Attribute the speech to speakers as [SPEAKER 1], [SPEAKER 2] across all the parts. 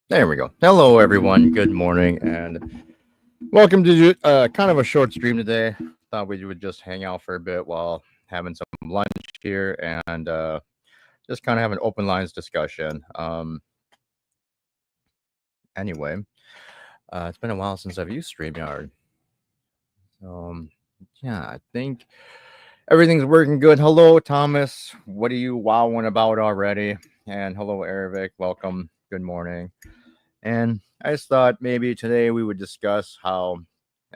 [SPEAKER 1] There we go. Hello, everyone. Good morning, and welcome to kind of a short stream today. Thought we would just hang out for a bit while having some lunch here, and just kind of have an open lines discussion. Anyway, it's been a while since I've used StreamYard. Um, yeah, I think everything's working good. Hello, Thomas. What are you wowing about already? And hello, Aravic. Welcome. Good morning. And I just thought maybe today we would discuss how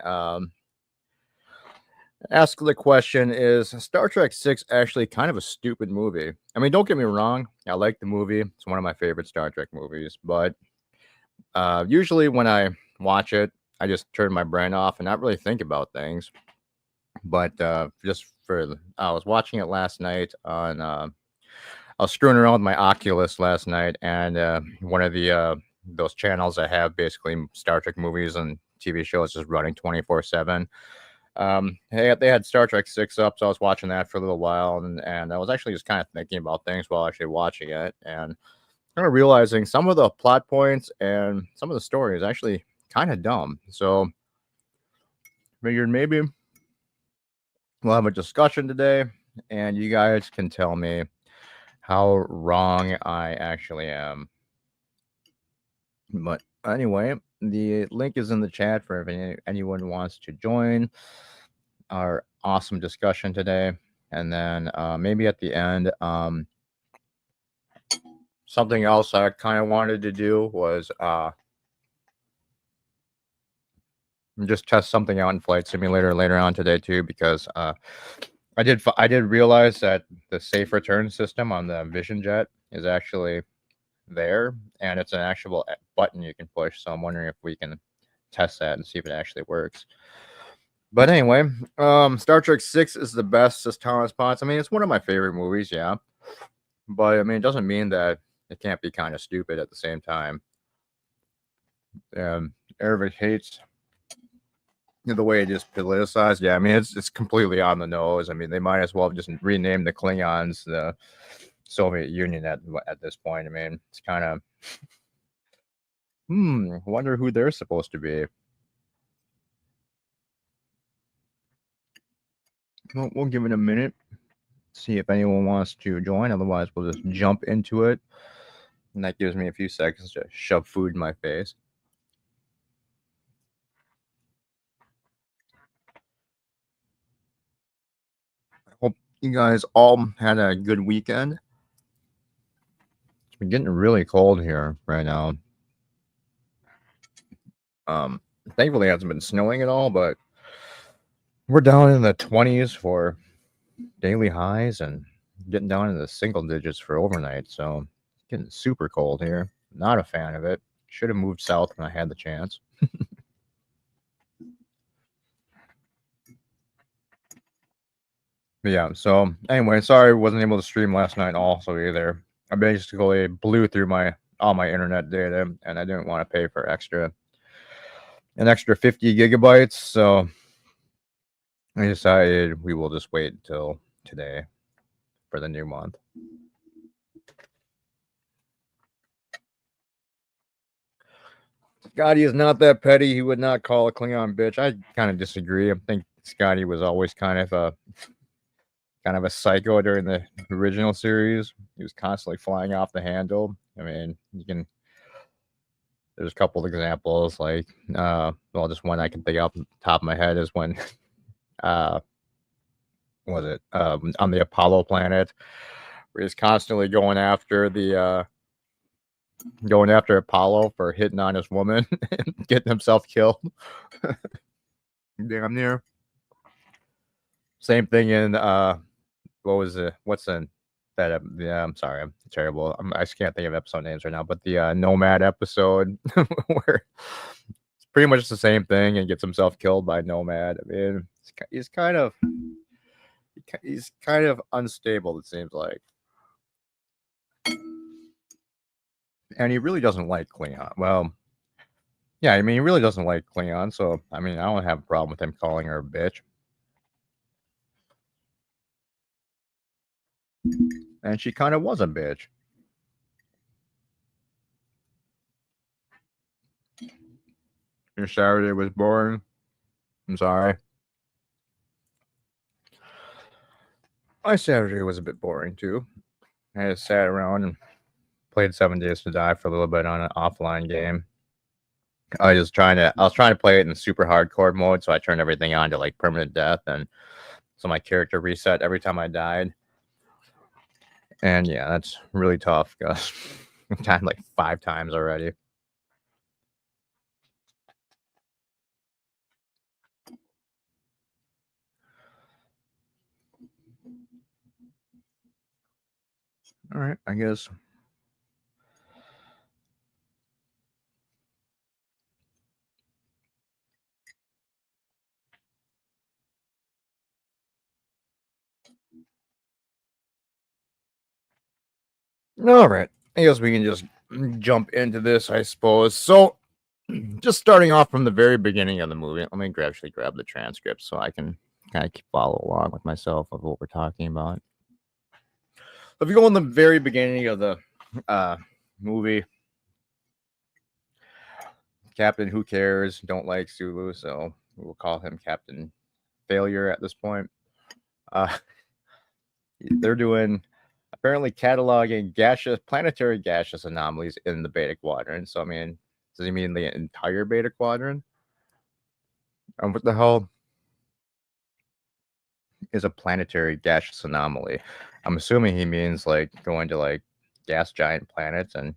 [SPEAKER 1] um, ask the question, is Star Trek 6 actually kind of a stupid movie? I mean, don't get me wrong, I like the movie. It's one of my favorite Star Trek movies, but usually when I watch it, I just turn my brain off and not really think about things. But I was watching it last night on. I was screwing around with my Oculus last night, and one of the those channels that have basically Star Trek movies and TV shows just running 24/7. They had Star Trek 6 up, so I was watching that for a little while, and I was actually just kind of thinking about things while actually watching it, and kind of realizing some of the plot points and some of the story is actually kind of dumb. So figured maybe we'll have a discussion today, and you guys can tell me how wrong I actually am. But anyway, the link is in the chat for if anyone wants to join our awesome discussion today. And then maybe at the end, something else I kind of wanted to do was just test something out in Flight Simulator later on today too, because I did realize that the safe return system on the Vision Jet is actually there, and it's an actual button you can push. So I'm wondering if we can test that and see if it actually works. But anyway, Star Trek 6 is the best, says Thomas Potts. I mean, it's one of my favorite movies, yeah. But I mean, it doesn't mean that it can't be kind of stupid at the same time. Everybody hates the way it is politicized. Yeah, I mean, it's completely on the nose. I mean, they might as well just rename the Klingons the Soviet Union at this point. I mean, it's kind of wonder who they're supposed to be. Well, we'll give it a minute, see if anyone wants to join. Otherwise, we'll just jump into it. And that gives me a few seconds to shove food in my face. I hope you guys all had a good weekend. It's been getting really cold here right now. Um, Thankfully, it hasn't been snowing at all, but we're down in the 20s for daily highs and getting down in the single digits for overnight. So it's getting super cold here. Not a fan of it. Should have moved south when I had the chance. But yeah, so anyway, sorry I wasn't able to stream last night also either. I basically blew through my all my internet data and I didn't want to pay for an extra 50 gigabytes, so I decided we will just wait until today for the new month. Scotty is not that petty. He would not call a Klingon bitch. I kind of disagree. I think Scotty was always kind of a psycho during the original series. He was constantly flying off the handle. I mean, you can there's a couple of examples like well, just one I can think off the top of my head is when uh was it on the Apollo planet where he's constantly going after Apollo for hitting on his woman and getting himself killed. Damn near. Same thing in what was it? What's in that? Yeah, I'm sorry, I'm terrible. I just can't think of episode names right now. But the Nomad episode where it's pretty much the same thing and gets himself killed by Nomad. I mean, he's kind of unstable. It seems like, and he really doesn't like Klingon. Well, yeah, I mean, he really doesn't like Klingon. So I mean, I don't have a problem with him calling her a bitch. And she kind of was a bitch. Your Saturday was boring. I'm sorry. My Saturday was a bit boring too. I just sat around and played 7 Days to Die for a little bit on an offline game. I was trying to play it in super hardcore mode, so I turned everything on to like permanent death, and so my character reset every time I died. And yeah, that's really tough because I've died like 5 times already. All right, I guess. All right, I guess we can just jump into this, I suppose. So, just starting off from the very beginning of the movie, let me actually grab the transcript so I can kind of follow along with myself of what we're talking about. If you go in the very beginning of the movie, Captain Who Cares don't like Sulu, so we'll call him Captain Failure at this point. Uh, they're doing apparently cataloging planetary gaseous anomalies in the Beta Quadrant. So I mean, does he mean the entire Beta Quadrant? And what the hell is a planetary gaseous anomaly? I'm assuming he means like going to like gas giant planets and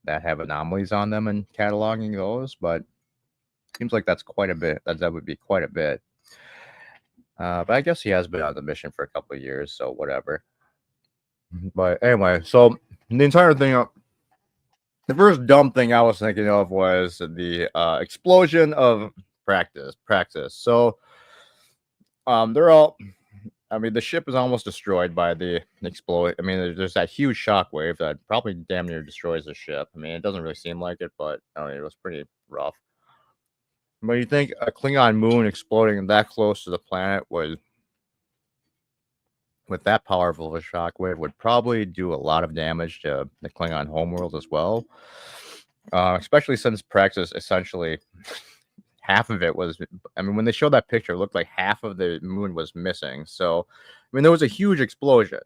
[SPEAKER 1] that have anomalies on them and cataloging those, but seems like that's quite a bit. That would be quite a bit. But I guess he has been on the mission for a couple of years, so whatever. But anyway, so the entire thing, the first dumb thing I was thinking of was the explosion of Praxis. So they're all. I mean, the ship is almost destroyed by the explode. I mean, there's that huge shockwave that probably damn near destroys the ship. I mean, it doesn't really seem like it, but I mean, it was pretty rough. But you think a Klingon moon exploding that close to the planet would, with that powerful of a shockwave, would probably do a lot of damage to the Klingon homeworld as well. Especially since Praxis essentially half of it was. I mean, when they showed that picture, it looked like half of the moon was missing. So, I mean, there was a huge explosion.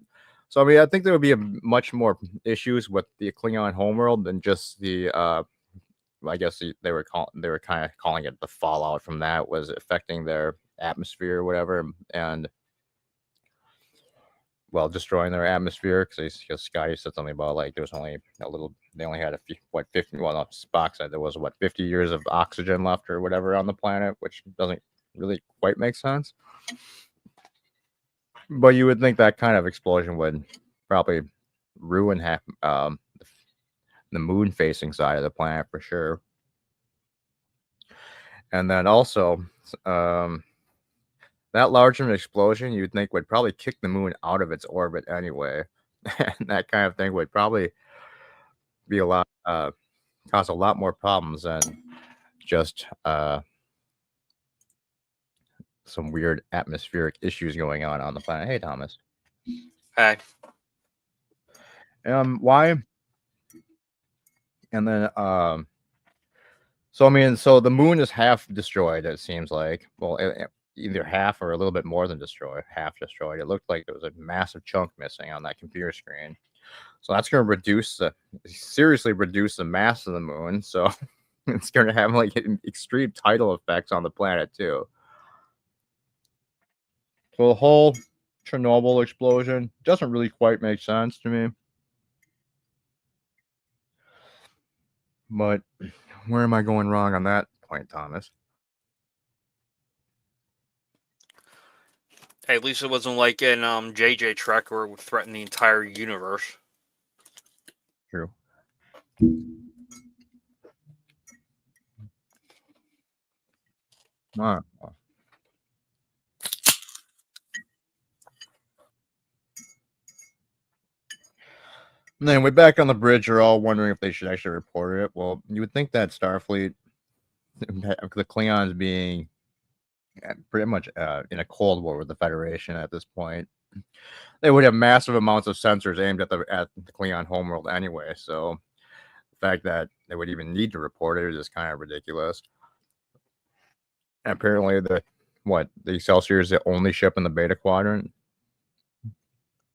[SPEAKER 1] So, I mean, I think there would be much more issues with the Klingon homeworld than just the. I guess they were kind of calling it the fallout from that was affecting their atmosphere or whatever, and well, destroying their atmosphere because Scotty said something about like there was only a little, they only had a few, 50, well, not Spock said there was 50 years of oxygen left or whatever on the planet, which doesn't really quite make sense. But you would think that kind of explosion would probably ruin half the moon facing side of the planet for sure. And then also, that large of an explosion you'd think would probably kick the moon out of its orbit anyway. And that kind of thing would probably be a lot cause a lot more problems than just some weird atmospheric issues going on the planet. Hey, Thomas.
[SPEAKER 2] Hey.
[SPEAKER 1] Why? And then so I mean, so the moon is half destroyed. It seems like, well, either half or a little bit more than destroyed. Half destroyed. It looked like there was a massive chunk missing on that computer screen. So that's going to seriously reduce the mass of the moon. So it's going to have like extreme tidal effects on the planet too. So the whole Chernobyl explosion doesn't really quite make sense to me. But where am I going wrong on that point, Thomas?
[SPEAKER 2] Hey, at least it wasn't like in JJ Trek where it would threaten the entire universe.
[SPEAKER 1] True. All right. And then we're back on the bridge. You're all wondering if they should actually report it. Well, you would think that Starfleet, the Klingons being pretty much in a cold war with the Federation at this point, they would have massive amounts of sensors aimed at the Klingon homeworld anyway. So the fact that they would even need to report it is just kind of ridiculous. Apparently, the Excelsior is the only ship in the Beta Quadrant.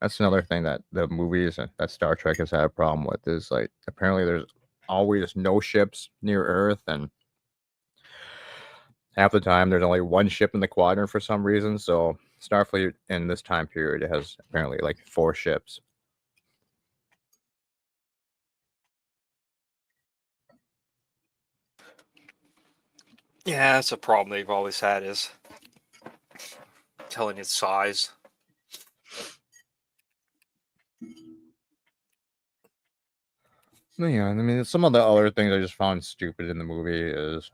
[SPEAKER 1] That's another thing that the movies that Star Trek has had a problem with is like apparently there's always no ships near Earth, and half the time there's only one ship in the quadrant for some reason. So Starfleet in this time period has apparently like 4 ships.
[SPEAKER 2] Yeah, that's a problem they've always had is telling its size.
[SPEAKER 1] Yeah, I mean some of the other things I just found stupid in the movie is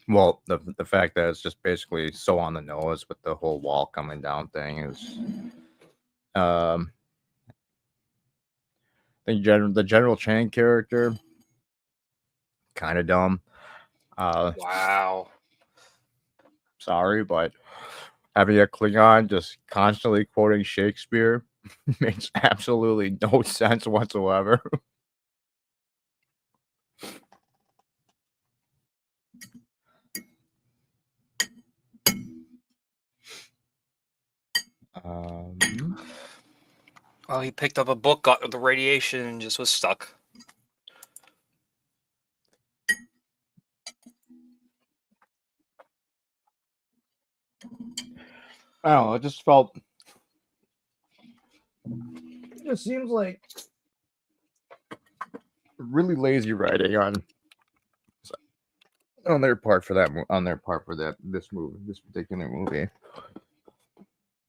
[SPEAKER 1] well, the fact that it's just basically so on the nose with the whole wall coming down thing is um the General Chang character kind of dumb.
[SPEAKER 2] Wow.
[SPEAKER 1] Sorry, but having a Klingon just constantly quoting Shakespeare makes absolutely no sense whatsoever. um,
[SPEAKER 2] Well, he picked up a book, got the radiation, and just was stuck.
[SPEAKER 1] I don't know. It just felt. It seems like really lazy writing on their part for this particular movie.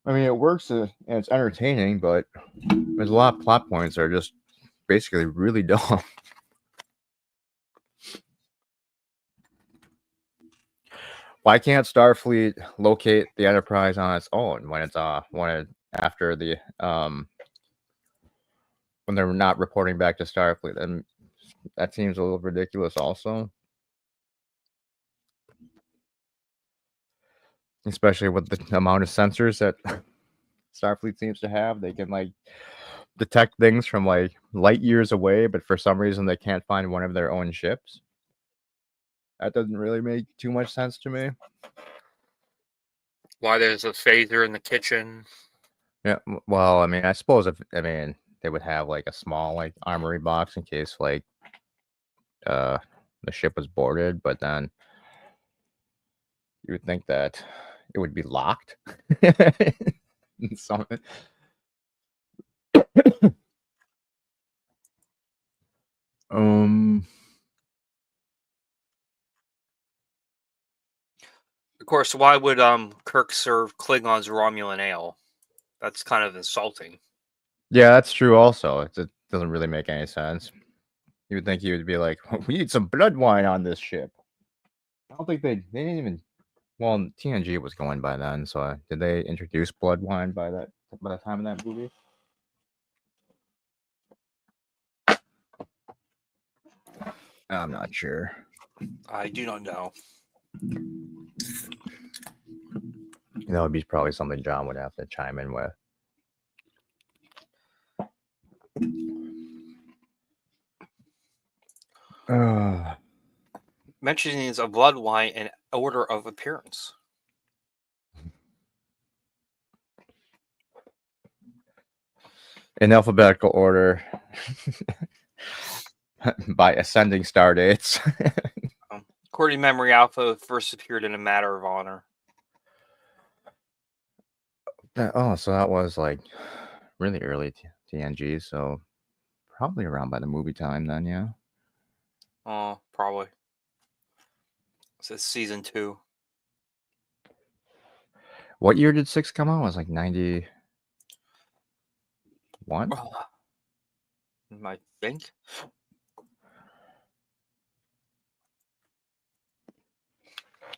[SPEAKER 1] I mean, it works and it's entertaining, but there's a lot of plot points that are just basically really dumb. Why can't Starfleet locate the Enterprise on its own after the when they're not reporting back to Starfleet? And that seems a little ridiculous, also, especially with the amount of sensors that Starfleet seems to have. They can like detect things from like light years away, but for some reason they can't find one of their own ships. That doesn't really make too much sense to me.
[SPEAKER 2] Why there's a phaser in the kitchen.
[SPEAKER 1] Yeah, well, I mean, I suppose if I mean they would have like a small like armory box in case like uh the ship was boarded, but then you would think that it would be locked. Something. Um.
[SPEAKER 2] Of course, why would Kirk serve Klingons Romulan ale? That's kind of insulting.
[SPEAKER 1] Yeah, that's true. Also, it doesn't really make any sense. You would think he would be like, "We need some blood wine on this ship." I don't think they didn't even. Well, TNG was going by then, so did they introduce blood wine by the time of that movie? I'm not sure.
[SPEAKER 2] I do not know.
[SPEAKER 1] That would be probably something John would have to chime in with. Uh,
[SPEAKER 2] Mentionings of blood wine and order of appearance.
[SPEAKER 1] in alphabetical order by ascending star dates.
[SPEAKER 2] According to Memory Alpha, first appeared in A Matter of Honor.
[SPEAKER 1] So that was like really early TNG, so probably around by the movie time then, yeah.
[SPEAKER 2] Oh, probably. It's season 2.
[SPEAKER 1] What year did 6 come out? It was like 91?
[SPEAKER 2] I think.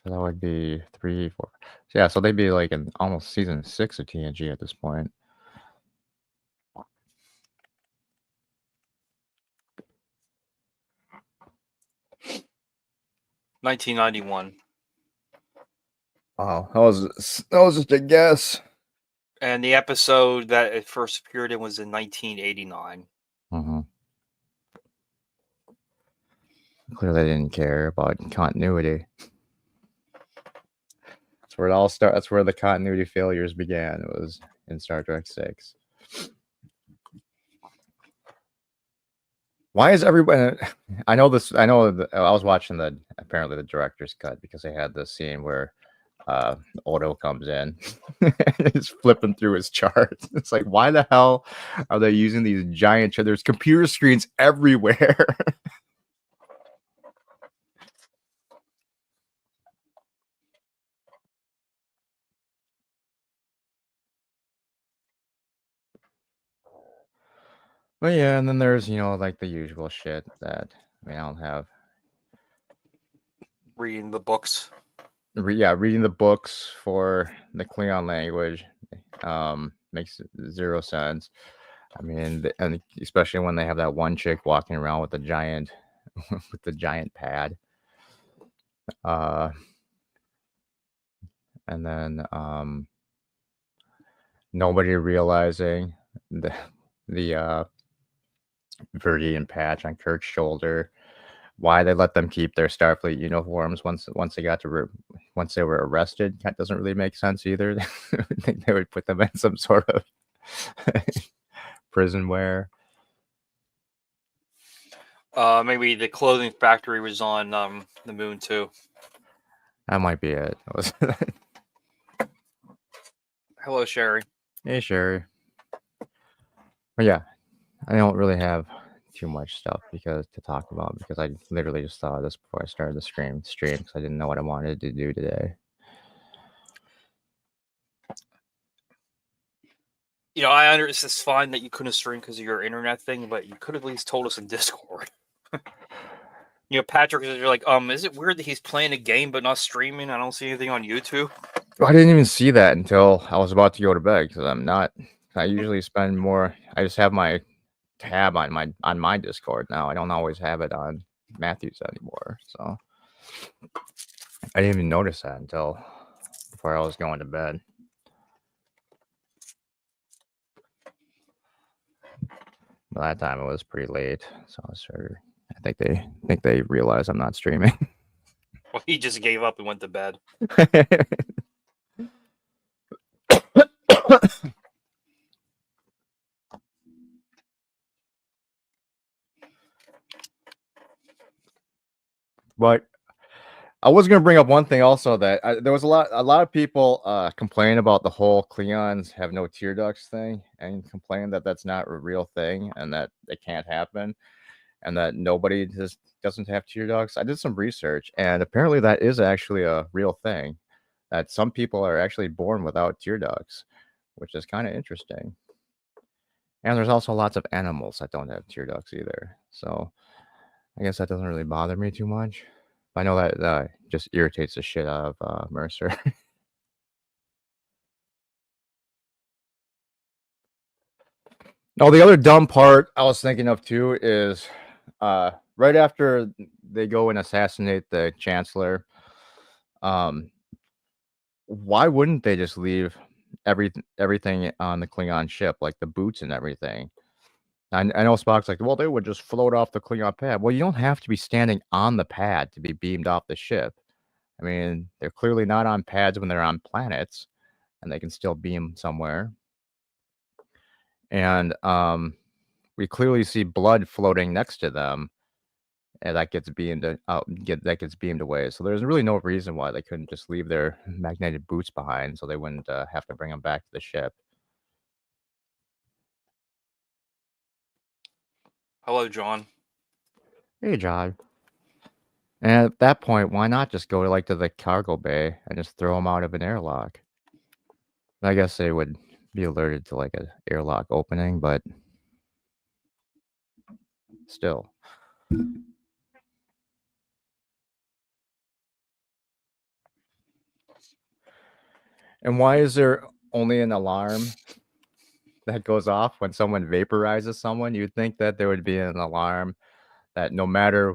[SPEAKER 1] That would be 3, 4. Yeah, so they'd be like in almost season 6 of TNG at this point.
[SPEAKER 2] $1991.
[SPEAKER 1] Wow, that was just a guess.
[SPEAKER 2] And the episode that it first appeared in was in 1989.
[SPEAKER 1] Clearly, they didn't care about continuity. That's where it all started. That's where the continuity failures began. It was in Star Trek 6. Why is everybody? I know this. I know. I was watching apparently the director's cut because they had this scene where Odo comes in and is flipping through his charts. It's like, why the hell are they using these giant? There's computer screens everywhere. But yeah, and then there's like the usual shit that I don't have.
[SPEAKER 2] Reading the books.
[SPEAKER 1] Reading the books for the Klingon language makes zero sense. I mean, and especially when they have that one chick walking around with the giant with the giant pad. And then nobody realizing the Viridian patch on Kirk's shoulder. Why they let them keep their Starfleet uniforms once they got to once they were arrested, that doesn't really make sense either. I think they would put them in some sort of prison wear.
[SPEAKER 2] Maybe the clothing factory was on the moon too.
[SPEAKER 1] That might be it.
[SPEAKER 2] Hello, Sherry.
[SPEAKER 1] Hey, Sherry. But yeah, I don't really have too much stuff to talk about because I literally just thought of this before I started the stream because I didn't know what I wanted to do today.
[SPEAKER 2] I understand it's fine that you couldn't stream because of your internet thing, but you could have at least told us in Discord. Patrick, you're like, is it weird that he's playing a game but not streaming? I don't see anything on YouTube.
[SPEAKER 1] Well, I didn't even see that until I was about to go to bed because I'm not. I usually spend more. I just have my tab on my Discord now. I don't always have it on Matthew's anymore, so I didn't even notice that until before I was going to bed. By that time it was pretty late, so I started. I think they realize I'm not streaming.
[SPEAKER 2] Well, he just gave up and went to bed.
[SPEAKER 1] But I was going to bring up one thing also that there was a lot of people complaining about the whole Klingons have no tear ducts thing and complain that that's not a real thing and that it can't happen and that nobody just doesn't have tear ducts. I did some research and apparently that is actually a real thing, that some people are actually born without tear ducts, which is kind of interesting. And there's also lots of animals that don't have tear ducts either. So I guess that doesn't really bother me too much. I know that just irritates the shit out of Mercer. No, the other dumb part I was thinking of too is right after they go and assassinate the Chancellor, why wouldn't they just leave everything on the Klingon ship, like the boots and everything? I know Spock's like, well, they would just float off the Klingon pad. Well, you don't have to be standing on the pad to be beamed off the ship. I mean, they're clearly not on pads when they're on planets, and they can still beam somewhere. And we clearly see blood floating next to them, and that gets beamed away. So there's really no reason why they couldn't just leave their magnetic boots behind, so they wouldn't have to bring them back to the ship.
[SPEAKER 2] Hello, John.
[SPEAKER 1] Hey, John. And at that point, why not just go to the cargo bay and just throw them out of an airlock? I guess they would be alerted to like an airlock opening, but still. And why is there only an alarm that goes off when someone vaporizes someone? You'd think that there would be an alarm that no matter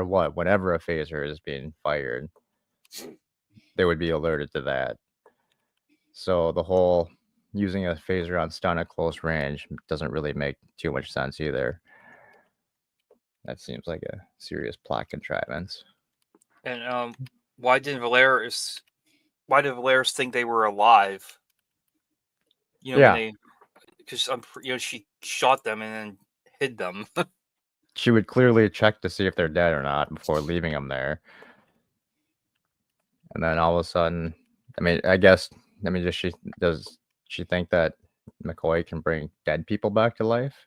[SPEAKER 1] what, whenever a phaser is being fired, they would be alerted to that. So the whole using a phaser on stun at close range doesn't really make too much sense either. That seems like a serious plot contrivance.
[SPEAKER 2] And why didn't Valeris? Why did Valeris think they were alive? When
[SPEAKER 1] Yeah,
[SPEAKER 2] they, because she shot them and then hid them.
[SPEAKER 1] she would clearly check to see if they're dead or not before leaving them there. And then all of a sudden, I mean, I guess, I mean, does she think that McCoy can bring dead people back to life?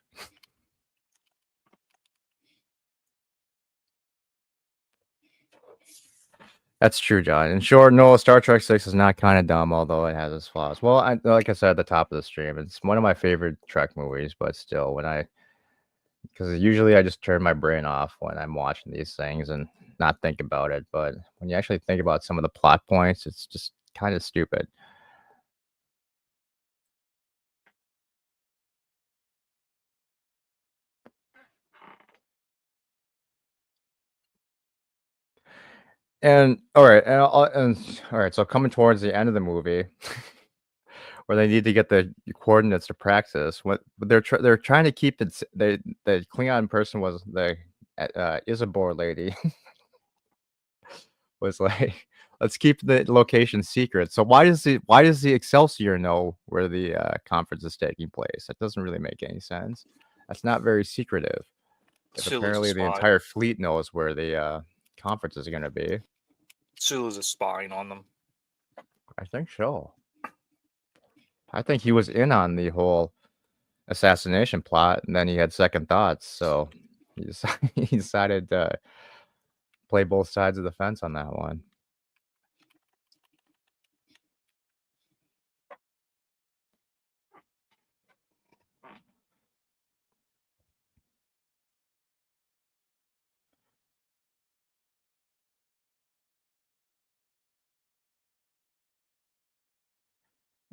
[SPEAKER 1] That's true, John. In short, no, Star Trek 6 is not kind of dumb, although it has its flaws. Well, like I said at the top of the stream, it's one of my favorite Trek movies, but still, because usually I just turn my brain off when I'm watching these things and not think about it. But when you actually think about some of the plot points, it's just kind of stupid. And all right. So coming towards the end of the movie, where they need to get the coordinates to practice, what they're trying to keep it. The Klingon person was the Isabor lady was like, let's keep the location secret. So why does the Excelsior know where the conference is taking place? That doesn't really make any sense. That's not very secretive. If
[SPEAKER 2] Sulu's a
[SPEAKER 1] apparently the
[SPEAKER 2] spy.
[SPEAKER 1] entire fleet knows where the conference is going to be,
[SPEAKER 2] Sulu's a spying on them.
[SPEAKER 1] I think so. I think he was in on the whole assassination plot, and then he had second thoughts, so he decided to play both sides of the fence on that one.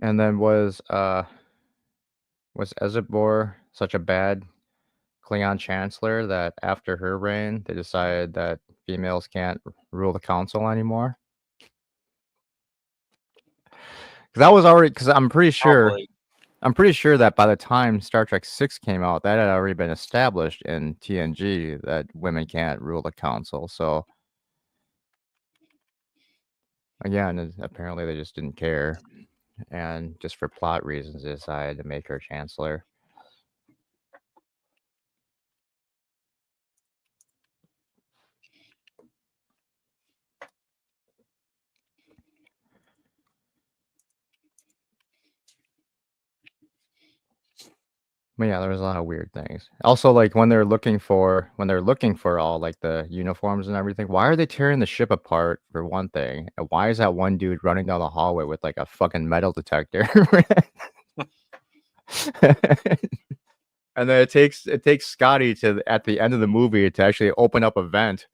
[SPEAKER 1] And then was Ezebor such a bad Klingon chancellor that after her reign, they decided that females can't rule the council anymore? Because that was already because
[SPEAKER 2] Probably.
[SPEAKER 1] I'm pretty sure that by the time Star Trek 6 came out, that had already been established in TNG that women can't rule the council. So again, apparently they just didn't care, and just for plot reasons, they decided to make her chancellor. But yeah, there was a lot of weird things. Also, like when they're looking for all like the uniforms and everything, why are they tearing the ship apart for one thing? And why is that one dude running down the hallway with like a fucking metal detector? And then it takes Scotty to at the end of the movie to actually open up a vent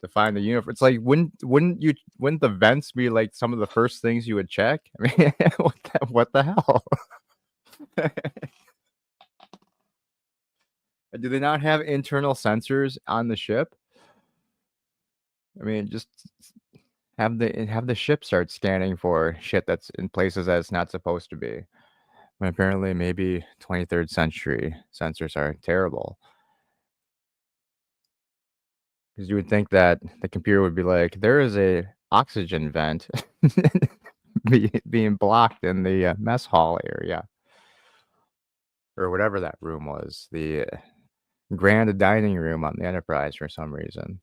[SPEAKER 1] to find the uniform. It's like wouldn't the vents be like some of the first things you would check? I mean, what the hell? Do they not have internal sensors on the ship? I mean, just have the ship start scanning for shit that's in places that it's not supposed to be. When apparently, maybe 23rd century sensors are terrible. Because you would think that the computer would be like, there is a oxygen vent being blocked in the mess hall area, or whatever that room was, the grand dining room on the Enterprise for some reason.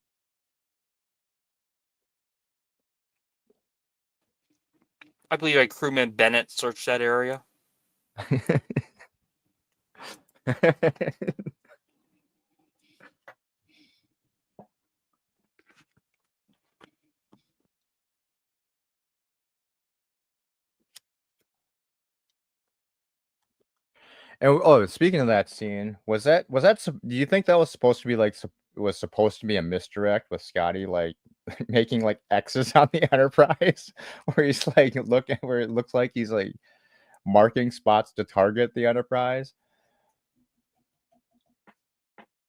[SPEAKER 2] I believe like crewman Bennett searched that area.
[SPEAKER 1] And speaking of that scene, do you think that was supposed to be like was supposed to be a misdirect with Scotty like making like X's on the Enterprise, where he's like looking where it looks like he's like marking spots to target the Enterprise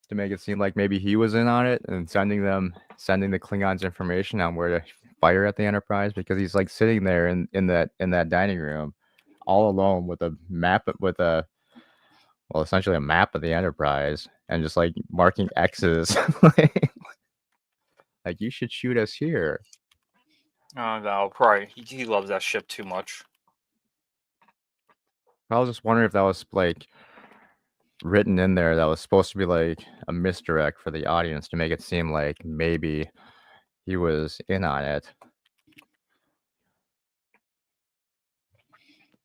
[SPEAKER 1] to make it seem like maybe he was in on it and sending the Klingons information on where to fire at the Enterprise, because he's like sitting there in that dining room all alone with a map with a well, essentially a map of the Enterprise, and just like marking X's, like you should shoot us here.
[SPEAKER 2] Oh no, probably he loves that ship too much.
[SPEAKER 1] I was just wondering if that was like written in there that was supposed to be like a misdirect for the audience to make it seem like maybe he was in on it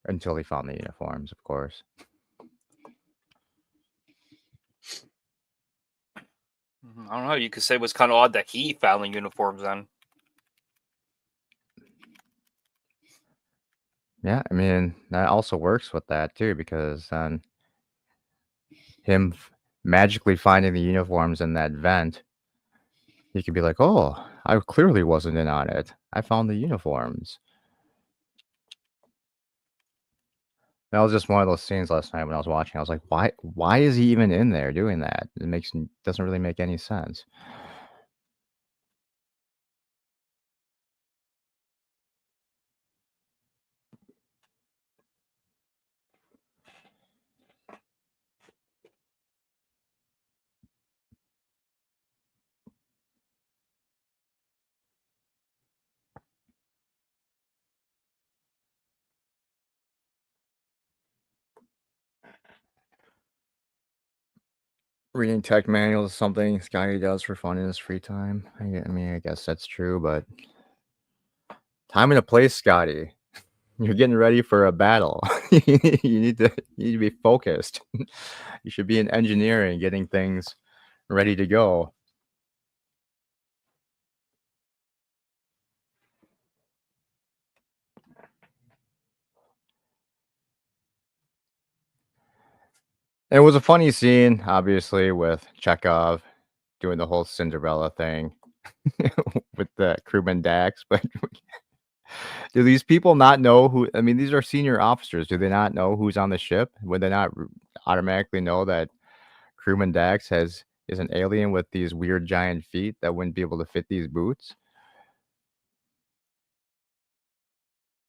[SPEAKER 1] until he found the uniforms, of course.
[SPEAKER 2] I don't know. You could say it was kind of odd that he found the uniforms then.
[SPEAKER 1] Yeah, I mean, that also works with that too, because then him magically finding the uniforms in that vent, he could be like, "Oh, I clearly wasn't in on it. I found the uniforms." That was just one of those scenes last night when I was watching. I was like, "Why is he even in there doing that? It doesn't really make any sense." Reading tech manuals is something Scotty does for fun in his free time. I mean, I guess that's true, but time and a place, Scotty. You're getting ready for a battle. You need to be focused. You should be in engineering, getting things ready to go. It was a funny scene, obviously, with Chekhov doing the whole Cinderella thing with the crewman Dax. But do these people not know who? I mean, these are senior officers. Do they not know who's on the ship? Would they not automatically know that crewman Dax is an alien with these weird giant feet that wouldn't be able to fit these boots?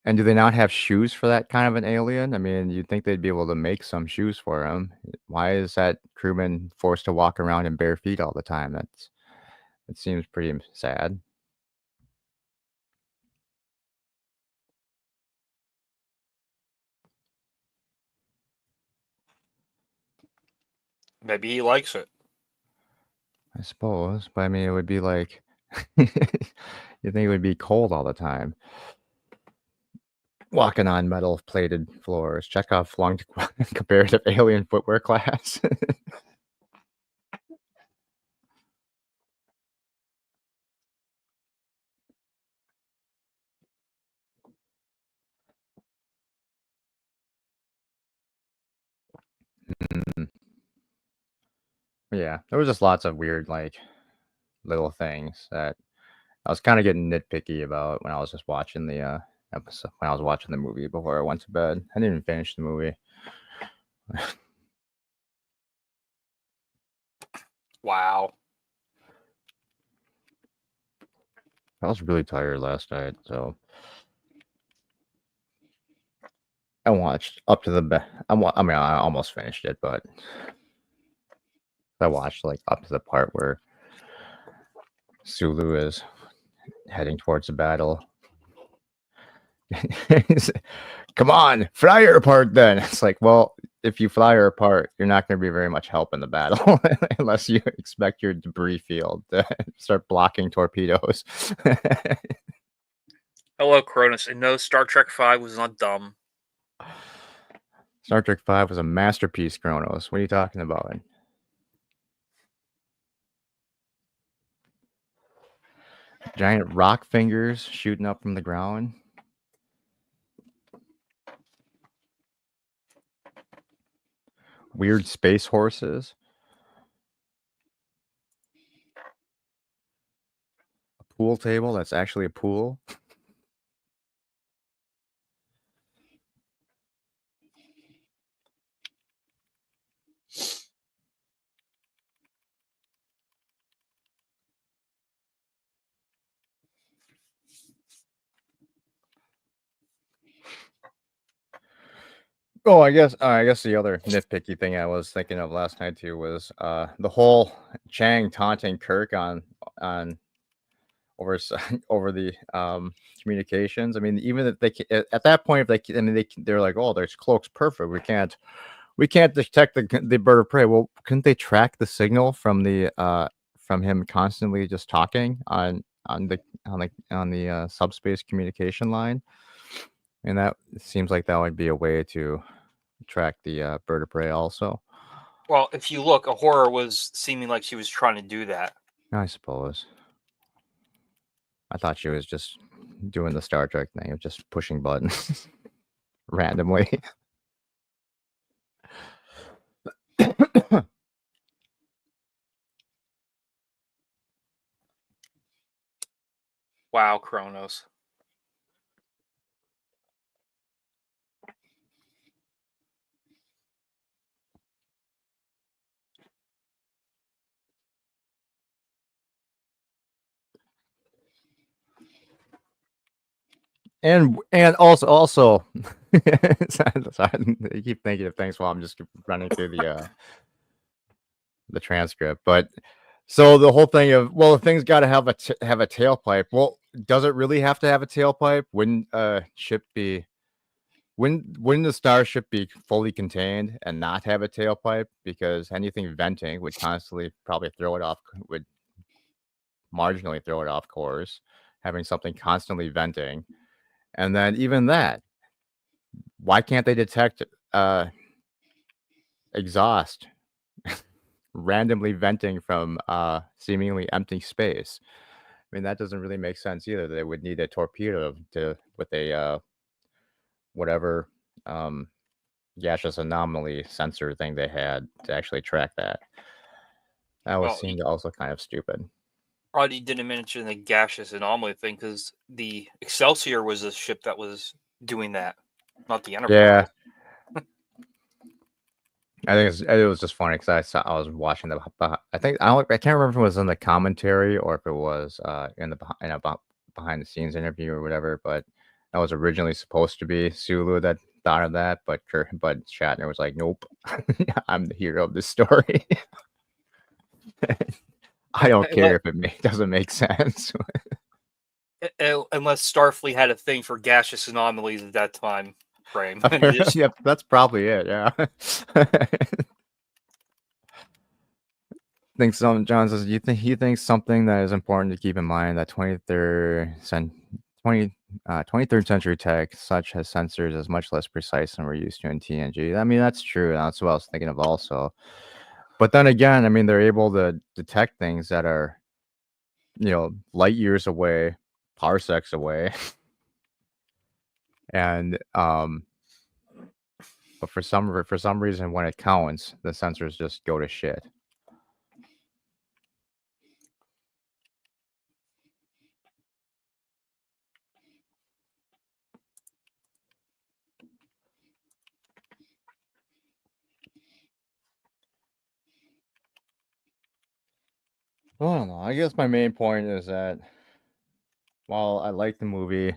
[SPEAKER 1] And do they not have shoes for that kind of an alien? I mean, you'd think they'd be able to make some shoes for him. Why is that crewman forced to walk around in bare feet all the time? It seems pretty sad.
[SPEAKER 2] Maybe he likes it.
[SPEAKER 1] I suppose, but I mean, it would be like you think it would be cold all the time, walking on metal plated floors. Chekhov flunked comparative alien footwear class. Mm, yeah, there was just lots of weird, like little things that I was kind of getting nitpicky about when I was just watching the episode, when I was watching the movie before I went to bed. I didn't even finish the movie.
[SPEAKER 2] Wow.
[SPEAKER 1] I was really tired last night, so I watched up to the I mean, I almost finished it, but I watched like up to the part where Sulu is heading towards the battle. Come on, fly her apart then. It's like, well, if you fly her apart, you're not going to be very much help in the battle unless you expect your debris field to start blocking torpedoes.
[SPEAKER 2] Hello, Cronus. And no, Star Trek V was not dumb.
[SPEAKER 1] Star Trek V was a masterpiece, Kronos. What are you talking about? Giant rock fingers shooting up from the ground. Weird space horses. A pool table that's actually a pool. Oh, I guess the other nitpicky thing I was thinking of last night too was the whole Chang taunting Kirk on over over the communications. I mean, even if at that point, if I mean, they're like, oh, their cloak's perfect. We can't detect the bird of prey. Well, couldn't they track the signal from him constantly just talking on the subspace communication line? And that seems like that would be a way to track the bird of prey also.
[SPEAKER 2] Well, if you look, a horror was seeming like she was trying to do that.
[SPEAKER 1] I suppose. I thought she was just doing the Star Trek thing of just pushing buttons randomly.
[SPEAKER 2] Wow, Kronos.
[SPEAKER 1] And also sorry, I keep thinking of things while I'm just running through the transcript. But so the whole thing of, well, the thing's got to have a tailpipe. Well, does it really have to have a tailpipe? Wouldn't the starship be fully contained and not have a tailpipe? Because anything venting would constantly probably would marginally throw it off course, having something constantly venting. And then even that, why can't they detect exhaust randomly venting from seemingly empty space? I mean, that doesn't really make sense either. They would need a torpedo to with a whatever um, gaseous anomaly sensor thing they had to actually track that. That would
[SPEAKER 2] Well,
[SPEAKER 1] seem to also kind of stupid.
[SPEAKER 2] Roddy didn't mention the gaseous anomaly thing because the Excelsior was a ship that was doing that, not the
[SPEAKER 1] Yeah,
[SPEAKER 2] Enterprise.
[SPEAKER 1] I think it was just funny because I was watching I can't remember if it was in the commentary or if it was in a behind the scenes interview or whatever. But that was originally supposed to be Sulu that thought of that, but Shatner was like, "Nope, I'm the hero of this story. I don't care
[SPEAKER 2] Unless,
[SPEAKER 1] if doesn't make sense."
[SPEAKER 2] unless Starfleet had a thing for gaseous anomalies at that time frame, and
[SPEAKER 1] Apparently,
[SPEAKER 2] just
[SPEAKER 1] yeah, that's probably it. Yeah. Think some John says you think he thinks something that is important to keep in mind that 20 23rd century tech such as sensors is much less precise than we're used to in TNG. I mean, that's true. That's what I was thinking of also. But then again, I mean, they're able to detect things that are, light years away, parsecs away. And but for some reason when it counts, the sensors just go to shit. Well, I don't know. I guess my main point is that while I like the movie,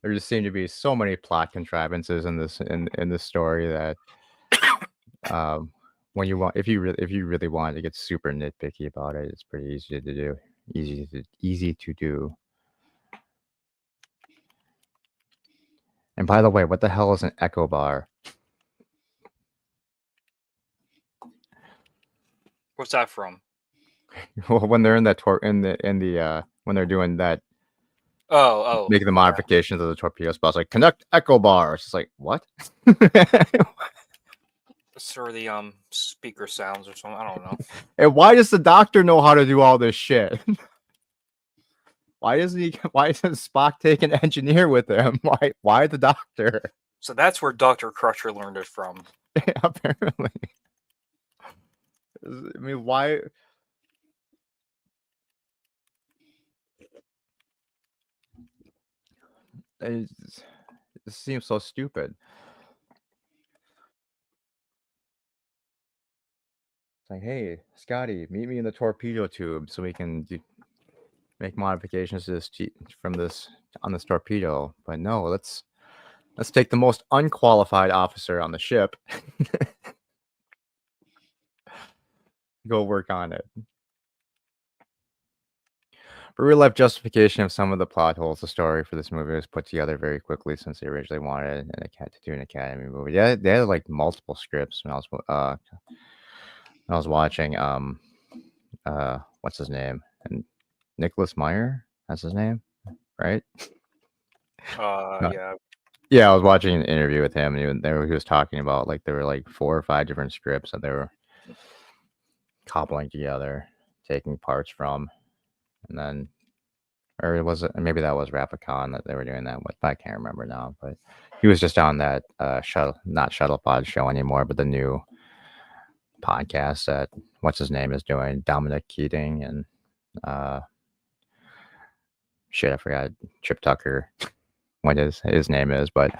[SPEAKER 1] there just seem to be so many plot contrivances in this story that um, when you want if you really want to get super nitpicky about it, it's pretty easy to do. Easy to do. And by the way, what the hell is an echo bar?
[SPEAKER 2] what's that from?
[SPEAKER 1] Well, when they're in that when they're doing that,
[SPEAKER 2] Oh,
[SPEAKER 1] making the
[SPEAKER 2] yeah.
[SPEAKER 1] modifications of the torpedo spots, like connect echo bar. It's just like what?
[SPEAKER 2] Or the speaker sounds or something. I don't know.
[SPEAKER 1] And why does the doctor know how to do all this shit? Why doesn't he? Why doesn't Spock take an engineer with him? Why the doctor?
[SPEAKER 2] So that's where Doctor Crusher learned it from.
[SPEAKER 1] Apparently, I mean, why? It, it seems so stupid. It's like, hey, Scotty, meet me in the torpedo tube so we can make modifications to from this on this torpedo. But no, Let's take the most unqualified officer on the ship. Go work on it. For real life justification of some of the plot holes, the story for this movie was put together very quickly since they originally wanted to do an Academy movie. Yeah, they had like multiple scripts when I was watching. What's his name? And Nicholas Meyer. That's his name, right? Uh,
[SPEAKER 2] Yeah.
[SPEAKER 1] yeah, I was watching an interview with him, and he was talking about like there were like 4 or 5 different scripts that they were cobbling together, taking parts from, and then, or was it maybe that was Rapicon that they were doing that with? I can't remember now, but he was just on that not shuttle pod show anymore, but the new podcast that what's his name is doing, Dominic Keating and uh shit, I forgot Chip Tucker what his name is, but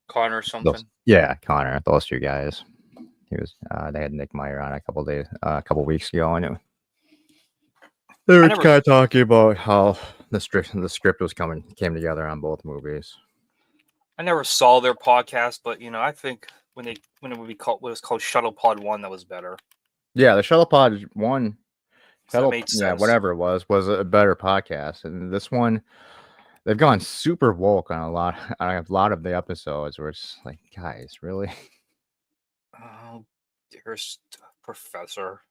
[SPEAKER 2] Connor
[SPEAKER 1] those,
[SPEAKER 2] something.
[SPEAKER 1] yeah, Connor, those 2 guys. He was they had Nick Meyer on a couple weeks ago, and they
[SPEAKER 2] I
[SPEAKER 1] were
[SPEAKER 2] never
[SPEAKER 1] kind of talking about how the script came together on both movies.
[SPEAKER 2] I never saw their podcast, but I think when it would be called, what was called Shuttle Pod 1, that was better.
[SPEAKER 1] Yeah, the Shuttle Pod one,
[SPEAKER 2] So that made
[SPEAKER 1] yeah,
[SPEAKER 2] sense.
[SPEAKER 1] whatever it was a better podcast, and this one they've gone super woke on on a lot of the episodes where it's like, guys, really?
[SPEAKER 2] Oh, there's Professor.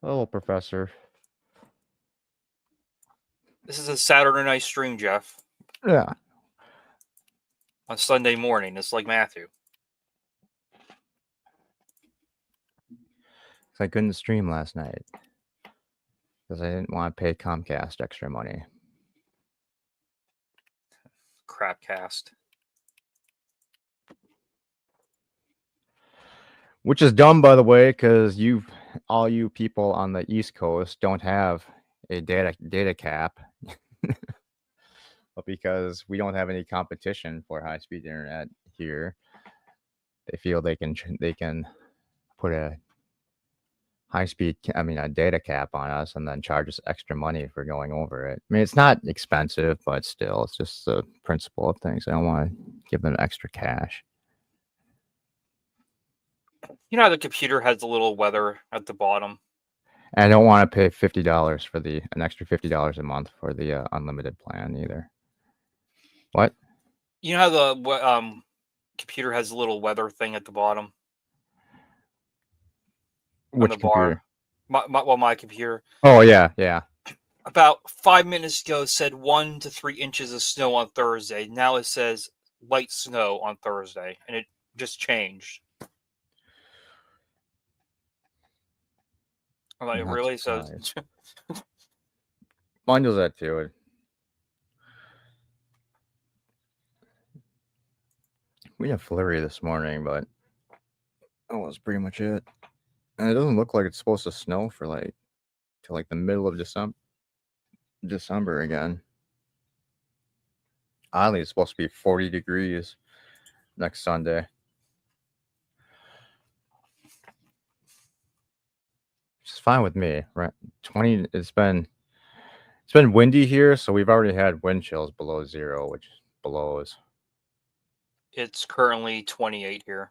[SPEAKER 1] Oh, Professor.
[SPEAKER 2] This is a Saturday night stream, Jeff.
[SPEAKER 1] Yeah,
[SPEAKER 2] On Sunday morning. It's like Matthew.
[SPEAKER 1] I couldn't stream last night because I didn't want to pay Comcast extra money.
[SPEAKER 2] Crapcast.
[SPEAKER 1] Which is dumb, by the way, because all you people on the East Coast don't have a data cap, but because we don't have any competition for high speed internet here, they feel they can put a a data cap on us and then charge us extra money for going over it. I mean, it's not expensive, but still, it's just the principle of things. I don't want to give them extra cash.
[SPEAKER 2] You know how the computer has the little weather at the bottom?
[SPEAKER 1] And I don't want to pay $50 for an extra $50 a month for the unlimited plan either. What?
[SPEAKER 2] You know how the computer has a little weather thing at the bottom on the
[SPEAKER 1] Which
[SPEAKER 2] bar?
[SPEAKER 1] computer?
[SPEAKER 2] My computer.
[SPEAKER 1] Oh yeah, yeah.
[SPEAKER 2] About 5 minutes ago, it said 1 to 3 inches of snow on Thursday. Now it says light snow on Thursday, and it just changed. I'm like,
[SPEAKER 1] I'm not
[SPEAKER 2] really? So
[SPEAKER 1] surprised. Mine does that too. We had flurry this morning, but that was pretty much it. And it doesn't look like it's supposed to snow for till like the middle of December again. Oddly, it's supposed to be 40 degrees next Sunday. Which is fine with me, right? 20. It's been windy here, so we've already had wind chills below zero, which blows.
[SPEAKER 2] it's currently 28 here.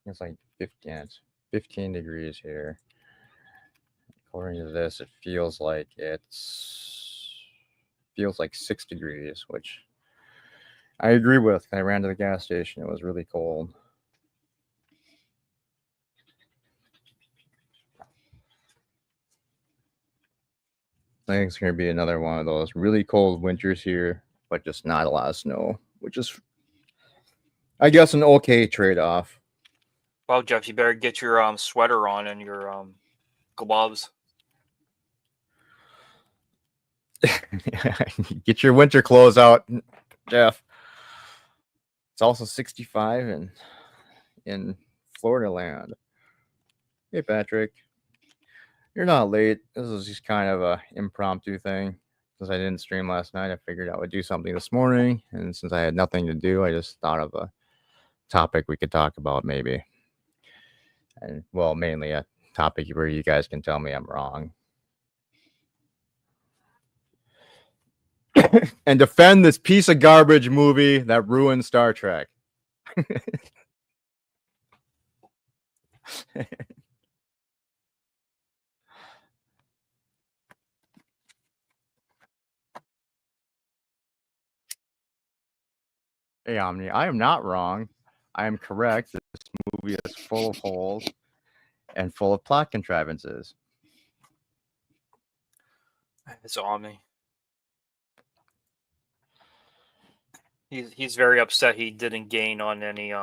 [SPEAKER 1] It's like 15 degrees here. According to this, it feels like 6 degrees, which I agree with. I ran to the gas station. It was really cold. I think it's going to be another one of those really cold winters here, but just not a lot of snow, which is, I guess, an okay trade off.
[SPEAKER 2] Well, Jeff, you better get your sweater on and your gloves.
[SPEAKER 1] Get your winter clothes out, Jeff. It's also 65 in Florida land. Hey, Patrick. You're not late. This is just kind of a impromptu thing. Since I didn't stream last night, I figured I would do something this morning. And since I had nothing to do, I just thought of a topic we could talk about maybe. And well, mainly a topic where you guys can tell me I'm wrong. and defend this piece of garbage movie that ruined Star Trek. Hey, Omni, I am not wrong. I am correct. This movie is full of holes and full of plot contrivances.
[SPEAKER 2] It's on me. He's very upset he didn't gain on any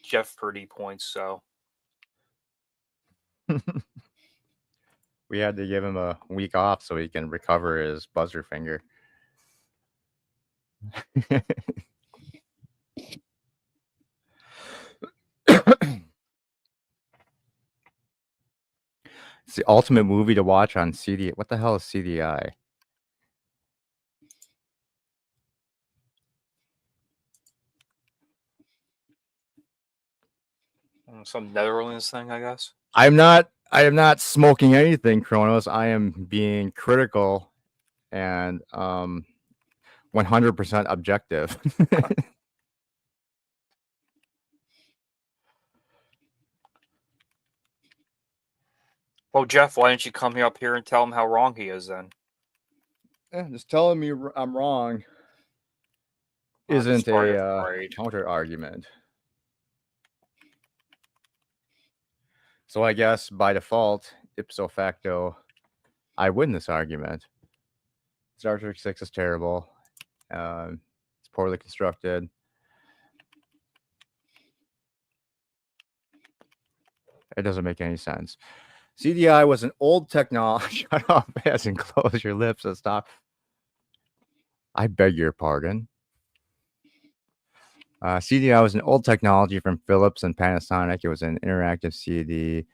[SPEAKER 2] Jeopardy points. So
[SPEAKER 1] We had to give him a week off so he can recover his buzzer finger. It's the ultimate movie to watch on CD. What the hell is CDI?
[SPEAKER 2] some Netherlands thing, I guess.
[SPEAKER 1] I am not smoking anything, Kronos. I am being critical and 100% objective.
[SPEAKER 2] Well, Jeff, why didn't you come up here and tell him how wrong he is then?
[SPEAKER 1] Just telling me I'm wrong isn't a counter argument. So I guess by default, ipso facto, I win this argument. Star Trek 6 is terrible. It's poorly constructed. It doesn't make any sense. CDI was an old technology. Shut up, as and close your lips and stop. I beg your pardon. CDI was an old technology from Philips and Panasonic. It was an interactive CD.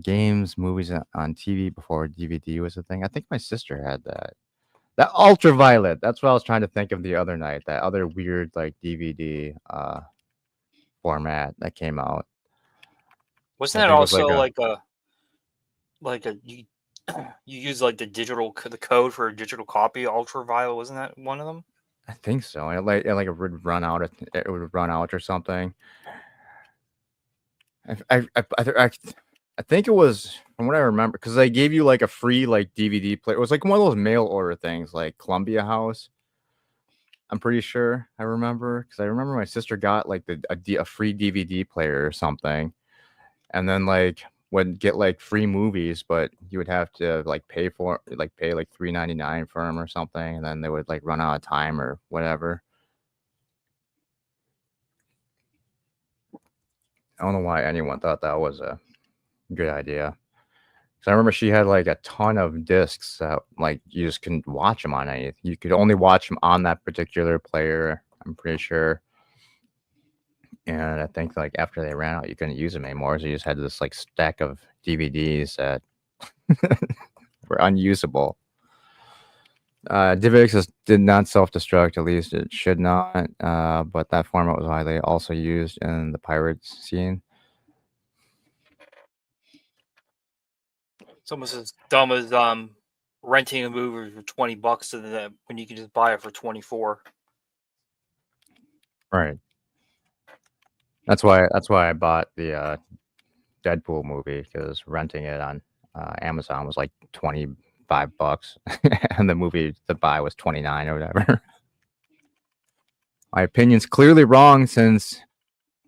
[SPEAKER 1] Games, movies on TV before DVD was a thing. I think my sister had that. That ultraviolet. That's what I was trying to think of the other night. That other weird like DVD format that came out.
[SPEAKER 2] Wasn't that also like a you use like the code for a digital copy ultraviolet? Wasn't that one of them?
[SPEAKER 1] I think so. It would run out. It would run out or something. I think it was from what I remember because they gave you like a free like DVD player. It was like one of those mail order things, like Columbia House. I'm pretty sure I remember because I remember my sister got like a free DVD player or something, and then like would get like free movies, but you would have to like pay like $3.99 for them or something, and then they would like run out of time or whatever. I don't know why anyone thought that was a good idea. So I remember she had like a ton of discs that like you just couldn't watch them on anything. You could only watch them on that particular player. I'm pretty sure. And I think like after they ran out, you couldn't use them anymore. So you just had this like stack of DVDs that were unusable. DivX did not self-destruct, at least it should not. But that format was widely also used in the pirates scene.
[SPEAKER 2] It's almost as dumb as renting a movie for $20 to them when you can just buy it for 24.
[SPEAKER 1] Right. That's why I bought the Deadpool movie because renting it on Amazon was like $25, and the movie to buy was 29 or whatever. My opinion's clearly wrong since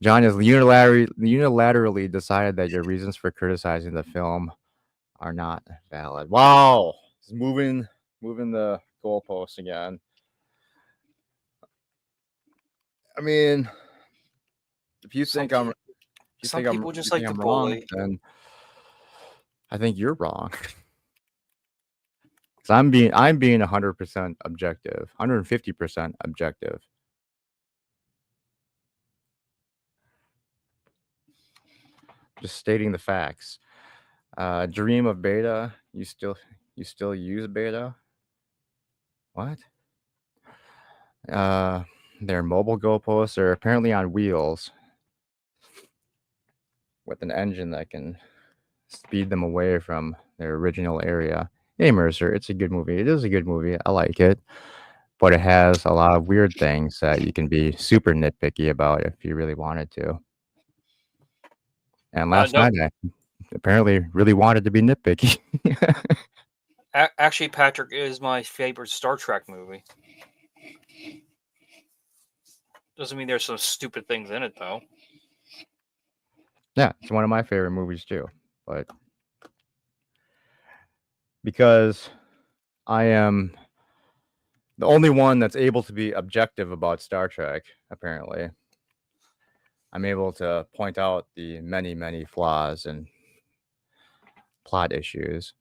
[SPEAKER 1] John has unilaterally decided that your reasons for criticizing the film are not valid. Wow, it's moving the goalposts again. I mean, if you think I'm wrong, then I think you're wrong. Because I'm being 100% objective, 150% objective. Just stating the facts. Dream of beta. You still use beta? What? Their mobile goalposts are apparently on wheels with an engine that can speed them away from their original area. Hey, Mercer, it's a good movie. It is a good movie. I like it. but it has a lot of weird things that you can be super nitpicky about if you really wanted to. And last
[SPEAKER 2] No,
[SPEAKER 1] night, I apparently really wanted to be nitpicky.
[SPEAKER 2] actually, Patrick is my favorite Star Trek movie. Doesn't mean there's some stupid things in it though.
[SPEAKER 1] Yeah, it's one of my favorite movies too. But because I am the only one that's able to be objective about Star Trek, apparently, I'm able to point out the many, many flaws and plot issues.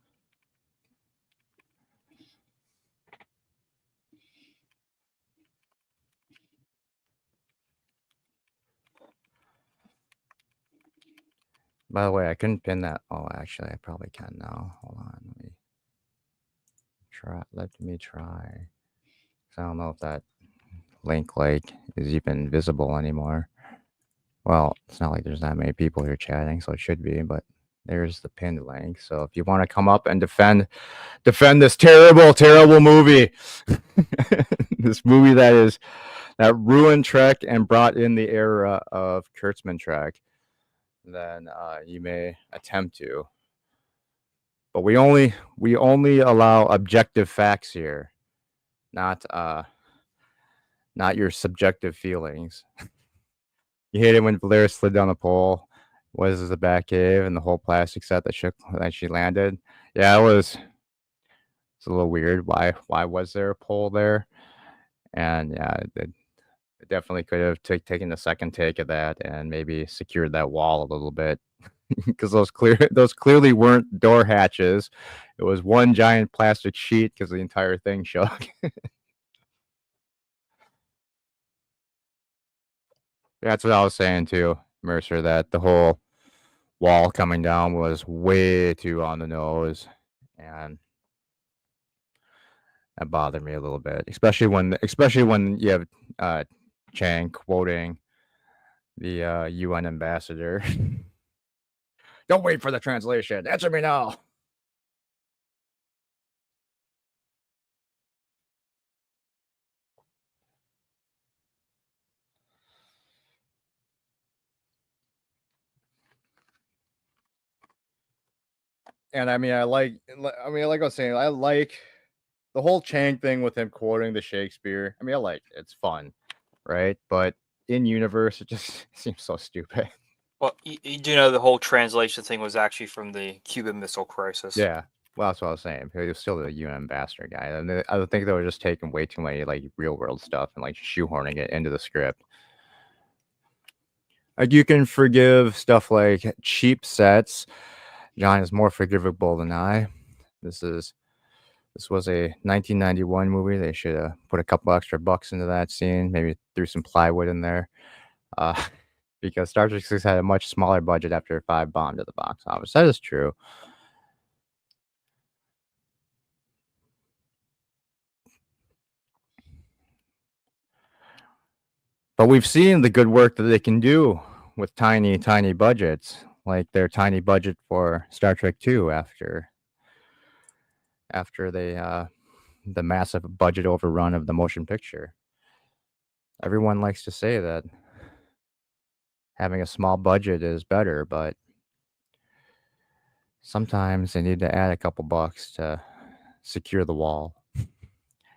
[SPEAKER 1] By the way, I couldn't pin that. Oh, actually, I probably can now. Hold on, let me try. Let me try. I don't know if that link like is even visible anymore. Well, it's not like there's that many people here chatting, so it should be. But there's the pinned link. So if you want to come up and defend this terrible, terrible movie, this movie that ruined Trek and brought in the era of Kurtzman Trek, then you may attempt to. But we only allow objective facts here, not your subjective feelings. You hate it when Valeria slid down the pole. Was the Batcave and the whole plastic set that she landed? Yeah, it's a little weird. Why was there a pole there? And yeah, it definitely could have taken a second take of that and maybe secured that wall a little bit because those clearly weren't door hatches. It was one giant plastic sheet because the entire thing shook. That's what I was saying too, Mercer, that the whole wall coming down was way too on the nose, and that bothered me a little bit, especially when you have Chang quoting the UN ambassador. Don't wait for the translation. Answer me now. And I mean, like I was saying, I like the whole Chang thing with him quoting the Shakespeare. I mean, I like it. It's fun, right? But in universe, it just seems so stupid.
[SPEAKER 2] Well, you do know the whole translation thing was actually from the Cuban Missile Crisis.
[SPEAKER 1] Yeah, well, that's what I was saying. He was still the UN ambassador guy, and I think they were just taking way too many like real world stuff and like shoehorning it into the script. Like you can forgive stuff like cheap sets. John is more forgivable than I. This was a 1991 movie. They should have put a couple extra bucks into that scene. Maybe threw some plywood in there. Uh, because Star Trek 6 had a much smaller budget after 5 bombed at the box office. That is true. But we've seen the good work that they can do with tiny, tiny budgets, like their tiny budget for Star Trek 2 after the massive budget overrun of the motion picture. Everyone likes to say that having a small budget is better, but sometimes they need to add a couple bucks to secure the wall.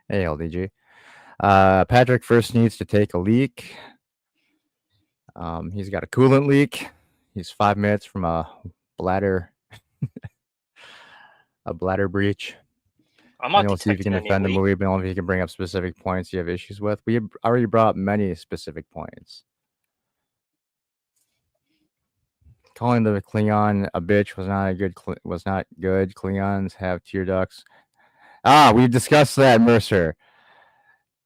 [SPEAKER 1] Hey, LDG. Patrick first needs to take a leak. He's got a coolant leak. He's 5 minutes from a bladder breach.
[SPEAKER 2] I'm not
[SPEAKER 1] see if you can defend the movie, but only if you can bring up specific points you have issues with. We already brought up many specific points. Calling the Klingon a bitch was not good. Klingons have tear ducts. We discussed that, Mercer.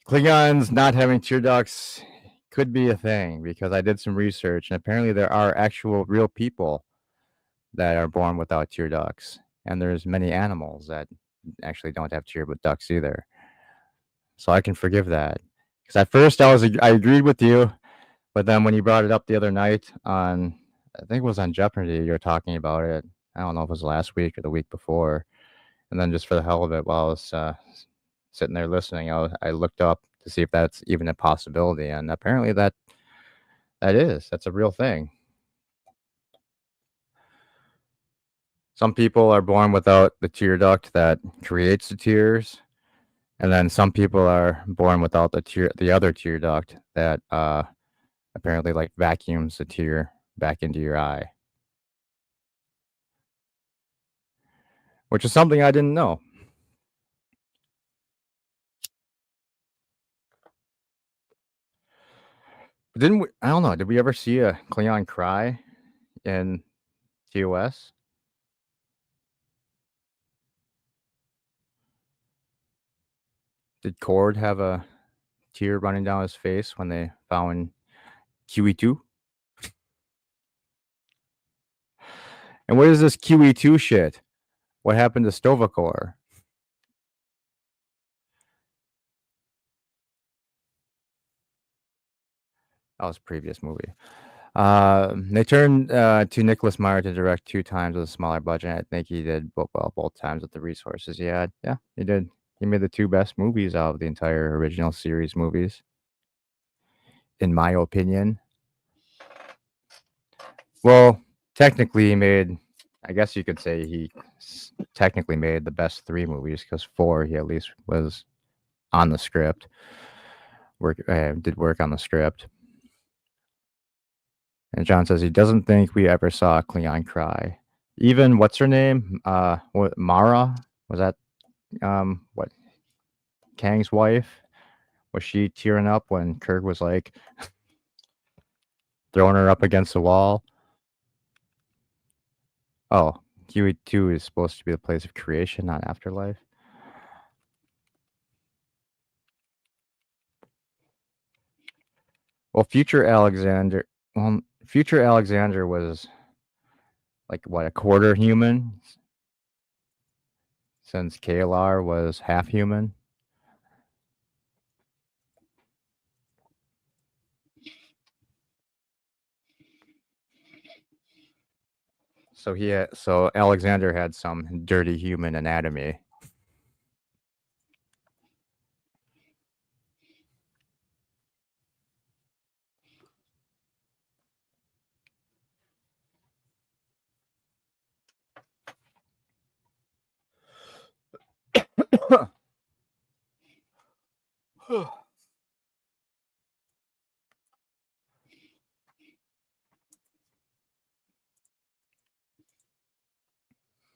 [SPEAKER 1] Klingons not having tear ducts could be a thing because I did some research and apparently there are actual real people that are born without tear ducts, and there's many animals that actually don't have tear ducts either. So I can forgive that. Because at first I agreed with you, but then when you brought it up the other night on, I think it was on Jeopardy, you were talking about it. I don't know if it was last week or the week before. And then just for the hell of it, while I was sitting there listening, I looked up to see if that's even a possibility, and apparently that's a real thing. Some people are born without the tear duct that creates the tears, and then some people are born without the other tear duct that apparently like vacuums the tear back into your eye, which is something I didn't know. Didn't we, I don't know. Did we ever see a Cleon cry in TOS? Did Cord have a tear running down his face when they found QE2? And what is this QE2 shit? What happened to Stovacor? That was a previous movie. They turned to Nicholas Meyer to direct 2 times with a smaller budget. I think he did both times with the resources he had. Yeah, he did. He made the 2 best movies out of the entire original series movies, in my opinion. Well, technically, he made. I guess you could say he technically made the best 3 movies because 4 he at least was on the script. Did work on the script. And John says he doesn't think we ever saw Cleon cry. Even what's her name? Mara? Was that what Kang's wife? Was she tearing up when Kirk was like throwing her up against the wall? Oh, QE2 is supposed to be the place of creation, not afterlife. Well, Future Alexander was like what, a quarter human, since KLR was half human. So Alexander had some dirty human anatomy.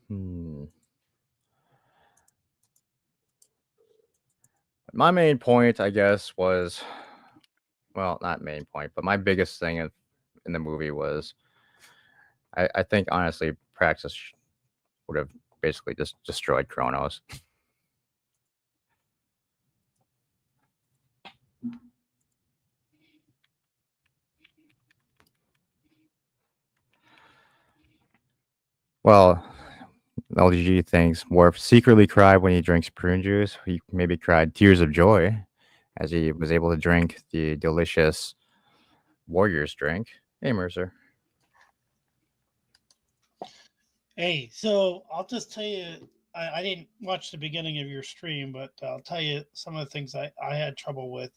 [SPEAKER 1] Hmm. My main point, I guess, was, well, not main point, but my biggest thing in the movie was, I think honestly, Praxis would have basically just destroyed Kronos. Well, LGG thinks Worf secretly cried when he drinks prune juice. He maybe cried tears of joy as he was able to drink the delicious Warriors drink. Hey, Mercer.
[SPEAKER 3] Hey, so I'll just tell you, I didn't watch the beginning of your stream, but I'll tell you some of the things I had trouble with.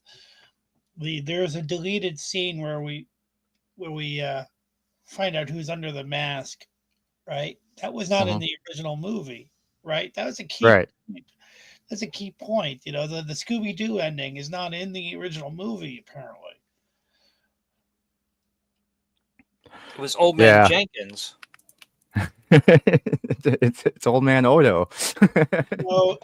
[SPEAKER 3] There's a deleted scene where we find out who's under the mask, right? That was not in
[SPEAKER 1] Uh-huh.
[SPEAKER 3] the original movie, right? That was a key.
[SPEAKER 1] Right.
[SPEAKER 3] That's a key point. You know, the Scooby Doo ending is not in the original movie, apparently.
[SPEAKER 2] It was Old Man
[SPEAKER 1] Yeah.
[SPEAKER 2] Jenkins.
[SPEAKER 1] It's old man Odo.
[SPEAKER 3] So,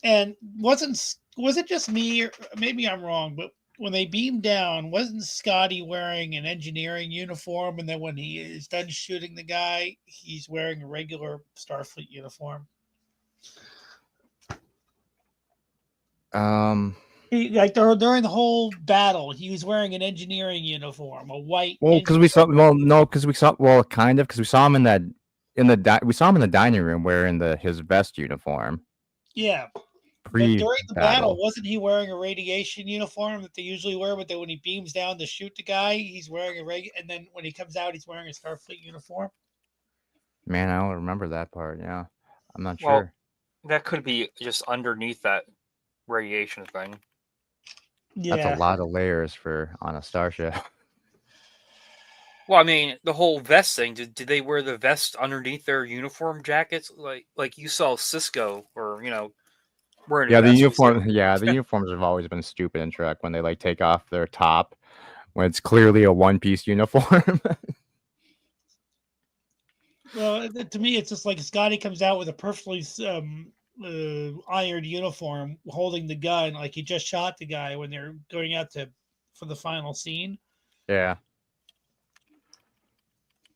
[SPEAKER 3] and was it just me, or maybe I'm wrong, but when they beamed down, wasn't Scotty wearing an engineering uniform, and then when he is done shooting the guy, he's wearing a regular Starfleet uniform? Like during the whole battle, he was wearing an engineering uniform, a white.
[SPEAKER 1] Well, because we saw. Well, no, because we saw. Well, kind of, because we saw him in that. We saw him in the dining room wearing his vest uniform.
[SPEAKER 3] Yeah, but during the battle,
[SPEAKER 1] Pre-battle.
[SPEAKER 3] wasn't he wearing a radiation uniform that they usually wear? But then when he beams down to shoot the guy, he's wearing and then when he comes out, he's wearing a Starfleet uniform.
[SPEAKER 1] Man, I don't remember that part. Yeah, I'm not
[SPEAKER 2] Well,
[SPEAKER 1] sure.
[SPEAKER 2] that could be just underneath that radiation thing.
[SPEAKER 3] Yeah,
[SPEAKER 1] That's a lot of layers on a starship.
[SPEAKER 2] Well, I mean, the whole vest thing. Did they wear the vest underneath their uniform jackets, like you saw Cisco, or wearing a
[SPEAKER 1] Yeah, the
[SPEAKER 2] vest?
[SPEAKER 1] uniform. Yeah, the uniforms have always been stupid in Trek when they like take off their top when it's clearly a one-piece uniform.
[SPEAKER 3] well, to me, it's just like Scotty comes out with a perfectly ironed uniform, holding the gun, like he just shot the guy when they're going out for the final scene.
[SPEAKER 1] Yeah.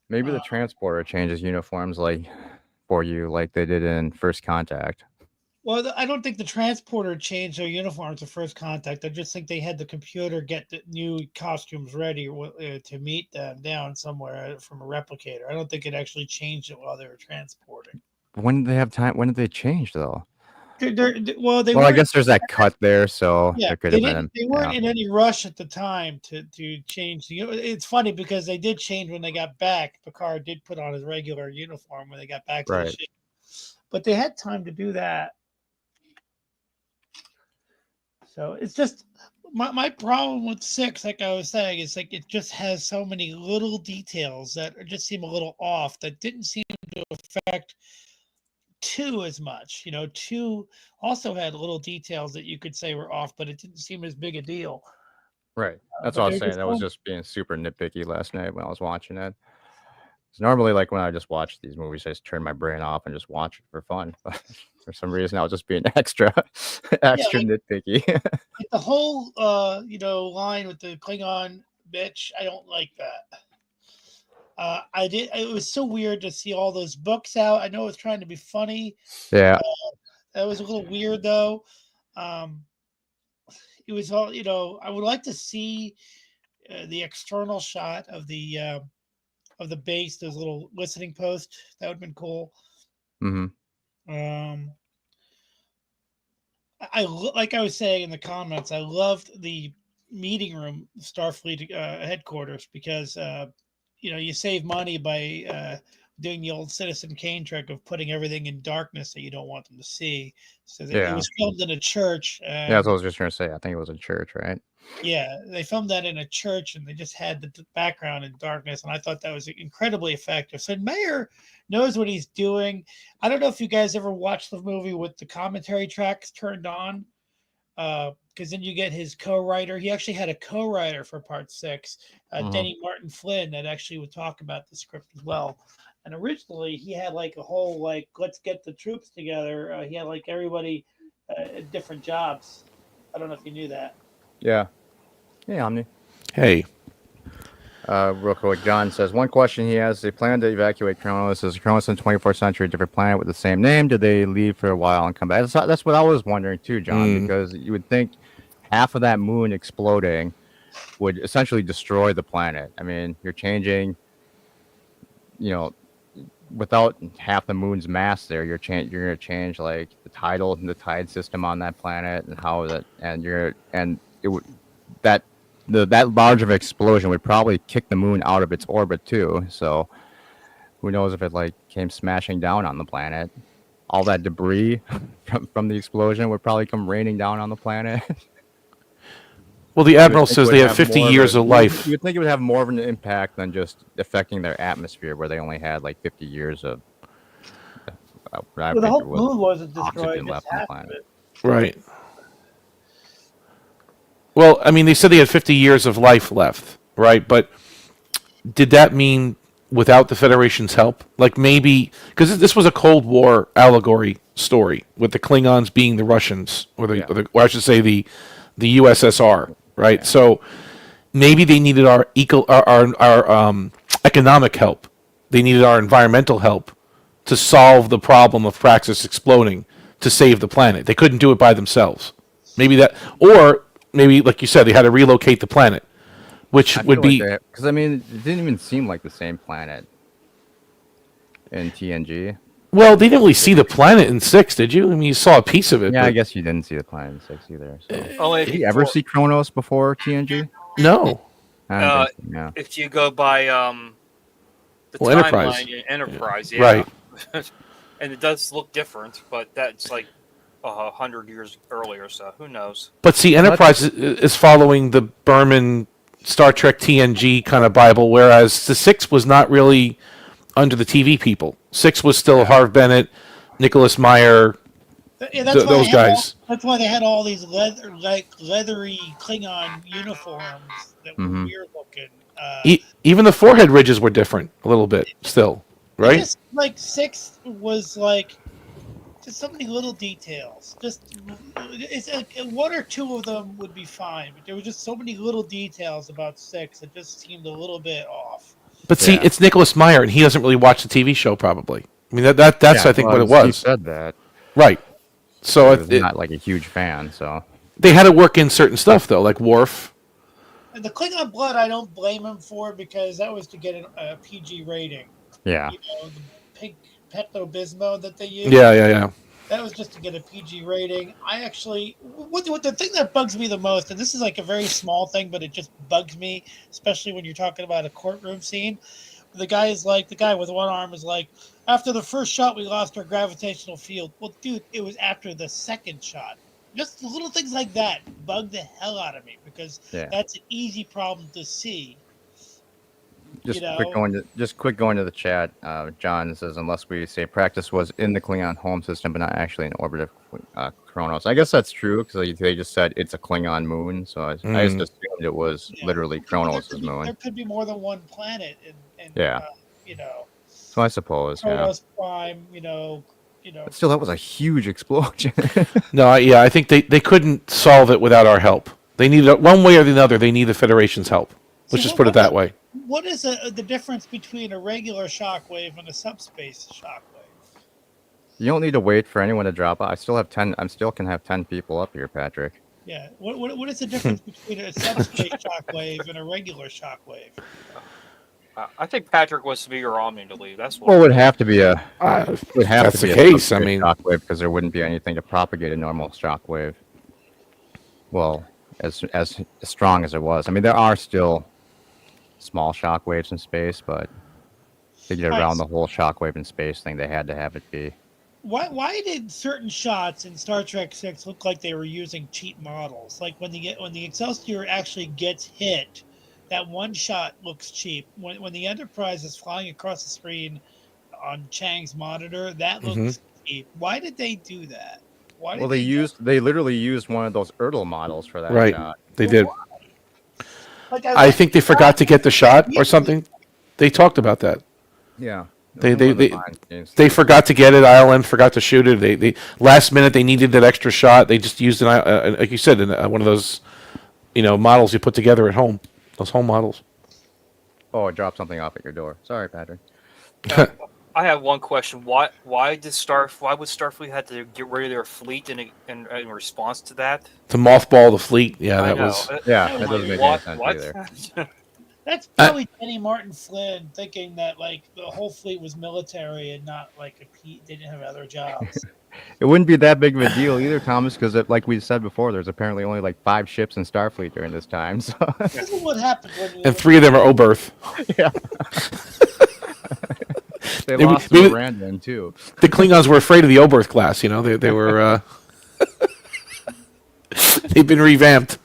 [SPEAKER 1] Maybe the
[SPEAKER 3] Uh,
[SPEAKER 1] transporter changes uniforms like for you, like they did in First Contact.
[SPEAKER 3] Well, I don't think the transporter changed their uniforms at first contact. I just think they had the computer get the new costumes ready to meet them down somewhere from a replicator. I don't think it actually changed it while they were transporting.
[SPEAKER 1] When did they have time? When did they change though?
[SPEAKER 3] Well, they
[SPEAKER 1] Well, I
[SPEAKER 3] weren't.
[SPEAKER 1] guess there's that cut there, so
[SPEAKER 3] Yeah,
[SPEAKER 1] there could
[SPEAKER 3] they
[SPEAKER 1] have
[SPEAKER 3] didn't.
[SPEAKER 1] been.
[SPEAKER 3] They weren't
[SPEAKER 1] Yeah,
[SPEAKER 3] in any rush at the time to change. It's funny because they did change when they got back. Picard did put on his regular uniform when they got back to the
[SPEAKER 1] right.
[SPEAKER 3] ship, but they had time to do that. So it's just my problem with six, like I was saying, is like it just has so many little details that just seem a little off that didn't seem to affect two as much. Two also had little details that you could say were off, but it didn't seem as big a deal.
[SPEAKER 1] Right. That's what
[SPEAKER 3] But
[SPEAKER 1] I
[SPEAKER 3] they're
[SPEAKER 1] was saying.
[SPEAKER 3] just
[SPEAKER 1] I was
[SPEAKER 3] so
[SPEAKER 1] just being super nitpicky last night when I was watching it. 'Cause normally, like when I just watch these movies, I just turn my brain off and just watch it for fun. But for some reason, I was just being extra,
[SPEAKER 3] yeah,
[SPEAKER 1] extra nitpicky.
[SPEAKER 3] like the whole line with the Klingon bitch. I don't like that. I did. It was so weird to see all those books out. I know it was trying to be funny.
[SPEAKER 1] Yeah.
[SPEAKER 3] That was a little weird though. Um, it was all I would like to see the external shot of the base, those little listening posts. That would have been cool.
[SPEAKER 1] Hmm.
[SPEAKER 3] Um, like I was saying in the comments, I loved the meeting room Starfleet headquarters because you save money by doing the old Citizen Kane trick of putting everything in darkness that you don't want them to see. So it
[SPEAKER 1] Yeah.
[SPEAKER 3] was filmed in a church,
[SPEAKER 1] Yeah, that's what I
[SPEAKER 3] and
[SPEAKER 1] was just trying to say. I think it was a church, right?
[SPEAKER 3] yeah, they filmed that in a church, and they just had the background in darkness, and I thought that was incredibly effective. So Mayer knows what he's doing. I don't know if you guys ever watched the movie with the commentary tracks turned on, because then you get his co-writer. He actually had a co-writer for Part Six,
[SPEAKER 1] Hmm.
[SPEAKER 3] Denny Martin Flynn, that actually would talk about the script as well. And originally, he had like a whole like let's get the troops together. He had like everybody at different jobs. I don't know if you knew that.
[SPEAKER 1] Yeah. Hey, Omni.
[SPEAKER 4] Hey,
[SPEAKER 1] Real quick, John says one question he has: they plan to evacuate Kronos. Is Kronos in the 24th century a different planet with the same name? Did they leave for a while and come back? That's what I was wondering too, John. Because you would think half of that moon exploding would essentially destroy the planet. I mean, you're changing, you know, without half the moon's mass there, you're gonna change like the tide system on that planet and how that and it would that that large of explosion would probably kick the moon out of its orbit too. So who knows if it like came smashing down on the planet. All that debris from the explosion would probably come raining down on the planet.
[SPEAKER 4] well, the
[SPEAKER 1] You would
[SPEAKER 4] admiral
[SPEAKER 1] think it
[SPEAKER 4] says
[SPEAKER 1] would
[SPEAKER 4] they have
[SPEAKER 1] have
[SPEAKER 4] 50
[SPEAKER 1] more of
[SPEAKER 4] years
[SPEAKER 1] a
[SPEAKER 4] of life.
[SPEAKER 1] you would think it would have more of an impact than just affecting their atmosphere, where they only had like 50 years of what I
[SPEAKER 3] Well, the
[SPEAKER 1] figure
[SPEAKER 3] whole
[SPEAKER 1] was
[SPEAKER 3] moon wasn't destroyed,
[SPEAKER 1] oxygen
[SPEAKER 3] just
[SPEAKER 1] left on the
[SPEAKER 3] half of
[SPEAKER 1] planet.
[SPEAKER 3] it.
[SPEAKER 4] Right. Well, I mean, they said they had 50 years of life left, right? But did that mean without the Federation's help? Like maybe because this was a Cold War allegory story with the Klingons being the Russians,
[SPEAKER 1] Yeah.
[SPEAKER 4] or I should say the USSR, right?
[SPEAKER 1] Yeah.
[SPEAKER 4] So maybe they needed our economic help. They needed our environmental help to solve the problem of Praxis exploding to save the planet. They couldn't do it by themselves. Maybe that, or maybe like you said, they had to relocate the planet, which
[SPEAKER 1] I
[SPEAKER 4] would
[SPEAKER 1] feel like
[SPEAKER 4] be
[SPEAKER 1] they, because I mean, it didn't even seem like the same planet in TNG.
[SPEAKER 4] well. They didn't really see the planet in six, did you? I mean, you saw a piece of it,
[SPEAKER 1] Yeah, I
[SPEAKER 4] but
[SPEAKER 1] guess you didn't see the planet in 6 either. So,
[SPEAKER 2] Only
[SPEAKER 1] did you ever see Kronos before TNG?
[SPEAKER 4] no.
[SPEAKER 1] I don't think so. Yeah.
[SPEAKER 2] if you go by the
[SPEAKER 4] Well, Enterprise.
[SPEAKER 2] timeline in Enterprise, yeah.
[SPEAKER 4] Right.
[SPEAKER 2] And it does look different, but that's like 100 years earlier. So who knows?
[SPEAKER 4] But see, Enterprise is following the Berman Star Trek TNG kind of Bible, whereas the Six was not really under the TV people. Six was still Harv Bennett, Nicholas Meyer, those guys.
[SPEAKER 3] That's why they had all these leathery Klingon uniforms that were weird looking.
[SPEAKER 4] Even the forehead ridges were different a little bit still, right?
[SPEAKER 3] Just like Six was like just so many little details. Just it's like one or two of them would be fine, but there were just so many little details about Six that just seemed a little bit off.
[SPEAKER 4] But see, it's Nicholas Meyer, and he doesn't really watch the TV show. Probably. I mean, that's I think what it was.
[SPEAKER 1] He said that,
[SPEAKER 4] right? So
[SPEAKER 1] it's not like a huge fan. So
[SPEAKER 4] they had to work in certain stuff though, like Worf.
[SPEAKER 3] And the Klingon blood, I don't blame him for because that was to get a PG rating.
[SPEAKER 1] Yeah.
[SPEAKER 3] You know, the pink Pepto-Bismol that they use.
[SPEAKER 4] Yeah.
[SPEAKER 3] That was just to get a PG rating. I actually, what the thing that bugs me the most, and this is like a very small thing, but it just bugs me, especially when you're talking about a courtroom scene. The guy with one arm is like, after the first shot, we lost our gravitational field. Well, dude, it was after the second shot. Just little things like that bug the hell out of me because that's an easy problem to see.
[SPEAKER 1] Just quick going to the chat. John says, unless we say practice was in the Klingon home system, but not actually in orbit of Kronos. I guess that's true because they just said it's a Klingon moon, so I just assumed it was literally Kronos' moon.
[SPEAKER 3] There could be more than one planet,
[SPEAKER 1] So I suppose,
[SPEAKER 3] Kronos Prime,
[SPEAKER 1] But still, that was a huge explosion.
[SPEAKER 4] No, I think they couldn't solve it without our help. They needed one way or the other. They need the Federation's help. Let's just put it that way.
[SPEAKER 3] What is the difference between a regular shockwave and a subspace shockwave?
[SPEAKER 1] You don't need to wait for anyone to drop out. I still can have 10 people up here, Patrick.
[SPEAKER 3] Yeah. What is the difference between a subspace shockwave and a regular shockwave?
[SPEAKER 2] I think Patrick wants to be your Omni to leave. That's what.
[SPEAKER 1] Well, it would have to be a.
[SPEAKER 4] That's the case. I mean,
[SPEAKER 1] shockwave because there wouldn't be anything to propagate a normal shockwave. Well, as strong as it was. I mean, there are still small shockwaves in space, but to get around the whole shockwave in space thing, they had to have it be.
[SPEAKER 3] Why did certain shots in Star Trek 6 look like they were using cheap models? Like when the Excelsior actually gets hit, that one shot looks cheap. When the Enterprise is flying across the screen on Chang's monitor, that looks cheap. Why did they do that?
[SPEAKER 1] They literally used one of those Ertl models for that shot.
[SPEAKER 4] They did. I think they forgot to get the shot or something. They talked about that.
[SPEAKER 1] Yeah.
[SPEAKER 4] They forgot to get it. ILM forgot to shoot it. They last minute they needed that extra shot. They just used it, like you said, in one of those, models you put together at home. Those home models.
[SPEAKER 1] Oh, I dropped something off at your door. Sorry, Patrick.
[SPEAKER 2] I have one question. Why would Starfleet have to get rid of their fleet in response to that?
[SPEAKER 4] To mothball the fleet. Yeah, that
[SPEAKER 1] doesn't make any sense either.
[SPEAKER 3] That's probably Penny Martin Flynn thinking that like the whole fleet was military and not like they didn't have other jobs.
[SPEAKER 1] It wouldn't be that big of a deal either, Thomas, because like we said before, there's apparently only like 5 ships in Starfleet during this time. So.
[SPEAKER 3] This is what happened
[SPEAKER 4] and 3 of them are Oberth.
[SPEAKER 1] Yeah. They lost to Brandon too.
[SPEAKER 4] The Klingons were afraid of the Oberth class. They were. They've been revamped.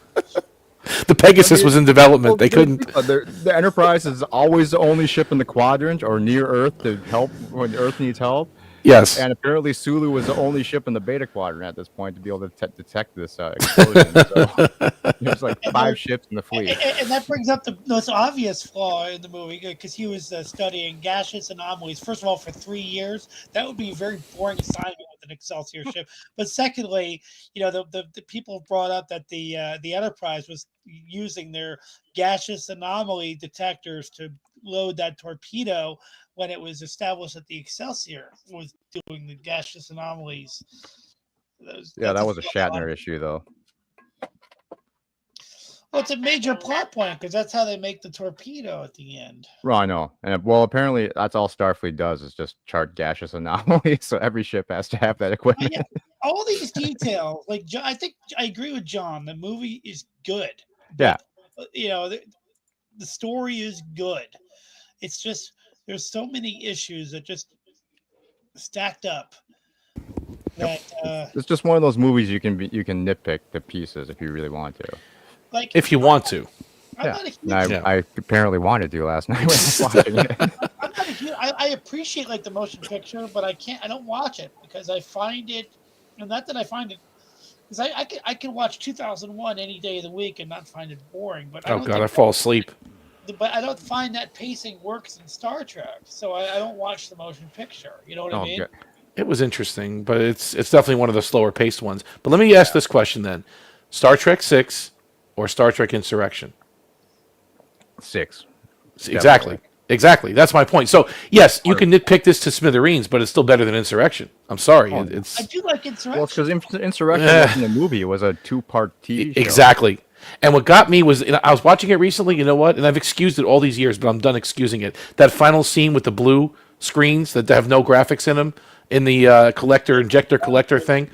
[SPEAKER 4] The Pegasus was in development. They couldn't.
[SPEAKER 1] The Enterprise is always the only ship in the quadrant or near Earth to help when Earth needs help.
[SPEAKER 4] Yes.
[SPEAKER 1] And apparently Sulu was the only ship in the Beta Quadrant at this point to be able to detect this explosion. So there's like 5 ships in the fleet.
[SPEAKER 3] And that brings up the most obvious flaw in the movie because he was studying gaseous anomalies. First of all, for 3 years, that would be a very boring assignment with an Excelsior ship. But secondly, the people brought up that the Enterprise was using their gaseous anomaly detectors to load that torpedo when it was established that the Excelsior was doing the gaseous anomalies.
[SPEAKER 1] That was a Shatner issue, though.
[SPEAKER 3] Well, it's a major plot point because that's how they make the torpedo at the end.
[SPEAKER 1] Well, I know. And apparently that's all Starfleet does is just chart gaseous anomalies. So every ship has to have that equipment.
[SPEAKER 3] Yeah, all these details, like I think I agree with John. The movie is good.
[SPEAKER 1] Yeah.
[SPEAKER 3] The story is good. It's just there's so many issues that just stacked up that
[SPEAKER 1] It's just one of those movies you can nitpick to pieces if you really want to.
[SPEAKER 3] like
[SPEAKER 4] If you want to.
[SPEAKER 3] I'm
[SPEAKER 1] Yeah,
[SPEAKER 3] not a huge,
[SPEAKER 1] and I apparently wanted to last night when I was watching it.
[SPEAKER 3] I'm not a huge, I appreciate like the motion picture, but I don't watch it because I find it, and not that I find it, because I can watch 2001 any day of the week and not find it boring, but I
[SPEAKER 4] Oh
[SPEAKER 3] don't
[SPEAKER 4] God, I
[SPEAKER 3] think
[SPEAKER 4] fall asleep.
[SPEAKER 3] but I don't find that pacing works in Star Trek, so I don't watch the motion picture. You know what I
[SPEAKER 1] Oh,
[SPEAKER 3] mean?
[SPEAKER 1] good.
[SPEAKER 4] It was interesting, but it's definitely one of the slower paced ones. But let me ask this question then: Star Trek 6 or Star Trek Insurrection?
[SPEAKER 1] 6.
[SPEAKER 4] Exactly. That's my point. So yes, you can nitpick this to smithereens, but it's still better than Insurrection. I'm sorry,
[SPEAKER 1] Oh,
[SPEAKER 4] it's
[SPEAKER 3] I do like Insurrection.
[SPEAKER 1] Well, it's because Insurrection wasn't a movie; it was a 2-part TV show.
[SPEAKER 4] exactly. And what got me was I was watching it recently. You know what? And I've excused it all these years, but I'm done excusing it. That final scene with the blue screens that have no graphics in them in the injector collector thing.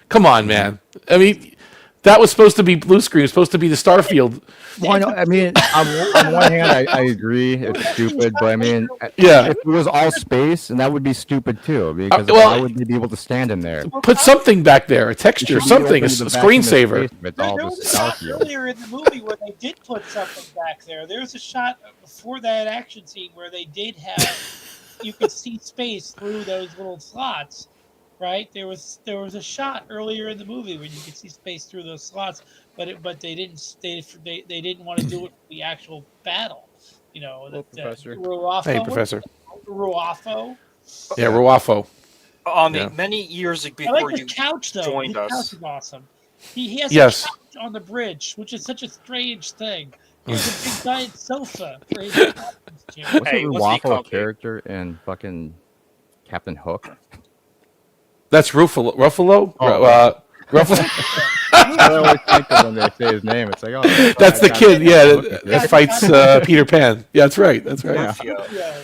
[SPEAKER 4] Come on, man. I mean, that was supposed to be blue screen. It was supposed to be the Starfield.
[SPEAKER 1] Why not? I mean, on one hand, I agree it's stupid, but I mean,
[SPEAKER 4] Yeah.
[SPEAKER 1] if it was all space, and that would be stupid too, because
[SPEAKER 4] well-
[SPEAKER 1] why would they be able to stand in there?
[SPEAKER 4] Put something back there, a texture,
[SPEAKER 1] It should be
[SPEAKER 4] something, a
[SPEAKER 1] open to the back of the
[SPEAKER 4] screensaver.
[SPEAKER 1] space with
[SPEAKER 3] There,
[SPEAKER 1] all
[SPEAKER 3] there
[SPEAKER 1] the
[SPEAKER 3] was a shot
[SPEAKER 1] Starfield.
[SPEAKER 3] earlier in the movie where they did put something back there. There's a shot before that action scene where they did have you could see space through those little slots, right? There was a shot earlier in the movie where you could see space through those slots, but they didn't want to do it for the actual battle. You know,
[SPEAKER 1] Hello, Professor.
[SPEAKER 4] Hey, Professor.
[SPEAKER 3] Ruafo.
[SPEAKER 4] Yeah, Ruafo. Yeah.
[SPEAKER 2] Many years
[SPEAKER 3] I
[SPEAKER 2] before
[SPEAKER 3] like
[SPEAKER 2] you
[SPEAKER 3] the couch though.
[SPEAKER 2] joined
[SPEAKER 3] The
[SPEAKER 2] us.
[SPEAKER 3] couch is awesome. He has
[SPEAKER 4] Yes.
[SPEAKER 3] a couch on the bridge, which is such a strange thing. He has a big giant sofa for his captain's chair.
[SPEAKER 1] What's
[SPEAKER 2] Hey,
[SPEAKER 1] the
[SPEAKER 2] let's be
[SPEAKER 1] waffle
[SPEAKER 2] comfy.
[SPEAKER 1] character in fucking Captain Hook?
[SPEAKER 4] That's Ruffalo. Ruffalo?
[SPEAKER 1] Oh.
[SPEAKER 4] Ruffalo.
[SPEAKER 1] I always think of when they say his name. It's like, oh,
[SPEAKER 4] That's the
[SPEAKER 1] I got
[SPEAKER 4] kid,
[SPEAKER 1] it.
[SPEAKER 4] yeah,
[SPEAKER 1] Look
[SPEAKER 4] that
[SPEAKER 1] at
[SPEAKER 4] fights Peter Pan. Yeah, that's right. That's right.
[SPEAKER 1] Yeah.
[SPEAKER 3] Yeah.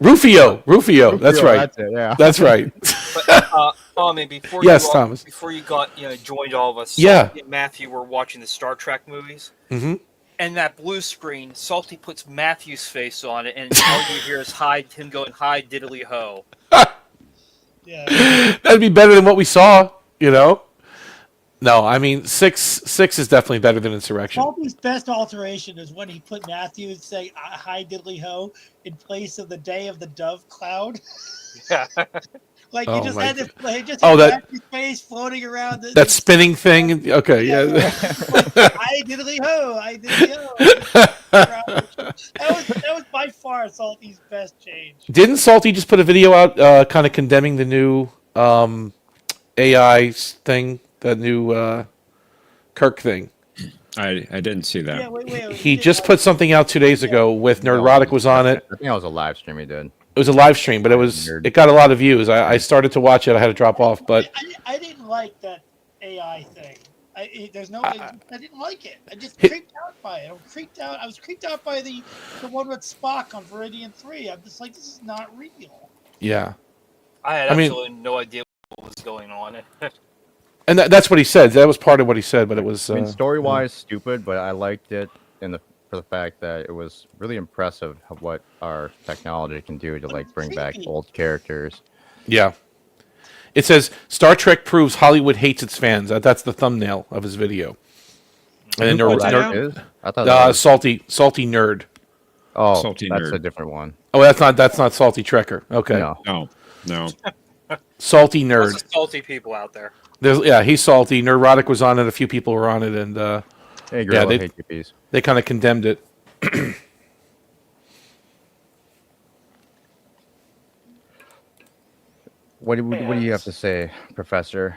[SPEAKER 4] Rufio. That's
[SPEAKER 1] Rufio,
[SPEAKER 4] right.
[SPEAKER 1] That's it. Yeah.
[SPEAKER 4] That's right.
[SPEAKER 2] But Tommy, before
[SPEAKER 4] Yes,
[SPEAKER 2] you
[SPEAKER 4] Thomas.
[SPEAKER 2] before you got joined all of us,
[SPEAKER 4] Yeah.
[SPEAKER 2] Salty and Matthew were watching the Star Trek movies,
[SPEAKER 4] Mhm.
[SPEAKER 2] and that blue screen, Salty puts Matthew's face on it, and all you hear is him going hi diddly ho.
[SPEAKER 3] Yeah.
[SPEAKER 4] That'd be better than what we saw, you know? No, I mean, six is definitely better than Insurrection.
[SPEAKER 3] Salty's best alteration is when he put Matthew saying "Hi diddly ho" in place of the day of the dove cloud.
[SPEAKER 2] Yeah.
[SPEAKER 3] Like
[SPEAKER 4] Oh
[SPEAKER 3] you just
[SPEAKER 4] my
[SPEAKER 3] had to play just
[SPEAKER 4] Oh,
[SPEAKER 3] had
[SPEAKER 4] that-
[SPEAKER 3] Matthew's face floating around.
[SPEAKER 4] That spinning thing. Okay, yeah.
[SPEAKER 3] I diddly ho, I diddly ho. That was by far Salty's best change.
[SPEAKER 4] Didn't Salty just put a video out kind of condemning the new AI thing, that new Kirk thing?
[SPEAKER 5] I didn't see that.
[SPEAKER 3] Yeah, wait.
[SPEAKER 4] He just put something out 2 days ago with Nerdrotic was on it.
[SPEAKER 1] I think that was a live stream he did.
[SPEAKER 4] It was a live stream, but it got a lot of views. I started to watch it. I had to drop off, but
[SPEAKER 3] I didn't like that AI thing. I didn't like it. I just creeped out by it. I was creeped out by the one with Spock on Viridian 3. I'm just like, this is not real.
[SPEAKER 4] yeah.
[SPEAKER 2] I had
[SPEAKER 4] I mean-
[SPEAKER 2] absolutely no idea what was going on.
[SPEAKER 4] And that's what he said. That was part of what he said, but it was.
[SPEAKER 1] I mean, story-wise, stupid, but I liked it for the fact that it was really impressive of what our technology can do to like bring back old characters.
[SPEAKER 4] Yeah. It says Star Trek proves Hollywood hates its fans. That's the thumbnail of his video. And then
[SPEAKER 5] What's that
[SPEAKER 1] That
[SPEAKER 5] now?
[SPEAKER 1] is? I thought that was,
[SPEAKER 4] salty nerd.
[SPEAKER 1] oh,
[SPEAKER 5] Salty
[SPEAKER 1] that's
[SPEAKER 5] Nerd.
[SPEAKER 1] a different one.
[SPEAKER 4] Oh, that's not salty Trekker. Okay.
[SPEAKER 1] No.
[SPEAKER 5] No.
[SPEAKER 4] Salty
[SPEAKER 2] Lots
[SPEAKER 4] nerd.
[SPEAKER 2] of salty people out there.
[SPEAKER 4] He's salty. Nerdrotic was on it. A few people were on it, and
[SPEAKER 1] Hey, girl,
[SPEAKER 4] they-
[SPEAKER 1] I hate your piece.
[SPEAKER 4] they kind of condemned it.
[SPEAKER 1] What do you have to say, Professor?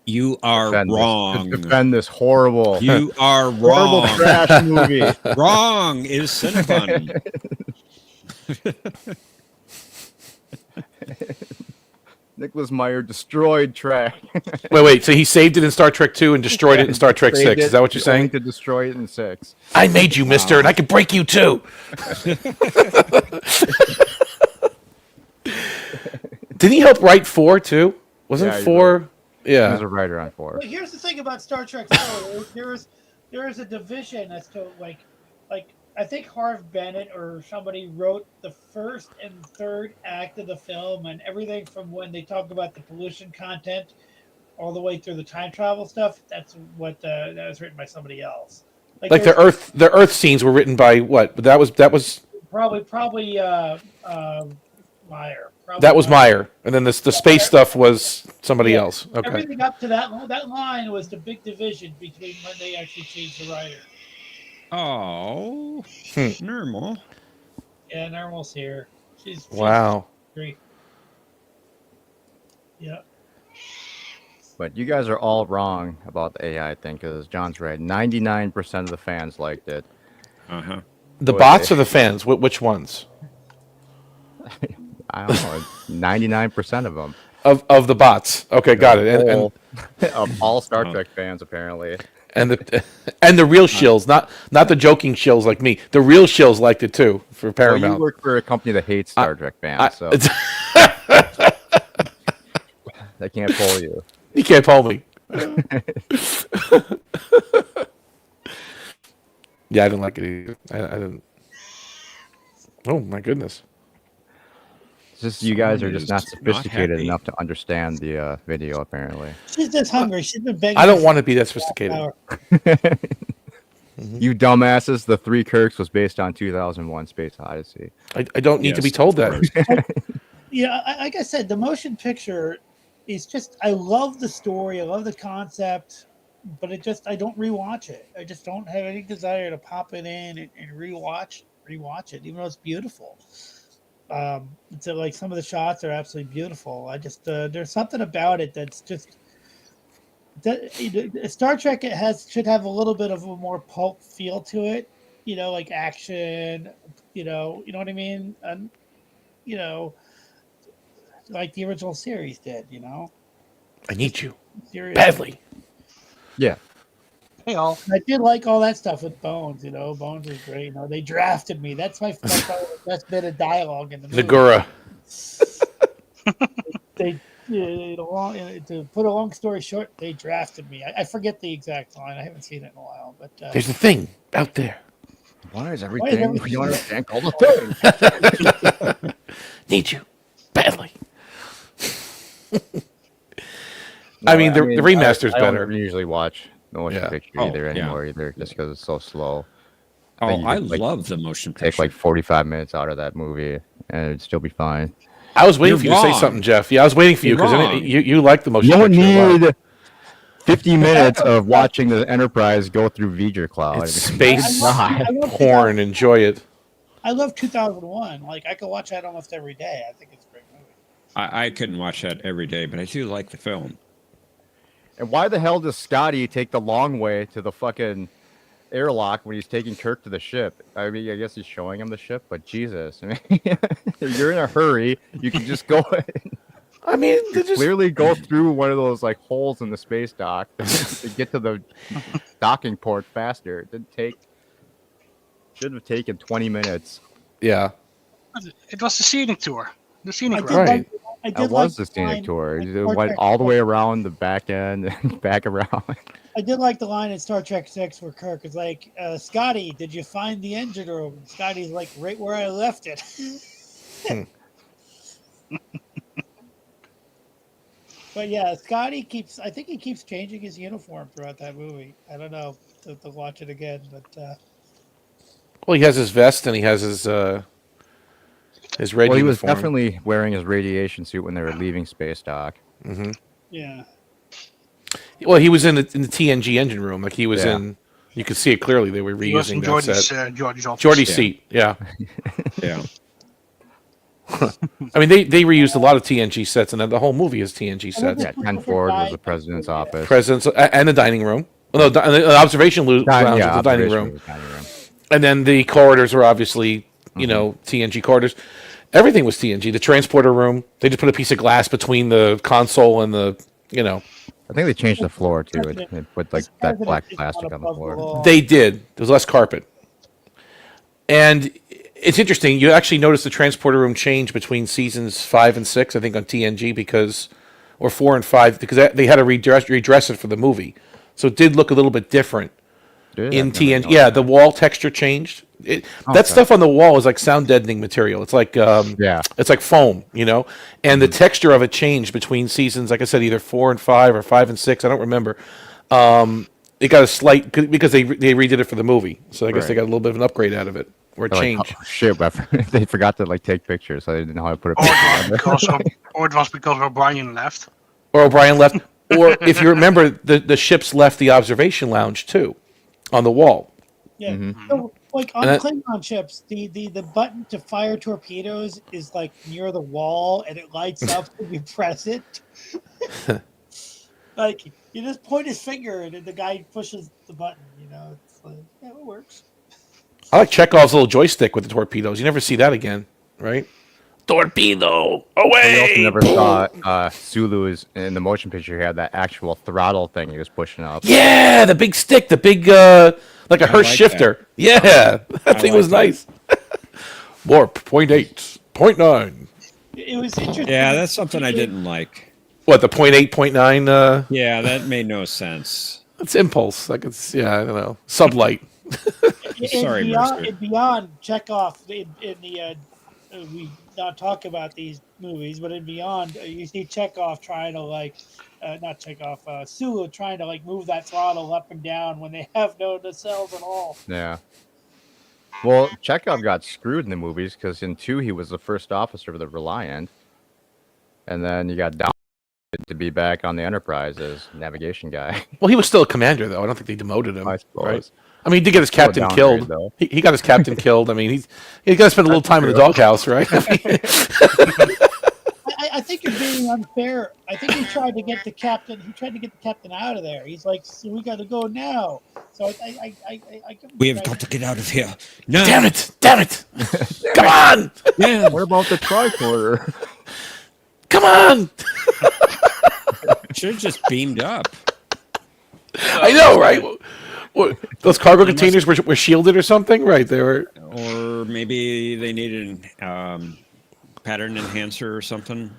[SPEAKER 5] You are wrong.
[SPEAKER 1] Defend this horrible,
[SPEAKER 5] You are
[SPEAKER 1] horrible
[SPEAKER 5] wrong.
[SPEAKER 1] trash movie.
[SPEAKER 5] Wrong is Cinnabon.
[SPEAKER 1] Nicholas Meyer destroyed track.
[SPEAKER 4] Wait. So he saved it in Star Trek 2 and destroyed it in Star Trek 6. Is that what you're saying?
[SPEAKER 1] To destroy it in 6.
[SPEAKER 4] I made you, mister, and I could break you too. Didn't he help write 4 too? Wasn't
[SPEAKER 1] Yeah, he
[SPEAKER 4] 4?
[SPEAKER 1] He
[SPEAKER 4] Yeah.
[SPEAKER 1] was a writer on 4.
[SPEAKER 3] But here's the thing about Star Trek 4. There is a division as to like I think Harv Bennett or somebody wrote the first and third act of the film, and everything from when they talk about the pollution content all the way through the time travel stuff. That's what that was written by somebody else.
[SPEAKER 4] Like the Earth scenes were written by what? That was
[SPEAKER 3] probably Meyer.
[SPEAKER 4] That was Meyer, and then the space stuff was somebody else. Okay.
[SPEAKER 3] Everything up to that line was the big division between when they actually changed the writer.
[SPEAKER 5] Oh, normal.
[SPEAKER 3] Yeah, Normal's here. She's
[SPEAKER 4] wow.
[SPEAKER 3] Great. Yeah.
[SPEAKER 1] But you guys are all wrong about the AI thing because John's right. 99% of the fans liked it.
[SPEAKER 5] Uh-huh.
[SPEAKER 4] The bots or the fans? Which ones?
[SPEAKER 1] I don't know. 99% of them.
[SPEAKER 4] Of the bots. Okay, got it. And
[SPEAKER 1] of all Star Trek fans, apparently.
[SPEAKER 4] And the real shills, not the joking shills like me. The real shills liked it too for Paramount.
[SPEAKER 1] Well, you work for a company that hates Star Trek fans, so they can't pull you.
[SPEAKER 4] You can't pull me. Yeah, I didn't like it either. I didn't. Oh my goodness!
[SPEAKER 1] It's just you guys are just not sophisticated enough to understand the video. Apparently,
[SPEAKER 3] she's just hungry. She's been begging.
[SPEAKER 4] I don't want to be that sophisticated.
[SPEAKER 1] You dumbasses! The Three Kirks was based on 2001: Space Odyssey.
[SPEAKER 4] I don't need to be told that.
[SPEAKER 3] Yeah, like I said, the motion picture is just. I love the story. I love the concept, but I don't rewatch it. I just don't have any desire to pop it in and rewatch it, even though it's beautiful. So like some of the shots are absolutely beautiful. I just there's something about it that's just Star Trek. Should have a little bit of a more pulp feel to it, like action. You know what I mean, and like the original series did.
[SPEAKER 4] I need you badly.
[SPEAKER 1] Yeah.
[SPEAKER 2] Hey all.
[SPEAKER 3] I did like all that stuff with Bones. Bones was great. They drafted me. That's probably the best bit of dialogue in the movie.
[SPEAKER 4] Nagura.
[SPEAKER 3] To put a long story short, they drafted me. I forget the exact line. I haven't seen it in a while, but
[SPEAKER 4] there's a thing out there.
[SPEAKER 1] Why is everything you understand called a thing?
[SPEAKER 4] Need you badly. I mean, the remaster's better.
[SPEAKER 1] I don't usually watch the motion picture anymore, just because it's so slow.
[SPEAKER 5] I love the motion picture.
[SPEAKER 1] Take like 45 minutes out of that movie, and it'd still be fine.
[SPEAKER 4] I was waiting for you to say something, Jeff. Yeah, I was waiting for you because you like the motion picture.
[SPEAKER 1] You don't need 50 minutes of watching the Enterprise go through V'ger Cloud.
[SPEAKER 4] It's space porn. Enjoy it.
[SPEAKER 3] I love 2001. Like I could watch that almost every day. I think it's a great movie.
[SPEAKER 5] I couldn't watch that every day, but I do like the film.
[SPEAKER 1] And why the hell does Scotty take the long way to the fucking airlock when he's taking Kirk to the ship? I mean, I guess he's showing him the ship, but Jesus, I mean, you're in a hurry. You can just go.
[SPEAKER 4] I mean,
[SPEAKER 1] clearly go through one of those like holes in the space dock to get to the docking port faster. Should have taken 20 minutes.
[SPEAKER 4] Yeah.
[SPEAKER 6] It was the scenic tour. The scenic
[SPEAKER 4] right.
[SPEAKER 1] That was the scenic tour. It went all the way around the back end and back around.
[SPEAKER 3] I did like the line in Star Trek 6 where Kirk is like, Scotty, did you find the engine room? And Scotty's like, right where I left it. But yeah, Scotty keeps changing his uniform throughout that movie. I don't know to watch it again, but
[SPEAKER 4] well, he has his vest and he has his red
[SPEAKER 1] Well, he was
[SPEAKER 4] uniform.
[SPEAKER 1] definitely wearing his radiation suit when they were leaving space dock.
[SPEAKER 4] Mm-hmm.
[SPEAKER 3] Yeah.
[SPEAKER 4] Well, he was in the TNG engine room. Like he was in. You could see it clearly. They were reusing that set. Geordie's seat. Yeah.
[SPEAKER 5] Yeah.
[SPEAKER 4] I mean, they reused a lot of TNG sets, and then the whole movie is TNG sets.
[SPEAKER 1] Yeah, Ken Ford was the president's office.
[SPEAKER 4] And the dining room. Well, no, the observation lounge was the dining room. And then the corridors were obviously, TNG corridors. Everything was TNG. The transporter room, they just put a piece of glass between the console and the.
[SPEAKER 1] I think they changed the floor too. They put like that black plastic on the floor.
[SPEAKER 4] They did. There was less carpet. And it's interesting. You actually notice the transporter room change between seasons 5 and 6, I think, on TNG or 4 and 5, because they had to redress it for the movie. So it did look a little bit different. in TNT. Yeah, the wall texture changed. That stuff on the wall is like sound deadening material. It's like it's like foam, and the texture of it changed between seasons. Like I said, either 4 and 5 or 5 and 6. I don't remember. It got a slight because they redid it for the movie, so I guess they got a little bit of an upgrade out of it or a change.
[SPEAKER 1] Like, oh, shit, they forgot to like take pictures, so they didn't know how to put it.
[SPEAKER 6] Or it was because O'Brien left.
[SPEAKER 4] Or O'Brien left. Or if you remember, the ships left the observation lounge too, on the wall.
[SPEAKER 3] Yeah. So, like on Klingon ships, the button to fire torpedoes is like near the wall, and it lights up when you press it. Like you just point his finger, and the guy pushes the button. It's like it works.
[SPEAKER 4] I like Chekhov's little joystick with the torpedoes. You never see that again, right? Torpedo away.
[SPEAKER 1] We also never saw Sulu is in the motion picture. He had that actual throttle thing he was pushing up.
[SPEAKER 4] Yeah, the big stick, the big like a Hirsch shifter. That. Yeah, that thing was nice. Warp 0.8, 0.9.
[SPEAKER 3] It was interesting.
[SPEAKER 5] Yeah, that's something I didn't like.
[SPEAKER 4] What, the 0.8, 0.9?
[SPEAKER 5] Yeah, that made no sense.
[SPEAKER 4] It's impulse. Like I don't know. Sublight.
[SPEAKER 5] Sorry,
[SPEAKER 3] beyond Chekhov in the we not talk about these movies, but in Beyond, you see Chekhov trying to not Chekhov, Sulu trying to move that throttle up and down when they have no nacelles at all.
[SPEAKER 1] Yeah. Well, Chekhov got screwed in the movies because in 2 he was the first officer of the Reliant, and then he got down to be back on the Enterprise as navigation guy.
[SPEAKER 4] Well, he was still a commander, though. I don't think they demoted him.
[SPEAKER 1] I suppose.
[SPEAKER 4] Right? I mean, he did get his captain killed. He got his captain killed. I mean, he's got to spend a little time in the doghouse, right?
[SPEAKER 3] I think you're being unfair. I think he tried to get the captain. He tried to get the captain out of there. He's like, so "We got to go now." So
[SPEAKER 5] we have got to get out of here. No,
[SPEAKER 4] damn it! Come on!
[SPEAKER 5] Yeah.
[SPEAKER 1] What about the tricorder?
[SPEAKER 4] Come on!
[SPEAKER 5] Should have just beamed up.
[SPEAKER 4] I know, right? What, those cargo containers were shielded or something, right? They were,
[SPEAKER 5] or maybe they needed pattern enhancer or something.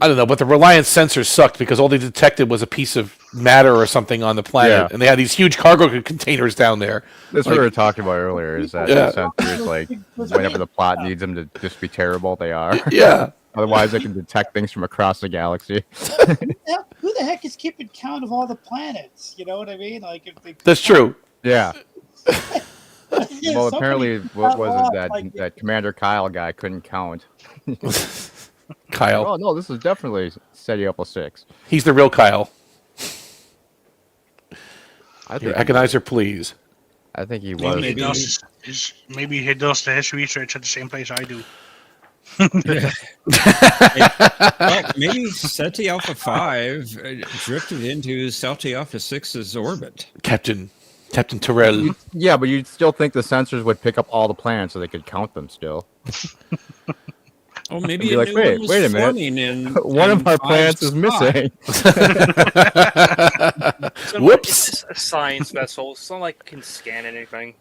[SPEAKER 4] I don't know, but the Reliance sensors sucked because all they detected was a piece of matter or something on the planet, and they had these huge cargo containers down there.
[SPEAKER 1] That's what we were talking about earlier. Is that the sensors, whenever the plot needs them to just be terrible, they are.
[SPEAKER 4] Yeah.
[SPEAKER 1] Otherwise, they can detect things from across the galaxy.
[SPEAKER 3] Who the heck is keeping count of all the planets? You know what I mean?
[SPEAKER 4] That's true.
[SPEAKER 1] Yeah. Well, apparently, what was it that Commander Kyle guy couldn't count?
[SPEAKER 4] Kyle.
[SPEAKER 1] Oh no, this is definitely SETI Alpha 6.
[SPEAKER 4] He's the real Kyle.
[SPEAKER 1] Your
[SPEAKER 4] Echanizer, please.
[SPEAKER 1] I think he was.
[SPEAKER 6] Maybe he does his research at the same place I do.
[SPEAKER 5] Well, maybe SETI Alpha 5 drifted into SETI Alpha 6's orbit.
[SPEAKER 4] Captain Terrell.
[SPEAKER 1] Yeah, but you'd still think the sensors would pick up all the planets so they could count them still.
[SPEAKER 5] Oh, maybe
[SPEAKER 1] like, wait a minute. One of our planets is missing.
[SPEAKER 4] Whoops.
[SPEAKER 2] It's just a science vessel. It's not like it can scan anything.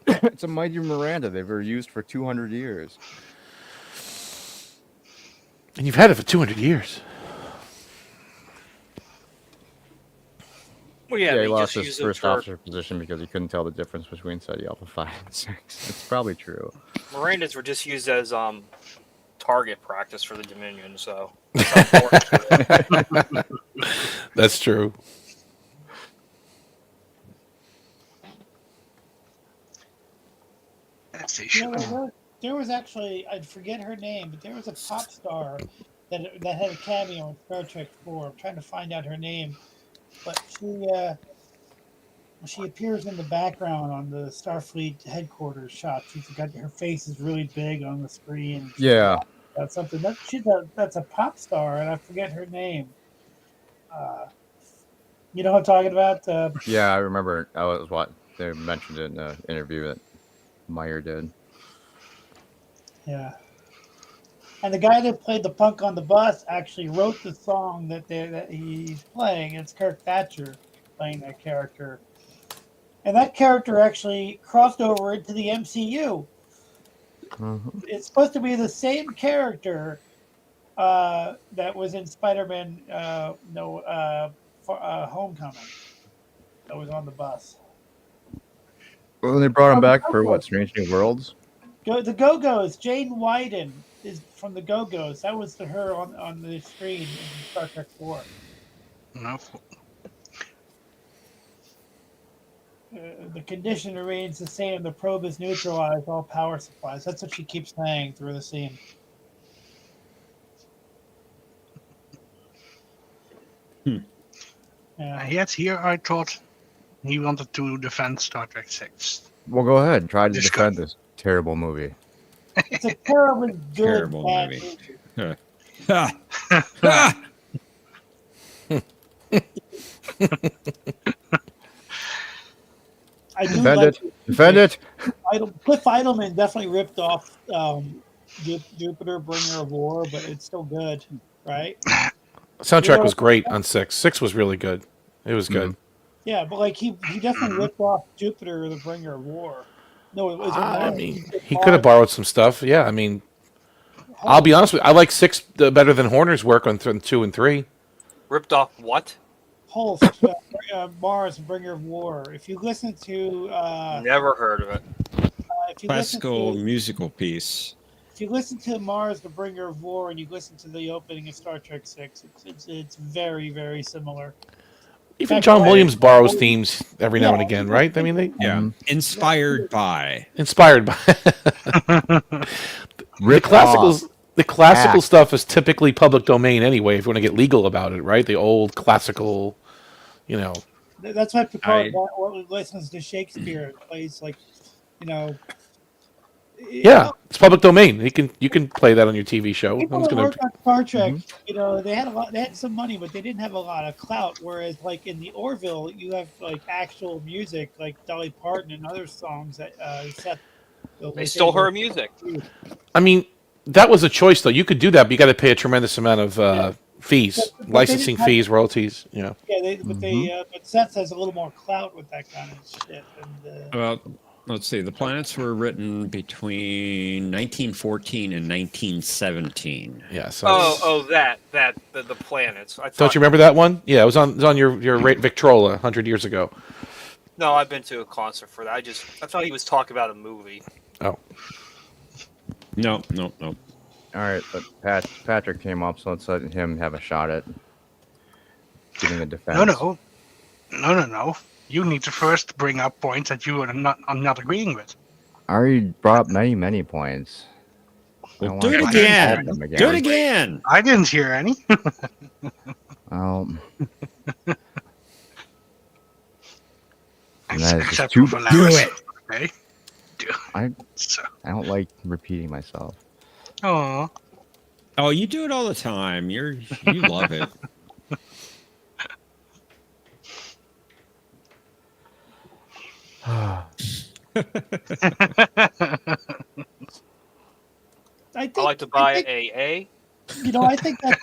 [SPEAKER 1] It's a mighty Miranda they've used for 200 years.
[SPEAKER 4] And you've had it for 200 years.
[SPEAKER 2] Well,
[SPEAKER 1] Yeah, he lost his first officer position because he couldn't tell the difference between SETI Alpha 5 and 6. It's probably true.
[SPEAKER 2] Mirandas were just used as target practice for the Dominion, so
[SPEAKER 4] that's true.
[SPEAKER 3] There was actually, I forget her name, but there was a pop star that had a cameo in Star Trek 4. I'm trying to find out her name, but she appears in the background on the Starfleet headquarters shot. Her face is really big on the screen.
[SPEAKER 1] Yeah,
[SPEAKER 3] that's something. That's a pop star, and I forget her name. You know what I'm talking about?
[SPEAKER 1] Yeah, I remember. That was what they mentioned it in an interview that Meyer did.
[SPEAKER 3] Yeah. And the guy that played the punk on the bus actually wrote the song that he's playing. It's Kirk Thatcher playing that character. And that character actually crossed over into the MCU. Mm-hmm. It's supposed to be the same character that was in Spider-Man Homecoming that was on the bus.
[SPEAKER 1] Well, they brought him back for what? Strange New Worlds.
[SPEAKER 3] The Go-Go's. Jane Wyden is from the Go-Go's. That was her on the screen in Star Trek 4.
[SPEAKER 6] No.
[SPEAKER 3] The condition remains the same. The probe is neutralized. All power supplies. That's what she keeps saying through the scene. Yeah.
[SPEAKER 6] Yet here I thought he wanted to defend Star Trek 6.
[SPEAKER 1] Well, go ahead. Try to
[SPEAKER 6] Just
[SPEAKER 1] defend this terrible movie.
[SPEAKER 3] It's a terribly good
[SPEAKER 5] Terrible
[SPEAKER 3] bad
[SPEAKER 5] movie.
[SPEAKER 3] movie.
[SPEAKER 5] Ha. Ha.
[SPEAKER 3] I do
[SPEAKER 1] Defend
[SPEAKER 3] like
[SPEAKER 1] it. Defend it.
[SPEAKER 3] Cliff Idleman definitely ripped off Jupiter, Bringer of War, but it's still good, right?
[SPEAKER 4] Soundtrack was great on 6. 6 was really good. It was good.
[SPEAKER 3] Yeah, but like he definitely ripped off Jupiter, the Bringer of War. No, it was.
[SPEAKER 4] I mean, he could have borrowed some stuff. Yeah, I mean, I'll be honest with you. I like 6 better than Horner's work on 2 and 3.
[SPEAKER 2] Ripped off what?
[SPEAKER 3] Pulse, Mars, Bringer of War. If you listen to,
[SPEAKER 2] Never heard of it.
[SPEAKER 3] if you
[SPEAKER 5] Classical
[SPEAKER 3] listen to,
[SPEAKER 5] musical piece.
[SPEAKER 3] if you listen to Mars, the Bringer of War, and you listen to the opening of Star Trek 6, it's very, very similar.
[SPEAKER 4] Even John Williams borrows themes every now and again, right? I mean, they
[SPEAKER 5] Yeah. Inspired by.
[SPEAKER 4] inspired by the classicals. The classical stuff is typically public domain anyway. If you want to get legal about it, right? The old classical, you know.
[SPEAKER 3] That's why Picard listens to Shakespeare. It plays like, you know.
[SPEAKER 4] Yeah, it's public domain. You can play that on your TV show.
[SPEAKER 3] People that work on Star Trek, you know, they had some money, but they didn't have a lot of clout. Whereas, like in the Orville, you have like actual music, like Dolly Parton and other songs that Seth.
[SPEAKER 2] They stole her music.
[SPEAKER 4] I mean, that was a choice, though. You could do that, but you got to pay a tremendous amount of fees,
[SPEAKER 3] But
[SPEAKER 4] licensing fees, royalties. You know.
[SPEAKER 3] Yeah, but Seth has a little more clout with that kind of shit. And,
[SPEAKER 5] Well, let's see. The planets were written between 1914 and 1917.
[SPEAKER 4] Yeah. So
[SPEAKER 2] the planets.
[SPEAKER 4] don't you remember that one? Yeah, it was on your Victrola 100 years ago.
[SPEAKER 2] No, I've been to a concert for that. I thought he was talking about a movie.
[SPEAKER 4] Oh.
[SPEAKER 5] No.
[SPEAKER 1] All right, but Patrick came up, so let's let him have a shot at giving a defense.
[SPEAKER 6] No. You need to first bring up points that you are not agreeing with.
[SPEAKER 1] I already brought up many points.
[SPEAKER 5] Well, do it again. Do it again.
[SPEAKER 6] I didn't hear any. Except for Laris. Okay.
[SPEAKER 1] I don't like repeating myself.
[SPEAKER 6] Oh.
[SPEAKER 5] Oh, you do it all the time. You love it.
[SPEAKER 2] I like to buy AA.
[SPEAKER 3] You know, I think that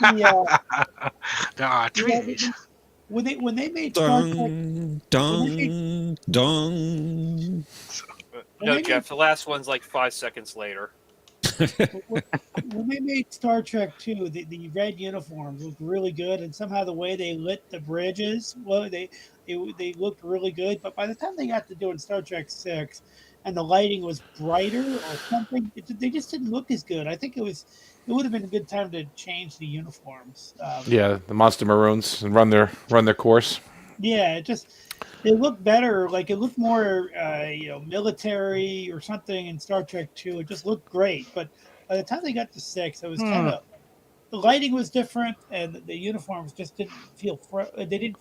[SPEAKER 6] there are trees.
[SPEAKER 3] When they made Star Trek,
[SPEAKER 5] Dong.
[SPEAKER 2] No, Jeff. The last one's like 5 seconds later.
[SPEAKER 3] when they made Star Trek 2, the red uniforms looked really good, and somehow the way they lit the bridges, they looked really good. But by the time they got to doing Star Trek 6, and the lighting was brighter or something, they just didn't look as good. I think it would have been a good time to change the uniforms.
[SPEAKER 4] Yeah, the Monster Maroons and run their course.
[SPEAKER 3] Yeah, it looked better. Like it looked more, military or something in Star Trek 2. It just looked great. But by the time they got to 6, it was kind of the lighting was different, and the uniforms just didn't feel. They didn't.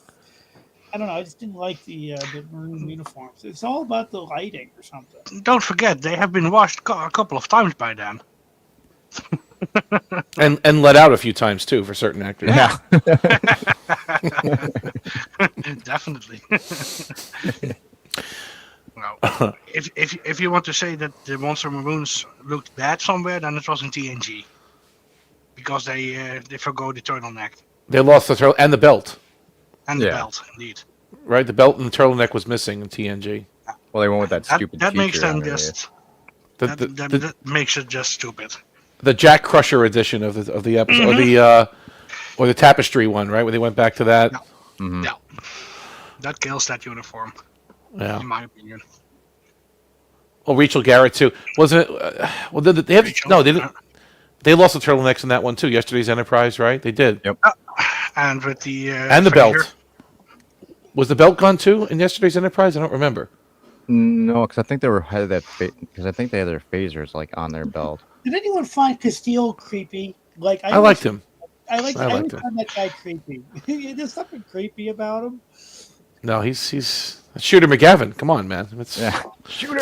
[SPEAKER 3] I don't know. I just didn't like the maroon uniforms. It's all about the lighting or something.
[SPEAKER 6] Don't forget, they have been washed a couple of times by then.
[SPEAKER 4] and let out a few times too for certain actors.
[SPEAKER 1] Yeah.
[SPEAKER 6] Definitely. Well, if you want to say that the Monster Maroons looked bad somewhere, then it was in TNG, because they forgot the turtleneck.
[SPEAKER 4] They lost the turtle and the belt.
[SPEAKER 6] And the belt, indeed.
[SPEAKER 4] Right, the belt and the turtleneck was missing in TNG.
[SPEAKER 1] Well, they went with that stupid.
[SPEAKER 6] That makes them
[SPEAKER 1] feature
[SPEAKER 6] just. That makes it just stupid.
[SPEAKER 4] The Jack Crusher edition of the episode, or the tapestry one, right? Where they went back to that.
[SPEAKER 1] Mhm.
[SPEAKER 6] Yeah. That kills that uniform,
[SPEAKER 4] Yeah.
[SPEAKER 6] in my opinion.
[SPEAKER 4] Oh, Rachel Garrett too. Wasn't it? Well, they have
[SPEAKER 6] Rachel,
[SPEAKER 4] no. They didn't. They lost the turtlenecks in that one too. Yesterday's Enterprise, right? They did.
[SPEAKER 1] Yep.
[SPEAKER 6] and with the
[SPEAKER 4] And the
[SPEAKER 6] Fraser.
[SPEAKER 4] belt. Was the belt gone too in yesterday's Enterprise? I don't remember.
[SPEAKER 1] No, because I think they had that. Because I think they had their phasers like on their belt.
[SPEAKER 3] Did anyone find Castile creepy? Like
[SPEAKER 4] I liked him.
[SPEAKER 3] I
[SPEAKER 4] liked
[SPEAKER 3] always
[SPEAKER 4] him.
[SPEAKER 3] found that guy creepy. There's something creepy about him.
[SPEAKER 4] No, he's Shooter McGavin. Come on, man. It's,
[SPEAKER 1] Yeah, shooter.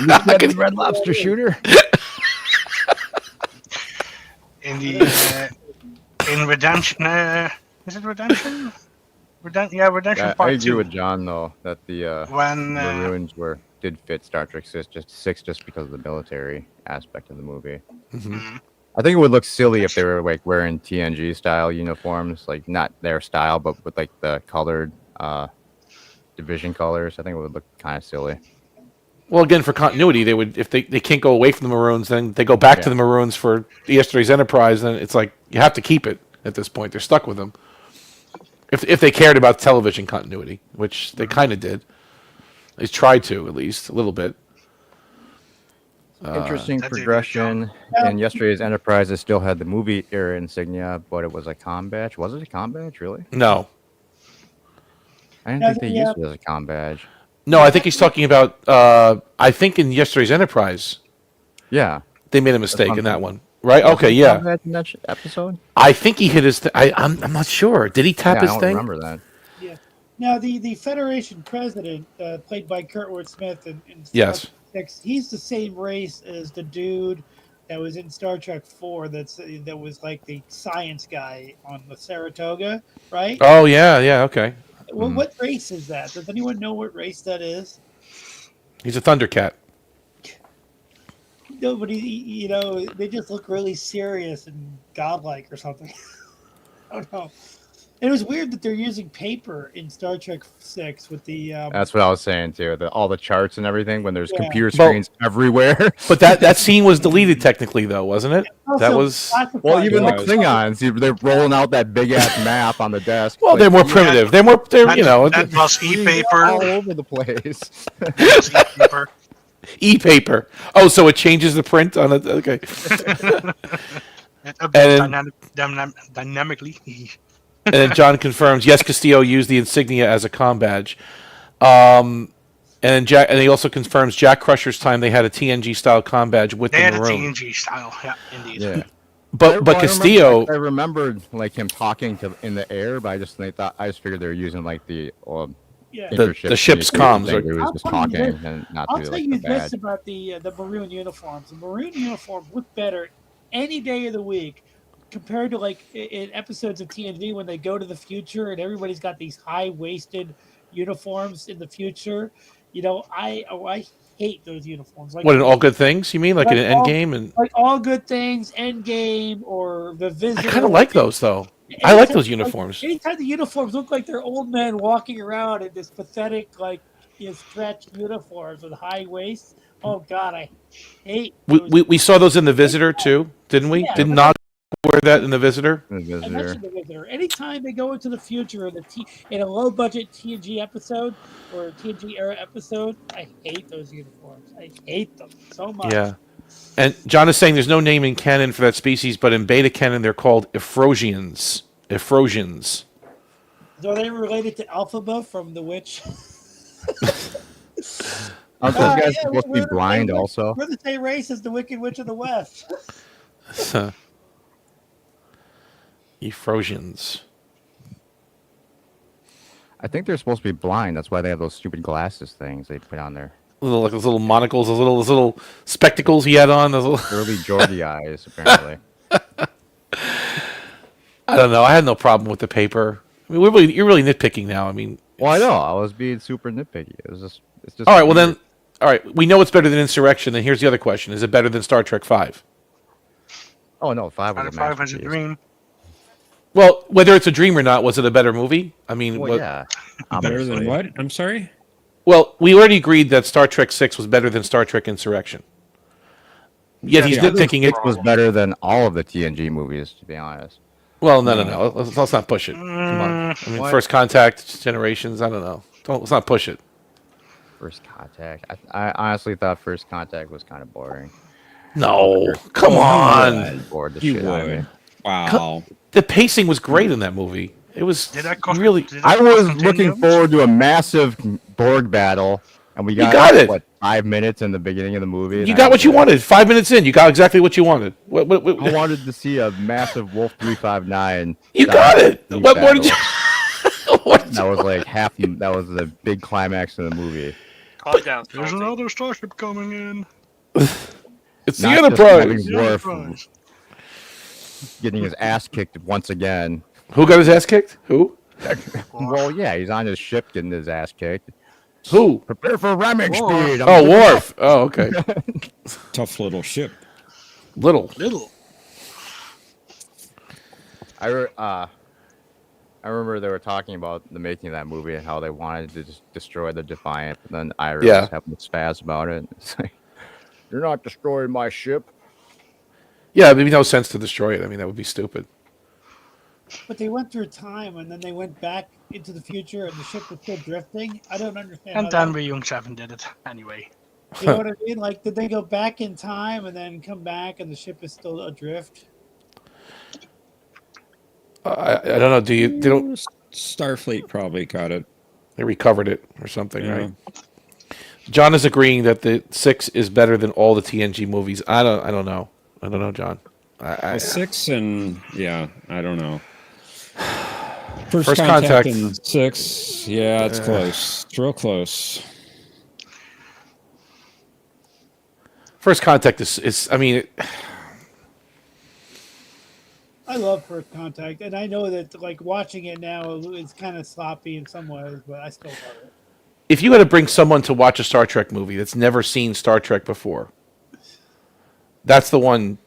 [SPEAKER 1] You get the Red Lobster shooter.
[SPEAKER 6] In the in Redemption, is it Redemption? Redemption
[SPEAKER 1] Yeah, I
[SPEAKER 6] Part
[SPEAKER 1] agree
[SPEAKER 6] 2.
[SPEAKER 1] with John though that the
[SPEAKER 6] When
[SPEAKER 1] Maroons did fit Star Trek 6 just because of the military aspect of the movie.
[SPEAKER 6] mhm.
[SPEAKER 1] I think it would look silly if they were like wearing TNG style uniforms, like not their style, but with like the colored division colors. I think it would look kind of silly.
[SPEAKER 4] well, again, for continuity, they would if they can't go away from the Maroons, then they go back to
[SPEAKER 1] Yeah.
[SPEAKER 4] the Maroons for yesterday's Enterprise. Then it's like you have to keep it at this point. They're stuck with them. If they cared about television continuity, which they kind of did, they tried to at least a little bit.
[SPEAKER 1] Interesting
[SPEAKER 6] That's a good
[SPEAKER 1] progression. And yesterday's Enterprise, it still had the movie era insignia, but it was a comm badge. Was it a comm badge, really?
[SPEAKER 4] No,
[SPEAKER 1] I didn't
[SPEAKER 3] Yeah,
[SPEAKER 1] think they used it as a comm badge.
[SPEAKER 4] no, I think he's talking about. I think in yesterday's Enterprise,
[SPEAKER 1] Yeah.
[SPEAKER 4] they made a mistake
[SPEAKER 1] what
[SPEAKER 4] in
[SPEAKER 1] I'm
[SPEAKER 4] that one, right?
[SPEAKER 1] Was
[SPEAKER 4] Okay,
[SPEAKER 1] it a
[SPEAKER 4] yeah.
[SPEAKER 1] comm badge in that episode?
[SPEAKER 4] I think he hit his. I'm not sure. Did he tap
[SPEAKER 1] Yeah, I
[SPEAKER 4] his
[SPEAKER 1] don't
[SPEAKER 4] thing?
[SPEAKER 1] remember that.
[SPEAKER 3] Yeah. Now the Federation president, played by Kurtwood Smith in Star
[SPEAKER 4] Yes.
[SPEAKER 3] Trek 6, he's the same race as the dude that was in Star Trek 4. That was like the science guy on the Saratoga, right?
[SPEAKER 4] Oh yeah, yeah. Okay,
[SPEAKER 3] Well, what race is that? Does anyone know what race that is?
[SPEAKER 4] he's a Thundercat.
[SPEAKER 3] Nobody, they just look really serious and godlike or something. I don't know. It was weird that they're using paper in Star Trek 6 with the.
[SPEAKER 1] That's what I was saying too. All the charts and everything when there's
[SPEAKER 3] Yeah.
[SPEAKER 1] computer
[SPEAKER 4] Well-
[SPEAKER 1] screens everywhere.
[SPEAKER 4] But that scene was deleted technically, though, wasn't it? That
[SPEAKER 3] also
[SPEAKER 4] was.
[SPEAKER 3] classified.
[SPEAKER 1] Well, even the
[SPEAKER 5] Yeah.
[SPEAKER 1] Klingons, they're rolling out that big ass map on the desk.
[SPEAKER 4] Well,
[SPEAKER 1] like,
[SPEAKER 4] they're more
[SPEAKER 1] yeah,
[SPEAKER 4] primitive. They're more. They're
[SPEAKER 6] That,
[SPEAKER 4] you know
[SPEAKER 6] that was
[SPEAKER 1] all
[SPEAKER 6] e-paper.
[SPEAKER 1] over the place.
[SPEAKER 6] That was e-paper.
[SPEAKER 4] e-paper. Oh, so it changes the print on it. Okay.
[SPEAKER 6] It updates
[SPEAKER 4] And-
[SPEAKER 6] dynamically.
[SPEAKER 4] And then John confirms, yes, Castillo used the insignia as a comm badge. And he also confirms Jack Crusher's time they had a TNG style comm badge with
[SPEAKER 6] They
[SPEAKER 4] the
[SPEAKER 6] had a
[SPEAKER 4] maroon.
[SPEAKER 6] TNG style, yeah, indeed.
[SPEAKER 1] Yeah.
[SPEAKER 4] But Castillo,
[SPEAKER 1] I remembered like him talking in the air, but I just figured they were using like the
[SPEAKER 3] Yeah.
[SPEAKER 4] The ship's comms
[SPEAKER 1] Thing,
[SPEAKER 4] or-
[SPEAKER 1] where he was just
[SPEAKER 3] I'll tell you
[SPEAKER 1] talking
[SPEAKER 3] this.
[SPEAKER 1] and not
[SPEAKER 3] I'll
[SPEAKER 1] do
[SPEAKER 3] tell
[SPEAKER 1] like
[SPEAKER 3] you
[SPEAKER 1] the
[SPEAKER 3] this
[SPEAKER 1] badge.
[SPEAKER 3] about the maroon uniforms. The maroon uniforms look better any day of the week compared to like in episodes of TNG when they go to the future and everybody's got these high-waisted uniforms in the future. I hate those uniforms. Like
[SPEAKER 4] what in All Good Things? You mean like in
[SPEAKER 3] Like
[SPEAKER 4] an
[SPEAKER 3] all-
[SPEAKER 4] Endgame? And
[SPEAKER 3] like All Good Things, Endgame, or The
[SPEAKER 4] I
[SPEAKER 3] Visitor.
[SPEAKER 4] kind of like those though. I like those uniforms.
[SPEAKER 3] Anytime the uniforms look like they're old men walking around in this pathetic, stretched uniforms with high waists. Oh God, I hate. those.
[SPEAKER 4] We saw those in The Visitor too, didn't we?
[SPEAKER 3] Yeah,
[SPEAKER 4] Did
[SPEAKER 3] but
[SPEAKER 4] not wear that in The Visitor?
[SPEAKER 1] The
[SPEAKER 3] I
[SPEAKER 1] visitor.
[SPEAKER 3] mentioned the Visitor. Anytime they go into the future in a low budget TNG episode or TNG era episode, I hate those uniforms. I hate them so much.
[SPEAKER 4] Yeah. And John is saying there's no name in canon for that species, but in beta canon they're called Ephrogians. Ephrogians.
[SPEAKER 3] So are they related to Alphaba from The Witch?
[SPEAKER 1] Aren't those guys
[SPEAKER 3] Yeah,
[SPEAKER 1] supposed to
[SPEAKER 3] we're
[SPEAKER 1] be
[SPEAKER 3] the
[SPEAKER 1] blind
[SPEAKER 3] same-
[SPEAKER 1] also?
[SPEAKER 3] We're the same race as the Wicked Witch of the West.
[SPEAKER 4] Ephrogians.
[SPEAKER 1] I think they're supposed to be blind. That's why they have those stupid glasses things they put on their
[SPEAKER 4] Like those little monocles, those little spectacles he had on. Those little,
[SPEAKER 1] early Geordie eyes, apparently.
[SPEAKER 4] I don't know. I had no problem with the paper. I mean, you're really nitpicking now. I mean,
[SPEAKER 1] Well, I know. I was being super nitpicky. It's just.
[SPEAKER 4] all right. Well
[SPEAKER 1] weird.
[SPEAKER 4] then, all right. We know it's better than Insurrection. Then here's the other question: is it better than Star Trek V?
[SPEAKER 1] Oh no, 5 was
[SPEAKER 6] Out
[SPEAKER 1] a
[SPEAKER 6] of 5 as a
[SPEAKER 1] masterpiece.
[SPEAKER 6] dream.
[SPEAKER 4] Well, whether it's a dream or not, was it a better movie? I mean,
[SPEAKER 1] Well, yeah.
[SPEAKER 5] Better than
[SPEAKER 1] obviously.
[SPEAKER 5] what? I'm sorry?
[SPEAKER 4] well, we already agreed that Star Trek VI was better than Star Trek Insurrection. Yet he's
[SPEAKER 6] Yeah,
[SPEAKER 4] nitpicking it.
[SPEAKER 1] It was better than all of the TNG movies, to be honest.
[SPEAKER 4] Well, no. Let's not push it. Come on. I mean,
[SPEAKER 1] What?
[SPEAKER 4] First Contact, Generations. I don't know. Let's not push it.
[SPEAKER 1] First Contact. I honestly thought First Contact was kind of boring.
[SPEAKER 4] No, come
[SPEAKER 5] Oh,
[SPEAKER 4] on.
[SPEAKER 1] Bored the
[SPEAKER 5] You
[SPEAKER 1] shit out of me.
[SPEAKER 5] would. Wow.
[SPEAKER 4] The pacing was great in that movie. It was really.
[SPEAKER 6] Did
[SPEAKER 1] I
[SPEAKER 6] that
[SPEAKER 1] was
[SPEAKER 6] cost
[SPEAKER 1] looking
[SPEAKER 6] continuums?
[SPEAKER 1] forward to a massive Borg battle, and we
[SPEAKER 4] You
[SPEAKER 1] got,
[SPEAKER 4] got it.
[SPEAKER 1] what, 5 minutes in the beginning of the movie. and
[SPEAKER 4] You
[SPEAKER 1] that
[SPEAKER 4] got
[SPEAKER 1] was
[SPEAKER 4] what you
[SPEAKER 1] it.
[SPEAKER 4] wanted. 5 minutes in, you got exactly what you wanted. What
[SPEAKER 1] I wanted to see a massive Wolf 359.
[SPEAKER 4] you
[SPEAKER 1] style
[SPEAKER 4] got it.
[SPEAKER 1] beat
[SPEAKER 4] What more did you?
[SPEAKER 1] battle.
[SPEAKER 4] What did
[SPEAKER 1] That
[SPEAKER 4] you-
[SPEAKER 1] was like that was the big climax of the movie.
[SPEAKER 2] Calm down.
[SPEAKER 6] There's
[SPEAKER 2] Salty.
[SPEAKER 6] another starship coming in.
[SPEAKER 4] It's the
[SPEAKER 1] Not just
[SPEAKER 4] Enterprise.
[SPEAKER 1] having
[SPEAKER 6] The
[SPEAKER 1] Worf
[SPEAKER 6] Enterprise.
[SPEAKER 1] getting his ass kicked once again.
[SPEAKER 4] Who got his ass kicked? Who?
[SPEAKER 1] Well, yeah, he's on his ship getting his ass kicked.
[SPEAKER 4] Who?
[SPEAKER 1] Prepare for ramming
[SPEAKER 6] Worf.
[SPEAKER 1] speed. I'm
[SPEAKER 4] Oh,
[SPEAKER 1] zipping
[SPEAKER 4] Worf. Oh, okay.
[SPEAKER 5] Tough little ship.
[SPEAKER 4] Little.
[SPEAKER 6] Little.
[SPEAKER 1] I remember they were talking about the making of that movie and how they wanted to just destroy the Defiant, but then Ira
[SPEAKER 4] Yeah.
[SPEAKER 1] was having a spaz about it. It's like, you're not destroying my ship.
[SPEAKER 4] Yeah, it made no sense to destroy it. I mean, that would be stupid.
[SPEAKER 3] But they went through time and then they went back into the future and the ship was still drifting. I don't understand.
[SPEAKER 6] And
[SPEAKER 3] how
[SPEAKER 6] then
[SPEAKER 3] that-
[SPEAKER 6] we Young 7 did it anyway.
[SPEAKER 3] you know what I mean? Like, did they go back in time and then come back and the ship is still adrift?
[SPEAKER 4] I don't know. They don't.
[SPEAKER 5] Starfleet probably got it.
[SPEAKER 4] They recovered it or something,
[SPEAKER 5] Yeah.
[SPEAKER 4] right? John is agreeing that the 6 is better than all the TNG movies. I don't know. I don't know, John.
[SPEAKER 5] Well, 6 and yeah, I don't know. First,
[SPEAKER 4] First
[SPEAKER 5] contact,
[SPEAKER 4] Contact.
[SPEAKER 5] and 6. Yeah, it's close. It's real close.
[SPEAKER 4] First Contact is I mean,
[SPEAKER 3] I love First Contact, and I know that like watching it now, it's kind of sloppy in some ways, but I still love it.
[SPEAKER 4] if you had to bring someone to watch a Star Trek movie that's never seen Star Trek before, that's the one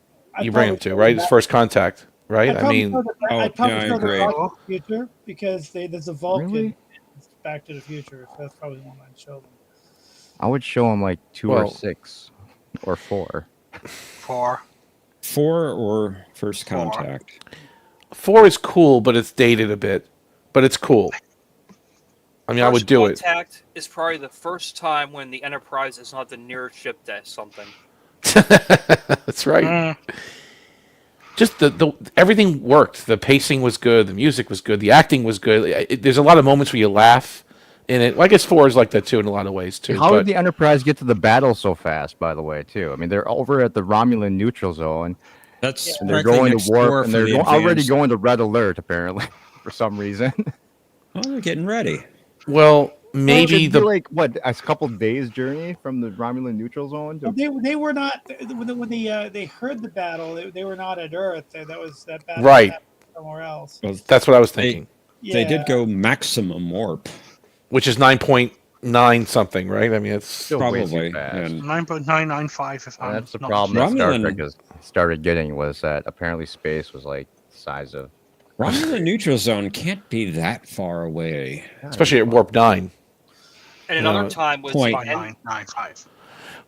[SPEAKER 4] you bring them to, right? It's First Contact, right? I mean,
[SPEAKER 3] I'd probably
[SPEAKER 5] yeah, I
[SPEAKER 3] show them
[SPEAKER 5] agree.
[SPEAKER 3] Back to the Future because there's a Vulcan
[SPEAKER 1] Really?
[SPEAKER 3] Back to the Future, so that's probably the one I'd show them.
[SPEAKER 1] I would show him like 2 or
[SPEAKER 4] Well-
[SPEAKER 1] 6 or 4.
[SPEAKER 6] 4.
[SPEAKER 5] 4 or First
[SPEAKER 6] 4.
[SPEAKER 5] Contact.
[SPEAKER 4] 4 is cool, but it's dated a bit. But it's cool. I mean, I would do it.
[SPEAKER 2] Contact is probably the first time when the Enterprise is not the nearest ship to something.
[SPEAKER 4] That's right.
[SPEAKER 6] Mm.
[SPEAKER 4] Just the everything worked. The pacing was good. The music was good. The acting was good. There's a lot of moments where you laugh in it. Well, I guess 4 is like that too in a lot of ways too.
[SPEAKER 1] How
[SPEAKER 4] but
[SPEAKER 1] did the Enterprise get to the battle so fast, by the way, too? I mean, they're over at the Romulan neutral zone,
[SPEAKER 5] That's
[SPEAKER 1] and they're
[SPEAKER 5] frankly
[SPEAKER 1] going
[SPEAKER 5] next
[SPEAKER 1] to
[SPEAKER 5] door
[SPEAKER 1] warp, and
[SPEAKER 5] for
[SPEAKER 1] they're
[SPEAKER 5] the
[SPEAKER 1] already
[SPEAKER 5] advanced-
[SPEAKER 1] going to red alert, apparently, for some reason.
[SPEAKER 5] Oh, they're getting ready.
[SPEAKER 4] well, maybe
[SPEAKER 1] It'd be
[SPEAKER 4] the
[SPEAKER 1] like, what, a couple days journey from the Romulan neutral zone? To...
[SPEAKER 3] They were not when they heard the battle. They were not at Earth. That battle
[SPEAKER 4] Right.
[SPEAKER 3] happened somewhere else.
[SPEAKER 5] Well,
[SPEAKER 4] that's what I was thinking.
[SPEAKER 5] they did go maximum warp.
[SPEAKER 4] Which is 9.9 something, right? I mean, it's
[SPEAKER 1] Still way too
[SPEAKER 5] Probably.
[SPEAKER 1] fast.
[SPEAKER 5] And
[SPEAKER 6] 9.995 if I'm
[SPEAKER 1] That's the
[SPEAKER 6] not
[SPEAKER 1] problem that Star
[SPEAKER 5] Romulan-
[SPEAKER 1] Trek has started getting, was that apparently space was like the size of...
[SPEAKER 5] Romulan neutral zone can't be that far away.
[SPEAKER 4] especially at warp 9.
[SPEAKER 2] And another
[SPEAKER 4] No,
[SPEAKER 2] time was
[SPEAKER 5] point.
[SPEAKER 2] the N-
[SPEAKER 6] 9.995.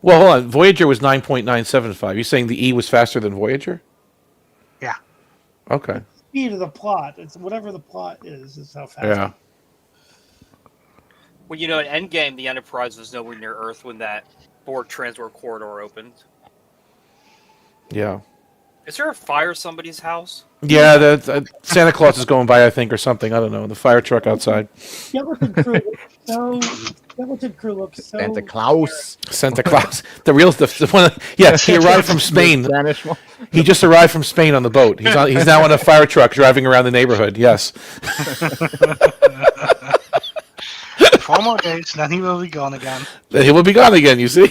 [SPEAKER 4] Well, hold on. Voyager was 9.975. You saying the E was faster than Voyager?
[SPEAKER 6] Yeah.
[SPEAKER 4] Okay.
[SPEAKER 3] Speed of the plot. It's whatever the plot is how fast.
[SPEAKER 4] Yeah.
[SPEAKER 2] well, you know, in Endgame, the Enterprise was nowhere near Earth when that Borg transport corridor opened.
[SPEAKER 4] Yeah.
[SPEAKER 2] Is there a fire somebody's house?
[SPEAKER 4] Yeah, the Santa Claus is going by, I think, or something. I don't know. The fire truck outside.
[SPEAKER 3] Skeleton crew looks so
[SPEAKER 1] Santa Claus.
[SPEAKER 4] Santa Claus. The one. Yeah, he arrived from Spain.
[SPEAKER 1] Spanish one.
[SPEAKER 4] He just arrived from Spain on the boat. He's now on a fire truck driving around the neighborhood. Yes.
[SPEAKER 6] 4 more days, then he will be gone again.
[SPEAKER 4] Then he will be gone again, you see.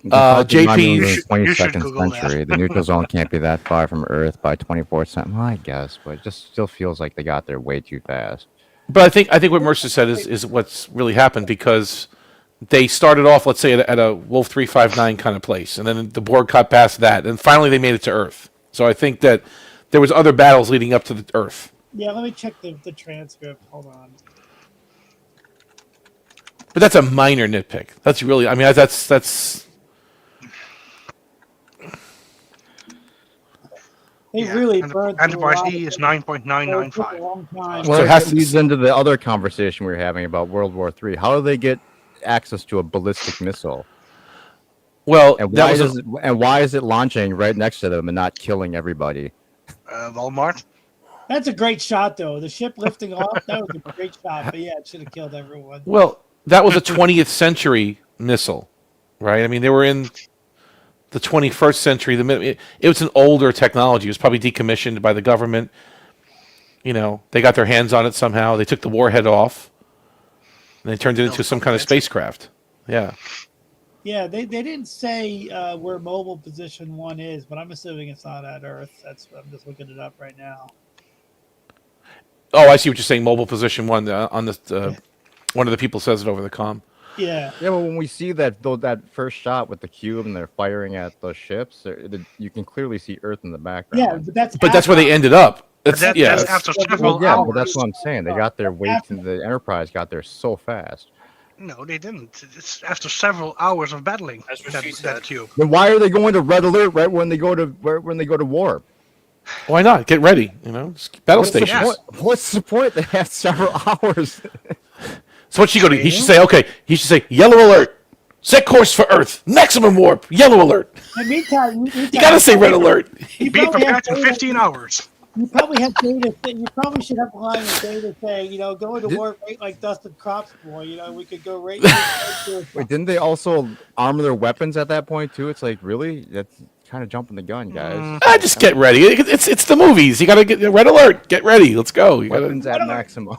[SPEAKER 4] JP,
[SPEAKER 1] In
[SPEAKER 6] you
[SPEAKER 1] the
[SPEAKER 6] should
[SPEAKER 1] 22nd
[SPEAKER 6] Google that.
[SPEAKER 1] century, the neutral zone can't be that far from Earth by 24/7. Well, I guess, but it just still feels like they got there way too fast.
[SPEAKER 4] But I think what Mercer said is what's really happened, because they started off, let's say, at a Wolf 359 kind of place, and then the Borg got past that, and finally they made it to Earth. So I think that there was other battles leading up to the Earth.
[SPEAKER 3] Yeah, let me check the transcript. Hold on.
[SPEAKER 4] But that's a minor nitpick. That's really, I mean, that's.
[SPEAKER 3] They really burned through a
[SPEAKER 6] Enterprise
[SPEAKER 3] lot
[SPEAKER 6] E
[SPEAKER 3] of
[SPEAKER 6] is
[SPEAKER 3] things. So it took a
[SPEAKER 6] 9.995.
[SPEAKER 3] long time.
[SPEAKER 1] Well,
[SPEAKER 4] So it has
[SPEAKER 1] it
[SPEAKER 4] to-
[SPEAKER 1] leads into the other conversation we were having about World War III. How do they get access to a ballistic missile?
[SPEAKER 4] Well,
[SPEAKER 1] And
[SPEAKER 4] that
[SPEAKER 1] why
[SPEAKER 4] was
[SPEAKER 1] why is it launching right next to them and not killing everybody?
[SPEAKER 6] Walmart.
[SPEAKER 3] That's a great shot, though. The ship lifting off, that was a great shot. But yeah, it should have killed everyone.
[SPEAKER 4] well, that was a 20th century missile, right? I mean, they were in the 21st century. It was an older technology. It was probably decommissioned by the government. You know, they got their hands on it somehow. They took the warhead off, and they turned it into some kind of spacecraft. Yeah.
[SPEAKER 3] Yeah, they didn't say where mobile position 1 is, but I'm assuming it's not at Earth. I'm just looking it up right now.
[SPEAKER 4] Oh, I see what you're saying. Mobile position 1 on this. One of the people says it over the comm.
[SPEAKER 3] Yeah.
[SPEAKER 1] Yeah, but when we see that first shot with the cube and they're firing at those ships, you can clearly see Earth in the background.
[SPEAKER 3] Yeah,
[SPEAKER 4] But that's where they ended up. That's,
[SPEAKER 6] That-
[SPEAKER 4] yeah.
[SPEAKER 6] that's after several
[SPEAKER 1] Well, yeah,
[SPEAKER 6] hours.
[SPEAKER 1] but that's what I'm saying. They got their way to the Enterprise got there so fast.
[SPEAKER 6] No, they didn't. It's after several hours of battling.
[SPEAKER 2] That's what
[SPEAKER 6] that,
[SPEAKER 2] she said.
[SPEAKER 6] that cube.
[SPEAKER 1] Then why are they going to red alert right when they go to warp?
[SPEAKER 4] Why not? Get ready. You know, battle
[SPEAKER 1] What's the
[SPEAKER 4] stations.
[SPEAKER 1] point? What's the point? They have several hours.
[SPEAKER 4] So what should go to? He should say, okay. He should say, yellow alert. Set course for Earth. Maximum warp. Yellow alert.
[SPEAKER 3] In the meantime,
[SPEAKER 4] You gotta say red alert.
[SPEAKER 3] You
[SPEAKER 6] Be
[SPEAKER 3] probably have
[SPEAKER 6] prepared in
[SPEAKER 3] data-
[SPEAKER 6] 15 hours.
[SPEAKER 3] You probably have data. You probably should have a line of data saying, go into warp right like Dustin Crops boy. We could go right.
[SPEAKER 1] Wait, didn't they also armor their weapons at that point too? It's like, really? That's kind of jumping the gun, guys.
[SPEAKER 4] Just get ready. It's the movies. You gotta get red alert. Get ready. Let's go. You gotta,
[SPEAKER 1] Weapons at maximum.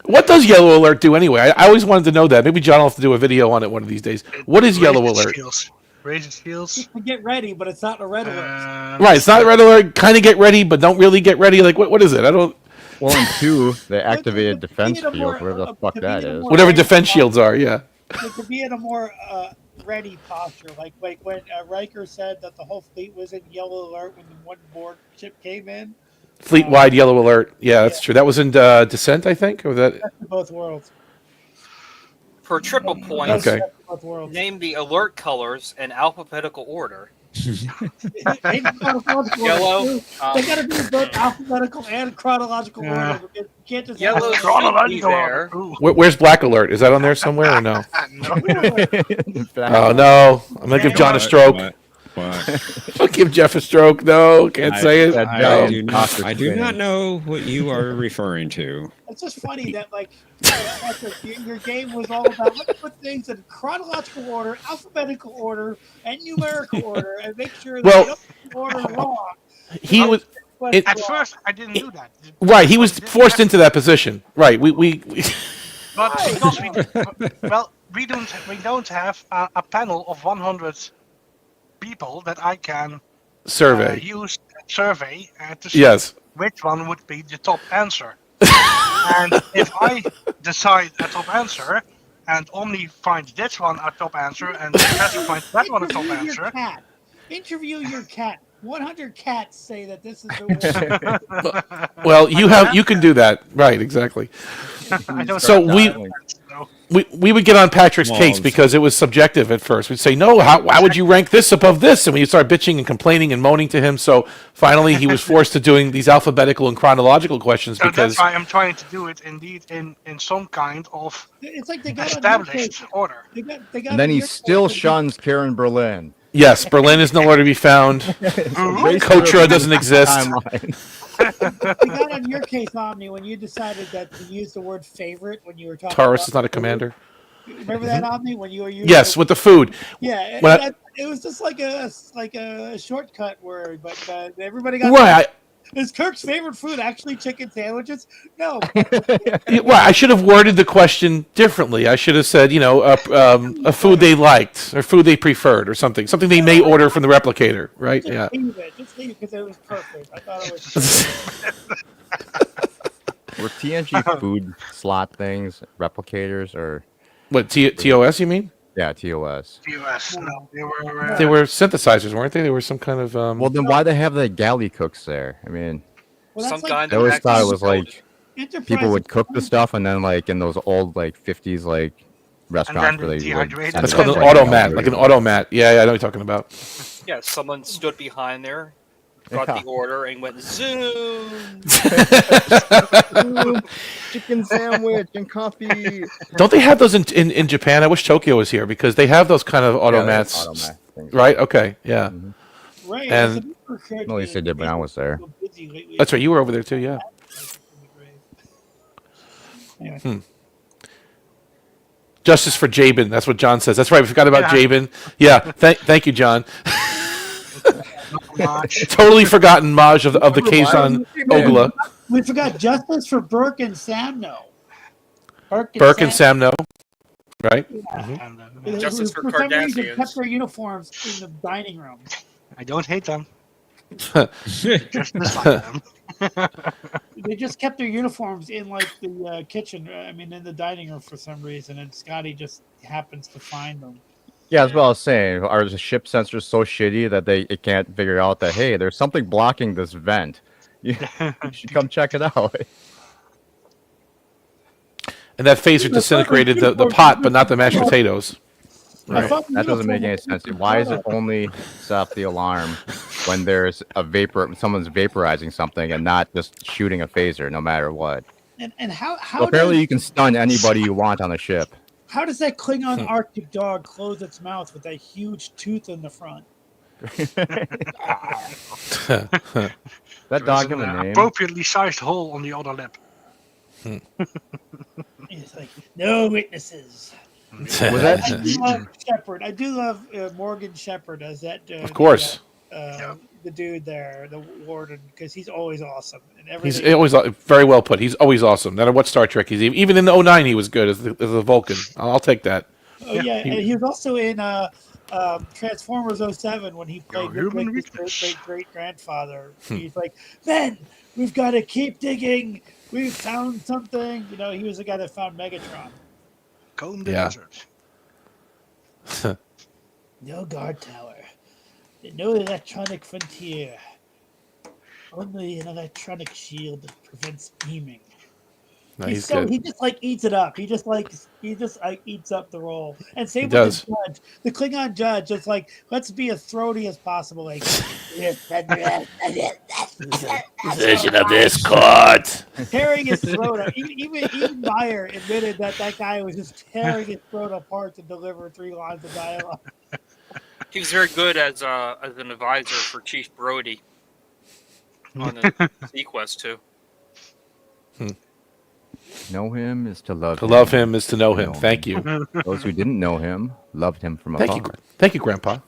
[SPEAKER 4] what does yellow alert do anyway? I always wanted to know that. Maybe John will have to do a video on it one of these days. What is yellow alert?
[SPEAKER 6] Raise skills.
[SPEAKER 3] Get ready, but it's not a red alert.
[SPEAKER 4] Right, it's not red alert. Kind of get ready, but don't really get ready. Like what is it? I don't.
[SPEAKER 1] Well, in 2, they activated defense
[SPEAKER 3] To be in a
[SPEAKER 1] field,
[SPEAKER 3] more-
[SPEAKER 1] whatever the fuck
[SPEAKER 3] to be
[SPEAKER 1] that
[SPEAKER 3] in a
[SPEAKER 1] is.
[SPEAKER 3] more
[SPEAKER 4] Whatever
[SPEAKER 3] ready
[SPEAKER 4] defense
[SPEAKER 3] posture,
[SPEAKER 4] shields are. Yeah.
[SPEAKER 3] To be in a more ready posture, like when Riker said that the whole fleet was in yellow alert when the one Borg ship came in.
[SPEAKER 4] Fleet wide yellow alert. Yeah, that's true. That was in Descent, I think, or that.
[SPEAKER 3] That's in both worlds.
[SPEAKER 2] For triple points,
[SPEAKER 4] Okay.
[SPEAKER 3] That's in both worlds.
[SPEAKER 2] name the alert colors in alphabetical order.
[SPEAKER 3] In chronological
[SPEAKER 2] Yellow.
[SPEAKER 3] order, too. They got to be in both alphabetical and chronological order. Because you can't just
[SPEAKER 2] Yellow
[SPEAKER 3] have-
[SPEAKER 2] should be there.
[SPEAKER 4] Where's Black Alert? Is that on there somewhere or no?
[SPEAKER 1] No.
[SPEAKER 4] Oh no! I'm gonna give John a stroke.
[SPEAKER 5] What?
[SPEAKER 4] I'll give Jeff a stroke. No, can't say it.
[SPEAKER 1] that
[SPEAKER 5] I
[SPEAKER 1] giant
[SPEAKER 5] do
[SPEAKER 1] cocker
[SPEAKER 5] I do not
[SPEAKER 1] spinning.
[SPEAKER 5] know what you are referring to.
[SPEAKER 3] It's just funny that your game was all about let's put things in chronological order, alphabetical order, and numerical order, and make sure that
[SPEAKER 4] Well-
[SPEAKER 3] you don't get the order wrong.
[SPEAKER 4] He was
[SPEAKER 3] But
[SPEAKER 6] At first, I didn't do that.
[SPEAKER 4] right. He was forced into that position. Right. We
[SPEAKER 6] But because we don't have a panel of 100 people that I can
[SPEAKER 4] survey.
[SPEAKER 6] use survey to see
[SPEAKER 4] Yes.
[SPEAKER 6] which one would be the top answer. And if I decide a top answer and only find this one a top answer and the professor finds that one a top
[SPEAKER 3] interview your
[SPEAKER 6] answer,
[SPEAKER 3] cat. Interview your cat. 100 cats say that this is the one.
[SPEAKER 4] Well, you can do that. Right. Exactly.
[SPEAKER 6] I don't
[SPEAKER 4] So
[SPEAKER 6] have
[SPEAKER 4] we-
[SPEAKER 6] that, so-
[SPEAKER 4] We would get on Patrick's case
[SPEAKER 5] Walls.
[SPEAKER 4] because it was subjective at first. We'd say, no, why would you rank this above this? And we'd start bitching and complaining and moaning to him. So finally, he was forced to doing these alphabetical and chronological questions
[SPEAKER 6] So
[SPEAKER 4] because
[SPEAKER 6] that's why I'm trying to do it indeed in some kind of
[SPEAKER 3] It's like they got on your
[SPEAKER 6] established
[SPEAKER 3] case.
[SPEAKER 6] order.
[SPEAKER 3] They got
[SPEAKER 1] And
[SPEAKER 3] on
[SPEAKER 1] then he
[SPEAKER 3] your
[SPEAKER 1] still
[SPEAKER 3] case.
[SPEAKER 1] shuns Karen Berlin.
[SPEAKER 4] yes, Berlin is nowhere to be found. Kotra doesn't exist.
[SPEAKER 1] Timeline.
[SPEAKER 3] They got on your case, Omni, when you decided that to use the word favorite when you were talking.
[SPEAKER 4] Taurus
[SPEAKER 3] about
[SPEAKER 4] is not a
[SPEAKER 3] food.
[SPEAKER 4] commander.
[SPEAKER 3] Remember that, Omni, when you were using
[SPEAKER 4] Yes,
[SPEAKER 3] the-
[SPEAKER 4] with the food.
[SPEAKER 3] yeah,
[SPEAKER 4] when
[SPEAKER 3] it was just like a shortcut word, but everybody got
[SPEAKER 4] Right.
[SPEAKER 3] Is Kirk's favorite food actually chicken sandwiches? No.
[SPEAKER 4] Right. I should have worded the question differently. I should have said, a food they liked or food they preferred or something. Something they may order from the replicator. Right.
[SPEAKER 3] Just
[SPEAKER 4] Yeah.
[SPEAKER 3] leave it. Just leave it because it was perfect. I thought it was.
[SPEAKER 1] Were TNG food slot things replicators or
[SPEAKER 4] What, TOS, you mean?
[SPEAKER 1] yeah, TOS?
[SPEAKER 6] TOS. No,
[SPEAKER 4] They were synthesizers, weren't they? They were some kind of.
[SPEAKER 1] Well, then why they have the galley cooks there? I mean,
[SPEAKER 3] Well,
[SPEAKER 2] Some
[SPEAKER 3] that's
[SPEAKER 2] kind
[SPEAKER 1] I
[SPEAKER 2] of
[SPEAKER 1] always thought it
[SPEAKER 2] actually
[SPEAKER 1] was like people would cook the stuff, and then like in those old like 50s like restaurants
[SPEAKER 6] then
[SPEAKER 1] where they would
[SPEAKER 6] dehydrate it.
[SPEAKER 1] send
[SPEAKER 4] That's
[SPEAKER 1] it
[SPEAKER 4] called
[SPEAKER 1] out,
[SPEAKER 4] an
[SPEAKER 1] like,
[SPEAKER 4] automat, like an automat. Yeah, I know what you're talking about.
[SPEAKER 2] Yeah, someone stood behind there, got
[SPEAKER 1] Yeah.
[SPEAKER 2] the order, and went zoom.
[SPEAKER 1] Chicken sandwich and coffee.
[SPEAKER 4] Don't they have those in Japan? I wish Tokyo was here because they have those kind of automats.
[SPEAKER 1] Automat things.
[SPEAKER 4] Right? Okay. Yeah.
[SPEAKER 1] Mhm.
[SPEAKER 3] Right.
[SPEAKER 4] And-
[SPEAKER 1] At least they did when I was there.
[SPEAKER 4] That's right. You were over there too. Yeah.
[SPEAKER 3] Anyway.
[SPEAKER 4] Justice for Jabin. That's what John says. That's right. We forgot about
[SPEAKER 6] Yeah.
[SPEAKER 4] Jabin. Yeah. Thank you, John.
[SPEAKER 6] Not much.
[SPEAKER 4] Totally forgotten Maj of the case on Ogla.
[SPEAKER 3] We forgot justice for Burke and Samno.
[SPEAKER 4] Burke and Sam no. Right?
[SPEAKER 6] And,
[SPEAKER 2] Justice for
[SPEAKER 3] some reason,
[SPEAKER 2] Cardassians.
[SPEAKER 3] kept their uniforms in the dining room.
[SPEAKER 6] I don't hate them. Just dislike them.
[SPEAKER 3] They just kept their uniforms in like the kitchen. I mean, in the dining room for some reason, and Scotty just happens to find them.
[SPEAKER 1] Yeah, that's what I was saying. Are the ship sensors so shitty that it can't figure out that hey, there's something blocking this vent? You should come check it out.
[SPEAKER 4] And that phaser disintegrated the pot, but not the mashed potatoes.
[SPEAKER 1] Right.
[SPEAKER 3] thought the
[SPEAKER 1] That doesn't make any
[SPEAKER 3] uniform
[SPEAKER 1] sense. Why is it only set off the alarm when there's a someone's vaporizing something and not just shooting a phaser no matter what?
[SPEAKER 3] And how
[SPEAKER 1] Well, apparently you can stun anybody you want on a ship.
[SPEAKER 3] how does that Klingon Arctic dog close its mouth with that huge tooth in the front?
[SPEAKER 1] That dog have a name?
[SPEAKER 6] Appropriately sized hole on the other lip.
[SPEAKER 3] It's like no witnesses.
[SPEAKER 1] Was that
[SPEAKER 3] I do love Shepard. I do love Morgan Shepard as that.
[SPEAKER 4] Of course.
[SPEAKER 3] The dude there, the warden, because he's always awesome. And
[SPEAKER 4] He's
[SPEAKER 3] everything.
[SPEAKER 4] always very well put. He's always awesome. No matter what Star Trek he's in. Even in the 09 he was good as the Vulcan. I'll take that.
[SPEAKER 3] Oh yeah, and he was also in Transformers 07 when he played
[SPEAKER 6] Your human
[SPEAKER 3] his
[SPEAKER 6] weakness.
[SPEAKER 3] great grandfather. He's like, men, we've got to keep digging. We've found something. You know, he was the guy that found Megatron.
[SPEAKER 6] Comb the
[SPEAKER 4] Yeah.
[SPEAKER 6] desert.
[SPEAKER 3] No guard tower. No electronic frontier. Only an electronic shield that prevents beaming.
[SPEAKER 4] No, he's good.
[SPEAKER 3] He just like eats it up. He just eats up the role. And same
[SPEAKER 4] He
[SPEAKER 3] with
[SPEAKER 4] does.
[SPEAKER 3] the judge. The Klingon judge is like, let's be as throaty as possible. Like,
[SPEAKER 4] Decision of this court.
[SPEAKER 3] tearing his throat out. Even Meyer admitted that guy was just tearing his throat apart to deliver 3 lines of dialogue.
[SPEAKER 2] He was very good as an advisor for Chief Brody on the Sequest too.
[SPEAKER 1] Know him is to love
[SPEAKER 4] To
[SPEAKER 1] him.
[SPEAKER 4] love him is to know him.
[SPEAKER 1] Know
[SPEAKER 4] Thank
[SPEAKER 1] him.
[SPEAKER 4] you.
[SPEAKER 1] Those who didn't know him loved him from
[SPEAKER 4] Thank
[SPEAKER 1] afar.
[SPEAKER 4] you. Thank you, Grandpa.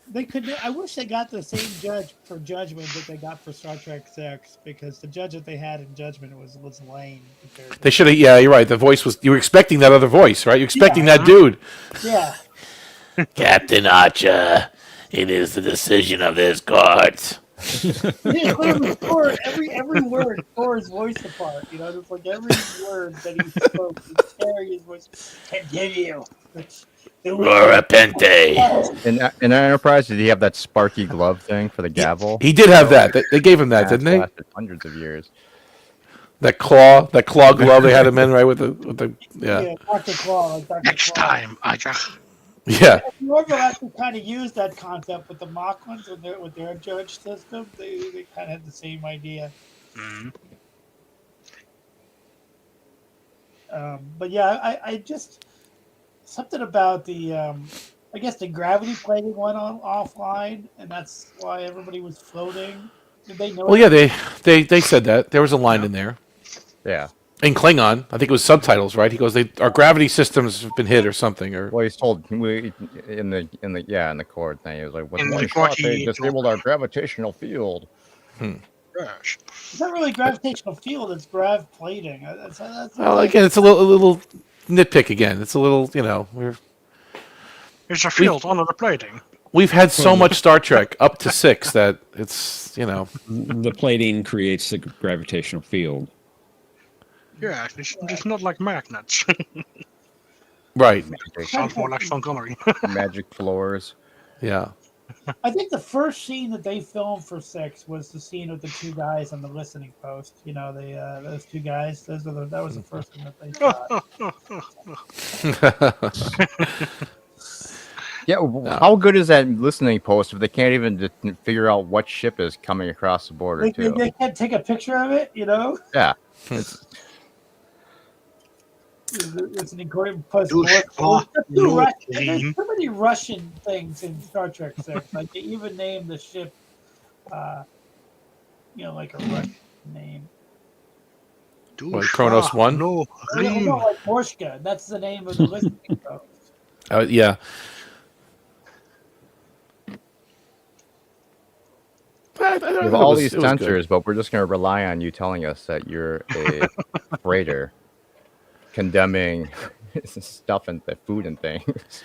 [SPEAKER 3] They could. I wish they got the same judge for Judgment that they got for Star Trek 6, because the judge that they had in Judgment was lame. compared to-
[SPEAKER 4] They should have. Yeah, you're right. The voice was. You were expecting that other voice, right? You're expecting that dude.
[SPEAKER 3] Yeah.
[SPEAKER 4] Captain Archer, it is the decision of this court.
[SPEAKER 3] He literally tore every word tore his voice apart. You know, just like every word that he spoke, he's tearing his voice. Continue.
[SPEAKER 4] Rora Pente.
[SPEAKER 1] In Enterprise, did he have that sparky glove thing for the gavel?
[SPEAKER 4] He did have that. They gave him that,
[SPEAKER 1] Yeah,
[SPEAKER 4] didn't
[SPEAKER 1] it
[SPEAKER 4] they?
[SPEAKER 1] lasted hundreds of years.
[SPEAKER 4] That claw glove they had him in, right? With the yeah.
[SPEAKER 3] Dr. Claw. Like Dr.
[SPEAKER 6] Next
[SPEAKER 3] Claw.
[SPEAKER 6] time, Aja.
[SPEAKER 4] Yeah.
[SPEAKER 3] Orville actually kind of used that concept with the Mocklins with their judge system. They kind of had the same idea. But yeah, I just something about the I guess the gravity plating went on offline, and that's why everybody was floating. Did they know?
[SPEAKER 4] Well, yeah, they said that there was a line in there
[SPEAKER 1] Yeah.
[SPEAKER 4] in Klingon. I think it was subtitles, right? He goes, "Our gravity systems have been hit or something." Or
[SPEAKER 1] Well, he's told in the cord thing. He was like, "With
[SPEAKER 6] In
[SPEAKER 1] one
[SPEAKER 6] the cord,
[SPEAKER 1] shot, they
[SPEAKER 6] he
[SPEAKER 1] disabled our gravitational field."
[SPEAKER 6] Yes.
[SPEAKER 3] It's not really gravitational field; it's grav plating.
[SPEAKER 4] well, again, it's a little nitpick again. It's a little,
[SPEAKER 6] It's a field under the plating.
[SPEAKER 4] we've had so much Star Trek up to 6 that it's
[SPEAKER 5] The plating creates the gravitational field.
[SPEAKER 6] Yeah, it's not like magnets.
[SPEAKER 4] right.
[SPEAKER 6] Sounds more like Sean Connery.
[SPEAKER 1] Magic floors.
[SPEAKER 4] Yeah.
[SPEAKER 3] I think the first scene that they filmed for 6 was the scene with the 2 guys on the listening post. You know, those 2 guys. That was the first thing that they shot.
[SPEAKER 1] Yeah, how good is that listening post if they can't even figure out what ship is coming across the border too?
[SPEAKER 3] They can't take a picture of it, you know.
[SPEAKER 1] Yeah,
[SPEAKER 3] It's an important post.
[SPEAKER 6] Douchebag, no
[SPEAKER 3] There's
[SPEAKER 6] dream.
[SPEAKER 3] too many Russian things in Star Trek 6. Like they even named the ship, like a Russian name.
[SPEAKER 4] What, Kronos 1?
[SPEAKER 6] No
[SPEAKER 3] No,
[SPEAKER 6] dream.
[SPEAKER 3] like Morshka. That's the name of the listening post.
[SPEAKER 4] Yeah.
[SPEAKER 1] we have all these sensors, but we're just going to rely on you telling us that you're a freighter, condemning stuff and food and things.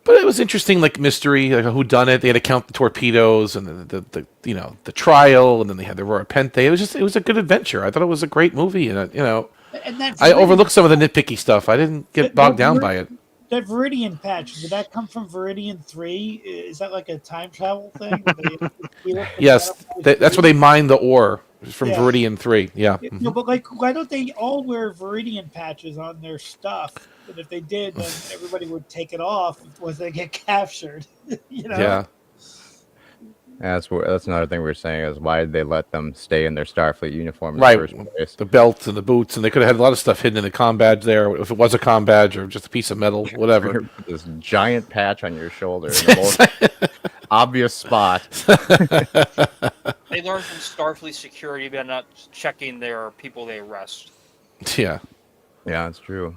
[SPEAKER 4] But it was interesting, like mystery, like who done it. They had to count the torpedoes and the trial, and then they had the Aurora Pente. It was a good adventure. I thought it was a great movie, and I overlooked some of the nitpicky stuff. I didn't get bogged down by it.
[SPEAKER 3] That Viridian patch, did that come from Viridian 3? Is that like a time travel thing?
[SPEAKER 4] Yes, that's where they mine the ore from Viridian 3. Yeah.
[SPEAKER 3] No, but like, why don't they all wear Viridian patches on their stuff? And if they did, then everybody would take it off once they get captured.
[SPEAKER 4] Yeah.
[SPEAKER 1] That's another thing we were saying is why did they let them stay in their Starfleet uniform in
[SPEAKER 4] Right.
[SPEAKER 1] the first place?
[SPEAKER 4] The belts and the boots, and they could have had a lot of stuff hidden in the comm badge there, if it was a comm badge or just a piece of metal, whatever.
[SPEAKER 1] This giant patch on your shoulder in the most obvious spot.
[SPEAKER 2] They learned from Starfleet security by not checking their people they arrest.
[SPEAKER 4] Yeah.
[SPEAKER 1] Yeah, that's true.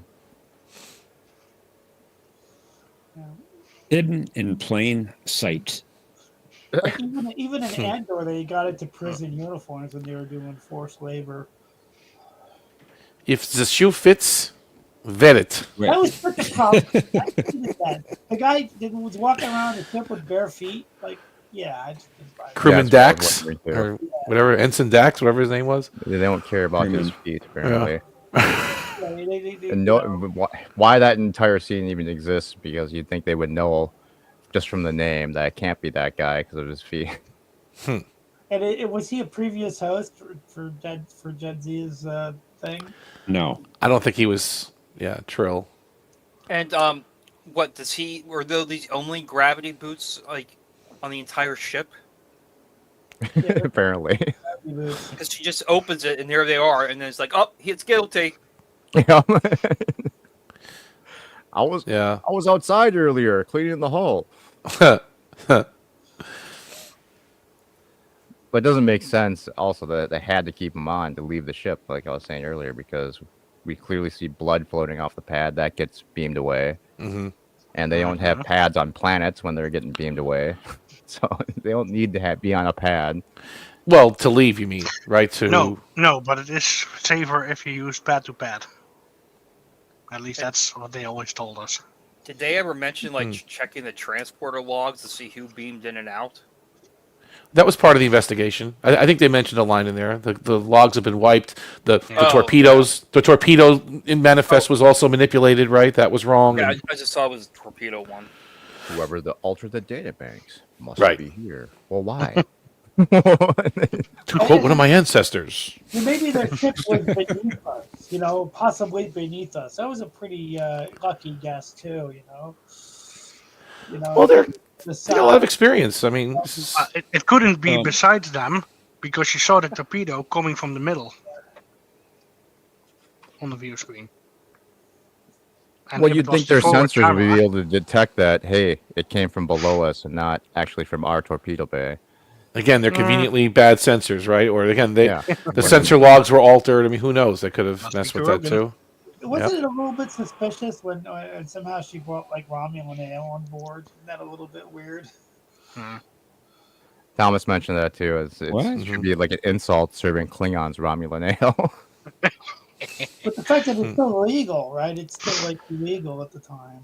[SPEAKER 5] Hidden in plain sight.
[SPEAKER 3] Like even in Andor, they got into prison uniforms when they were doing forced labor.
[SPEAKER 4] If the shoe fits, vet it.
[SPEAKER 5] Right.
[SPEAKER 3] That was such a problem. I hated that. The guy that was walking around the ship with bare feet. Like, yeah, I just didn't buy it.
[SPEAKER 4] Crewman
[SPEAKER 1] Yeah, that's
[SPEAKER 4] Dax,
[SPEAKER 1] what I was wondering,
[SPEAKER 4] or whatever, Ensign Dax, whatever his name was.
[SPEAKER 1] They don't care about his feet, apparently.
[SPEAKER 3] Yeah,
[SPEAKER 1] And no, why that entire scene even exists, because you'd think they would know just from the name that it can't be that guy because of his feet.
[SPEAKER 3] And was he a previous host for Gen Z's thing?
[SPEAKER 5] No.
[SPEAKER 4] I don't think he was. Yeah, Trill.
[SPEAKER 2] And what does he? Were these only gravity boots like on the entire ship?
[SPEAKER 1] Apparently.
[SPEAKER 2] Because she just opens it and there they are, and then it's like, oh, it's guilty.
[SPEAKER 1] Yeah. I was outside earlier cleaning the hull. But it doesn't make sense also that they had to keep him on to leave the ship, like I was saying earlier, because we clearly see blood floating off the pad that gets beamed away.
[SPEAKER 4] Mm-hmm.
[SPEAKER 1] And they don't have pads on planets when they're getting beamed away. So they don't need to be on a pad.
[SPEAKER 4] Well, to leave, you mean, right?
[SPEAKER 6] No, but it is safer if you use pad to pad. At least that's what they always told us.
[SPEAKER 2] Did they ever mention checking the transporter logs to see who beamed in and out?
[SPEAKER 4] That was part of the investigation. I think they mentioned a line in there. The logs have been wiped. The torpedoes, the torpedo in manifest was also manipulated. Right, that was wrong.
[SPEAKER 2] Yeah, I just saw it was torpedo one.
[SPEAKER 1] Whoever altered the data banks must be here. Well, why?
[SPEAKER 4] To quote one of my ancestors.
[SPEAKER 3] Maybe their ship was beneath us, possibly beneath us. That was a pretty lucky guess too,
[SPEAKER 4] Well, they got a lot of experience. I mean, this is...
[SPEAKER 6] it couldn't be besides them because you saw the torpedo coming from the middle on the view screen. And
[SPEAKER 1] well, you'd think their sensors would be able to detect that, hey, it came from below us and not actually from our torpedo bay.
[SPEAKER 4] Again, they're conveniently bad sensors, right? Or again, the sensor logs were altered. I mean, who knows? They could have messed with that too.
[SPEAKER 3] Wasn't it a little bit suspicious when somehow she brought like Romulan ale on board? Isn't that a little bit weird?
[SPEAKER 1] Thomas mentioned that too. It should be like an insult serving Klingons Romulan ale.
[SPEAKER 3] But the fact that it's still illegal, right? It's still like illegal at the time.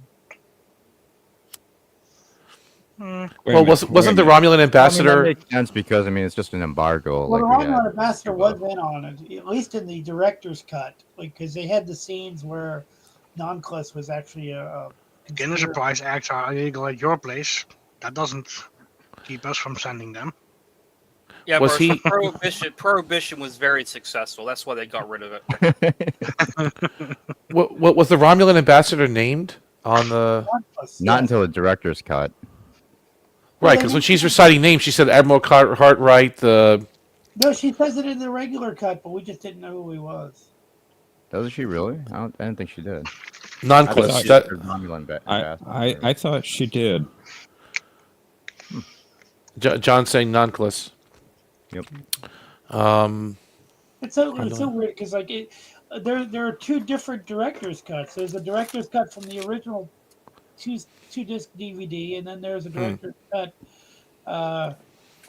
[SPEAKER 4] Well, wasn't the Romulan ambassador?
[SPEAKER 1] That makes sense because it's just an embargo.
[SPEAKER 3] Well, the Romulan ambassador was in on it, at least in the director's cut, because they had the scenes where Nonclus was actually a.
[SPEAKER 6] Dinner surprise acts are illegal at your place. That doesn't keep us from sending them.
[SPEAKER 2] Yeah,
[SPEAKER 4] Was
[SPEAKER 2] but
[SPEAKER 4] he-
[SPEAKER 2] Prohibition was very successful. That's why they got rid of it.
[SPEAKER 4] What was the Romulan ambassador named on the?
[SPEAKER 1] Not until the director's cut.
[SPEAKER 4] Right, because when she's reciting names, she said Admiral Cartwright.
[SPEAKER 3] No, she says it in the regular cut, but we just didn't know who he was.
[SPEAKER 1] Does she really? I didn't think she did.
[SPEAKER 4] Nonclus.
[SPEAKER 1] I
[SPEAKER 4] That,
[SPEAKER 5] I thought she did.
[SPEAKER 4] John saying Nonclus.
[SPEAKER 1] Yep.
[SPEAKER 3] It's so weird because there are two different director's cuts. There's a director's cut from the original two disc DVD, and then there's a director's cut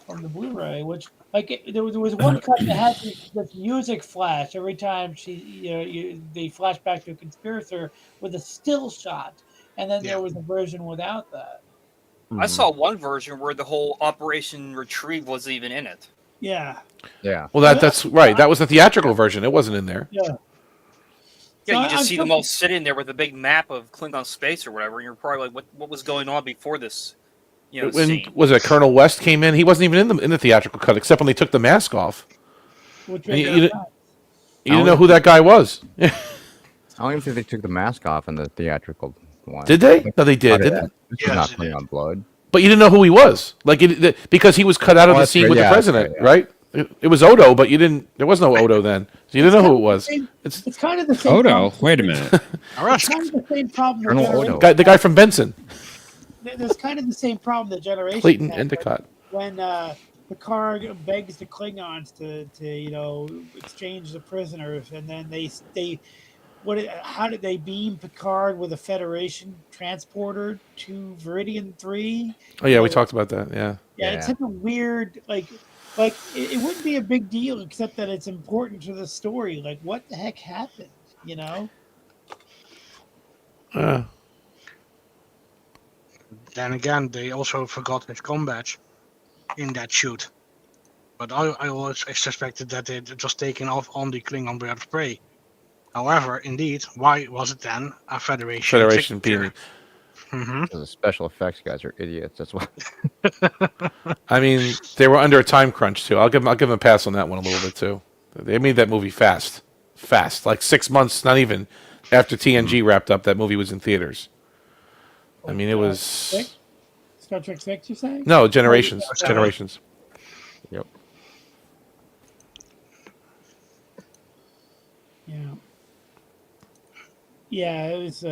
[SPEAKER 3] from the Blu-ray. Which there was one cut that had this music flash every time they flash back to a conspirator with a still shot, and then there was a version without that.
[SPEAKER 2] I saw one version where the whole Operation Retrieve wasn't even in it.
[SPEAKER 3] Yeah.
[SPEAKER 1] Yeah.
[SPEAKER 4] well, that's right. That was the theatrical version. It wasn't in there.
[SPEAKER 3] Yeah.
[SPEAKER 2] Yeah,
[SPEAKER 3] So
[SPEAKER 2] you just
[SPEAKER 3] I'm
[SPEAKER 2] see them all sitting there with a big map of Klingon space or whatever, and you're probably like, "What was going on before this?"
[SPEAKER 4] When
[SPEAKER 2] Scene.
[SPEAKER 4] was it Colonel West came in? He wasn't even in the theatrical cut, except when they took the mask off.
[SPEAKER 3] Which
[SPEAKER 4] And
[SPEAKER 3] was
[SPEAKER 4] you didn't know who that guy was.
[SPEAKER 1] I don't even think they took the mask off in the theatrical one.
[SPEAKER 4] Did they? No, they did. Didn't they?
[SPEAKER 1] This is
[SPEAKER 6] Yes,
[SPEAKER 1] not
[SPEAKER 6] they
[SPEAKER 1] playing
[SPEAKER 6] did.
[SPEAKER 1] on blood.
[SPEAKER 4] But you didn't know who he was, because he was cut out of the
[SPEAKER 1] that's
[SPEAKER 4] scene
[SPEAKER 1] right.
[SPEAKER 4] with
[SPEAKER 1] Yeah,
[SPEAKER 4] the
[SPEAKER 1] that's
[SPEAKER 4] president,
[SPEAKER 1] right, yeah.
[SPEAKER 4] right? It was Odo, but you didn't. There was no Odo then, so you didn't know who it was.
[SPEAKER 3] It's kind of the same.
[SPEAKER 5] Odo,
[SPEAKER 3] problem.
[SPEAKER 5] wait a minute.
[SPEAKER 3] It's kind of the same problem. that
[SPEAKER 1] Colonel
[SPEAKER 3] Generation-
[SPEAKER 1] Odo.
[SPEAKER 4] The guy from Benson,
[SPEAKER 3] There's kind of the same problem that Generation
[SPEAKER 4] Clayton
[SPEAKER 3] had
[SPEAKER 4] Endicott.
[SPEAKER 3] when Picard begs the Klingons to exchange the prisoners, and then how did they beam Picard with a Federation transporter to Viridian 3?
[SPEAKER 4] Oh yeah, we talked about that. Yeah.
[SPEAKER 3] Yeah, it's such a weird it wouldn't be a big deal except that it's important to the story. Like, what the heck happened? You know?
[SPEAKER 6] Then again, they also forgot his combat in that shoot. But I always suspected that it was taken off on the Klingon bird of prey. However, indeed, why was it then a Federation
[SPEAKER 4] beaming.
[SPEAKER 1] Because the special effects guys are idiots. That's why.
[SPEAKER 4] I mean, they were under a time crunch too. I'll give them a pass on that one a little bit too. They made that movie fast, like 6 months, not even after TNG wrapped up. That movie was in theaters. I mean, it was
[SPEAKER 3] Star Trek 6, you saying?
[SPEAKER 4] no Generations. Generations.
[SPEAKER 1] Yep.
[SPEAKER 3] Yeah. Yeah, it was.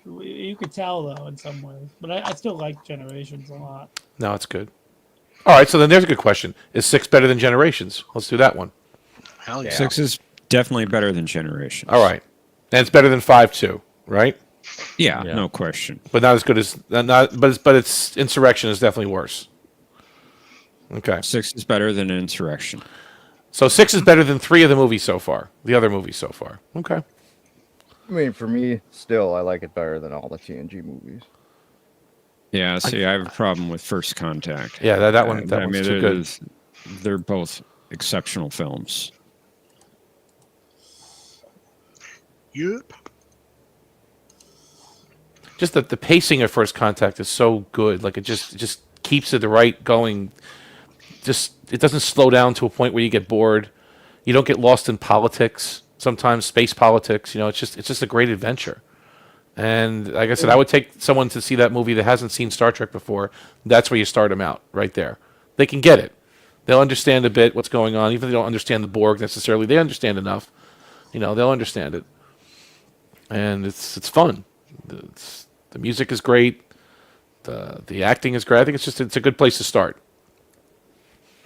[SPEAKER 3] You could tell though in some ways, but I still like Generations a lot.
[SPEAKER 4] No, it's good. All right, so then there's a good question: is 6 better than Generations? Let's do that one.
[SPEAKER 6] Hell yeah.
[SPEAKER 5] 6 is definitely better than Generations.
[SPEAKER 4] All right, and it's better than 5 too, right?
[SPEAKER 5] Yeah, no question.
[SPEAKER 4] But not as good as But its Insurrection is definitely worse. Okay,
[SPEAKER 5] 6 is better than Insurrection.
[SPEAKER 4] so 6 is better than 3 of the movies so far. The other movies so far. Okay.
[SPEAKER 1] I mean, for me, still, I like it better than all the TNG movies.
[SPEAKER 5] Yeah, see, I have a problem with First Contact.
[SPEAKER 4] Yeah, that one's too good.
[SPEAKER 5] They're both exceptional films.
[SPEAKER 6] Yep.
[SPEAKER 4] Just the pacing of First Contact is so good. Like it just keeps it the right going. Just it doesn't slow down to a point where you get bored. You don't get lost in politics. Sometimes space politics. It's just a great adventure. And like I said, I would take someone to see that movie that hasn't seen Star Trek before. That's where you start them out, right there. They can get it. They'll understand a bit what's going on, even if they don't understand the Borg necessarily. They understand enough. They'll understand it, and it's fun. The music is great. The acting is great. I think it's a good place to start.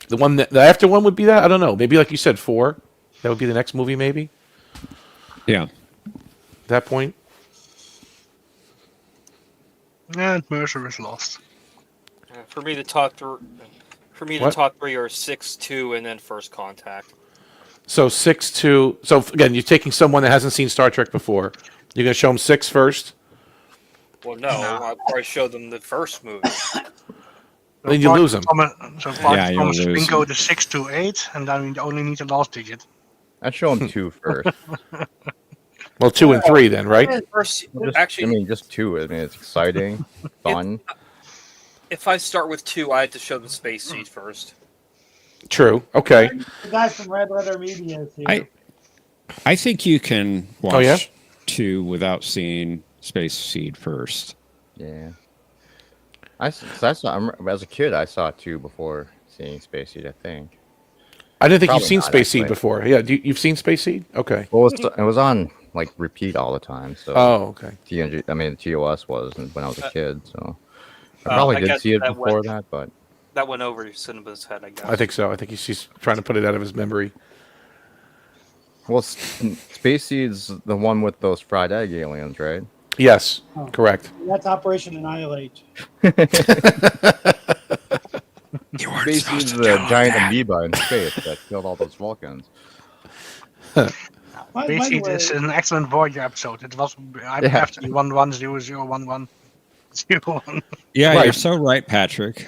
[SPEAKER 4] The after one would be that, I don't know. Maybe like you said, 4. That would be the next movie, maybe.
[SPEAKER 5] Yeah.
[SPEAKER 4] At that point.
[SPEAKER 6] And Mercer is lost.
[SPEAKER 2] For me, the top three are 6, 2, and then First Contact.
[SPEAKER 4] So 6 to so again, you're taking someone that hasn't seen Star Trek before. You're going to show them 6 first.
[SPEAKER 2] Well, no, I'll probably show them the first movie.
[SPEAKER 4] Then you lose them.
[SPEAKER 6] So
[SPEAKER 5] Yeah, you'll
[SPEAKER 6] Thomas
[SPEAKER 5] lose
[SPEAKER 6] Bingo
[SPEAKER 5] them.
[SPEAKER 6] the 6 to 8, and then we only need the last digit.
[SPEAKER 1] I'd show them 2 first.
[SPEAKER 4] Well, 2 and 3 then, right?
[SPEAKER 2] First,
[SPEAKER 1] Just,
[SPEAKER 2] actually,
[SPEAKER 1] just 2. I mean, it's exciting, fun.
[SPEAKER 2] If I start with 2, I have to show the Space Seed first.
[SPEAKER 4] True. Okay.
[SPEAKER 3] The guy from Red Letter Media is here.
[SPEAKER 5] I think you can watch
[SPEAKER 4] Oh, yeah?
[SPEAKER 5] 2 without seeing Space Seed first.
[SPEAKER 1] Yeah. I saw as a kid. I saw 2 before seeing Space Seed. I think.
[SPEAKER 4] I didn't think
[SPEAKER 1] Probably
[SPEAKER 4] you've seen
[SPEAKER 1] not,
[SPEAKER 4] Space Seed
[SPEAKER 1] actually.
[SPEAKER 4] before. Yeah, you've seen Space Seed? Okay.
[SPEAKER 1] Well, it was on like repeat all the time. So
[SPEAKER 4] Oh, okay.
[SPEAKER 1] TNG. I mean, TOS was when I was a kid. So I
[SPEAKER 2] I
[SPEAKER 1] probably did
[SPEAKER 2] guess
[SPEAKER 1] see it
[SPEAKER 2] that
[SPEAKER 1] before
[SPEAKER 2] went-
[SPEAKER 1] that, but
[SPEAKER 2] That went over Cinema's head, I guess.
[SPEAKER 4] I think so. I think he's trying to put it out of his memory.
[SPEAKER 1] well, Space Seed's the one with those fried egg aliens, right?
[SPEAKER 4] Yes,
[SPEAKER 3] Oh.
[SPEAKER 4] correct.
[SPEAKER 3] That's Operation Annihilate.
[SPEAKER 1] Space Seed's the giant amoeba in space that killed all those Vulcans.
[SPEAKER 3] By the
[SPEAKER 6] Basically,
[SPEAKER 3] way,
[SPEAKER 6] it's an excellent Voyager episode. It was
[SPEAKER 1] Yeah.
[SPEAKER 6] after the 11001101.
[SPEAKER 5] Yeah,
[SPEAKER 4] Right.
[SPEAKER 5] you're so right, Patrick.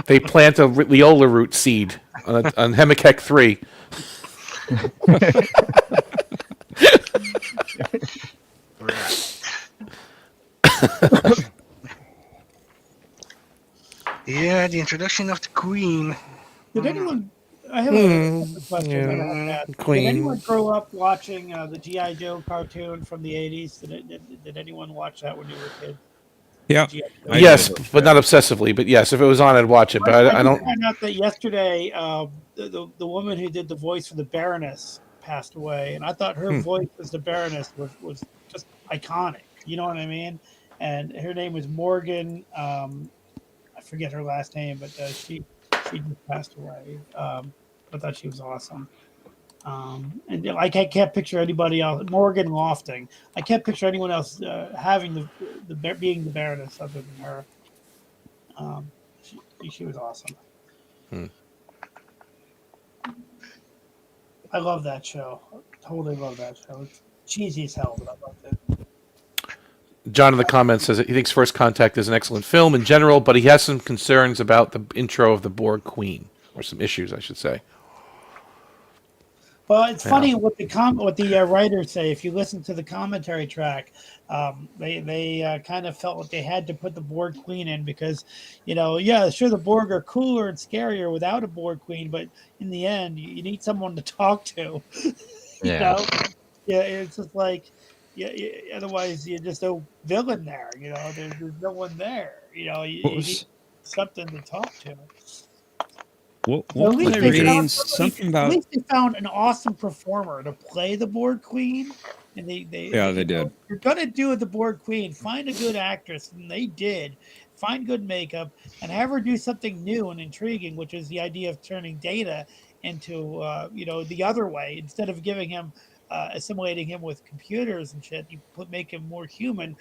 [SPEAKER 4] They plant a Leola root seed on Hemikek 3.
[SPEAKER 6] Yeah, the introduction of the Queen.
[SPEAKER 3] did anyone? I have a question.
[SPEAKER 4] yeah,
[SPEAKER 3] that I have to ask.
[SPEAKER 4] Queen.
[SPEAKER 3] Did anyone grow up watching the GI Joe cartoon from the '80s? Did anyone watch that when you were a kid?
[SPEAKER 5] Yeah.
[SPEAKER 3] G.I. Joe?
[SPEAKER 5] I
[SPEAKER 4] Yes,
[SPEAKER 5] did.
[SPEAKER 4] but not obsessively. But yes, if it was on, I'd watch it. But I don't.
[SPEAKER 3] found out that yesterday the woman who did the voice for the Baroness passed away, and I thought her voice as the Baroness was just iconic. You know what I mean? And her name was Morgan. I forget her last name, but she just passed away. I thought she was awesome. And I can't picture anybody else. Morgan Lofting. I can't picture anyone else having the being the Baroness other than her. She was awesome. I love that show. Totally love that show. It's cheesy as hell, but I loved it.
[SPEAKER 4] John in the comments says that he thinks First Contact is an excellent film in general, but he has some concerns about the intro of the Borg Queen, or some issues, I should say.
[SPEAKER 3] Well, it's funny what the writers say. If you listen to the commentary track, they kind of felt like they had to put the Borg Queen in because, sure, the Borg are cooler and scarier without a Borg Queen, but in the end, you need someone to talk to.
[SPEAKER 1] Yeah.
[SPEAKER 3] It's just like, otherwise you're just no villain there. There's no one there. You need something to talk to.
[SPEAKER 5] What
[SPEAKER 3] At least
[SPEAKER 5] was I
[SPEAKER 3] they
[SPEAKER 5] reading?
[SPEAKER 3] found
[SPEAKER 5] Something
[SPEAKER 3] at
[SPEAKER 5] about.
[SPEAKER 3] least they found an awesome performer to play the Borg Queen, and they
[SPEAKER 5] did.
[SPEAKER 3] If you're gonna do the Borg Queen, find a good actress, and they did. Find good makeup and have her do something new and intriguing, which is the idea of turning Data into the other way instead of giving him assimilating him with computers and shit. You make him more human.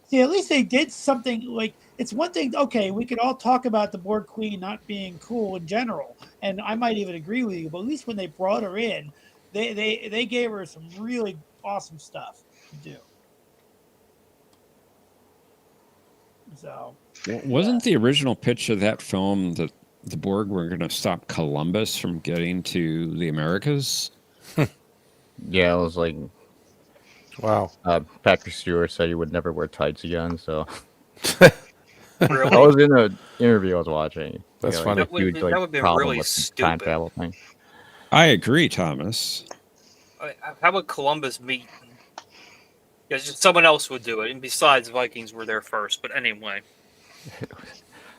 [SPEAKER 3] See, at least they did something. Like, it's one thing, okay, we could all talk about the Borg Queen not being cool in general, and I might even agree with you, but at least when they brought her in, they gave her some really awesome stuff to do. So
[SPEAKER 5] Wasn't the original pitch of that film that the Borg were going to stop Columbus from getting to the Americas?
[SPEAKER 1] Yeah, it was like
[SPEAKER 4] Wow.
[SPEAKER 1] Patrick Stewart said he would never wear tights again. So
[SPEAKER 2] Really?
[SPEAKER 1] I was in an interview I was watching.
[SPEAKER 4] That's
[SPEAKER 1] Like,
[SPEAKER 4] funny.
[SPEAKER 1] a huge,
[SPEAKER 2] That would've been
[SPEAKER 1] problem
[SPEAKER 2] really
[SPEAKER 1] with the time
[SPEAKER 2] stupid.
[SPEAKER 1] travel thing.
[SPEAKER 5] I agree, Thomas.
[SPEAKER 2] How would Columbus meet? Because someone else would do it, and besides, Vikings were there first. But anyway,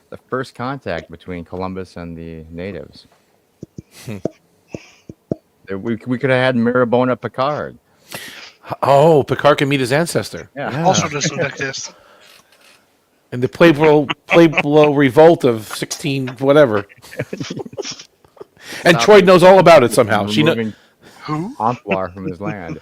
[SPEAKER 1] The first contact between Columbus and the natives. We could have had Marabona Picard.
[SPEAKER 4] Oh, Picard can meet his ancestor.
[SPEAKER 1] Yeah.
[SPEAKER 6] Also doesn't exist.
[SPEAKER 4] And the Pueblo revolt of 16 whatever. And Troy knows all about it somehow. She
[SPEAKER 1] Removing
[SPEAKER 6] Who?
[SPEAKER 1] Antwar from his land.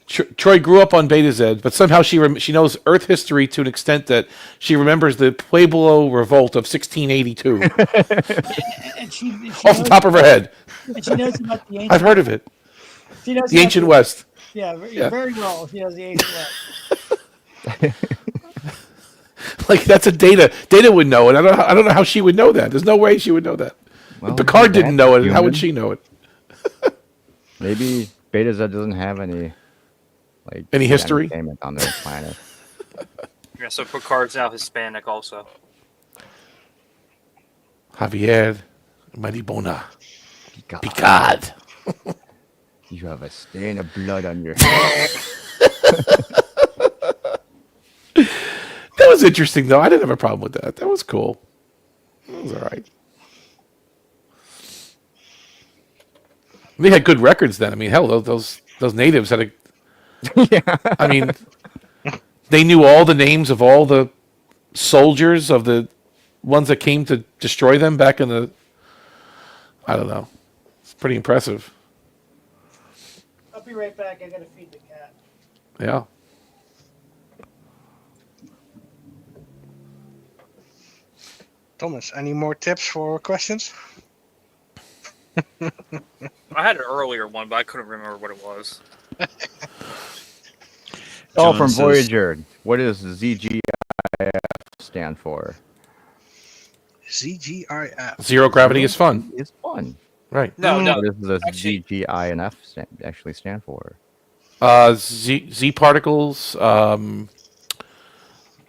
[SPEAKER 4] Troy grew up on Beta Z, but somehow she knows Earth history to an extent that she remembers the Pueblo revolt of 1682
[SPEAKER 3] and she
[SPEAKER 4] off the top of her head.
[SPEAKER 3] and she knows about the ancient.
[SPEAKER 4] I've heard of it.
[SPEAKER 3] She knows
[SPEAKER 4] The
[SPEAKER 3] about
[SPEAKER 4] ancient West.
[SPEAKER 3] Yeah, very well. She knows the ancient West.
[SPEAKER 4] Like, that's a Data. Data would know it. I don't know how she would know that. There's no way she would know that.
[SPEAKER 1] Well,
[SPEAKER 4] Picard didn't know it.
[SPEAKER 1] that's
[SPEAKER 4] How would
[SPEAKER 1] human.
[SPEAKER 4] she know it?
[SPEAKER 1] Maybe Beta Z doesn't have any
[SPEAKER 4] Any history?
[SPEAKER 1] entertainment on their planet.
[SPEAKER 2] yeah. So Picard's now Hispanic, also.
[SPEAKER 4] Javier Maribona.
[SPEAKER 1] Picard.
[SPEAKER 4] Picard.
[SPEAKER 1] You have a stain of blood on your head.
[SPEAKER 4] That was interesting, though. I didn't have a problem with that. That was cool. That was all right. They had good records then. I mean, hell, those natives had a.
[SPEAKER 1] Yeah.
[SPEAKER 4] I mean, they knew all the names of all the soldiers of the ones that came to destroy them back in the. I don't know. It's pretty impressive.
[SPEAKER 3] I'll be right back. I gotta feed the cat.
[SPEAKER 4] Yeah.
[SPEAKER 6] Thomas, any more tips for questions?
[SPEAKER 2] I had an earlier one, but I couldn't remember what it was.
[SPEAKER 1] Oh,
[SPEAKER 5] John
[SPEAKER 1] from
[SPEAKER 5] says-
[SPEAKER 1] Voyager. What does ZGIF stand for?
[SPEAKER 6] ZGIF.
[SPEAKER 4] Zero gravity is fun.
[SPEAKER 1] It's fun.
[SPEAKER 4] Right.
[SPEAKER 2] No, no.
[SPEAKER 1] What does the
[SPEAKER 2] actually-
[SPEAKER 1] ZGI and F actually stand for?
[SPEAKER 4] Z particles.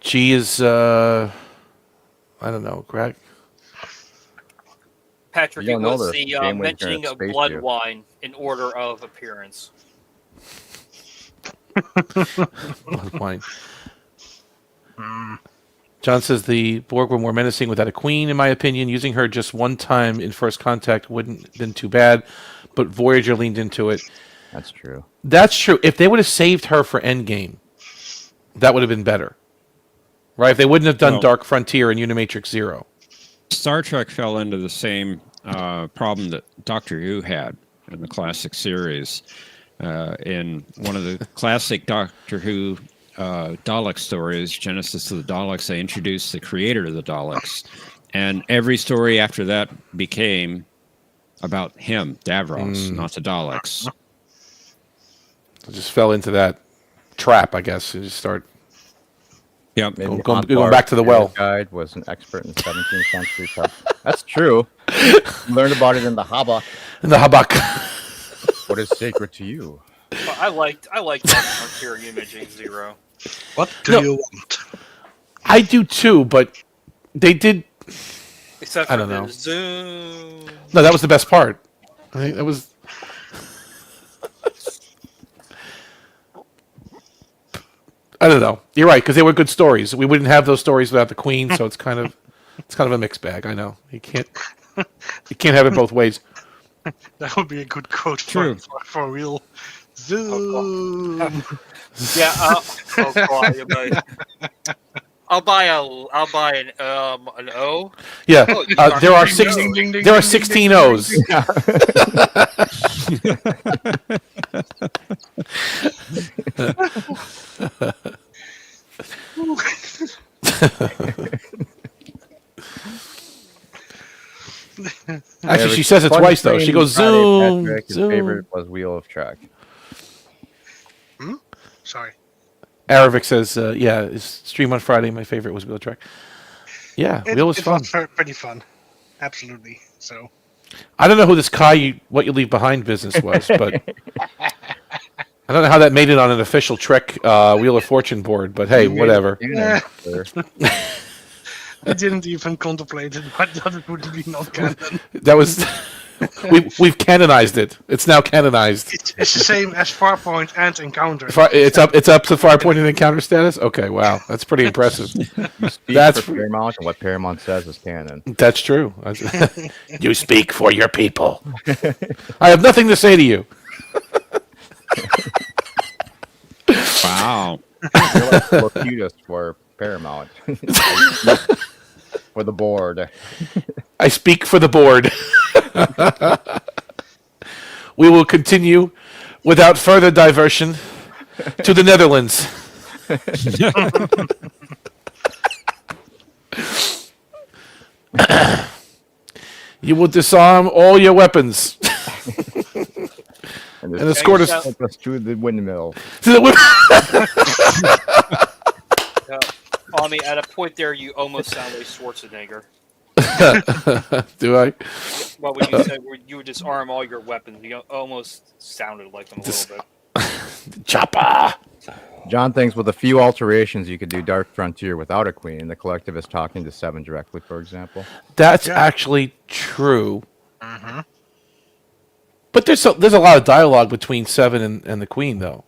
[SPEAKER 4] G is I don't know. Greg.
[SPEAKER 2] Patrick,
[SPEAKER 1] You
[SPEAKER 2] it
[SPEAKER 1] don't know
[SPEAKER 2] was
[SPEAKER 1] this.
[SPEAKER 2] the
[SPEAKER 1] Game Wave's
[SPEAKER 2] mentioning
[SPEAKER 1] gonna
[SPEAKER 2] of
[SPEAKER 1] space
[SPEAKER 2] blood
[SPEAKER 1] you.
[SPEAKER 2] wine in order of appearance.
[SPEAKER 4] Blood wine. John says the Borg were more menacing without a queen, in my opinion. Using her just one time in First Contact wouldn't have been too bad, but Voyager leaned into it.
[SPEAKER 1] That's true.
[SPEAKER 4] That's true. If they would have saved her for Endgame, that would have been better. Right? If they wouldn't have done
[SPEAKER 5] Well-
[SPEAKER 4] Dark Frontier and Unimatrix Zero.
[SPEAKER 5] Star Trek fell into the same problem that Doctor Who had in the classic series. In one of the classic Doctor Who Dalek stories, Genesis of the Daleks, they introduced the creator of the Daleks. And every story after that became about him, Davros, not the Daleks.
[SPEAKER 4] I just fell into that trap, I guess. You just start.
[SPEAKER 5] Yep.
[SPEAKER 1] Maybe
[SPEAKER 4] Going
[SPEAKER 1] Antar
[SPEAKER 4] back to the well.
[SPEAKER 1] Guide was an expert in 17th century stuff. That's true. Learned about it in the Habak.
[SPEAKER 4] In the habak.
[SPEAKER 1] What is sacred to you?
[SPEAKER 2] But I liked Dark Frontier Imaging Zero.
[SPEAKER 6] What do
[SPEAKER 4] No.
[SPEAKER 6] you want?
[SPEAKER 4] I do too, but they did.
[SPEAKER 2] Except
[SPEAKER 4] I
[SPEAKER 2] for
[SPEAKER 4] don't
[SPEAKER 2] the
[SPEAKER 4] know.
[SPEAKER 2] Zoom.
[SPEAKER 4] No, that was the best part. I think that was. I don't know. You're right, because they were good stories. We wouldn't have those stories without the Queen, so it's kind of a mixed bag. I know you can't have it both ways.
[SPEAKER 6] That would be a good quote
[SPEAKER 5] True.
[SPEAKER 6] for real. Zoom.
[SPEAKER 2] Yeah. Oh God, you guys. I'll buy an O.
[SPEAKER 4] Yeah,
[SPEAKER 2] Oh, you
[SPEAKER 4] there are
[SPEAKER 2] ding,
[SPEAKER 4] six.
[SPEAKER 6] ding, ding, ding,
[SPEAKER 4] There are
[SPEAKER 6] ding,
[SPEAKER 4] 16 O's. Actually, she says it twice though. She goes zoom,
[SPEAKER 1] Patrick, his
[SPEAKER 4] zoom.
[SPEAKER 1] favorite was Wheel of Trek.
[SPEAKER 6] Sorry.
[SPEAKER 4] Aravic says, yeah, his stream on Friday. My favorite was Wheel Trek. Yeah, Wheel was fun.
[SPEAKER 6] Pretty fun. Absolutely. So.
[SPEAKER 4] I don't know who this What You Leave Behind business was, but I don't know how that made it on an official Trek Wheel of Fortune board. But hey, whatever.
[SPEAKER 6] I didn't even contemplate it, but that would be not canon.
[SPEAKER 4] That was we've canonized it. It's now canonized.
[SPEAKER 6] It's the same as Farpoint and Encounter.
[SPEAKER 4] It's up to Farpoint and encounter status. Okay, wow, that's pretty impressive.
[SPEAKER 1] That's for Paramount, and what Paramount says is canon.
[SPEAKER 4] That's true. You speak for your people. I have nothing to say to you.
[SPEAKER 5] Wow.
[SPEAKER 1] You're like the Locutus for Paramount. For the board.
[SPEAKER 4] I speak for the board. We will continue without further diversion to the Netherlands. You will disarm all your weapons
[SPEAKER 1] And
[SPEAKER 4] and escort us
[SPEAKER 2] Thanks,
[SPEAKER 1] take us to the windmill.
[SPEAKER 4] to the.
[SPEAKER 2] Tommy, at a point there, you almost sound like Schwarzenegger.
[SPEAKER 4] Do I?
[SPEAKER 2] What would you say? You would disarm all your weapons. You almost sounded like them a little bit.
[SPEAKER 4] Chopper.
[SPEAKER 1] John thinks with a few alterations, you could do Dark Frontier without a queen. The collective is talking to Seven directly, for example.
[SPEAKER 4] That's actually true.
[SPEAKER 6] Mm-hmm.
[SPEAKER 4] But there's a lot of dialogue between Seven and the Queen, though.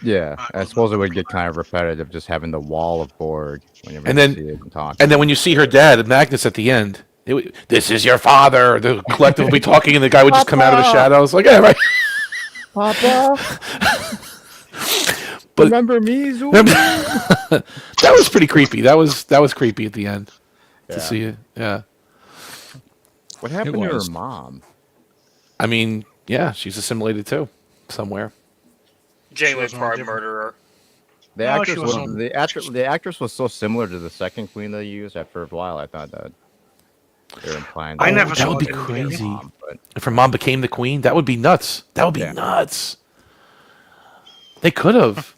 [SPEAKER 1] Yeah, I suppose it would get kind of repetitive just having the wall of Borg whenever
[SPEAKER 4] And
[SPEAKER 1] you
[SPEAKER 4] then-
[SPEAKER 1] see it and talk.
[SPEAKER 4] And then when you see her dad, Magnus, at the end, this is your father. The collective will be talking, and the guy would just come out of the shadows, like, yeah, right.
[SPEAKER 1] Papa,
[SPEAKER 4] But-
[SPEAKER 1] remember me, Zoom?
[SPEAKER 4] That was pretty creepy. That was creepy at the end to
[SPEAKER 1] Yeah.
[SPEAKER 4] see it. Yeah,
[SPEAKER 1] What happened to her
[SPEAKER 5] was.
[SPEAKER 1] mom?
[SPEAKER 4] I mean, yeah, she's assimilated too, somewhere.
[SPEAKER 2] Janeway
[SPEAKER 6] was no
[SPEAKER 2] Prime
[SPEAKER 6] different.
[SPEAKER 2] murderer.
[SPEAKER 1] The
[SPEAKER 6] No,
[SPEAKER 1] actress
[SPEAKER 6] she
[SPEAKER 1] was
[SPEAKER 6] wasn't.
[SPEAKER 1] the actress was so similar to the second queen they used. That for a while, I thought that they were implying.
[SPEAKER 6] I
[SPEAKER 1] that
[SPEAKER 6] never
[SPEAKER 1] it
[SPEAKER 6] saw
[SPEAKER 1] was
[SPEAKER 4] would
[SPEAKER 6] it
[SPEAKER 4] be
[SPEAKER 6] in the
[SPEAKER 1] her
[SPEAKER 4] crazy.
[SPEAKER 1] mom, but
[SPEAKER 4] If her mom became the queen, that would be nuts. That would be
[SPEAKER 1] Yeah.
[SPEAKER 4] nuts. They could have.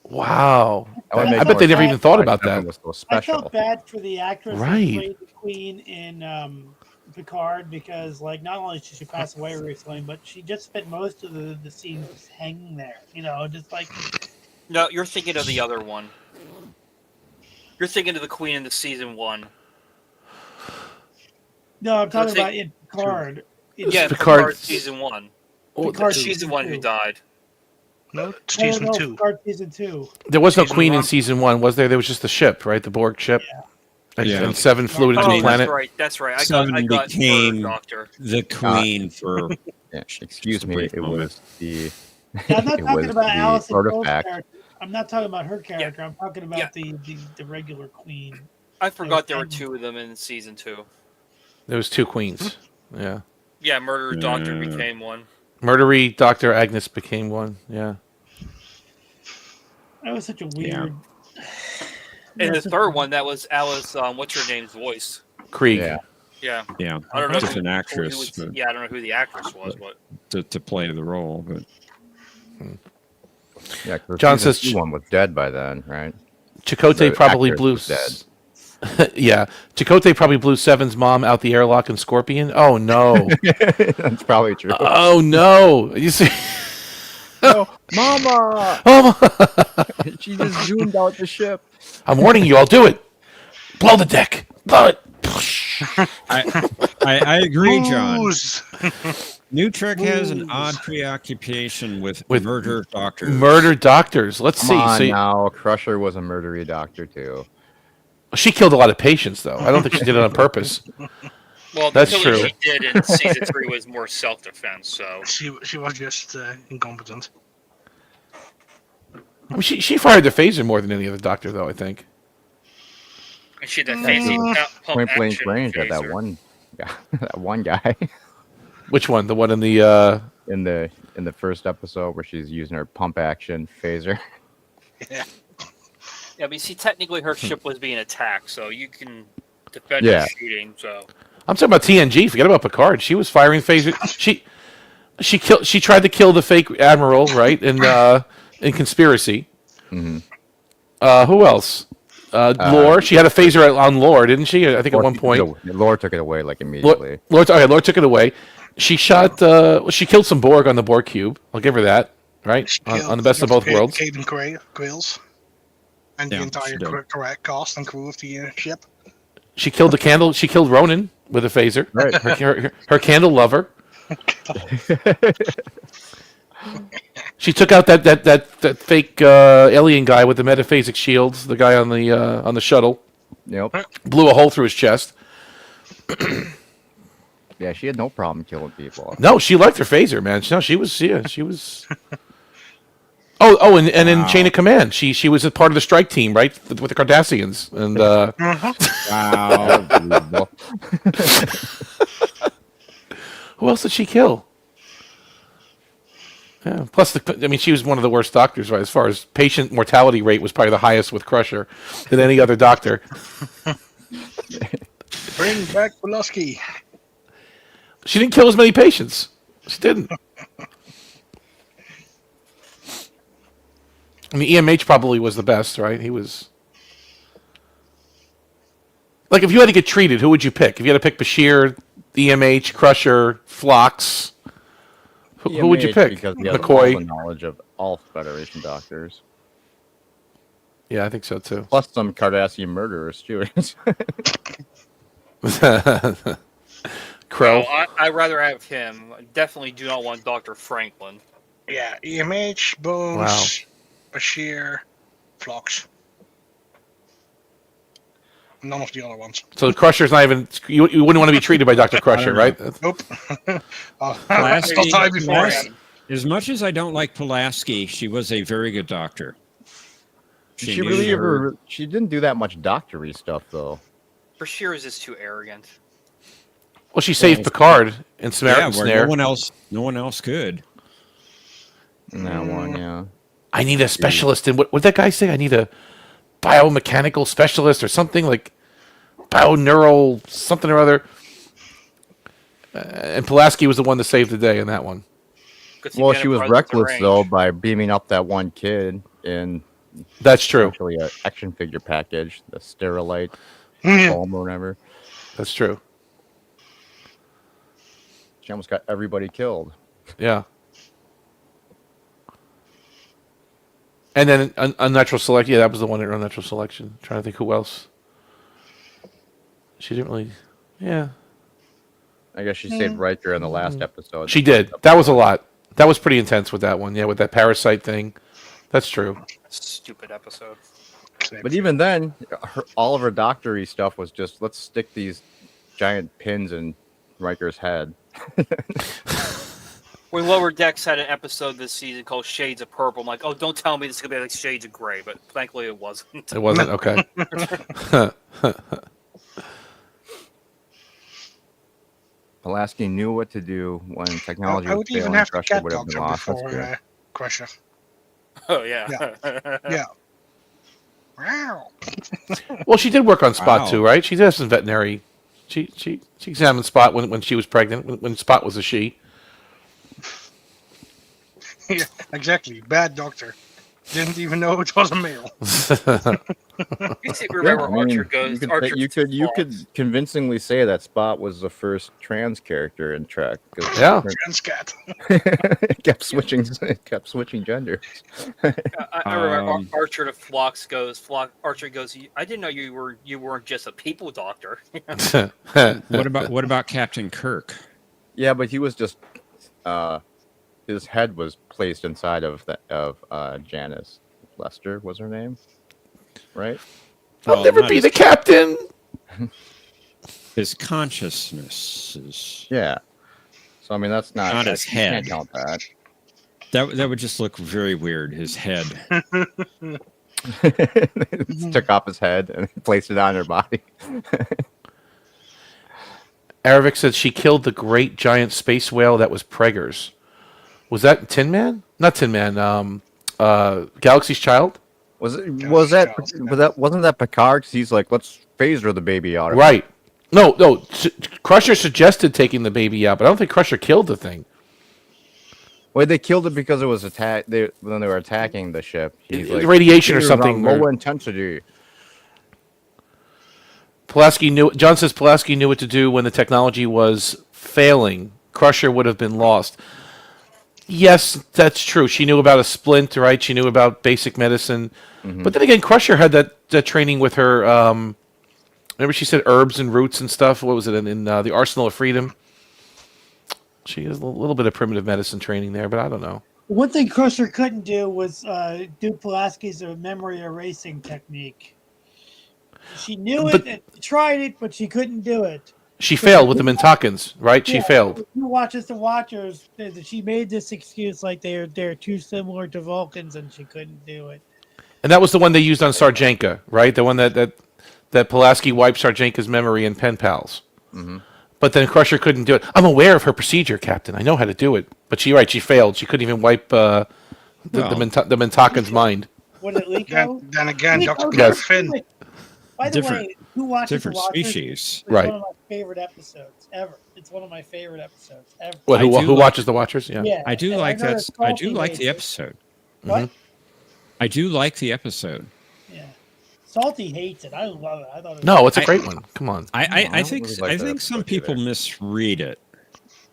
[SPEAKER 4] Wow.
[SPEAKER 1] that would
[SPEAKER 3] I
[SPEAKER 1] make
[SPEAKER 4] I bet
[SPEAKER 1] more
[SPEAKER 4] they never
[SPEAKER 1] sense
[SPEAKER 4] even thought
[SPEAKER 1] why
[SPEAKER 4] about
[SPEAKER 1] Seven
[SPEAKER 4] that.
[SPEAKER 1] Was so
[SPEAKER 3] I
[SPEAKER 1] special.
[SPEAKER 3] felt bad for the actress
[SPEAKER 4] Right.
[SPEAKER 3] who played the queen in Picard because, like, not only did she pass away recently, but she just spent most of the scenes just hanging there. You know, just like
[SPEAKER 2] No, you're thinking of the other one. You're thinking of the Queen in the season 1.
[SPEAKER 3] no, I'm talking
[SPEAKER 2] think-
[SPEAKER 3] about in Picard.
[SPEAKER 2] Yeah,
[SPEAKER 4] Picard-
[SPEAKER 2] Picard season 1.
[SPEAKER 3] Picard
[SPEAKER 2] She's the one who died.
[SPEAKER 6] No, season
[SPEAKER 3] no,
[SPEAKER 6] 2.
[SPEAKER 3] Picard season 2.
[SPEAKER 4] There was no
[SPEAKER 6] Season
[SPEAKER 4] queen in
[SPEAKER 6] one.
[SPEAKER 4] season 1, was there? There was just the ship, right? The Borg ship. And,
[SPEAKER 5] Yeah.
[SPEAKER 4] and Seven flew into
[SPEAKER 2] Oh,
[SPEAKER 4] the
[SPEAKER 2] that's
[SPEAKER 4] planet.
[SPEAKER 2] right. That's right. I
[SPEAKER 5] Seven
[SPEAKER 2] got
[SPEAKER 5] became-
[SPEAKER 2] Murder Doctor.
[SPEAKER 5] The queen for
[SPEAKER 1] Yeah, excuse
[SPEAKER 5] Just a
[SPEAKER 1] me,
[SPEAKER 5] brief
[SPEAKER 1] it
[SPEAKER 5] moment.
[SPEAKER 1] was the.
[SPEAKER 3] Yeah, I'm not
[SPEAKER 1] it
[SPEAKER 3] talking
[SPEAKER 1] was
[SPEAKER 3] about
[SPEAKER 1] the
[SPEAKER 3] Alison Crow's
[SPEAKER 1] artifact.
[SPEAKER 3] character. I'm not talking about her character. I'm talking about
[SPEAKER 2] Yeah.
[SPEAKER 3] the regular queen.
[SPEAKER 2] I forgot there were
[SPEAKER 3] Okay.
[SPEAKER 2] 2 of them in season 2.
[SPEAKER 4] There was 2 queens. Yeah.
[SPEAKER 2] Yeah, Murder Doctor
[SPEAKER 5] Yeah.
[SPEAKER 2] became one.
[SPEAKER 4] Murdery Dr. Agnes became one. Yeah.
[SPEAKER 3] That was such a weird.
[SPEAKER 2] And the third one, that was Alice, what's her name's voice?
[SPEAKER 4] Krieg.
[SPEAKER 1] Yeah,
[SPEAKER 2] Yeah.
[SPEAKER 5] yeah,
[SPEAKER 2] I don't know.
[SPEAKER 5] different
[SPEAKER 2] who
[SPEAKER 5] actress
[SPEAKER 2] was-
[SPEAKER 5] but
[SPEAKER 2] yeah, I don't know who the actress was, but
[SPEAKER 5] to play the role. But
[SPEAKER 1] yeah. 'cause
[SPEAKER 4] John
[SPEAKER 1] season
[SPEAKER 4] says-
[SPEAKER 1] 2 one was dead by then, right?
[SPEAKER 4] Chakotay
[SPEAKER 1] The
[SPEAKER 4] probably
[SPEAKER 1] actress
[SPEAKER 4] blew.
[SPEAKER 1] was dead.
[SPEAKER 4] Yeah. Chakotay probably blew Seven's mom out the airlock in Scorpion. Oh, no.
[SPEAKER 1] That's probably true.
[SPEAKER 4] Oh, no. You see.
[SPEAKER 1] No, Mama,
[SPEAKER 4] Oh,
[SPEAKER 1] she just zoomed out the ship.
[SPEAKER 4] I'm warning you. I'll do it. Blow the deck. Blow it.
[SPEAKER 5] I agree, John.
[SPEAKER 6] Booze!
[SPEAKER 5] New Trek has an odd preoccupation with murder doctors.
[SPEAKER 4] Murder doctors. Let's
[SPEAKER 1] Come
[SPEAKER 4] see.
[SPEAKER 1] on
[SPEAKER 4] So
[SPEAKER 1] now, Crusher was a murdery doctor too.
[SPEAKER 4] she killed a lot of patients, though. I don't think she did it on purpose.
[SPEAKER 2] well, the
[SPEAKER 4] That's
[SPEAKER 2] killing
[SPEAKER 4] true.
[SPEAKER 2] she did in season 3 was more self-defense. So
[SPEAKER 6] She was just incompetent.
[SPEAKER 4] I mean, she fired the phaser more than any other doctor, though, I think.
[SPEAKER 2] and she had that fancy pump
[SPEAKER 1] Point blank
[SPEAKER 2] action
[SPEAKER 1] range at that
[SPEAKER 2] phaser.
[SPEAKER 1] one guy. That one guy
[SPEAKER 4] Which one? The one in the.
[SPEAKER 1] in the first episode where she's using her pump action phaser.
[SPEAKER 2] Yeah, I mean, see, technically her ship was being attacked, so you can defend
[SPEAKER 1] Yeah.
[SPEAKER 2] her shooting. So
[SPEAKER 4] I'm talking about TNG. Forget about Picard. She was firing phaser. She tried to kill the fake admiral, right? In Conspiracy.
[SPEAKER 1] Mm-hmm.
[SPEAKER 4] Who else? Lore. She had a phaser on Lore, didn't she? I think at one point.
[SPEAKER 1] Lore took it away like immediately.
[SPEAKER 4] Lore took it away. She shot. She killed some Borg on the Borg cube. I'll give her that. Right on the best of both worlds.
[SPEAKER 6] Caden Quails. And the
[SPEAKER 5] Yeah,
[SPEAKER 6] entire
[SPEAKER 5] she did.
[SPEAKER 6] correct cast and crew of the ship.
[SPEAKER 4] She killed the candle. She killed Ronan with a phaser.
[SPEAKER 1] Right.
[SPEAKER 4] Her candle lover. She took out that fake alien guy with the metaphasic shields. The guy on the shuttle
[SPEAKER 1] Yep.
[SPEAKER 4] blew a hole through his chest.
[SPEAKER 1] Yeah, she had no problem killing people.
[SPEAKER 4] No, she liked her phaser, man. No, she was. Yeah, she was. Oh, and in
[SPEAKER 1] Wow.
[SPEAKER 4] Chain of Command, she was a part of the strike team, right, with the Cardassians, and
[SPEAKER 1] Wow. Unbelievable.
[SPEAKER 4] who else did she kill? Yeah. Plus, she was one of the worst doctors, right? As far as patient mortality rate was probably the highest with Crusher than any other doctor.
[SPEAKER 6] Bring back Pulaski.
[SPEAKER 4] She didn't kill as many patients. She didn't. I mean, EMH probably was the best, right? He was. Like, if you had to get treated, who would you pick? If you had to pick Bashir, EMH, Crusher, Phlox, Who would you pick?
[SPEAKER 1] Because he has all
[SPEAKER 4] McCoy.
[SPEAKER 1] the knowledge of all Federation doctors.
[SPEAKER 4] Yeah, I think so too.
[SPEAKER 1] Plus some Cardassian murderers too.
[SPEAKER 4] Krell.
[SPEAKER 2] No, I'd rather have him. I definitely do not want Dr. Franklin.
[SPEAKER 6] Yeah, EMH, Bones, Bashir, Phlox. None of the other ones.
[SPEAKER 4] So Crusher's not even. You wouldn't want to be treated by Dr. Crusher, right?
[SPEAKER 6] Nope.
[SPEAKER 5] Pulaski,
[SPEAKER 6] I'll die beforehand.
[SPEAKER 5] as much as I don't like Pulaski, she was a very good doctor.
[SPEAKER 1] She
[SPEAKER 5] knew
[SPEAKER 1] really
[SPEAKER 5] her-
[SPEAKER 1] she didn't do that much doctory stuff though.
[SPEAKER 2] Bashir is just too arrogant.
[SPEAKER 4] Well, she saved Picard in Samaritan
[SPEAKER 5] where
[SPEAKER 4] Snare.
[SPEAKER 5] no one else could.
[SPEAKER 1] In that one, yeah.
[SPEAKER 4] I need a specialist in what did that guy say? I need a biomechanical specialist or something like bioneural something or other. And Pulaski was the one to save the day in that one.
[SPEAKER 1] Well, she was reckless though by beaming up that one kid in
[SPEAKER 4] That's true.
[SPEAKER 1] actually an action figure package, the Sterilite
[SPEAKER 6] Yeah.
[SPEAKER 1] foam or whatever.
[SPEAKER 4] That's true.
[SPEAKER 1] She almost got everybody killed.
[SPEAKER 4] Yeah. And then unnatural select. Yeah, that was the one in unnatural selection. Trying to think who else. She didn't really. Yeah,
[SPEAKER 1] I guess she saved Riker in the last episode.
[SPEAKER 4] she did. That was a lot. That was pretty intense with that one. Yeah, with that parasite thing. That's true.
[SPEAKER 2] Stupid episode.
[SPEAKER 1] But even then, all of her doctory stuff was just let's stick these giant pins in Riker's head.
[SPEAKER 2] When Lower Decks had an episode this season called Shades of Purple, I'm like, oh, don't tell me this is going to be like Shades of Grey, but thankfully it wasn't.
[SPEAKER 4] It wasn't okay.
[SPEAKER 1] Pulaski knew what to do when technology
[SPEAKER 6] I
[SPEAKER 1] was
[SPEAKER 6] would even
[SPEAKER 1] failing.
[SPEAKER 6] have to
[SPEAKER 1] Crusher
[SPEAKER 6] cat
[SPEAKER 1] would have been
[SPEAKER 6] doctor
[SPEAKER 1] lost. That's
[SPEAKER 6] before
[SPEAKER 1] good.
[SPEAKER 6] Crusher.
[SPEAKER 2] Oh, yeah.
[SPEAKER 6] Yeah. Wow.
[SPEAKER 4] Well, she did work on Spot
[SPEAKER 5] Wow.
[SPEAKER 4] too, right? She did have some veterinary. She examined Spot when she was pregnant. When Spot was a she.
[SPEAKER 6] Yeah, exactly. Bad doctor. Didn't even know it was a male.
[SPEAKER 2] Remember,
[SPEAKER 1] I mean,
[SPEAKER 2] Archer goes. Archer
[SPEAKER 1] you could convincingly say that Spot was the first trans character in Trek. 'Cause
[SPEAKER 4] Yeah.
[SPEAKER 6] Trans cat.
[SPEAKER 1] it kept switching genders.
[SPEAKER 2] I remember
[SPEAKER 5] Um,
[SPEAKER 2] Archer to Phlox goes. Archer goes. I didn't know you weren't just a people doctor.
[SPEAKER 5] What about Captain Kirk?
[SPEAKER 1] Yeah, but he was just his head was placed inside of Janice Lester was her name, right?
[SPEAKER 4] I'll
[SPEAKER 5] Well,
[SPEAKER 4] never
[SPEAKER 5] not
[SPEAKER 4] be
[SPEAKER 5] his-
[SPEAKER 4] the captain.
[SPEAKER 5] His consciousness is
[SPEAKER 1] Yeah. So I mean that's
[SPEAKER 5] Not his
[SPEAKER 1] you can't
[SPEAKER 5] head.
[SPEAKER 1] count that.
[SPEAKER 5] that would just look very weird. His head.
[SPEAKER 1] Took off his head and placed it on her body.
[SPEAKER 4] Aravik said she killed the great giant space whale that was Preggers. Was that Tin Man? Not Tin Man. Galaxy's Child.
[SPEAKER 1] Wasn't that Picard? 'Cause he's like, let's phaser the baby out of her.
[SPEAKER 4] Right. No. Crusher suggested taking the baby out, but I don't think Crusher killed the thing.
[SPEAKER 1] Well, they killed it because it was when they were attacking the ship. He's like
[SPEAKER 4] Radiation or
[SPEAKER 1] "Here's on
[SPEAKER 4] something.
[SPEAKER 1] low
[SPEAKER 4] or-
[SPEAKER 1] intensity.
[SPEAKER 4] John says Pulaski knew what to do when the technology was failing. Crusher would have been lost. Yes, that's true. She knew about a splint, right? She knew about basic medicine. But then again, Crusher had that training with her. Remember she said herbs and roots and stuff? What was it, in the Arsenal of Freedom? She has a little bit of primitive medicine training there, but I don't know.
[SPEAKER 3] One thing Crusher couldn't do was do Pulaski's memory erasing technique. She knew it, and tried it, but she couldn't do it.
[SPEAKER 4] She failed with the Mintakans, right? She failed.
[SPEAKER 3] Who watches the Watchers? She made this excuse like they're too similar to Vulcans, and she couldn't do it.
[SPEAKER 4] And that was the one they used on Sarjenka, right? The one that Pulaski wiped Sarjenka's memory in Pen Pals. But then Crusher couldn't do it. I'm aware of her procedure, Captain. I know how to do it. But she failed. She couldn't even wipe the Mintakan's mind.
[SPEAKER 3] Was it Liko?
[SPEAKER 6] Then again,
[SPEAKER 3] Liko
[SPEAKER 6] Dr.
[SPEAKER 3] did
[SPEAKER 6] Kirk
[SPEAKER 3] it.
[SPEAKER 6] Finn.
[SPEAKER 3] By the
[SPEAKER 5] Different-
[SPEAKER 3] way, who watches
[SPEAKER 5] Different
[SPEAKER 3] the Watchers?
[SPEAKER 5] species.
[SPEAKER 3] It's
[SPEAKER 4] Right.
[SPEAKER 3] one of my favorite episodes ever. It's one of my favorite episodes ever.
[SPEAKER 4] What,
[SPEAKER 5] I do
[SPEAKER 4] who
[SPEAKER 5] like-
[SPEAKER 4] watches the Watchers? Yeah.
[SPEAKER 3] Yeah,
[SPEAKER 5] I do
[SPEAKER 3] and
[SPEAKER 5] like
[SPEAKER 3] know
[SPEAKER 5] that. I
[SPEAKER 3] Salty
[SPEAKER 5] do like
[SPEAKER 3] hates
[SPEAKER 5] the
[SPEAKER 3] it.
[SPEAKER 5] episode.
[SPEAKER 3] What?
[SPEAKER 5] I do like the episode.
[SPEAKER 3] Yeah. Salty hates it. I love it. I thought it was
[SPEAKER 4] No, it's a great one. Come on.
[SPEAKER 5] I
[SPEAKER 1] don't
[SPEAKER 5] think
[SPEAKER 1] really like that
[SPEAKER 5] some
[SPEAKER 1] episode
[SPEAKER 5] people
[SPEAKER 1] either.
[SPEAKER 5] misread it.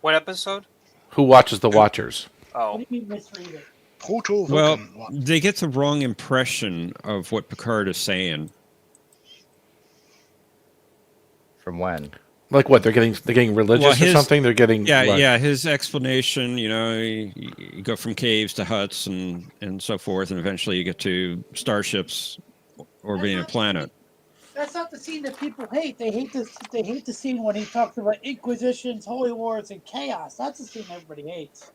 [SPEAKER 2] What episode?
[SPEAKER 4] Who watches the Watchers?
[SPEAKER 2] Oh,
[SPEAKER 3] What do you mean misread it?
[SPEAKER 5] Well, they get the wrong impression of what Picard is saying.
[SPEAKER 1] From when?
[SPEAKER 4] Like what? They're getting religious or something. They're getting
[SPEAKER 5] his explanation. You go from caves to huts and so forth, and eventually you get to starships orbiting a planet.
[SPEAKER 3] That's not the scene that people hate. They hate this. They hate the scene when he talks about inquisitions, holy wars, and chaos. That's the scene everybody hates.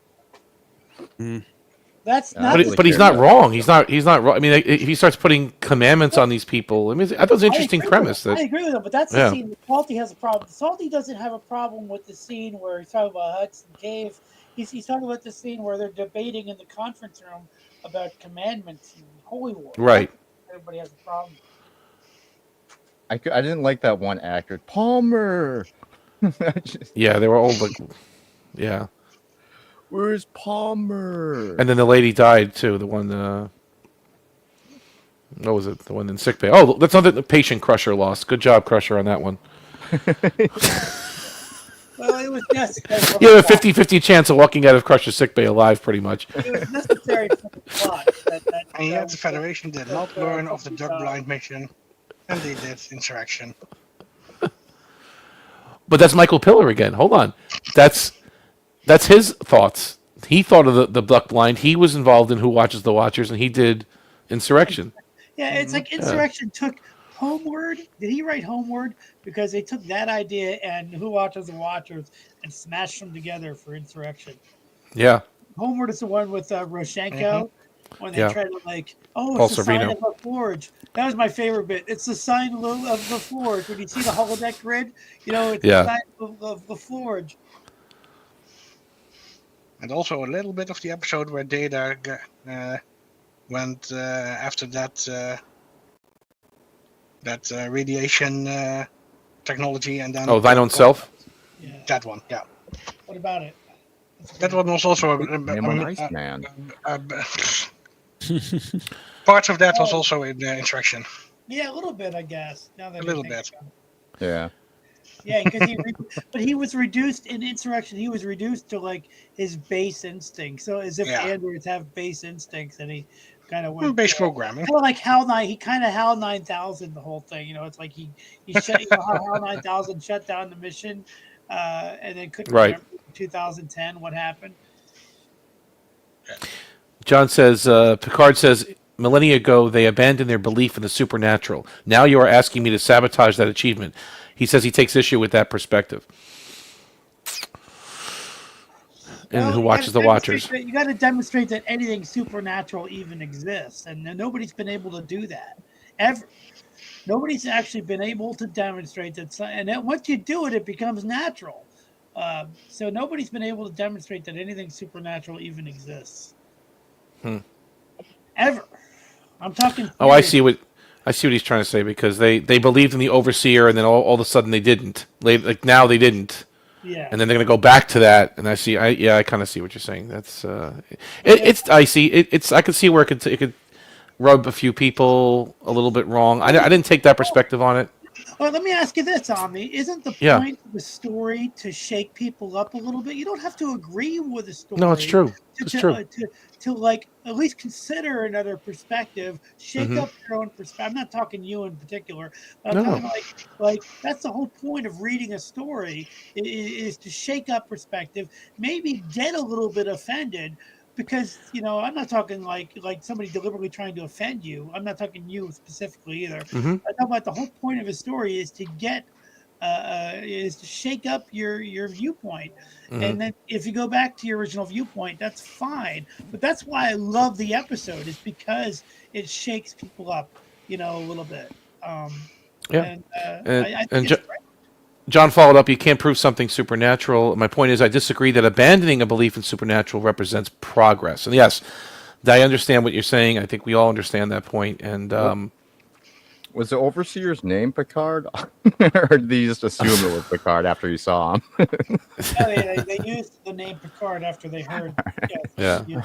[SPEAKER 3] That's not.
[SPEAKER 4] But he's not wrong. He's not wrong. I mean, if he starts putting commandments on these people, I mean, I thought it was an interesting premise.
[SPEAKER 3] I agree with him, but that's the scene that Salty has a problem. Salty doesn't have a problem with the scene where he's talking about huts and caves. He's talking about the scene where they're debating in the conference room about commandments and holy war.
[SPEAKER 4] Right.
[SPEAKER 3] Everybody has a problem.
[SPEAKER 1] I didn't like that one actor, Palmer.
[SPEAKER 4] Yeah, they were all like, yeah.
[SPEAKER 1] Where's Palmer?
[SPEAKER 4] And then the lady died too. The one, what was it? The one in sickbay. Oh, that's not the patient Crusher lost. Good job, Crusher, on that one.
[SPEAKER 3] Well, it was necessary.
[SPEAKER 4] You have a 50-50 chance of walking out of Crusher's sickbay alive, pretty much.
[SPEAKER 3] It was necessary for the plot.
[SPEAKER 6] And yet the Federation did not learn of the Dark Blind mission, and they did Insurrection.
[SPEAKER 4] But that's Michael Piller again. Hold on. That's his thoughts. He thought of the Duck Blind. He was involved in Who Watches the Watchers, and he did Insurrection.
[SPEAKER 3] Yeah, it's like Insurrection took Homeward. Did he write Homeward? Because they took that idea and Who Watches the Watchers and smashed them together for Insurrection.
[SPEAKER 4] Yeah.
[SPEAKER 3] Homeward is the one with Roshenko when they try to it's the sign of the Forge. That was my favorite bit. It's the sign of the Forge. When you see the holodeck grid, it's the sign of the Forge.
[SPEAKER 6] And also a little bit of the episode where Data went after that radiation technology, and then
[SPEAKER 4] Thine own self.
[SPEAKER 3] Yeah.
[SPEAKER 6] That one, yeah.
[SPEAKER 3] What about it?
[SPEAKER 6] That one was also
[SPEAKER 1] Iceman.
[SPEAKER 6] Parts of that was also in Insurrection.
[SPEAKER 3] Yeah, a little bit, I guess. Now that
[SPEAKER 6] A little bit.
[SPEAKER 1] Yeah.
[SPEAKER 3] Yeah, because but he was reduced in Insurrection. He was reduced to like his base instinct. So as if androids have base instincts, and he kind of went
[SPEAKER 6] base programming.
[SPEAKER 3] Kind of like HAL 9. He kind of HAL 9000 the whole thing. It's like he shut how HAL 9000 shut down the mission, and then couldn't remember in 2010 what happened.
[SPEAKER 4] John says Picard says millennia ago they abandoned their belief in the supernatural. Now you are asking me to sabotage that achievement. He says he takes issue with that perspective. And Who Watches the Watchers?
[SPEAKER 3] You got to demonstrate that anything supernatural even exists, and nobody's been able to do that ever. Nobody's actually been able to demonstrate that, and then once you do it, it becomes natural. So nobody's been able to demonstrate that anything supernatural even exists. Ever. I'm talking.
[SPEAKER 4] Oh, I see what he's trying to say, because they believed in the overseer, and then all of a sudden they didn't. Now they didn't.
[SPEAKER 3] Yeah.
[SPEAKER 4] And then they're going to go back to that, and I kind of see what you're saying. That's it's I see it's I could see where it could rub a few people a little bit wrong. I didn't take that perspective on it.
[SPEAKER 3] Well, let me ask you this, Omni. Isn't the point of the story to shake people up a little bit? You don't have to agree with the story.
[SPEAKER 4] No, it's true. It's true.
[SPEAKER 3] To like at least consider another perspective, shake up your own perspective. I'm not talking you in particular, but I'm talking like that's the whole point of reading a story is to shake up perspective, maybe get a little bit offended. Because I'm not talking like somebody deliberately trying to offend you. I'm not talking you specifically either. I'm talking about the whole point of a story is to get is to shake up your viewpoint. And then if you go back to your original viewpoint, that's fine. But that's why I love the episode, is because it shakes people up, a little bit. I think it's great.
[SPEAKER 4] John followed up, you can't prove something supernatural. My point is, I disagree that abandoning a belief in supernatural represents progress. And yes, I understand what you're saying. I think we all understand that point. And
[SPEAKER 1] was the overseer's name Picard? Or did you just assume it was Picard after you saw him?
[SPEAKER 3] They used the name Picard after they heard.
[SPEAKER 4] It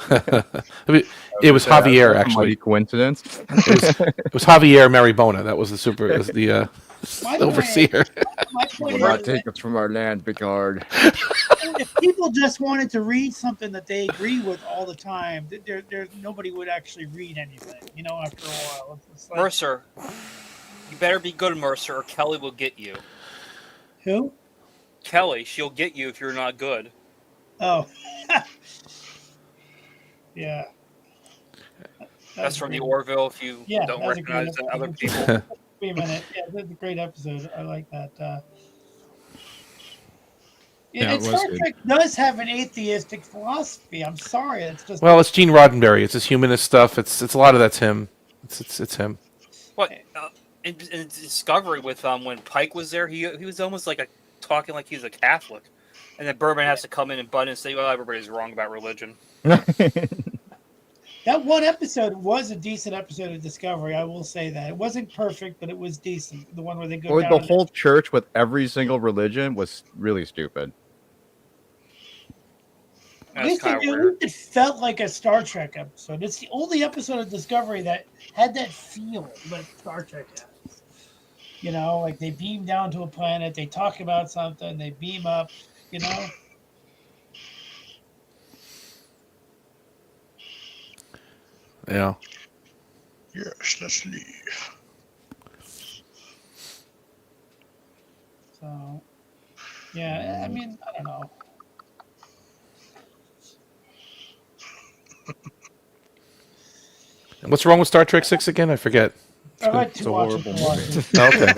[SPEAKER 4] was Javier, actually.
[SPEAKER 1] Coincidence?
[SPEAKER 4] It was Javier Maribona. That was the overseer.
[SPEAKER 1] Will not take us from our land, Picard.
[SPEAKER 3] if people just wanted to read something that they agree with all the time, there's nobody would actually read anything. After a while, it's like,
[SPEAKER 2] Mercer, you better be good, Mercer, or Kelly will get you.
[SPEAKER 3] Who?
[SPEAKER 2] Kelly, she'll get you if you're not good.
[SPEAKER 3] Oh, yeah.
[SPEAKER 2] That's from the Orville. If you don't recognize other people.
[SPEAKER 3] Wait a minute. Yeah, that's a great episode. I like that. Star Trek does have an atheistic philosophy. I'm sorry, it's just.
[SPEAKER 4] Well, it's Gene Roddenberry. It's his humanist stuff. It's a lot of that's him. It's him.
[SPEAKER 2] What in Discovery with when Pike was there, he was almost like talking like he's a Catholic, and then Berman has to come in and butt and say, "Well, everybody's wrong about religion."
[SPEAKER 3] That one episode was a decent episode of Discovery. I will say that it wasn't perfect, but it was decent. The one where they go down.
[SPEAKER 1] The whole church with every single religion was really stupid.
[SPEAKER 3] At least it felt like a Star Trek episode. It's the only episode of Discovery that had that feel that Star Trek has. Like they beam down to a planet, they talk about something, they beam up.
[SPEAKER 4] Yeah.
[SPEAKER 6] Yes, let's leave.
[SPEAKER 3] So, yeah, I mean, I don't know.
[SPEAKER 4] What's wrong with Star Trek 6 again? I forget.
[SPEAKER 3] I like
[SPEAKER 1] It's
[SPEAKER 3] to
[SPEAKER 1] a
[SPEAKER 3] watch
[SPEAKER 1] horrible
[SPEAKER 3] it.
[SPEAKER 1] movie.
[SPEAKER 4] Okay.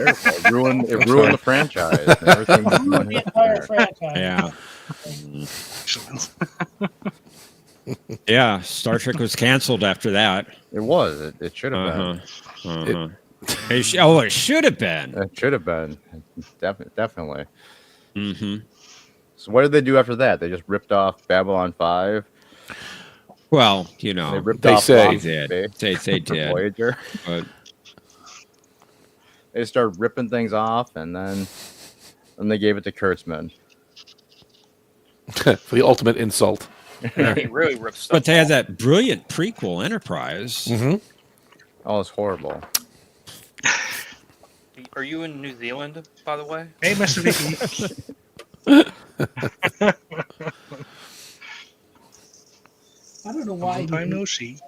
[SPEAKER 1] It ruined the franchise. And everything was
[SPEAKER 3] Ruined the entire franchise.
[SPEAKER 5] Yeah.
[SPEAKER 6] Excellent.
[SPEAKER 5] Yeah, Star Trek was canceled after that.
[SPEAKER 1] It was. It should have been.
[SPEAKER 5] It should have been.
[SPEAKER 1] It should have been. Definitely.
[SPEAKER 5] Mm-hmm.
[SPEAKER 1] So what did they do after that? They just ripped off Babylon 5.
[SPEAKER 5] Well,
[SPEAKER 1] They ripped
[SPEAKER 4] They
[SPEAKER 1] off
[SPEAKER 4] say.
[SPEAKER 1] Lost
[SPEAKER 5] They did.
[SPEAKER 1] Space
[SPEAKER 5] They
[SPEAKER 1] for
[SPEAKER 5] did.
[SPEAKER 1] Voyager.
[SPEAKER 5] But
[SPEAKER 1] They started ripping things off, and then they gave it to Kurtzman.
[SPEAKER 4] For the ultimate insult.
[SPEAKER 2] He really ripped stuff.
[SPEAKER 5] But they had that brilliant prequel, Enterprise.
[SPEAKER 4] Mm-hmm.
[SPEAKER 1] Oh, it's horrible.
[SPEAKER 2] Are you in New Zealand, by the way?
[SPEAKER 6] Hey, Mr. Vicky.
[SPEAKER 3] I don't know why.
[SPEAKER 6] Long time no see.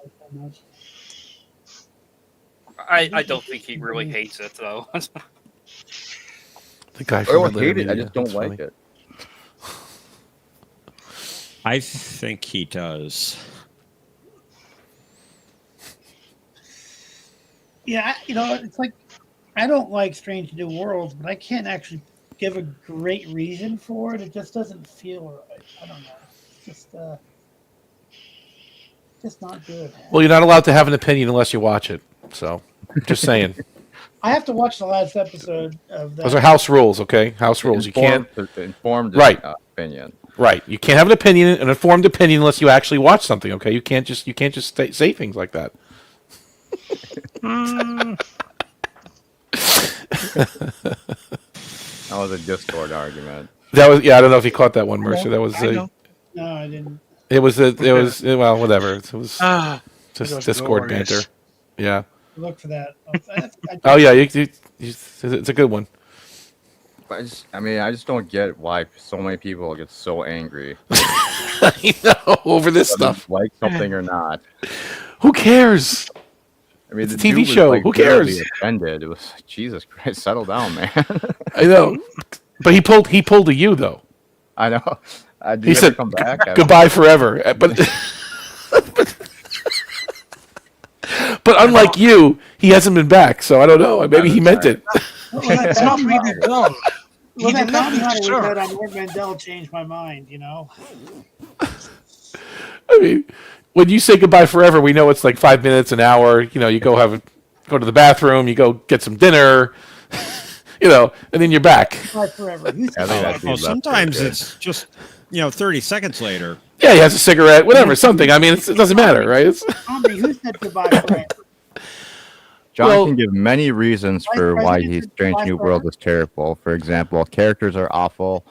[SPEAKER 2] I don't think he really hates it though.
[SPEAKER 4] The guy
[SPEAKER 1] I
[SPEAKER 4] from
[SPEAKER 1] don't hate it. I
[SPEAKER 4] Media.
[SPEAKER 1] just don't
[SPEAKER 4] That's
[SPEAKER 1] like
[SPEAKER 4] funny.
[SPEAKER 1] it.
[SPEAKER 5] I think he does.
[SPEAKER 3] Yeah, it's like I don't like Strange New Worlds, but I can't actually give a great reason for it. It just doesn't feel right. I don't know. It's just not good.
[SPEAKER 4] Well, you're not allowed to have an opinion unless you watch it. So, just saying.
[SPEAKER 3] I have to watch the last episode of that.
[SPEAKER 4] Those are house rules, okay? House rules. You can't.
[SPEAKER 1] Informed
[SPEAKER 4] Right.
[SPEAKER 1] Opinion.
[SPEAKER 4] Right. You can't have an informed opinion unless you actually watch something, okay? You can't just say things like that.
[SPEAKER 1] That was a Discord argument.
[SPEAKER 4] That was I don't know if you caught that one, Mercer. That was
[SPEAKER 6] I know.
[SPEAKER 3] No, I didn't.
[SPEAKER 4] it was well, whatever. It was
[SPEAKER 6] It
[SPEAKER 4] just
[SPEAKER 6] was
[SPEAKER 4] Discord
[SPEAKER 6] glorious.
[SPEAKER 4] banter. Yeah.
[SPEAKER 3] Look for that.
[SPEAKER 4] Oh yeah, it's a good one.
[SPEAKER 1] But I just don't get why so many people get so angry.
[SPEAKER 4] I know, over this stuff.
[SPEAKER 1] Like something or not.
[SPEAKER 4] Who cares?
[SPEAKER 1] I mean,
[SPEAKER 4] It's a
[SPEAKER 1] the
[SPEAKER 4] TV
[SPEAKER 1] dude was,
[SPEAKER 4] show. Who
[SPEAKER 1] literally
[SPEAKER 4] cares?
[SPEAKER 1] Offended. It was like, Jesus Christ, settle down, man.
[SPEAKER 4] I know, but he pulled a you though.
[SPEAKER 1] I know. Did
[SPEAKER 4] He
[SPEAKER 1] he
[SPEAKER 4] said,
[SPEAKER 1] come back?
[SPEAKER 4] "Goodbye forever." But unlike you, he hasn't been back, so I don't know. Maybe he meant it.
[SPEAKER 6] It's not really done.
[SPEAKER 3] Well,
[SPEAKER 6] He
[SPEAKER 3] that
[SPEAKER 6] did not
[SPEAKER 3] bounty hunter we
[SPEAKER 6] deserve.
[SPEAKER 3] had on Lord Mandel changed my mind.
[SPEAKER 4] I mean, when you say goodbye forever, we know it's like 5 minutes, an hour. You go to the bathroom, you go get some dinner, and then you're back.
[SPEAKER 3] Goodbye forever. Who said
[SPEAKER 1] I think
[SPEAKER 3] that?
[SPEAKER 1] that's
[SPEAKER 5] Well,
[SPEAKER 1] left
[SPEAKER 5] sometimes
[SPEAKER 1] pretty good.
[SPEAKER 5] it's just 30 seconds later.
[SPEAKER 4] Yeah, he has a cigarette, whatever, something. I mean, it doesn't matter, right?
[SPEAKER 3] Tommy, who said goodbye forever?
[SPEAKER 1] John
[SPEAKER 4] Well-
[SPEAKER 1] can give many reasons
[SPEAKER 3] Vice
[SPEAKER 1] for why
[SPEAKER 3] President
[SPEAKER 1] his
[SPEAKER 3] said
[SPEAKER 1] Strange
[SPEAKER 3] goodbye
[SPEAKER 1] New
[SPEAKER 3] forever.
[SPEAKER 1] World is terrible. For example, characters are awful,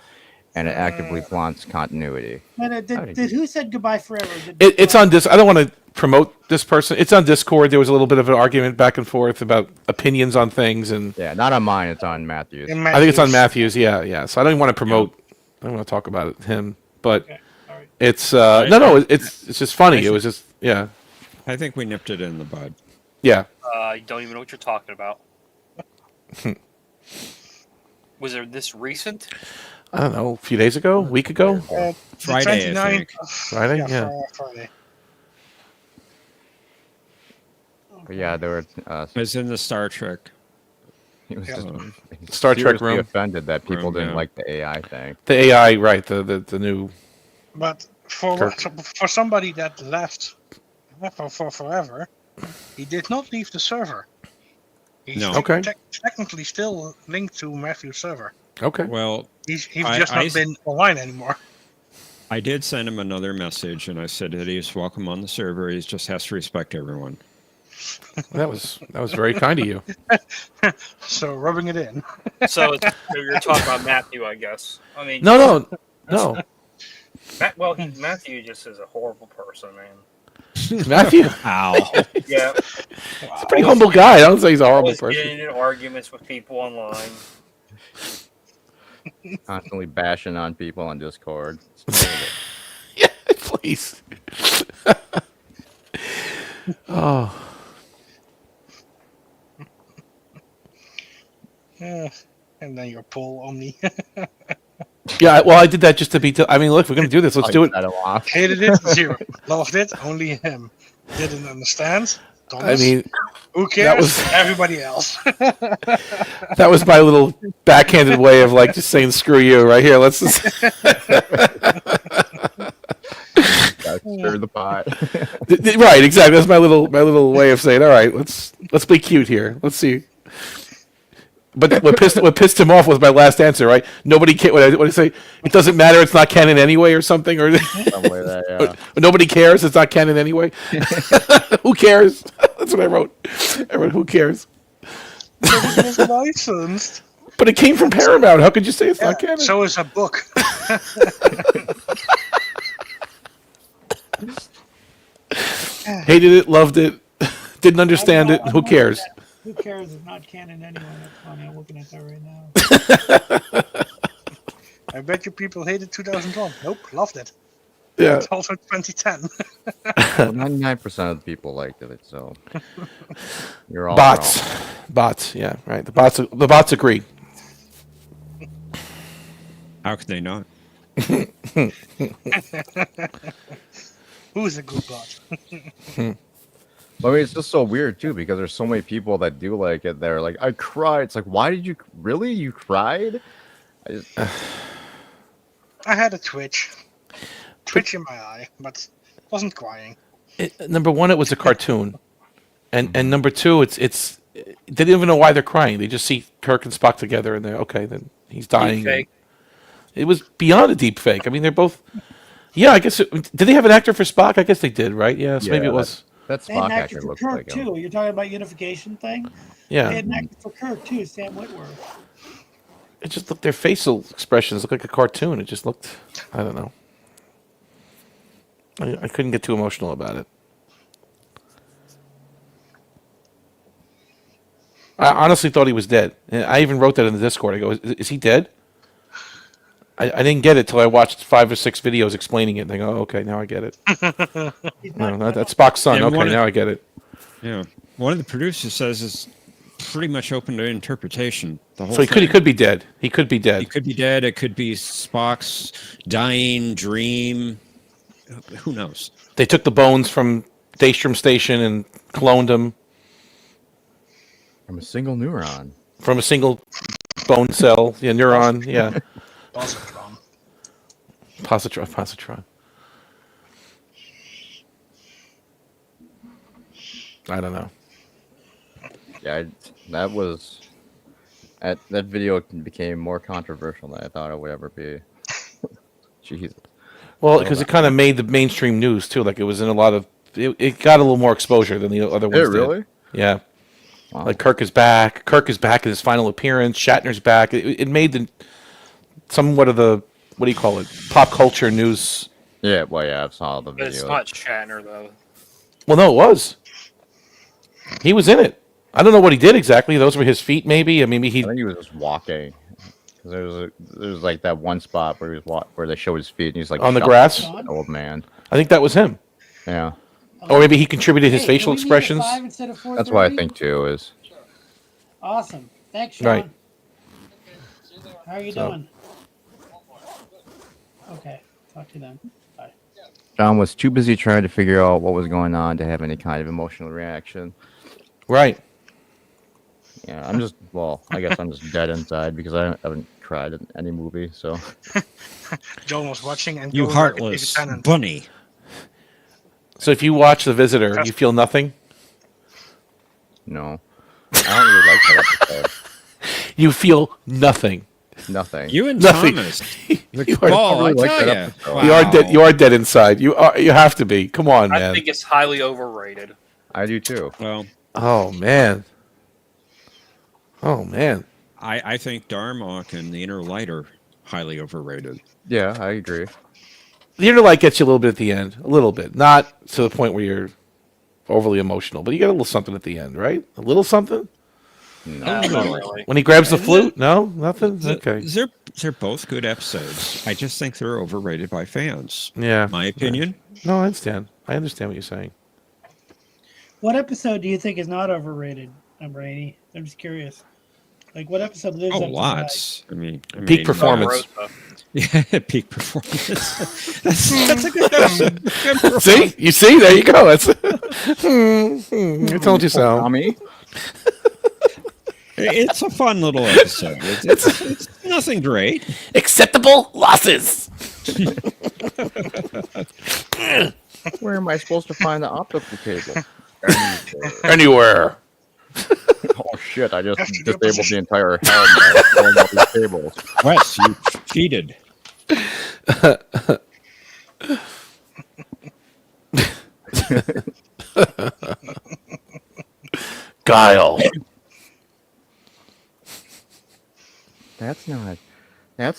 [SPEAKER 1] and it actively flaunts continuity.
[SPEAKER 3] No, did who said goodbye forever?
[SPEAKER 4] It's on this. I don't want to promote this person. It's on Discord. There was a little bit of an argument back and forth about opinions on things, and
[SPEAKER 1] Yeah, not on mine. It's on Matthews.
[SPEAKER 4] I think it's on Matthews. Yeah. So I don't even want to promote. I don't want to talk about it. Him. but
[SPEAKER 3] Okay. All right.
[SPEAKER 4] it's it's just funny. It was just
[SPEAKER 5] I think we nipped it in the bud.
[SPEAKER 4] yeah.
[SPEAKER 2] You don't even know what you're talking about. Was it this recent?
[SPEAKER 4] I don't know, a few days ago, a week ago,
[SPEAKER 6] The
[SPEAKER 5] Friday, I
[SPEAKER 6] 29th
[SPEAKER 5] think.
[SPEAKER 6] of-
[SPEAKER 4] Friday. Yeah.
[SPEAKER 6] Friday.
[SPEAKER 1] But yeah, there were.
[SPEAKER 5] It's in the Star Trek.
[SPEAKER 1] He was just
[SPEAKER 4] Star Trek
[SPEAKER 1] seriously
[SPEAKER 4] room.
[SPEAKER 1] offended that people
[SPEAKER 5] Room,
[SPEAKER 1] didn't
[SPEAKER 5] yeah.
[SPEAKER 1] like the AI thing.
[SPEAKER 4] The AI, right? The new.
[SPEAKER 6] But for somebody that left for forever, he did not leave the server. He's
[SPEAKER 5] No.
[SPEAKER 4] Okay.
[SPEAKER 6] Technically still linked to Matthew's server.
[SPEAKER 4] Okay.
[SPEAKER 5] Well,
[SPEAKER 6] He's
[SPEAKER 5] I-
[SPEAKER 6] just not
[SPEAKER 5] I-
[SPEAKER 6] been online anymore.
[SPEAKER 5] I did send him another message, and I said that he's welcome on the server. He just has to respect everyone.
[SPEAKER 4] That was very kind of you.
[SPEAKER 6] So rubbing it in.
[SPEAKER 2] So you're talking about Matthew, I guess. I mean,
[SPEAKER 4] No.
[SPEAKER 2] Matthew just is a horrible person, man.
[SPEAKER 4] Matthew,
[SPEAKER 5] Ow.
[SPEAKER 2] Yeah,
[SPEAKER 4] he's a pretty humble guy. I don't say he's a horrible
[SPEAKER 2] always
[SPEAKER 4] person.
[SPEAKER 2] getting in arguments with people online.
[SPEAKER 1] Constantly bashing on people on Discord.
[SPEAKER 4] Yeah, please. Oh,
[SPEAKER 6] And then your pull on me.
[SPEAKER 4] yeah. Well, I did that just to be. I mean, look, we're gonna do this. Let's do it.
[SPEAKER 1] I don't off.
[SPEAKER 6] Hated it, 0. Loved it, only him. Didn't understand.
[SPEAKER 4] I
[SPEAKER 6] Thomas.
[SPEAKER 4] mean,
[SPEAKER 6] Who cares?
[SPEAKER 4] was-
[SPEAKER 6] Everybody else.
[SPEAKER 4] that was my little backhanded way of like just saying "screw you" right here. Let's just.
[SPEAKER 1] Stir the pot.
[SPEAKER 4] Right, exactly. That's my little way of saying, all right, let's be cute here. Let's see. But what pissed him off was my last answer, right? Nobody cares. What I say? It doesn't matter. It's not canon anyway, or something, or
[SPEAKER 1] Something like that, yeah.
[SPEAKER 4] nobody cares. It's not canon anyway. Who cares? That's what I wrote. I wrote, who cares?
[SPEAKER 6] It was licensed.
[SPEAKER 4] But it came from Paramount. How could you say it's not
[SPEAKER 6] Yeah,
[SPEAKER 4] canon?
[SPEAKER 6] so is a book.
[SPEAKER 4] Hated it, loved it, didn't understand it. Who cares?
[SPEAKER 3] Who cares? It's not canon anyway. That's funny. I'm looking at that right now.
[SPEAKER 6] I bet you people hated 2001. Nope, loved it.
[SPEAKER 4] Yeah.
[SPEAKER 6] It's also 2010.
[SPEAKER 1] Well, 99% of the people liked it, so you're all
[SPEAKER 4] Bots. Yeah, right. The bots agree.
[SPEAKER 5] How could they not?
[SPEAKER 6] Who's a good bot?
[SPEAKER 1] wrong. I mean, it's just so weird too because there's so many people that do like it. They're like, I cried. It's like, why did you really? You cried?
[SPEAKER 6] I had a twitch in my eye, but wasn't crying.
[SPEAKER 4] Number one, it was a cartoon, and number two, it's they didn't even know why they're crying. They just see Kirk and Spock together, and they're okay. Then he's dying.
[SPEAKER 2] Deepfake.
[SPEAKER 4] It was beyond a deep fake. I mean, they're both. Yeah, I guess. Did they have an actor for Spock? I guess they did, right? Yeah, so maybe it was.
[SPEAKER 1] That
[SPEAKER 3] They had
[SPEAKER 1] Spock
[SPEAKER 3] an actor
[SPEAKER 1] actor
[SPEAKER 3] for
[SPEAKER 1] looks
[SPEAKER 3] Kirk
[SPEAKER 1] like him.
[SPEAKER 3] too. You're talking about unification thing. They
[SPEAKER 4] Yeah,
[SPEAKER 3] had an actor for Kirk too, Sam Whitworth.
[SPEAKER 4] it just looked. Their facial expressions looked like a cartoon. It just looked. I don't know. I couldn't get too emotional about it. I honestly thought he was dead. And I even wrote that in the Discord. I go, is he dead? I didn't get it till I watched 5 or 6 videos explaining it. And I go, oh, okay, now I get it.
[SPEAKER 3] He's
[SPEAKER 4] No,
[SPEAKER 3] not.
[SPEAKER 4] that's Spock's son.
[SPEAKER 5] And
[SPEAKER 4] Okay,
[SPEAKER 5] one of-
[SPEAKER 4] now I get it.
[SPEAKER 5] Yeah. One of the producers says it's pretty much open to interpretation. The whole
[SPEAKER 4] So he
[SPEAKER 5] thing.
[SPEAKER 4] could be dead. He could be
[SPEAKER 5] He
[SPEAKER 4] dead.
[SPEAKER 5] could be dead. It could be Spock's dying dream. Who knows?
[SPEAKER 4] They took the bones from Daystrom Station and cloned them
[SPEAKER 1] From a single neuron.
[SPEAKER 4] from a single bone cell. Yeah, neuron. Yeah,
[SPEAKER 6] Positron.
[SPEAKER 4] positron. I don't know.
[SPEAKER 1] Yeah, that video became more controversial than I thought it would ever be. Jesus.
[SPEAKER 4] Well, because it kind of made the mainstream news too. Like it was in a lot of. It got a little more exposure than the other ones.
[SPEAKER 1] Did it
[SPEAKER 4] did.
[SPEAKER 1] really?
[SPEAKER 4] Yeah.
[SPEAKER 1] Wow.
[SPEAKER 4] Like Kirk is back. Kirk is back in his final appearance. Shatner's back. It made somewhat of the, what do you call it? Pop culture news.
[SPEAKER 1] Yeah, well, yeah, I saw the
[SPEAKER 2] But it's
[SPEAKER 1] video.
[SPEAKER 2] not Shatner though.
[SPEAKER 4] Well, no, it was. He was in it. I don't know what he did exactly. Those were his feet, maybe. I mean,
[SPEAKER 1] I think he was just walking. 'Cause there's like that one spot where where they show his feet and he's like
[SPEAKER 4] On the
[SPEAKER 1] shuffling
[SPEAKER 4] grass?
[SPEAKER 1] like an old man.
[SPEAKER 4] I think that was him.
[SPEAKER 1] Yeah,
[SPEAKER 4] Or maybe he contributed his
[SPEAKER 3] Hey,
[SPEAKER 4] facial
[SPEAKER 3] can we meet at
[SPEAKER 4] expressions.
[SPEAKER 3] 5 instead of 4:30?
[SPEAKER 1] that's what I think too. Is
[SPEAKER 3] Awesome. Thanks, Sean.
[SPEAKER 4] Right.
[SPEAKER 3] How are you
[SPEAKER 4] So-
[SPEAKER 3] doing? Okay. Talk to you then. Bye.
[SPEAKER 1] John was too busy trying to figure out what was going on to have any kind of emotional reaction.
[SPEAKER 4] Right.
[SPEAKER 1] Yeah, I'm just I guess I'm just dead inside because I haven't cried in any movie. So
[SPEAKER 6] John was watching and
[SPEAKER 5] You
[SPEAKER 6] going like a
[SPEAKER 5] heartless
[SPEAKER 6] David Tennant.
[SPEAKER 5] bunny.
[SPEAKER 4] So if you watch The Visitor, you feel nothing.
[SPEAKER 1] no, I don't really like that episode.
[SPEAKER 4] You feel nothing.
[SPEAKER 1] Nothing.
[SPEAKER 5] You and
[SPEAKER 4] Nothing.
[SPEAKER 5] Thomas.
[SPEAKER 4] You are,
[SPEAKER 5] Oh, I
[SPEAKER 1] like
[SPEAKER 5] tell
[SPEAKER 1] that
[SPEAKER 5] you.
[SPEAKER 1] episode.
[SPEAKER 4] you are dead. You are dead inside. You have to be. Come on,
[SPEAKER 2] I
[SPEAKER 4] man.
[SPEAKER 2] think it's highly overrated.
[SPEAKER 1] I do too.
[SPEAKER 5] Well,
[SPEAKER 4] Oh man. Oh man.
[SPEAKER 5] I think Darmok and the Inner Light are highly overrated.
[SPEAKER 1] Yeah, I agree.
[SPEAKER 4] The Inner Light gets you a little bit at the end, a little bit, not to the point where you're overly emotional, but you get a little something at the end, right? A little something.
[SPEAKER 1] No.
[SPEAKER 2] Not really.
[SPEAKER 4] When he grabs the flute, no, nothing. Okay.
[SPEAKER 5] They're both good episodes. I just think they're overrated by fans.
[SPEAKER 4] Yeah.
[SPEAKER 5] My opinion.
[SPEAKER 4] No, I understand. I understand what you're saying.
[SPEAKER 3] What episode do you think is not overrated, Brainy? I'm just curious. Like, what episode lives
[SPEAKER 5] Oh,
[SPEAKER 3] up to the
[SPEAKER 5] lots. I mean,
[SPEAKER 4] Peak performance.
[SPEAKER 2] Rosa.
[SPEAKER 5] Yeah, peak performance. that's a good episode. Good performance.
[SPEAKER 4] See, you see, there you go. That's. I told you so.
[SPEAKER 1] Tommy?
[SPEAKER 5] It's a fun little episode. It's nothing great.
[SPEAKER 4] Acceptable losses.
[SPEAKER 1] Where am I supposed to find the optical cable?
[SPEAKER 4] Anywhere.
[SPEAKER 1] Oh shit! I just
[SPEAKER 6] Have to do a
[SPEAKER 1] disabled the
[SPEAKER 6] position.
[SPEAKER 1] entire helmet pulling up these cables.
[SPEAKER 5] Wes, you cheated.
[SPEAKER 4] Guile.
[SPEAKER 1] That's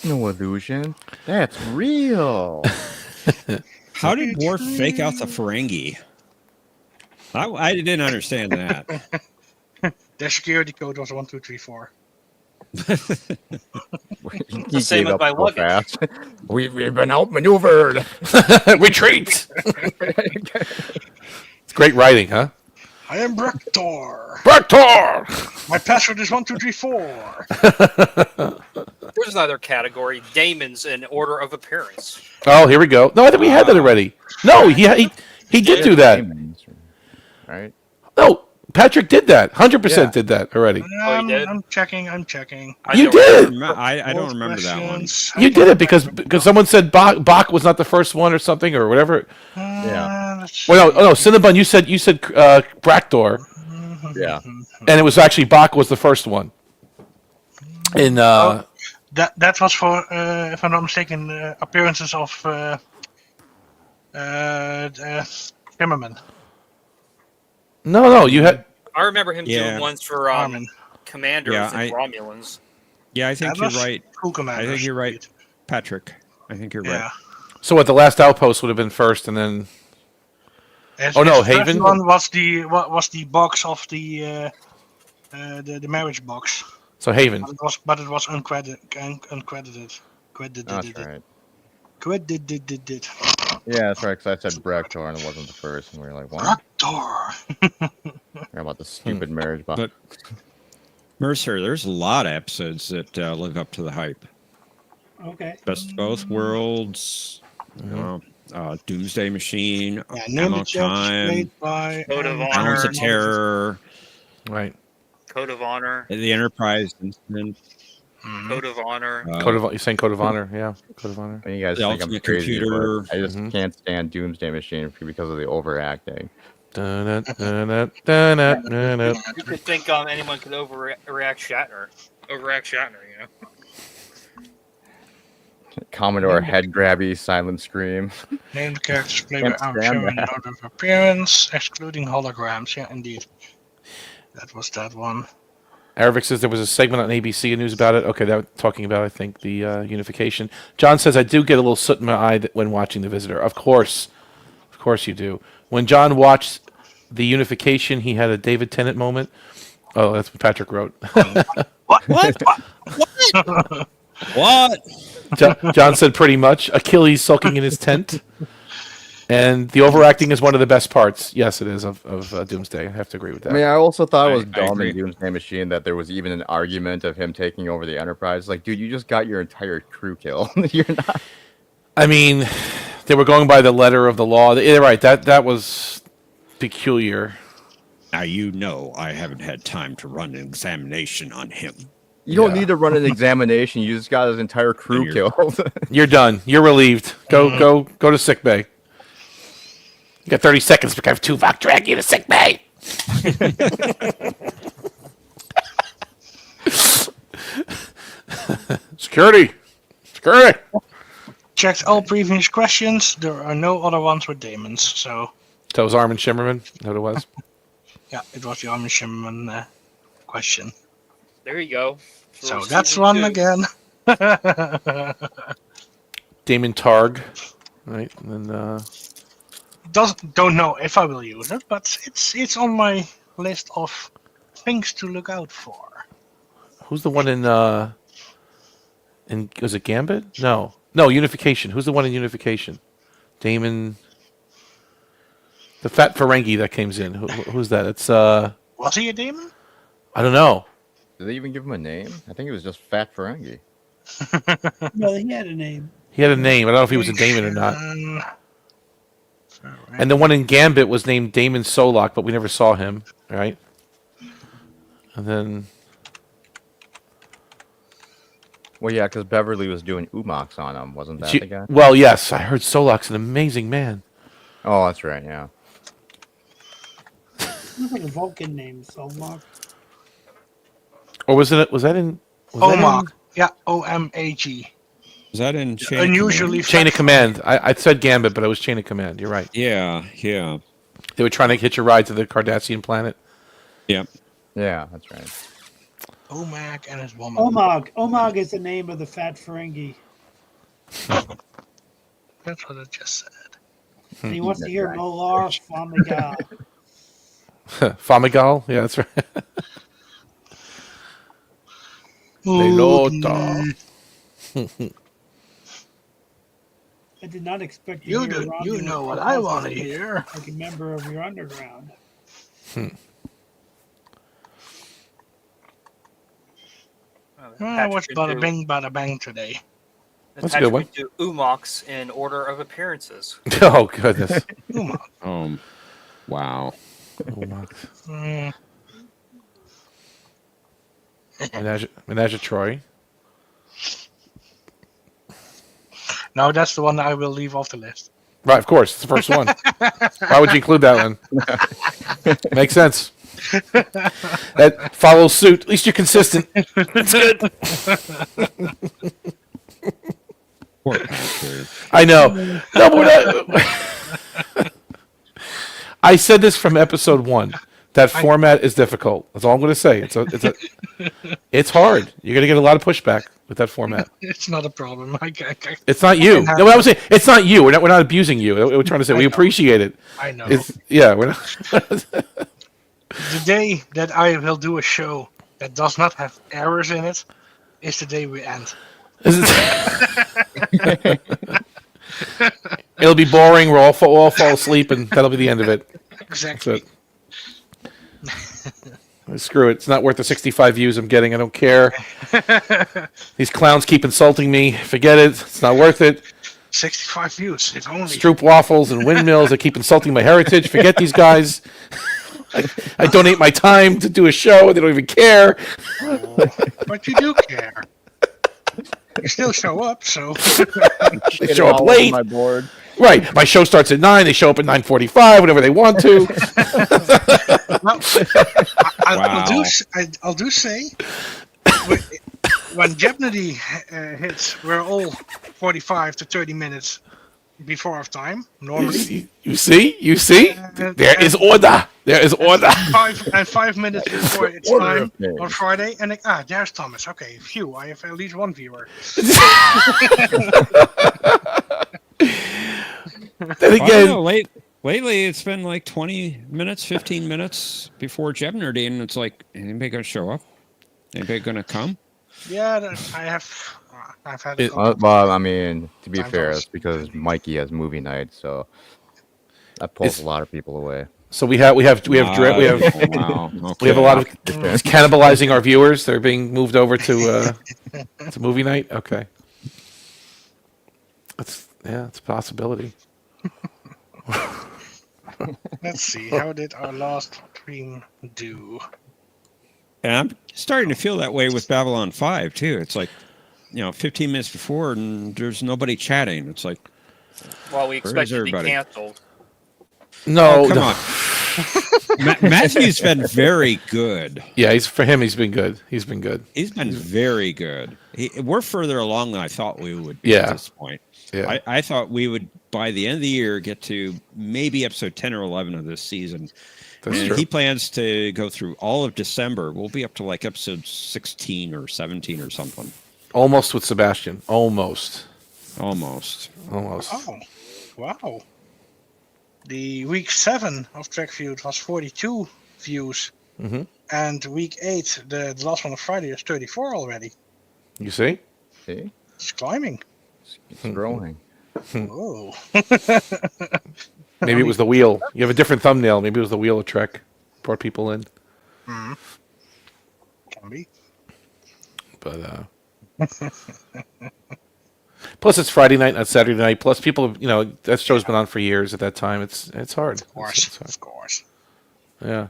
[SPEAKER 1] no illusion. That's real.
[SPEAKER 5] How did Worf fake out the Ferengi? I didn't understand that.
[SPEAKER 6] Their security code was 1234.
[SPEAKER 1] He
[SPEAKER 2] same
[SPEAKER 1] gave
[SPEAKER 2] with
[SPEAKER 1] up
[SPEAKER 2] my
[SPEAKER 1] so
[SPEAKER 2] luggage.
[SPEAKER 1] fast. We've been outmaneuvered.
[SPEAKER 4] Retreat. It's great writing, huh?
[SPEAKER 6] I am Brektor.
[SPEAKER 4] Brektor!
[SPEAKER 6] My password is 1234.
[SPEAKER 2] There's another category: Damon's in order of appearance.
[SPEAKER 4] Oh, here we go. No, I think we had that already. No, he did do that.
[SPEAKER 1] Right?
[SPEAKER 4] No, Patrick did that. 100%
[SPEAKER 1] Yeah.
[SPEAKER 4] did that already.
[SPEAKER 2] did?
[SPEAKER 6] I'm checking. I'm checking.
[SPEAKER 4] You
[SPEAKER 2] don't
[SPEAKER 4] did.
[SPEAKER 5] I don't remember that one.
[SPEAKER 6] Questions.
[SPEAKER 4] You did it because someone said Bach was not the first one or something or whatever.
[SPEAKER 6] Let's
[SPEAKER 4] Well, no, Cinnabon, you said Braktor,
[SPEAKER 1] Yeah.
[SPEAKER 4] and it was actually Bach was the first one. In
[SPEAKER 6] That was for, if I'm not mistaken, appearances of Timmerman.
[SPEAKER 4] no, you had
[SPEAKER 2] I remember him
[SPEAKER 5] Yeah.
[SPEAKER 2] doing ones for
[SPEAKER 6] Armin.
[SPEAKER 2] Commanders
[SPEAKER 5] Yeah,
[SPEAKER 2] and Romulans.
[SPEAKER 5] Yeah, I think
[SPEAKER 6] That
[SPEAKER 5] you're
[SPEAKER 6] was
[SPEAKER 5] right,
[SPEAKER 6] Cool Commanders.
[SPEAKER 5] I think you're right. Patrick. I think you're
[SPEAKER 6] Yeah.
[SPEAKER 5] right.
[SPEAKER 4] so what the last outpost would have been first, and then
[SPEAKER 6] As-
[SPEAKER 4] Oh, no,
[SPEAKER 6] as the first
[SPEAKER 4] Haven?
[SPEAKER 6] one was the box of the marriage box,
[SPEAKER 4] so Haven.
[SPEAKER 6] but it was uncredited.
[SPEAKER 1] That's right.
[SPEAKER 6] Credited.
[SPEAKER 1] Yeah, that's right. Because I said Brektor and it wasn't the first, and we were like, "What?"
[SPEAKER 6] Brektor.
[SPEAKER 1] How about the stupid marriage box?
[SPEAKER 5] But Mercer, there's a lot of episodes that live up to the hype.
[SPEAKER 3] Okay.
[SPEAKER 5] Best of Both Worlds, Doomsday Machine,
[SPEAKER 6] Yeah,
[SPEAKER 5] Ammo
[SPEAKER 6] Name the Joke is
[SPEAKER 5] Time,
[SPEAKER 6] played by
[SPEAKER 2] Code of
[SPEAKER 5] Hounds
[SPEAKER 2] Honor.
[SPEAKER 5] of Terror,
[SPEAKER 4] Right.
[SPEAKER 2] Code of Honor.
[SPEAKER 5] The Enterprise Incident,
[SPEAKER 2] Code of Honor.
[SPEAKER 4] You're saying Code of Honor, yeah. Code of Honor.
[SPEAKER 1] And you guys
[SPEAKER 5] The
[SPEAKER 1] think I'm
[SPEAKER 5] Ultimate
[SPEAKER 1] crazy,
[SPEAKER 5] Computer.
[SPEAKER 1] but I just
[SPEAKER 4] Mhm.
[SPEAKER 1] can't stand Doomsday Machine because of the overacting.
[SPEAKER 4] Dun-dun, dun-dun, dun-dun, dun-dun.
[SPEAKER 2] You could think anyone could overreact Shatner. Overact Shatner, you know.
[SPEAKER 1] Commodore head grabby silent scream.
[SPEAKER 6] Name the characters played
[SPEAKER 1] Can't
[SPEAKER 6] by Arm
[SPEAKER 1] stand
[SPEAKER 6] Sherman in
[SPEAKER 1] that.
[SPEAKER 6] order of appearance, excluding holograms. Yeah, indeed. That was that one.
[SPEAKER 4] Aravic says there was a segment on ABC News about it. Okay, that was talking about, I think, the unification. John says, I do get a little soot in my eye when watching The Visitor. Of course you do. When John watched the unification, he had a David Tennant moment. Oh, that's what Patrick wrote.
[SPEAKER 6] What?
[SPEAKER 5] What?
[SPEAKER 4] John said pretty much. Achilles sulking in his tent. And the overacting is one of the best parts. Yes, it is of Doomsday. I have to agree with
[SPEAKER 1] I mean,
[SPEAKER 4] that.
[SPEAKER 1] I also thought it was
[SPEAKER 5] I
[SPEAKER 1] dumb in
[SPEAKER 5] agree.
[SPEAKER 1] Doomsday Machine that there was even an argument of him taking over the Enterprise. Like, dude, you just got your entire crew killed. You're not.
[SPEAKER 4] I mean, they were going by the letter of the law. They're right. That was peculiar.
[SPEAKER 5] Now you know I haven't had time to run an examination on him.
[SPEAKER 1] You don't
[SPEAKER 4] Yeah.
[SPEAKER 1] need to run an examination. You just got his entire crew
[SPEAKER 5] And you're-
[SPEAKER 1] killed.
[SPEAKER 4] You're done. You're relieved. Go to sick bay. You got 30 seconds to have Tuvok drag you to sick bay. Security.
[SPEAKER 6] Checked all previous questions. There are no other ones with Damons. So,
[SPEAKER 4] That was Armin Shimmerman. Is that what it was?
[SPEAKER 6] yeah, it was the Armin Shimmerman question.
[SPEAKER 2] There you go.
[SPEAKER 6] So
[SPEAKER 2] For
[SPEAKER 6] that's
[SPEAKER 2] season
[SPEAKER 6] one
[SPEAKER 2] 2.
[SPEAKER 6] again.
[SPEAKER 4] Damon Targ. Right. And then,
[SPEAKER 6] Don't know if I will use it, but it's on my list of things to look out for.
[SPEAKER 4] who's the one in was it Gambit? No, Unification. Who's the one in Unification? Damon, the fat Ferengi that comes in. Who's that? It's
[SPEAKER 6] Was he a demon?
[SPEAKER 4] I don't know.
[SPEAKER 1] Did they even give him a name? I think it was just Fat Ferengi.
[SPEAKER 3] No, he had a name.
[SPEAKER 4] He had a name. I don't know if he was a Damon or not.
[SPEAKER 6] Alright.
[SPEAKER 4] And the one in Gambit was named Damon Solak, but we never saw him, right? And then
[SPEAKER 1] Well, yeah, because Beverly was doing Umox on him. Wasn't that the guy?
[SPEAKER 4] well, yes, I heard Solak's an amazing man.
[SPEAKER 1] Oh, that's right, yeah.
[SPEAKER 3] Looks like a Vulcan name, so Mark.
[SPEAKER 4] Or was that in
[SPEAKER 6] Omag. Yeah, OMAG.
[SPEAKER 5] Is that in Chain of
[SPEAKER 6] Unusually
[SPEAKER 4] Chain of
[SPEAKER 6] fat-
[SPEAKER 4] Command? I said Gambit, but it was Chain of Command. You're right.
[SPEAKER 5] Command? Yeah.
[SPEAKER 4] They were trying to hitch a ride to the Cardassian planet.
[SPEAKER 5] Yeah.
[SPEAKER 1] Yeah, that's right.
[SPEAKER 6] Omag and his woman.
[SPEAKER 3] Omag. Omag is the name of the fat Ferengi.
[SPEAKER 6] That's what I just said.
[SPEAKER 3] And he wants to hear
[SPEAKER 1] Right.
[SPEAKER 3] Molar Famigal.
[SPEAKER 4] Famigal? Yeah, that's right. Lelota.
[SPEAKER 3] I did not expect to
[SPEAKER 6] You
[SPEAKER 3] hear
[SPEAKER 6] do.
[SPEAKER 3] Romulan
[SPEAKER 6] You know what I want to
[SPEAKER 3] Famigal
[SPEAKER 6] hear.
[SPEAKER 3] like a member of your underground.
[SPEAKER 6] I watched Bada Bing, Bada Bang today.
[SPEAKER 4] That's a good one.
[SPEAKER 2] Do Umox in order of appearances.
[SPEAKER 4] Oh, goodness.
[SPEAKER 6] Omag.
[SPEAKER 5] Wow.
[SPEAKER 6] Mm,
[SPEAKER 4] Menage a Troy.
[SPEAKER 6] no, that's the one I will leave off the list.
[SPEAKER 4] Right, of course. It's the first one. Why would you include that one? Makes sense. That follows suit. At least you're consistent. It's good.
[SPEAKER 5] Poor Patrick.
[SPEAKER 4] I know. No, but I said this from episode 1. That format is difficult. That's all I'm going to say. It's hard. You're going to get a lot of pushback with that format.
[SPEAKER 6] It's not a problem.
[SPEAKER 4] It's not you. No, I was saying it's not you. We're not abusing you. We're trying to say
[SPEAKER 6] I
[SPEAKER 4] we
[SPEAKER 6] know.
[SPEAKER 4] appreciate it.
[SPEAKER 6] I know.
[SPEAKER 4] We're not.
[SPEAKER 6] The day that I will do a show that does not have errors in it is the day we end.
[SPEAKER 4] It'll be boring. We'll all fall asleep, and that'll be the end of it.
[SPEAKER 6] Exactly.
[SPEAKER 4] That's it. Screw it. It's not worth the 65 views I'm getting. I don't care. These clowns keep insulting me. Forget it. It's not worth it.
[SPEAKER 6] 65 views, if only.
[SPEAKER 4] Stroop waffles and windmills that keep insulting my heritage. Forget these guys. I donate my time to do a show. They don't even care.
[SPEAKER 6] But you do care. You still show up, so.
[SPEAKER 4] They show up
[SPEAKER 1] All over
[SPEAKER 4] late.
[SPEAKER 1] my board.
[SPEAKER 4] Right. My show starts at 9. They show up at 9:45, whenever they want to.
[SPEAKER 6] Well,
[SPEAKER 5] Wow.
[SPEAKER 6] I'll do say, when Jeopardy hits, we're all 45 to 30 minutes before our time, normally.
[SPEAKER 4] You see? There is order. There is order.
[SPEAKER 6] 5 minutes before it's
[SPEAKER 1] Order
[SPEAKER 6] time
[SPEAKER 1] of things.
[SPEAKER 6] on Friday, and there's Thomas. Okay, phew, I have at least one viewer.
[SPEAKER 4] Then
[SPEAKER 5] I don't
[SPEAKER 4] again,
[SPEAKER 5] know, lately, it's been like 20 minutes, 15 minutes before Jeopardy, and it's like, anybody going to show up? Anybody going to come?
[SPEAKER 6] Yeah, I've had a
[SPEAKER 4] It-
[SPEAKER 6] couple.
[SPEAKER 1] Well, I mean, to be
[SPEAKER 6] Times I
[SPEAKER 1] fair,
[SPEAKER 6] was
[SPEAKER 1] it's because
[SPEAKER 6] busy.
[SPEAKER 1] Mikey has movie night, so that pulls
[SPEAKER 4] It's-
[SPEAKER 1] a lot of people away.
[SPEAKER 4] So we have
[SPEAKER 5] Wow.
[SPEAKER 4] we have
[SPEAKER 5] Wow.
[SPEAKER 4] we have a
[SPEAKER 5] Okay.
[SPEAKER 4] lot of
[SPEAKER 1] Okay.
[SPEAKER 4] it's cannibalizing our viewers. They're being moved over to movie night. Okay, it's a possibility.
[SPEAKER 6] Let's see. How did our last stream do?
[SPEAKER 5] And I'm starting to feel that way with Babylon 5 too. It's like, 15 minutes before and there's nobody chatting. It's like,
[SPEAKER 2] Well, we expect it to be
[SPEAKER 5] everybody?
[SPEAKER 2] canceled.
[SPEAKER 4] No,
[SPEAKER 5] come
[SPEAKER 4] no.
[SPEAKER 5] on. Matthew's been very good.
[SPEAKER 4] Yeah, he's been good. He's been good.
[SPEAKER 5] He's been very good. We're further along than I thought we would be
[SPEAKER 4] Yeah.
[SPEAKER 5] at this point.
[SPEAKER 4] Yeah.
[SPEAKER 5] I thought we would, by the end of the year, get to maybe episode 10 or 11 of this season.
[SPEAKER 4] That's
[SPEAKER 5] And
[SPEAKER 4] true.
[SPEAKER 5] he plans to go through all of December. We'll be up to like episode 16 or 17 or something.
[SPEAKER 4] Almost with Sebastian. Almost.
[SPEAKER 5] Almost.
[SPEAKER 6] Oh, wow. The week 7 of Track Feud was 42 views.
[SPEAKER 4] Mm-hmm.
[SPEAKER 6] And week 8, the last one on Friday, is 34 already.
[SPEAKER 4] You see?
[SPEAKER 1] See,
[SPEAKER 6] It's climbing.
[SPEAKER 1] it's growing.
[SPEAKER 6] Whoa.
[SPEAKER 4] Maybe it was the wheel. You have a different thumbnail. Maybe it was the wheel of Trek. Brought people in.
[SPEAKER 6] Can be.
[SPEAKER 4] But plus it's Friday night, not Saturday night. Plus people, that show's been on for years at that time. It's hard.
[SPEAKER 6] Of course.
[SPEAKER 4] It's hard.
[SPEAKER 6] Of course.
[SPEAKER 4] Yeah.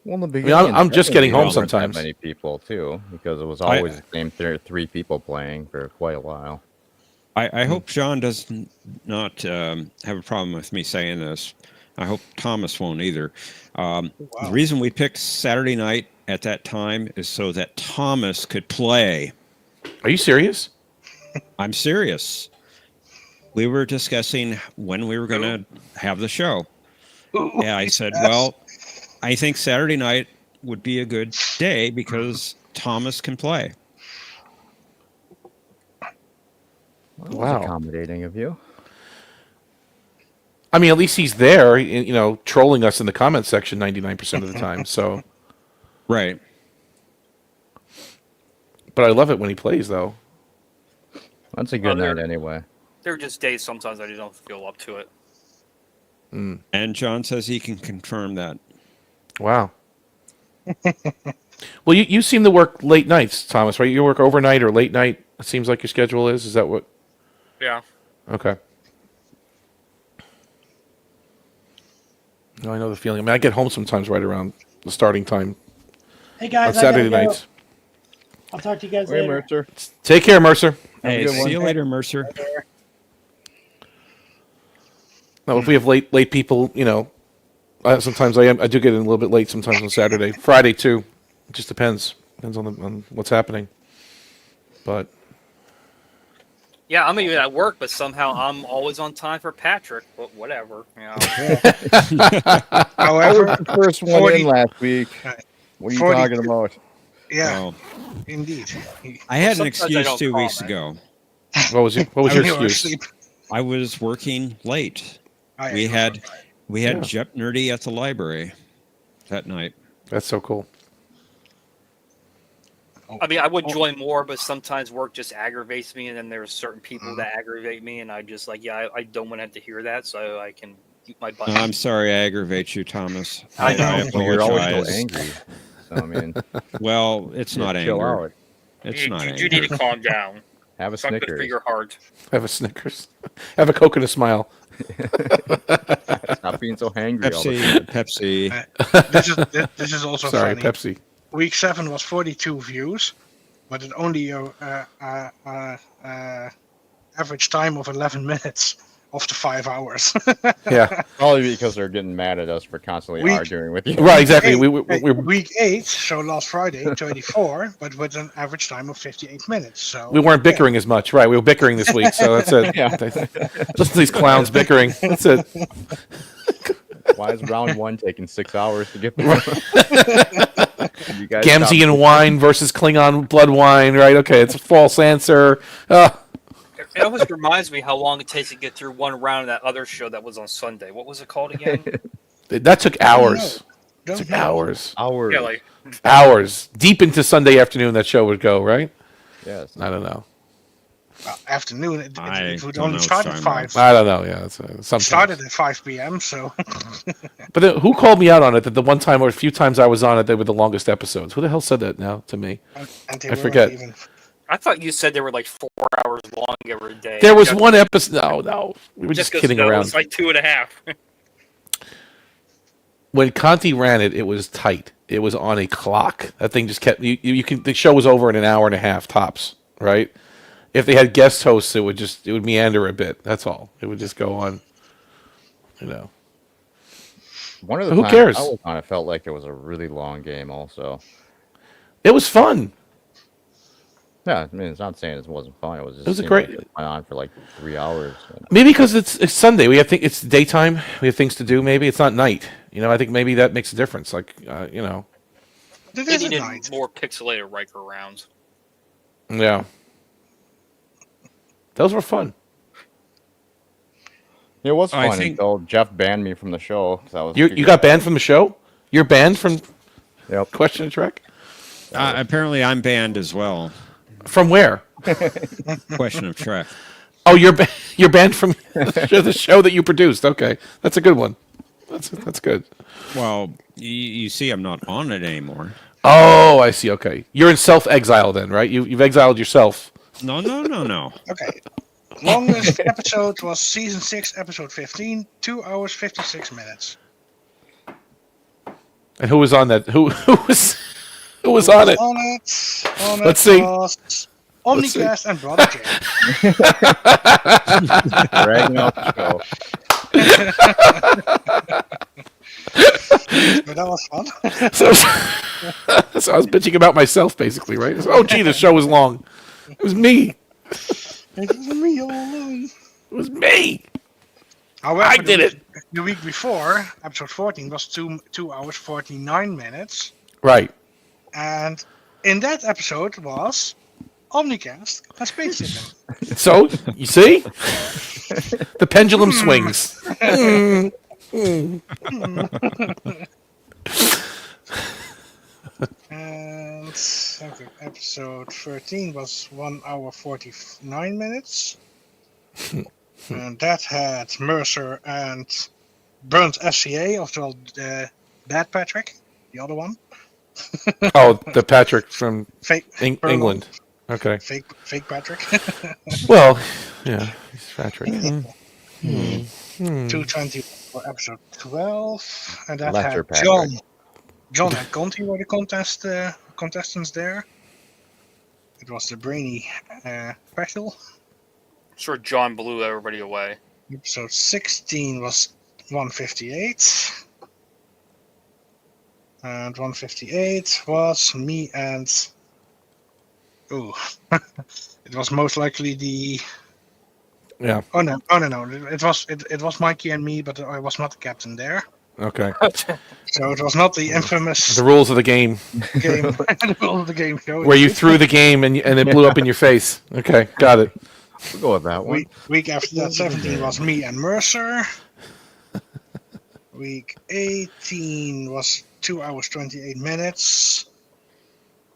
[SPEAKER 1] Well, in the
[SPEAKER 4] I'm
[SPEAKER 1] beginning,
[SPEAKER 4] just getting home
[SPEAKER 1] there weren't that
[SPEAKER 4] sometimes.
[SPEAKER 1] Many people too, because it was always the same three people playing for quite a while.
[SPEAKER 5] I hope John does not have a problem with me saying this. I hope Thomas won't either. The reason we picked Saturday night at that time is so that Thomas could play.
[SPEAKER 4] Are you serious?
[SPEAKER 5] I'm serious. We were discussing when we were going to have the show. And I said, well, I think Saturday night would be a good day because Thomas can play.
[SPEAKER 1] Well, that was
[SPEAKER 4] Wow.
[SPEAKER 1] accommodating of you.
[SPEAKER 4] I mean, at least he's there, trolling us in the comment section 99% of the time. So,
[SPEAKER 5] Right.
[SPEAKER 4] but I love it when he plays, though.
[SPEAKER 1] That's a good
[SPEAKER 2] there-
[SPEAKER 1] night anyway.
[SPEAKER 2] There are just days sometimes I just don't feel up to it.
[SPEAKER 5] And John says he can confirm that.
[SPEAKER 4] Wow. Well, you seem to work late nights, Thomas, right? You work overnight or late night. It seems like your schedule is. Is that what?
[SPEAKER 2] Yeah.
[SPEAKER 4] Okay. No, I know the feeling. I mean, I get home sometimes right around the starting time
[SPEAKER 3] Hey
[SPEAKER 4] on
[SPEAKER 3] guys, I
[SPEAKER 4] Saturday
[SPEAKER 3] gotta go.
[SPEAKER 4] nights.
[SPEAKER 3] I'll talk to you guys
[SPEAKER 1] Wait,
[SPEAKER 3] later.
[SPEAKER 1] Mercer.
[SPEAKER 4] Take care, Mercer.
[SPEAKER 5] Hey,
[SPEAKER 1] good one.
[SPEAKER 5] see you later, Mercer.
[SPEAKER 4] Now, if we have late people, sometimes I do get in a little bit late. Sometimes on Saturday, Friday too. It just depends. Depends on what's happening. But
[SPEAKER 2] Yeah, I'm even at work, but somehow I'm always on time for Patrick. But whatever,
[SPEAKER 1] I
[SPEAKER 6] However,
[SPEAKER 1] was the first one
[SPEAKER 6] 40
[SPEAKER 1] in last week. What are you
[SPEAKER 6] 40
[SPEAKER 1] talking about?
[SPEAKER 6] yeah,
[SPEAKER 5] Well,
[SPEAKER 6] indeed.
[SPEAKER 5] I had an
[SPEAKER 2] Sometimes I
[SPEAKER 5] excuse
[SPEAKER 2] don't
[SPEAKER 5] 2 weeks
[SPEAKER 2] comment.
[SPEAKER 5] ago.
[SPEAKER 4] what was your
[SPEAKER 6] I mean,
[SPEAKER 4] excuse?
[SPEAKER 6] asleep.
[SPEAKER 5] I was working late.
[SPEAKER 6] Oh, yeah,
[SPEAKER 5] We
[SPEAKER 6] you
[SPEAKER 5] had
[SPEAKER 6] were.
[SPEAKER 4] Yeah.
[SPEAKER 5] Jep Nerdy at the library that night.
[SPEAKER 4] That's so cool.
[SPEAKER 2] I mean, I would join more, but sometimes work just aggravates me, and then there's certain people that aggravate me, and I just I don't want to have to hear that, so I can keep my butt.
[SPEAKER 5] I'm sorry I aggravate you, Thomas.
[SPEAKER 2] I know.
[SPEAKER 1] Well, you're always so
[SPEAKER 5] apologize.
[SPEAKER 1] angry. So, I mean,
[SPEAKER 5] Well, it's not
[SPEAKER 1] chill
[SPEAKER 5] anger.
[SPEAKER 1] out.
[SPEAKER 5] It's
[SPEAKER 2] you,
[SPEAKER 5] not
[SPEAKER 2] you
[SPEAKER 5] anger.
[SPEAKER 2] need to calm down.
[SPEAKER 1] Have a
[SPEAKER 2] It's not good for
[SPEAKER 1] Snickers.
[SPEAKER 2] your heart.
[SPEAKER 4] Have a Snickers. Have a Coke and a smile.
[SPEAKER 1] Stop being so angry all the
[SPEAKER 5] Pepsi,
[SPEAKER 1] time.
[SPEAKER 5] Pepsi.
[SPEAKER 6] This is also
[SPEAKER 4] Sorry,
[SPEAKER 6] funny.
[SPEAKER 4] Pepsi.
[SPEAKER 6] Week 7 was 42 views, but it only average time of 11 minutes of the 5 hours.
[SPEAKER 4] Yeah.
[SPEAKER 1] Probably because they're getting mad at us for constantly
[SPEAKER 6] We-
[SPEAKER 1] arguing with you.
[SPEAKER 4] Right. Exactly.
[SPEAKER 6] Hey,
[SPEAKER 4] We're
[SPEAKER 6] Week 8, so last Friday, 34, but with an average time of 58 minutes. So
[SPEAKER 4] we weren't bickering as much, right? We were bickering this week, so that's it.
[SPEAKER 1] Yeah.
[SPEAKER 4] Listen to these clowns bickering. That's it.
[SPEAKER 1] Why is round 1 taking 6 hours to get through? You guys
[SPEAKER 4] Gamzee
[SPEAKER 1] stop-
[SPEAKER 4] and wine versus Klingon blood wine, right? Okay, it's a false answer.
[SPEAKER 2] It always reminds me how long it takes to get through one round of that other show that was on Sunday. What was it called again?
[SPEAKER 4] That took hours.
[SPEAKER 6] don't
[SPEAKER 4] Took
[SPEAKER 6] know.
[SPEAKER 4] hours.
[SPEAKER 1] Hours.
[SPEAKER 2] Yeah, like
[SPEAKER 4] Hours. Deep into Sunday afternoon, that show would go, right?
[SPEAKER 1] Yes.
[SPEAKER 4] I don't know.
[SPEAKER 6] Afternoon.
[SPEAKER 5] I
[SPEAKER 6] It would
[SPEAKER 5] don't
[SPEAKER 6] only
[SPEAKER 5] know
[SPEAKER 6] start at
[SPEAKER 5] Star
[SPEAKER 6] 5.
[SPEAKER 4] I don't know. Yeah, it's,
[SPEAKER 6] It
[SPEAKER 4] sometimes.
[SPEAKER 6] started at 5 p.m. So.
[SPEAKER 4] But then, who called me out on it? That the one time or a few times I was on it, they were the longest episodes. Who the hell said that now to me?
[SPEAKER 6] And they
[SPEAKER 4] I
[SPEAKER 6] weren't
[SPEAKER 4] forget.
[SPEAKER 6] even.
[SPEAKER 2] I thought you said they were like 4 hours long every day.
[SPEAKER 4] There was one episode. No, we were just
[SPEAKER 2] goes,
[SPEAKER 4] kidding
[SPEAKER 2] no,
[SPEAKER 4] around.
[SPEAKER 2] It's like 2.5.
[SPEAKER 4] When Conti ran it, it was tight. It was on a clock. That thing just kept. You can. The show was over in an hour and a half tops. Right. If they had guest hosts, it would meander a bit. That's all. It would just go on. You know.
[SPEAKER 1] One of the
[SPEAKER 4] Who
[SPEAKER 1] times
[SPEAKER 4] cares?
[SPEAKER 1] I was on, it felt like it was a really long game. Also,
[SPEAKER 4] It was fun.
[SPEAKER 1] yeah. I mean, it's not saying it wasn't fun. It was just.
[SPEAKER 4] It was a
[SPEAKER 1] seemed
[SPEAKER 4] great-
[SPEAKER 1] Like it went on for like 3 hours.
[SPEAKER 4] Maybe because it's Sunday. We have it's daytime. We have things to do. Maybe it's not night. You know, I think maybe that makes a difference. Like, you know,
[SPEAKER 6] It
[SPEAKER 2] They
[SPEAKER 6] is at
[SPEAKER 2] needed
[SPEAKER 6] night.
[SPEAKER 2] more pixelated Riker rounds.
[SPEAKER 4] yeah. Those were fun.
[SPEAKER 1] It was
[SPEAKER 5] I
[SPEAKER 1] fun
[SPEAKER 5] think-
[SPEAKER 1] until Jeff banned me from the show because I was.
[SPEAKER 4] You got banned from the show? You're banned from
[SPEAKER 1] Yep.
[SPEAKER 4] Question and Trek?
[SPEAKER 5] Apparently, I'm banned as well.
[SPEAKER 4] From where?
[SPEAKER 5] Question of Trek.
[SPEAKER 4] Oh, you're banned from the show that you produced. Okay, that's a good one. That's good.
[SPEAKER 5] Well, you see, I'm not on it anymore.
[SPEAKER 4] Oh, I see. Okay, you're in self-exile then, right? You've exiled yourself.
[SPEAKER 5] No.
[SPEAKER 6] Okay. Longest episode was season 6, episode 15, 2 hours 56 minutes.
[SPEAKER 4] And who was on that? Who was on it?
[SPEAKER 6] On it
[SPEAKER 4] Let's see.
[SPEAKER 6] was Omnicast and Brother Jay.
[SPEAKER 1] dragging out the show.
[SPEAKER 6] But that was fun.
[SPEAKER 4] So I was bitching about myself, basically, right? Oh, gee, the show was long. It was me.
[SPEAKER 6] It was me all along.
[SPEAKER 4] It was me.
[SPEAKER 6] However,
[SPEAKER 4] I did it.
[SPEAKER 6] The week before, episode 14 was 2 hours 49 minutes.
[SPEAKER 4] Right.
[SPEAKER 6] And in that episode was Omnicast and Space Station.
[SPEAKER 4] So you see, the pendulum swings.
[SPEAKER 6] And okay, episode 13 was 1 hour 49 minutes. And that had Mercer and Burnt SCA, oftewel Bad Patrick, the other one.
[SPEAKER 4] Oh, the Patrick from
[SPEAKER 6] Fake Burnt.
[SPEAKER 4] England. Okay.
[SPEAKER 6] Fake Patrick.
[SPEAKER 4] Well, yeah, he's Patrick.
[SPEAKER 6] 220 for episode 12. And that
[SPEAKER 1] Lecter
[SPEAKER 6] had
[SPEAKER 1] Patrick.
[SPEAKER 6] John and Conti were the contestants there. It was the Brainy special.
[SPEAKER 2] Sure, John blew everybody away.
[SPEAKER 6] Episode 16 was 158. And 158 was me and... Ooh. It was most likely the...
[SPEAKER 4] Yeah.
[SPEAKER 6] Oh no. It was Mikey and me, but I was not the captain there.
[SPEAKER 4] Okay.
[SPEAKER 6] So it was not the infamous
[SPEAKER 4] The rules of the game,
[SPEAKER 6] game. The rules of the game show.
[SPEAKER 4] where you threw the game and it blew up in your face. Okay, got it.
[SPEAKER 1] We'll go with that one.
[SPEAKER 6] Week after that, 17 was me and Mercer. Week 18 was 2 hours 28 minutes.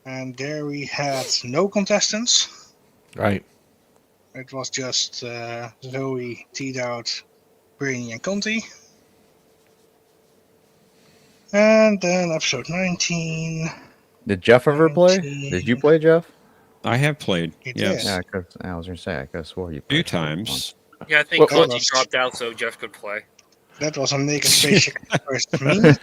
[SPEAKER 6] And there we had no contestants.
[SPEAKER 4] Right.
[SPEAKER 6] It was just Zoe, T-Dot, Brainy, and Conti. And then episode 19.
[SPEAKER 1] Did Jeff ever play? Did you play, Jeff?
[SPEAKER 5] I have played.
[SPEAKER 6] He
[SPEAKER 5] Yes.
[SPEAKER 6] did.
[SPEAKER 1] Yeah, 'cause I was gonna say I could have swore you
[SPEAKER 5] A few
[SPEAKER 1] played that one.
[SPEAKER 5] times.
[SPEAKER 2] Yeah, I think
[SPEAKER 4] Well,
[SPEAKER 2] Conti
[SPEAKER 6] well,
[SPEAKER 2] dropped out so Jeff could play.
[SPEAKER 6] That was a naked spaceship versus me.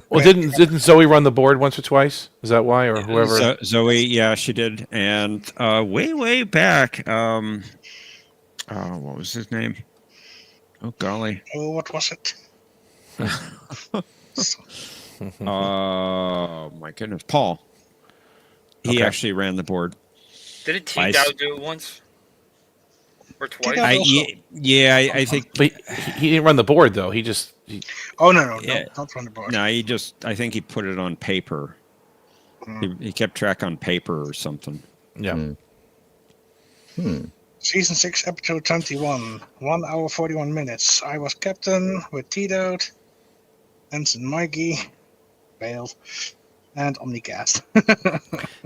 [SPEAKER 4] Well, didn't Zoe run the board once or twice? Is that why, or whoever?
[SPEAKER 5] Zoe, yeah, she did. And way back, what was his name? Oh, golly.
[SPEAKER 6] Oh, what was it?
[SPEAKER 5] Oh, my goodness. Paul. He
[SPEAKER 4] Okay.
[SPEAKER 5] actually ran the board.
[SPEAKER 2] Didn't T
[SPEAKER 5] Twice.
[SPEAKER 2] Dow do it once? Or twice?
[SPEAKER 6] T-Dow-
[SPEAKER 5] I think.
[SPEAKER 4] But he didn't run the board though. He just
[SPEAKER 6] Oh, no,
[SPEAKER 5] Yeah.
[SPEAKER 6] not from the board.
[SPEAKER 5] No, I think he put it on paper. He kept track on paper or something.
[SPEAKER 4] yeah.
[SPEAKER 6] Season 6, episode 21. 1 hour 41 minutes. I was captain with T-Dot, Ensign Mikey, failed, and Omnicast.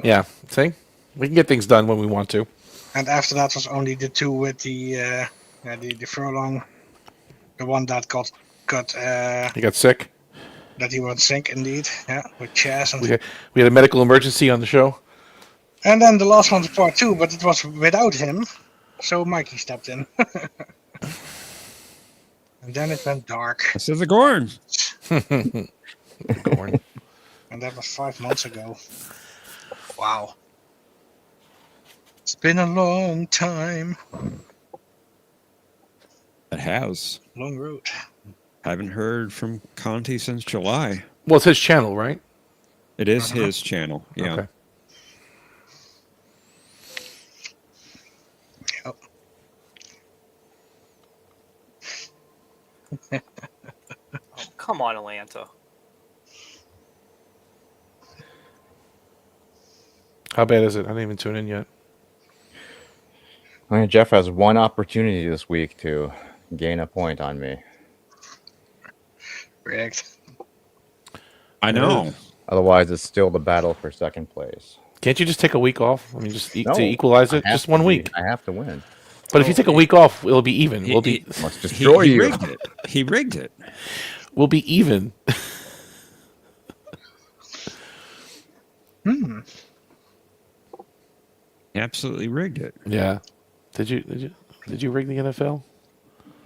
[SPEAKER 4] Yeah. See, We can get things done when we want to.
[SPEAKER 6] And after that was only the two with the furlong, the one that got
[SPEAKER 4] You got sick.
[SPEAKER 6] that he was sick indeed, yeah, with chairs and
[SPEAKER 4] We had a medical emergency on the show.
[SPEAKER 6] and then the last one was part 2, but it was without him, so Mikey stepped in. And then it went dark,
[SPEAKER 5] This is the Gorn.
[SPEAKER 4] Gorn.
[SPEAKER 6] and that was 5 months ago. Wow. It's been a long time,
[SPEAKER 5] It has.
[SPEAKER 6] long road.
[SPEAKER 5] Haven't heard from Conti since July.
[SPEAKER 4] Well, it's his channel, right?
[SPEAKER 5] It is his channel. Yeah.
[SPEAKER 4] Okay.
[SPEAKER 6] Yep.
[SPEAKER 2] Oh, come on, Atlanta.
[SPEAKER 4] How bad is it? I didn't even tune in yet.
[SPEAKER 1] I mean, Jeff has one opportunity this week to gain a point on me.
[SPEAKER 6] Rigged.
[SPEAKER 5] I know.
[SPEAKER 1] Otherwise, it's still the battle for second place.
[SPEAKER 4] Can't you just take a week off? I mean, just
[SPEAKER 1] No,
[SPEAKER 4] to equalize
[SPEAKER 1] I
[SPEAKER 4] it,
[SPEAKER 1] have
[SPEAKER 4] just 1
[SPEAKER 1] to
[SPEAKER 4] week.
[SPEAKER 1] I have to win.
[SPEAKER 4] But if you take a week off, it'll be even. We'll be
[SPEAKER 1] Must destroy
[SPEAKER 5] he
[SPEAKER 1] you.
[SPEAKER 5] rigged it. He rigged it.
[SPEAKER 4] we'll be even.
[SPEAKER 6] Hmm.
[SPEAKER 5] He absolutely rigged it.
[SPEAKER 4] Yeah. Did you rig the NFL?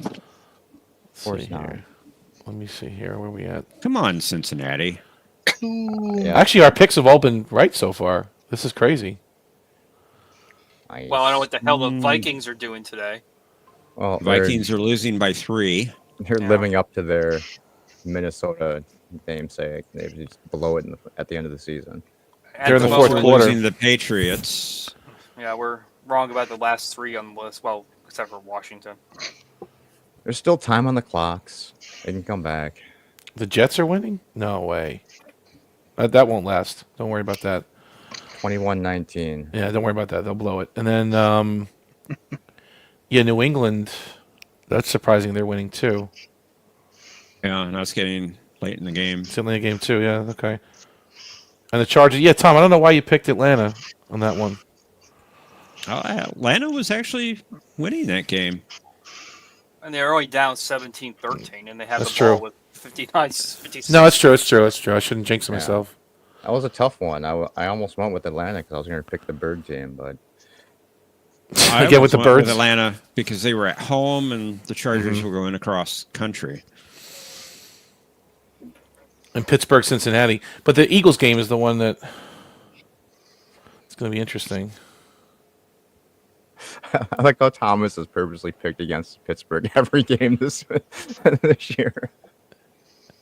[SPEAKER 4] Of
[SPEAKER 1] course not.
[SPEAKER 4] Let me see here. Where are we at?
[SPEAKER 5] Come on, Cincinnati.
[SPEAKER 1] Yeah.
[SPEAKER 4] Actually, our picks have all been right so far. This is crazy.
[SPEAKER 1] Nice.
[SPEAKER 2] Well, I don't know what the hell the Vikings are doing today.
[SPEAKER 1] Well,
[SPEAKER 5] Vikings are losing by 3.
[SPEAKER 1] they're
[SPEAKER 2] Yeah.
[SPEAKER 1] living up to their Minnesota namesake. They just blow it at the end of the season.
[SPEAKER 4] They're in the
[SPEAKER 2] At
[SPEAKER 4] fourth
[SPEAKER 2] moment,
[SPEAKER 4] quarter.
[SPEAKER 5] Losing the Patriots.
[SPEAKER 2] Yeah, we're wrong about the last 3 on the list. Well, except for Washington.
[SPEAKER 1] There's still time on the clocks. They can come back.
[SPEAKER 4] The Jets are winning? No way. That won't last. Don't worry about that.
[SPEAKER 1] 21-19.
[SPEAKER 4] Yeah, don't worry about that. They'll blow it. And then, yeah, New England. That's surprising. They're winning too.
[SPEAKER 5] Yeah, and that's getting late in the game.
[SPEAKER 4] It's only a game too. Yeah, okay. And the Chargers. Yeah, Tom. I don't know why you picked Atlanta on that one.
[SPEAKER 5] Atlanta was actually winning that game.
[SPEAKER 2] And they're only down 17-13, and they have
[SPEAKER 4] That's
[SPEAKER 2] the ball
[SPEAKER 4] true.
[SPEAKER 2] with 59, 56.
[SPEAKER 4] No, it's true. It's true. It's true. I shouldn't jinx
[SPEAKER 1] Yeah.
[SPEAKER 4] myself.
[SPEAKER 1] That was a tough one. I almost went with Atlanta because I was going to pick the Bird team, but
[SPEAKER 5] I
[SPEAKER 4] Again with
[SPEAKER 5] almost
[SPEAKER 4] the
[SPEAKER 5] went
[SPEAKER 4] Birds.
[SPEAKER 5] Atlanta because they were at home and the Chargers were going across country.
[SPEAKER 4] And Pittsburgh, Cincinnati. But the Eagles game is the one that it's going to be interesting.
[SPEAKER 1] I like how Thomas has purposely picked against Pittsburgh every game this year.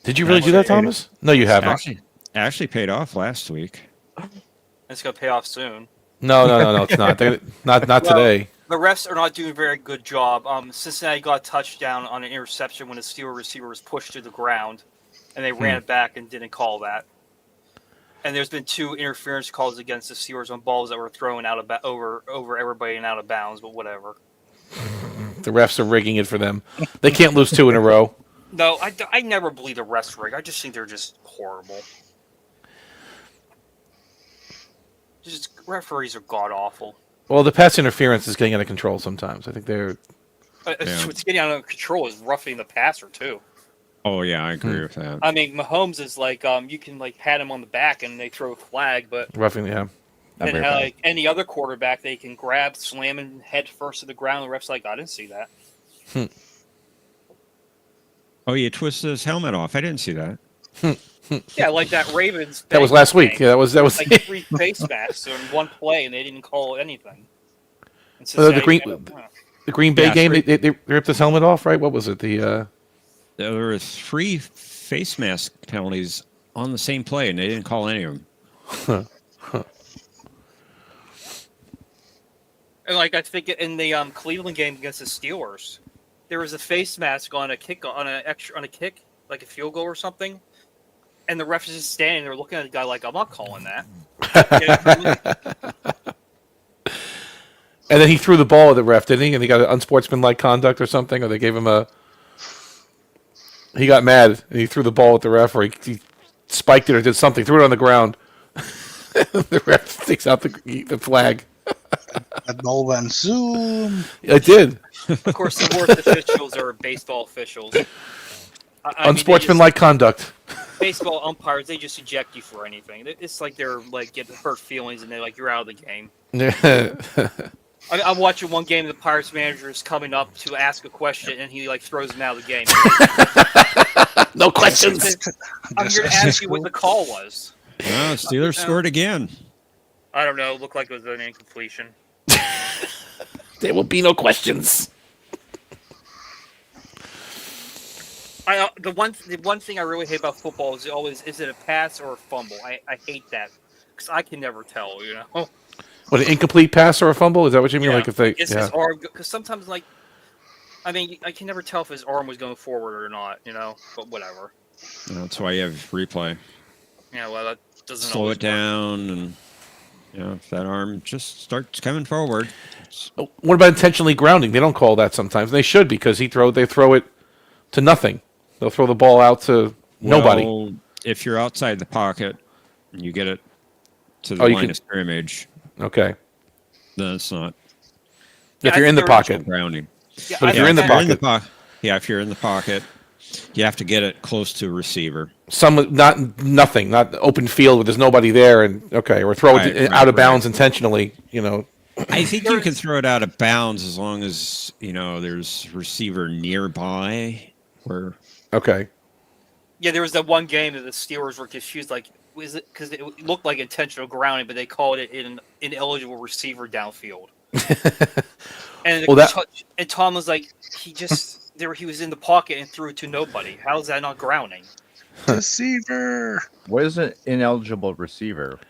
[SPEAKER 4] Did you really do that, Thomas? No, you haven't.
[SPEAKER 5] Actually paid off last week.
[SPEAKER 2] It's going to pay off soon.
[SPEAKER 4] No, it's not. Not
[SPEAKER 2] Well,
[SPEAKER 4] today.
[SPEAKER 2] The refs are not doing a very good job. Cincinnati got a touchdown on an interception when the Steelers receiver was pushed to the ground, and they ran it back and didn't call that. And there's been 2 interference calls against the Steelers on balls that were thrown out of over everybody and out of bounds, but whatever.
[SPEAKER 4] The refs are rigging it for them. They can't lose 2 in a row.
[SPEAKER 2] No, I never believe the refs rig. I just think they're just horrible. Just referees are god awful.
[SPEAKER 4] Well, the pass interference is getting out of control sometimes. I think they're.
[SPEAKER 2] What's getting out of control is roughing the passer too.
[SPEAKER 5] Oh, yeah, I agree with that.
[SPEAKER 2] I mean, Mahomes is like, you can like pat him on the back and they throw a flag, but
[SPEAKER 4] Roughing, yeah.
[SPEAKER 1] Not
[SPEAKER 2] and
[SPEAKER 1] very bad.
[SPEAKER 2] like any other quarterback, they can grab, slam him head first to the ground. The ref's like, I didn't see that.
[SPEAKER 5] Oh, you twisted his helmet off. I didn't see that.
[SPEAKER 2] Yeah, like that Ravens.
[SPEAKER 4] That was
[SPEAKER 2] Bengals
[SPEAKER 4] last week.
[SPEAKER 2] game.
[SPEAKER 4] Yeah, that was.
[SPEAKER 2] Like 3 face masks in one play, and they didn't call anything. And
[SPEAKER 4] The
[SPEAKER 2] Cincinnati
[SPEAKER 4] Green-
[SPEAKER 2] ended up-
[SPEAKER 4] The Green Bay
[SPEAKER 5] Yeah,
[SPEAKER 4] game.
[SPEAKER 5] three-
[SPEAKER 4] They ripped his helmet off, right? What was it? The
[SPEAKER 5] There were 3 face mask penalties on the same play, and they didn't call any of them.
[SPEAKER 2] And like I think in the Cleveland game against the Steelers, there was a face mask on a kick like a field goal or something, and the ref is just standing there looking at the guy like, I'm not calling that.
[SPEAKER 4] and then he threw the ball at the ref, didn't he? And he got an unsportsmanlike conduct or something, or they gave him a. He got mad and he threw the ball at the ref, or he spiked it or did something, threw it on the ground. The ref Takes out the flag.
[SPEAKER 6] That ball went zoom.
[SPEAKER 4] It did.
[SPEAKER 2] Of course, the worst officials are baseball officials. I mean,
[SPEAKER 4] Unsportsmanlike conduct.
[SPEAKER 2] baseball umpires, they just eject you for anything. It's like they're like getting hurt feelings, and they're like, you're out of the game. I'm watching one game. The Pirates manager is coming up to ask a question, and he like throws him out of the game.
[SPEAKER 4] No questions.
[SPEAKER 2] I'm here to ask you what the call was.
[SPEAKER 5] Well, Steelers scored again.
[SPEAKER 2] I don't know. It looked like it was an incompletion.
[SPEAKER 4] There will be no questions.
[SPEAKER 2] The one thing I really hate about football is is it a pass or a fumble? I hate that because I can never tell. You know.
[SPEAKER 4] What, an incomplete pass or a fumble? Is that what you mean?
[SPEAKER 2] Yeah.
[SPEAKER 4] Like if they,
[SPEAKER 2] His arm, because sometimes like, I mean, I can never tell if his arm was going forward or not. You know, but whatever.
[SPEAKER 5] That's why you have replay.
[SPEAKER 2] Yeah, well, that doesn't
[SPEAKER 5] Slow
[SPEAKER 2] always
[SPEAKER 5] it down, and if that arm just starts coming forward.
[SPEAKER 4] What about intentionally grounding? They don't call that sometimes. They should, because they throw it to nothing. They'll throw the ball out to nobody.
[SPEAKER 5] Well, if you're outside the pocket and you get it to the line of scrimmage,
[SPEAKER 4] Okay.
[SPEAKER 5] then it's not
[SPEAKER 4] If you're in the pocket.
[SPEAKER 5] grounding.
[SPEAKER 2] Yeah,
[SPEAKER 4] But if you're in the pocket.
[SPEAKER 5] If you're in the pocket, you have to get it close to a receiver.
[SPEAKER 4] Not open field where there's nobody there, or throw it out of bounds intentionally.
[SPEAKER 5] I think you can throw it out of bounds as long as there's receiver nearby.
[SPEAKER 4] Okay.
[SPEAKER 2] Yeah, there was that one game that the Steelers were confused. Like, was it because it looked like intentional grounding, but they called it an ineligible receiver downfield. And Tom was like, he was in the pocket and threw it to nobody. How is that not grounding?
[SPEAKER 6] Receiver.
[SPEAKER 1] What is an ineligible receiver?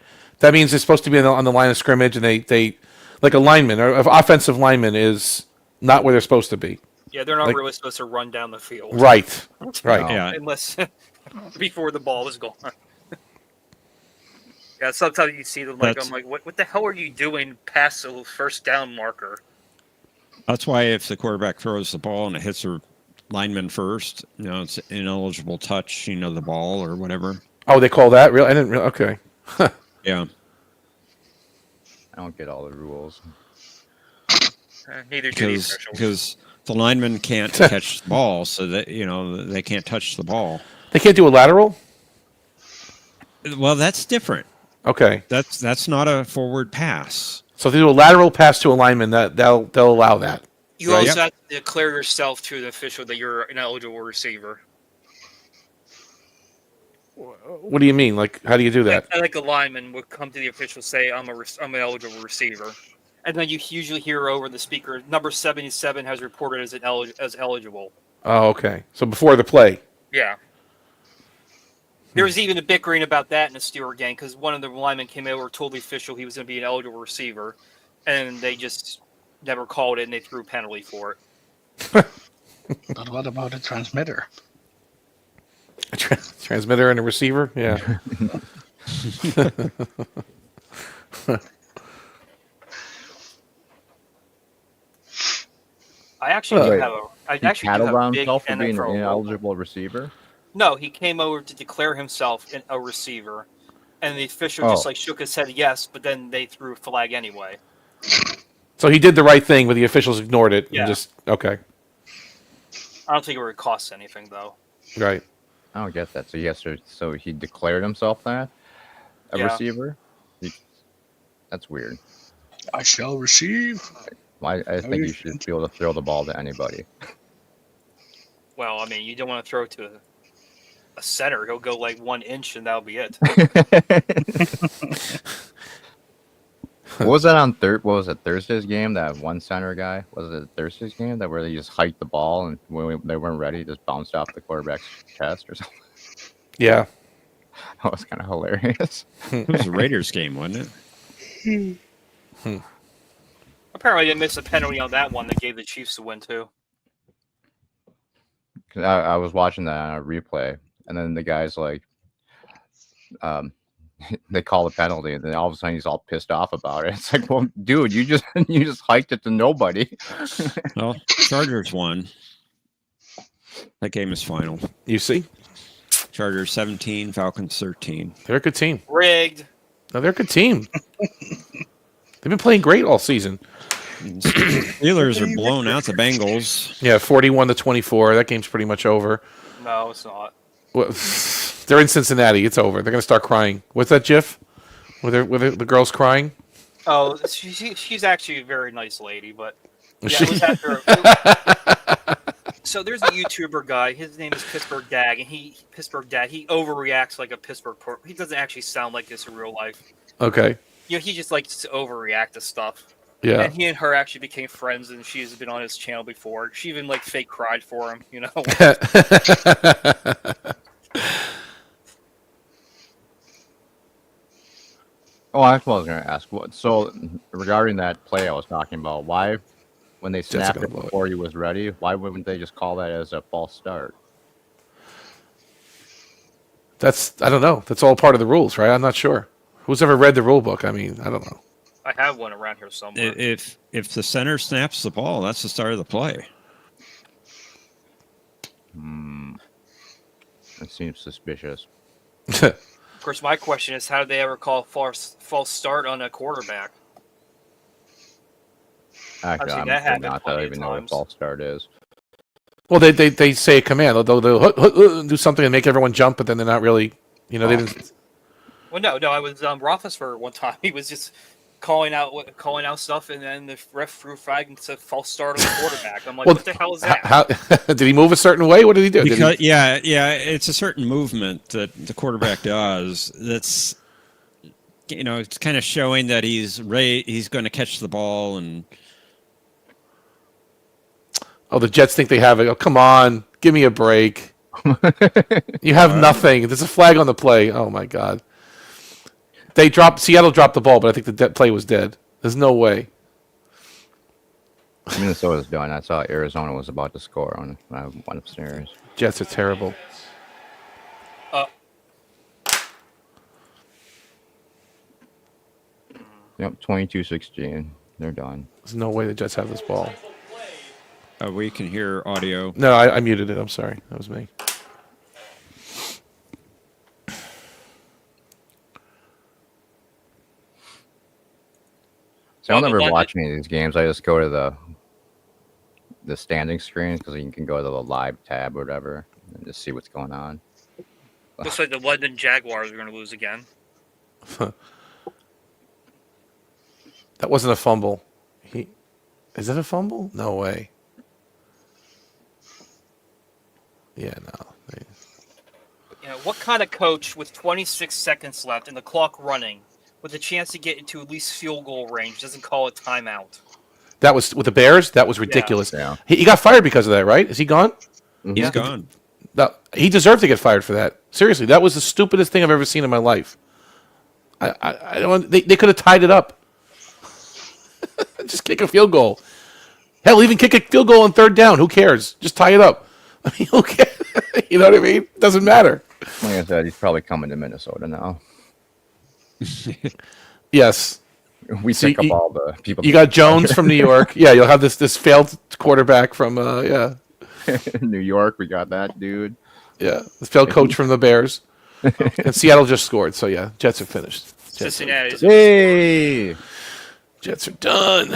[SPEAKER 4] That means it's supposed to be on the line of scrimmage, and they like a lineman or an offensive lineman is not where they're supposed to be.
[SPEAKER 2] Yeah, they're not really supposed to run down the field.
[SPEAKER 4] Right.
[SPEAKER 5] Yeah.
[SPEAKER 2] Unless before the ball is gone. Yeah, sometimes you see them I'm like, what the hell are you doing past the first down marker?
[SPEAKER 5] That's why if the quarterback throws the ball and it hits a lineman first, it's ineligible touch, the ball or whatever.
[SPEAKER 4] Oh, they call that? Really? I didn't really. Okay.
[SPEAKER 5] Yeah.
[SPEAKER 1] I don't get all the rules.
[SPEAKER 2] Neither do the officials.
[SPEAKER 5] Because the lineman can't catch the ball, so that they can't touch the ball.
[SPEAKER 4] They can't do a lateral?
[SPEAKER 5] Well, that's different.
[SPEAKER 4] Okay.
[SPEAKER 5] That's not a forward pass.
[SPEAKER 4] So if they do a lateral pass to a lineman, they'll allow that.
[SPEAKER 2] You also have to declare yourself to the official that you're an eligible receiver.
[SPEAKER 4] What do you mean? Like, how do you do that?
[SPEAKER 2] Like a lineman would come to the official, say, I'm an eligible receiver. And then you usually hear over the speaker, number 77 has reported as eligible.
[SPEAKER 4] Oh, okay. So before the play.
[SPEAKER 2] Yeah. There was even a bickering about that in the Steeler game because one of the linemen came over, told the official he was going to be an eligible receiver, and they just never called it, and they threw a penalty for it.
[SPEAKER 6] But what about a transmitter?
[SPEAKER 4] A transmitter and a receiver? Yeah.
[SPEAKER 2] I actually do
[SPEAKER 1] Wait,
[SPEAKER 2] have a. I
[SPEAKER 1] He
[SPEAKER 2] actually do
[SPEAKER 1] paddled
[SPEAKER 2] have a
[SPEAKER 1] on
[SPEAKER 2] big
[SPEAKER 1] himself for being an
[SPEAKER 2] NFL.
[SPEAKER 1] ineligible receiver.
[SPEAKER 2] No, he came over to declare himself a receiver, and the official just shook his head yes, but then they threw a flag anyway.
[SPEAKER 4] So he did the right thing, but the officials ignored it.
[SPEAKER 2] Yeah.
[SPEAKER 4] And just okay.
[SPEAKER 2] I don't think it would cost anything though.
[SPEAKER 4] Right.
[SPEAKER 1] I don't get that. So he declared himself that a receiver. That's weird.
[SPEAKER 6] I shall receive.
[SPEAKER 1] I think you should be able to throw the ball to anybody.
[SPEAKER 2] Well, I mean, you don't want to throw it to a center. He'll go like 1 inch, and that'll be it.
[SPEAKER 1] What was that on What was it, Thursday's game? That one center guy? Was it Thursday's game where they just hiked the ball and when they weren't ready, just bounced off the quarterback's chest or something?
[SPEAKER 4] Yeah.
[SPEAKER 1] That was kind of hilarious.
[SPEAKER 5] It was a Raiders game, wasn't it?
[SPEAKER 2] Apparently, they missed a penalty on that one that gave the Chiefs the win too.
[SPEAKER 1] 'Cause I was watching that on a replay, and then the guy's like, they call the penalty, and then all of a sudden he's all pissed off about it. It's like, well, dude, you just hiked it to nobody.
[SPEAKER 5] Well, Chargers won. That game is final.
[SPEAKER 4] You see?
[SPEAKER 5] Chargers 17, Falcons 13.
[SPEAKER 4] They're a good team.
[SPEAKER 2] Rigged.
[SPEAKER 4] No, they're a good team. They've been playing great all season.
[SPEAKER 5] Steelers are blowing out the Bengals.
[SPEAKER 4] Yeah, 41-24. That game's pretty much over.
[SPEAKER 2] No, it's not.
[SPEAKER 4] Well, they're in Cincinnati. It's over. They're going to start crying. What's that GIF? With the girls crying?
[SPEAKER 2] Oh, she's actually a very nice lady, but yeah,
[SPEAKER 4] She-
[SPEAKER 2] it was after. So there's a YouTuber guy. His name is Pittsburgh Dag, and he overreacts like a He doesn't actually sound like this in real life.
[SPEAKER 4] Okay.
[SPEAKER 2] He just likes to overreact to stuff.
[SPEAKER 4] Yeah.
[SPEAKER 2] And he and her actually became friends, and she's been on his channel before. She even fake cried for him,
[SPEAKER 1] Oh, I was going to ask. So, regarding that play I was talking about, why, when they snapped
[SPEAKER 4] gonna
[SPEAKER 1] it
[SPEAKER 4] blow it.
[SPEAKER 1] before he was ready, why wouldn't they just call that as a false start?
[SPEAKER 4] I don't know. That's all part of the rules, right? I'm not sure. Who's ever read the rule book? I mean, I don't know.
[SPEAKER 2] I have one around here somewhere.
[SPEAKER 5] If the center snaps the ball, that's the start of the play.
[SPEAKER 1] It seems suspicious.
[SPEAKER 2] Of course, my question is, how did they ever call false start on a quarterback?
[SPEAKER 1] Actually,
[SPEAKER 2] seen
[SPEAKER 1] I'm
[SPEAKER 2] that happen
[SPEAKER 1] not. I
[SPEAKER 2] plenty
[SPEAKER 1] don't
[SPEAKER 2] of
[SPEAKER 1] even know what a
[SPEAKER 2] times.
[SPEAKER 1] false start is.
[SPEAKER 4] Well, they say a command. They'll do something and make everyone jump, but then they're not really. They didn't.
[SPEAKER 2] Well, no. I was Roethlisberger one time. He was just calling out stuff, and then the ref threw a flag and said false start on the quarterback. I'm like,
[SPEAKER 4] Well,
[SPEAKER 2] what the hell is that?
[SPEAKER 4] How did he move a certain way? What did he do? Did
[SPEAKER 5] Because
[SPEAKER 4] he-
[SPEAKER 5] yeah, it's a certain movement that the quarterback does. That's it's kind of showing that he's ready. He's going to catch the ball, and
[SPEAKER 4] Oh, the Jets think they have it. Oh, come on, give me a break. You have nothing. There's a flag on the play. Oh my God. Seattle dropped the ball, but I think the play was dead. There's no way.
[SPEAKER 1] Minnesota's done. I saw Arizona was about to score when I went upstairs.
[SPEAKER 4] Jets are terrible.
[SPEAKER 1] Yep, 22-16. They're done.
[SPEAKER 4] There's no way the Jets have this ball.
[SPEAKER 5] we can hear audio.
[SPEAKER 4] No, I muted it. I'm sorry. That was me.
[SPEAKER 1] So I'll
[SPEAKER 2] Well, the
[SPEAKER 1] never
[SPEAKER 2] one
[SPEAKER 1] watch any of these games. I just go to the standing screen because you can go to the live tab or whatever and just see what's going on.
[SPEAKER 2] Looks like the London Jaguars are going to lose again.
[SPEAKER 4] That wasn't a fumble. Is that a fumble? No way. Yeah, no.
[SPEAKER 2] What kind of coach with 26 seconds left and the clock running, with a chance to get into at least field goal range, doesn't call a timeout?
[SPEAKER 4] That was with the Bears. That was ridiculous.
[SPEAKER 1] Yeah.
[SPEAKER 4] He got fired because of that, right? Is he gone?
[SPEAKER 5] He's gone.
[SPEAKER 4] No, he deserved to get fired for that. Seriously, that was the stupidest thing I've ever seen in my life. I don't. They could have tied it up. Just kick a field goal. Hell, even kick a field goal on third down. Who cares? Just tie it up. I mean, who cares? You know what I mean? Doesn't matter.
[SPEAKER 1] Like I said, he's probably coming to Minnesota now.
[SPEAKER 4] Yes.
[SPEAKER 1] We
[SPEAKER 4] See,
[SPEAKER 1] pick up all the people.
[SPEAKER 4] You got Jones from New York. Yeah, you'll have this failed quarterback from
[SPEAKER 1] New York. We got that dude.
[SPEAKER 4] the failed coach from the Bears. And Seattle just scored, so yeah, Jets are finished.
[SPEAKER 2] Cincinnati's
[SPEAKER 1] Hey,
[SPEAKER 4] Jets are done.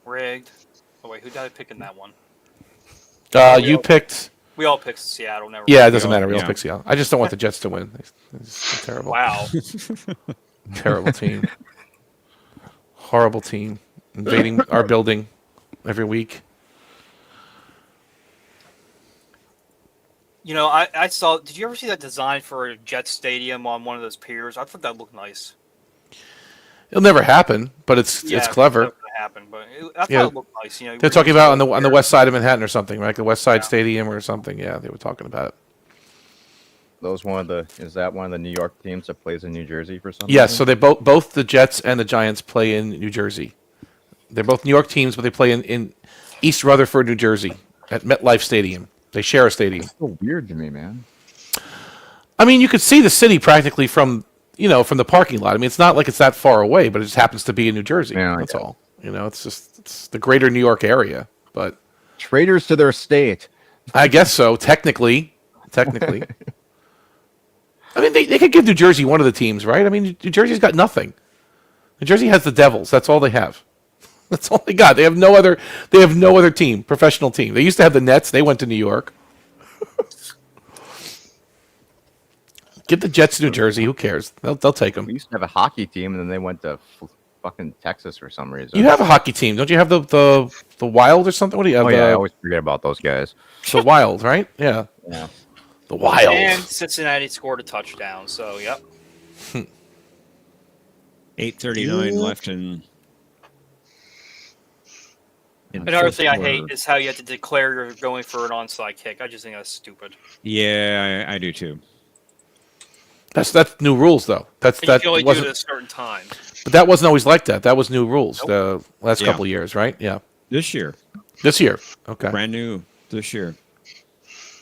[SPEAKER 2] rigged. Oh wait, who did I pick in that one?
[SPEAKER 4] You picked.
[SPEAKER 2] We all picked Seattle. Never.
[SPEAKER 4] Yeah, it doesn't matter. We all
[SPEAKER 5] Yeah.
[SPEAKER 4] pick Seattle. I just don't want the Jets to win. It's terrible.
[SPEAKER 2] Wow.
[SPEAKER 4] Terrible team. Horrible team. Invading our building every week.
[SPEAKER 2] I saw. Did you ever see that design for a Jet Stadium on one of those piers? I thought that looked nice.
[SPEAKER 4] It'll never happen, but it's clever.
[SPEAKER 2] It's not gonna happen, but I thought
[SPEAKER 4] Yeah.
[SPEAKER 2] it looked nice.
[SPEAKER 4] They're talking about on the west side of Manhattan or something, right? The West Side Stadium or something. Yeah, they were talking about it.
[SPEAKER 1] is that one of the New York teams that plays in New Jersey for something?
[SPEAKER 4] Yes, so they both the Jets and the Giants play in New Jersey. They're both New York teams, but they play in East Rutherford, New Jersey, at MetLife Stadium. They share a stadium.
[SPEAKER 1] It's so weird to me, man.
[SPEAKER 4] I mean, you could see the city practically from the parking lot. I mean, it's not like it's that far away, but it just happens to be in New Jersey.
[SPEAKER 1] Yeah,
[SPEAKER 4] That's
[SPEAKER 1] yeah.
[SPEAKER 4] all. It's the greater New York area. But
[SPEAKER 1] Traitors to their state.
[SPEAKER 4] I guess so. Technically. I mean, they could give New Jersey one of the teams, right? I mean, New Jersey's got nothing. New Jersey has the Devils. That's all they have. That's all they got. They have no other. They have no other team, professional team. They used to have the Nets. They went to New York. Get the Jets to New Jersey. Who cares? They'll take them.
[SPEAKER 1] We used to have a hockey team, and then they went to fucking Texas for some reason.
[SPEAKER 4] You have a hockey team, don't you? Have the Wild or something? What do you have?
[SPEAKER 1] Oh yeah, I always forget about those guys.
[SPEAKER 4] The Wild, right? Yeah.
[SPEAKER 1] Yeah.
[SPEAKER 4] The Wild.
[SPEAKER 2] And Cincinnati scored a touchdown. So yep.
[SPEAKER 5] 8:39 left in.
[SPEAKER 2] Another thing I hate is how you have to declare you're going for an onside kick. I just think that's stupid.
[SPEAKER 5] Yeah, I do too.
[SPEAKER 4] That's new rules though.
[SPEAKER 2] And you can only do it at a certain time.
[SPEAKER 4] But that wasn't always like that. That was new rules the last
[SPEAKER 5] Yeah.
[SPEAKER 4] couple of years, right? Yeah.
[SPEAKER 5] This year,
[SPEAKER 4] This year. Okay.
[SPEAKER 5] brand new this year.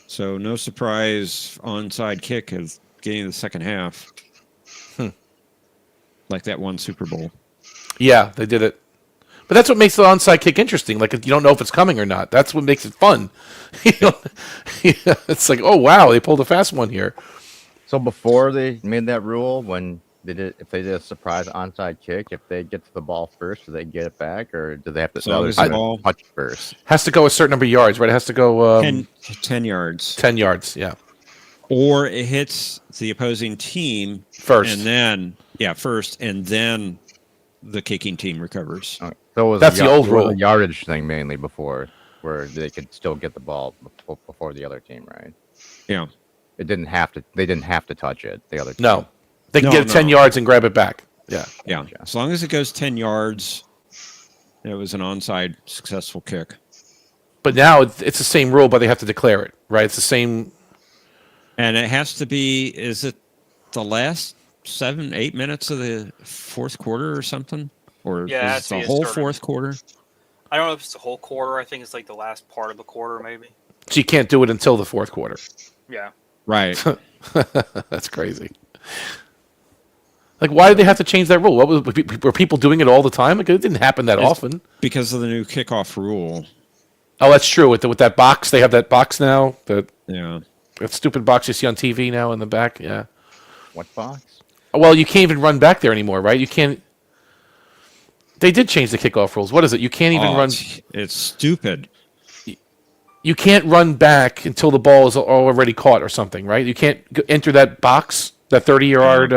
[SPEAKER 5] So no surprise, onside kick is getting the second half. Like that one Super Bowl.
[SPEAKER 4] Yeah, they did it. But that's what makes the onside kick interesting. Like you don't know if it's coming or not. That's what makes it fun. It's like, oh wow, they pulled a fast one here.
[SPEAKER 1] So before they made that rule, when they did, if they did a surprise onside kick, if they get to the ball first, do they get it back, or do they have to
[SPEAKER 5] So
[SPEAKER 1] the
[SPEAKER 5] is
[SPEAKER 1] other
[SPEAKER 5] the
[SPEAKER 1] team
[SPEAKER 5] ball-
[SPEAKER 1] touch first?
[SPEAKER 4] Has to go a certain number of yards, right? It has to go
[SPEAKER 5] 10 yards.
[SPEAKER 4] 10 yards. Yeah.
[SPEAKER 5] Or it hits the opposing team
[SPEAKER 4] First.
[SPEAKER 5] and then first, and then the kicking team recovers.
[SPEAKER 1] Okay. So it was
[SPEAKER 4] That's the old rule.
[SPEAKER 1] the yardage thing mainly before, where they could still get the ball before the other team, right?
[SPEAKER 5] Yeah.
[SPEAKER 1] It didn't have to. They didn't have to touch it. The other team.
[SPEAKER 4] No. They can
[SPEAKER 5] No,
[SPEAKER 4] get it 10
[SPEAKER 5] no.
[SPEAKER 4] yards and grab it back. Yeah.
[SPEAKER 5] Yeah.
[SPEAKER 1] Gotcha.
[SPEAKER 5] As long as it goes 10 yards, it was an onside successful kick.
[SPEAKER 4] But now it's the same rule, but they have to declare it, right? It's the same.
[SPEAKER 5] And it has to be, is it the last 7-8 minutes of the fourth quarter or something? Or
[SPEAKER 2] Yeah, it has
[SPEAKER 5] is
[SPEAKER 2] to
[SPEAKER 5] it
[SPEAKER 2] be
[SPEAKER 5] the
[SPEAKER 2] a
[SPEAKER 5] whole
[SPEAKER 2] starter.
[SPEAKER 5] fourth quarter?
[SPEAKER 2] I don't know if it's the whole quarter. I think it's like the last part of the quarter, maybe.
[SPEAKER 4] So you can't do it until the fourth quarter.
[SPEAKER 2] Yeah.
[SPEAKER 5] Right.
[SPEAKER 4] That's crazy. Like, why did they have to change that rule? Were people doing it all the time? Like, it didn't happen that
[SPEAKER 5] It's-
[SPEAKER 4] often.
[SPEAKER 5] Because of the new kickoff rule.
[SPEAKER 4] Oh, that's true. With that box, they have that box now. That
[SPEAKER 5] Yeah.
[SPEAKER 4] stupid box you see on TV now in the back. Yeah.
[SPEAKER 1] What box?
[SPEAKER 4] Well, you can't even run back there anymore, right? You can't. They did change the kickoff rules. What is it? You can't even run.
[SPEAKER 5] It's stupid.
[SPEAKER 4] You can't run back until the ball is already caught or something, right? You can't enter that box, that 30-yard.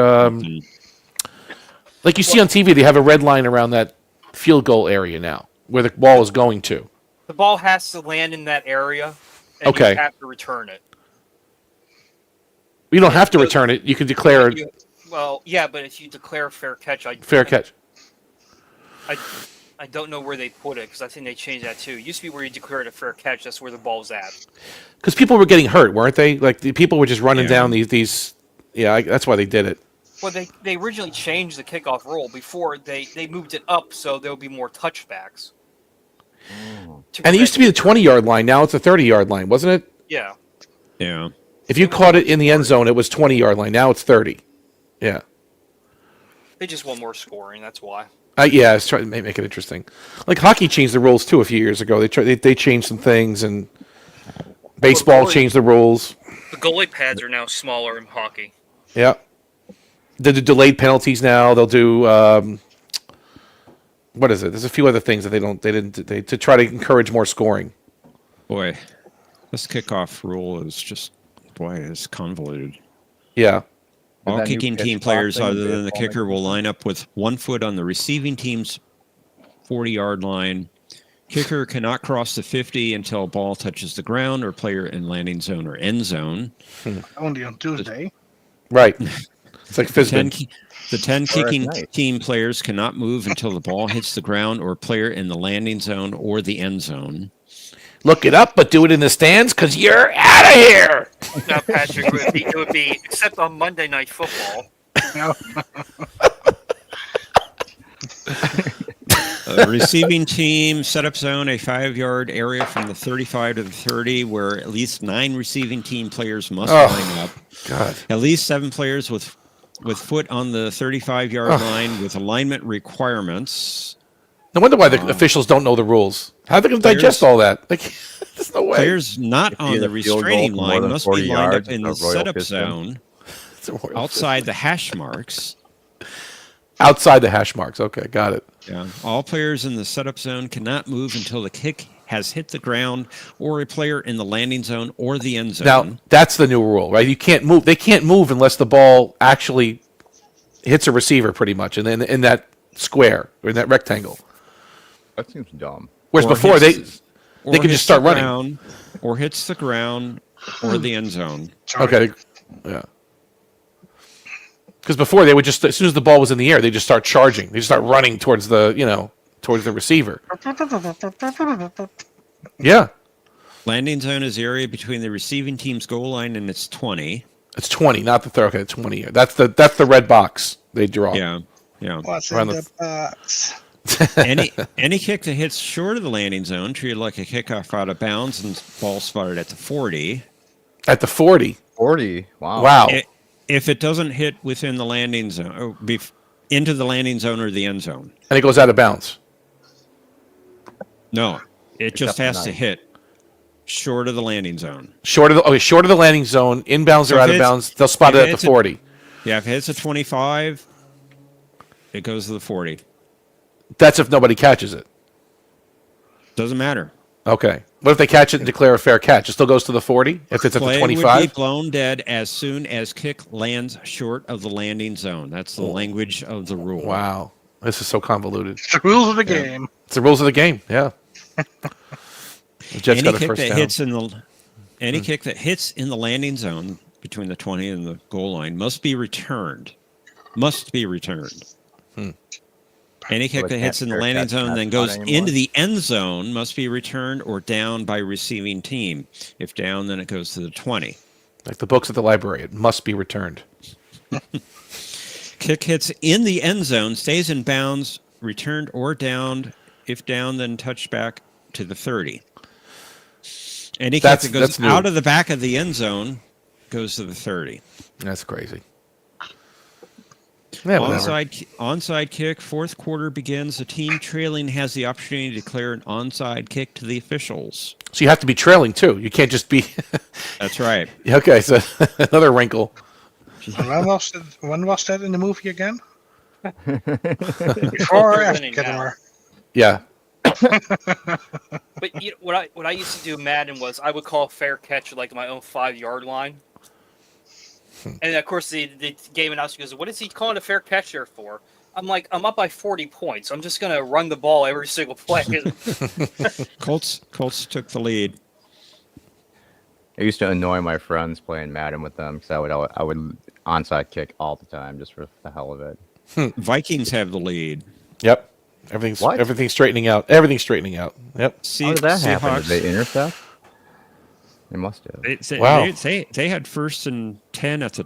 [SPEAKER 4] Like you see on TV, they have a red line around that field goal area now, where the ball is going to.
[SPEAKER 2] The ball has to land in that area, and
[SPEAKER 4] Okay.
[SPEAKER 2] you have to return it.
[SPEAKER 4] You don't have to return it. You can declare
[SPEAKER 2] Well, yeah, but if you declare a fair catch,
[SPEAKER 4] fair catch.
[SPEAKER 2] I don't know where they put it because I think they changed that too. It used to be where you declared a fair catch. That's where the ball's at.
[SPEAKER 4] Because people were getting hurt, weren't they? Like the people were just running
[SPEAKER 5] Yeah.
[SPEAKER 4] down these. Yeah, that's why they did it.
[SPEAKER 2] Well, they originally changed the kickoff rule before they moved it up so there would be more touchbacks.
[SPEAKER 4] And it used to be the 20-yard line. Now it's a 30-yard line, wasn't it?
[SPEAKER 2] Yeah.
[SPEAKER 5] Yeah.
[SPEAKER 4] If you caught it in the end zone, it was 20-yard line. Now it's 30. Yeah.
[SPEAKER 2] They just want more scoring. That's why.
[SPEAKER 4] Yeah, it's trying to make it interesting. Like hockey changed the rules too a few years ago. They changed some things, and baseball
[SPEAKER 2] really-
[SPEAKER 4] changed the rules.
[SPEAKER 2] The goalie pads are now smaller in hockey.
[SPEAKER 4] Yeah. They do delayed penalties now. They'll do what is it? There's a few other things that they to try to encourage more scoring.
[SPEAKER 5] Boy, this kickoff rule is just, it's convoluted.
[SPEAKER 4] Yeah.
[SPEAKER 5] All
[SPEAKER 1] that new
[SPEAKER 5] kicking
[SPEAKER 1] pitch
[SPEAKER 5] team
[SPEAKER 1] clock
[SPEAKER 5] players
[SPEAKER 1] thing in
[SPEAKER 5] other than the
[SPEAKER 1] baseball
[SPEAKER 5] kicker
[SPEAKER 1] make
[SPEAKER 5] will
[SPEAKER 1] sense?
[SPEAKER 5] line up with 1 foot on the receiving team's 40-yard line. Kicker cannot cross the 50 until ball touches the ground or player in landing zone or end zone.
[SPEAKER 6] Only on Tuesday.
[SPEAKER 4] Right. It's like
[SPEAKER 5] The 10,
[SPEAKER 4] Fizbin.
[SPEAKER 5] the 10
[SPEAKER 1] Or at
[SPEAKER 5] kicking
[SPEAKER 1] night.
[SPEAKER 5] team players cannot move until the ball hits the ground or player in the landing zone or the end zone.
[SPEAKER 4] Look it up, but do it in the stands because you're out of here.
[SPEAKER 2] Now, Patrick, it would be except on Monday Night Football.
[SPEAKER 6] No.
[SPEAKER 5] Receiving team set up zone a 5-yard area from the 35 to the 30 where at least 9 receiving team players must line up.
[SPEAKER 4] God.
[SPEAKER 5] At least 7 players with foot on the 35-yard line with alignment requirements.
[SPEAKER 4] No wonder why the officials don't know the rules. How are they going to digest all that? Like, there's no way.
[SPEAKER 5] Players not
[SPEAKER 1] If you
[SPEAKER 5] on
[SPEAKER 1] hit
[SPEAKER 5] the
[SPEAKER 1] a field goal
[SPEAKER 5] restraining
[SPEAKER 1] from more
[SPEAKER 5] line
[SPEAKER 1] than
[SPEAKER 5] must
[SPEAKER 1] 40
[SPEAKER 5] be lined up
[SPEAKER 1] yards,
[SPEAKER 5] in
[SPEAKER 1] it's
[SPEAKER 5] the
[SPEAKER 1] a royal
[SPEAKER 5] setup
[SPEAKER 1] piston.
[SPEAKER 5] zone. outside the hash marks.
[SPEAKER 4] Outside the hash marks. Okay, got it.
[SPEAKER 5] Yeah. All players in the setup zone cannot move until the kick has hit the ground, or a player in the landing zone or the end zone.
[SPEAKER 4] Now, that's the new rule, right? You can't move. They can't move unless the ball actually hits a receiver, pretty much, and then in that square or in that rectangle.
[SPEAKER 1] That seems dumb.
[SPEAKER 4] Whereas
[SPEAKER 5] Or
[SPEAKER 4] before they
[SPEAKER 5] hits-
[SPEAKER 4] could
[SPEAKER 5] hits
[SPEAKER 4] just start
[SPEAKER 5] the
[SPEAKER 4] running.
[SPEAKER 5] ground, or hits the ground or the end zone.
[SPEAKER 6] Sorry.
[SPEAKER 4] Okay, yeah. Because before they would just, as soon as the ball was in the air, they just start charging. They just start running towards the, towards the receiver. Yeah,
[SPEAKER 5] Landing zone is the area between the receiving team's goal line and its 20.
[SPEAKER 4] it's 20, not the 30. Okay, 20. That's the red box they draw.
[SPEAKER 5] Yeah. Yeah.
[SPEAKER 6] What's
[SPEAKER 4] Around
[SPEAKER 6] in
[SPEAKER 4] the-
[SPEAKER 6] the box?
[SPEAKER 5] Any kick that hits short of the landing zone treated like a kickoff out of bounds and ball spotted at the 40.
[SPEAKER 4] At the 40.
[SPEAKER 1] 40. Wow.
[SPEAKER 4] Wow.
[SPEAKER 5] If it doesn't hit within the landing zone, or into the landing zone or the end zone.
[SPEAKER 4] And it goes out of bounds.
[SPEAKER 5] No, it just
[SPEAKER 1] Except
[SPEAKER 5] has to
[SPEAKER 1] tonight.
[SPEAKER 5] hit short of the landing zone.
[SPEAKER 4] Short of the landing zone, inbounds
[SPEAKER 5] So
[SPEAKER 4] or
[SPEAKER 5] if
[SPEAKER 4] out of
[SPEAKER 5] it's-
[SPEAKER 4] bounds, they'll spot
[SPEAKER 5] if
[SPEAKER 4] it at the
[SPEAKER 5] it's a-
[SPEAKER 4] 40.
[SPEAKER 5] Yeah, if it hits a 25, it goes to the 40.
[SPEAKER 4] That's if nobody catches it.
[SPEAKER 5] Doesn't matter.
[SPEAKER 4] Okay. What if they catch it and declare a fair catch? It still goes to the 40 if it's at the
[SPEAKER 5] Play would be
[SPEAKER 4] 25?
[SPEAKER 5] blown dead as soon as kick lands short of the landing zone. That's the language of the rule.
[SPEAKER 4] Wow. This is so convoluted.
[SPEAKER 6] The rules of the game.
[SPEAKER 4] It's the rules of the game. Yeah. The Jets
[SPEAKER 5] Any
[SPEAKER 4] got a
[SPEAKER 5] kick
[SPEAKER 4] first
[SPEAKER 5] that
[SPEAKER 4] down.
[SPEAKER 5] hits in the kick that hits in the landing zone between the 20 and the goal line must be returned. Must be returned. Any kick
[SPEAKER 1] it
[SPEAKER 5] that hits in
[SPEAKER 1] can't
[SPEAKER 5] the
[SPEAKER 1] fair
[SPEAKER 5] landing
[SPEAKER 1] catch
[SPEAKER 5] zone
[SPEAKER 1] not
[SPEAKER 5] then
[SPEAKER 1] spot
[SPEAKER 5] goes
[SPEAKER 1] anymore?
[SPEAKER 5] into the end zone must be returned or down by receiving team. If down, then it goes to the 20.
[SPEAKER 4] Like the books at the library. It must be returned.
[SPEAKER 5] Kick hits in the end zone, stays in bounds, returned or downed. If down, then touched back to the 30. Any kick that goes
[SPEAKER 4] That's new.
[SPEAKER 5] out of the back of the end zone goes to the 30.
[SPEAKER 4] That's crazy. Yeah, whatever.
[SPEAKER 5] Onside kick, fourth quarter begins. The team trailing has the opportunity to declare an onside kick to the officials.
[SPEAKER 4] So you have to be trailing too. You can't just be.
[SPEAKER 5] That's right.
[SPEAKER 4] Okay, so another wrinkle.
[SPEAKER 6] When was that in the movie again? Before or after
[SPEAKER 2] Winning
[SPEAKER 6] Kid
[SPEAKER 2] now.
[SPEAKER 6] War?
[SPEAKER 4] Yeah.
[SPEAKER 2] But what I used to do in Madden was I would call a fair catch at like my own 5-yard line. And of course the game announcer goes, "What is he calling a fair catch there for?" I'm like, "I'm up by 40 points. I'm just gonna run the ball every single play."
[SPEAKER 5] Colts took the lead.
[SPEAKER 1] I used to annoy my friends playing Madden with them because I would onside kick all the time just for the hell of it.
[SPEAKER 5] Vikings have the lead.
[SPEAKER 4] Yep.
[SPEAKER 1] What?
[SPEAKER 4] Everything's straightening out. Everything's straightening out. Yep.
[SPEAKER 1] How did that happen? Did
[SPEAKER 5] Seahawks,
[SPEAKER 1] they intercept? They must have.
[SPEAKER 4] Wow.
[SPEAKER 5] They had first and 10 at the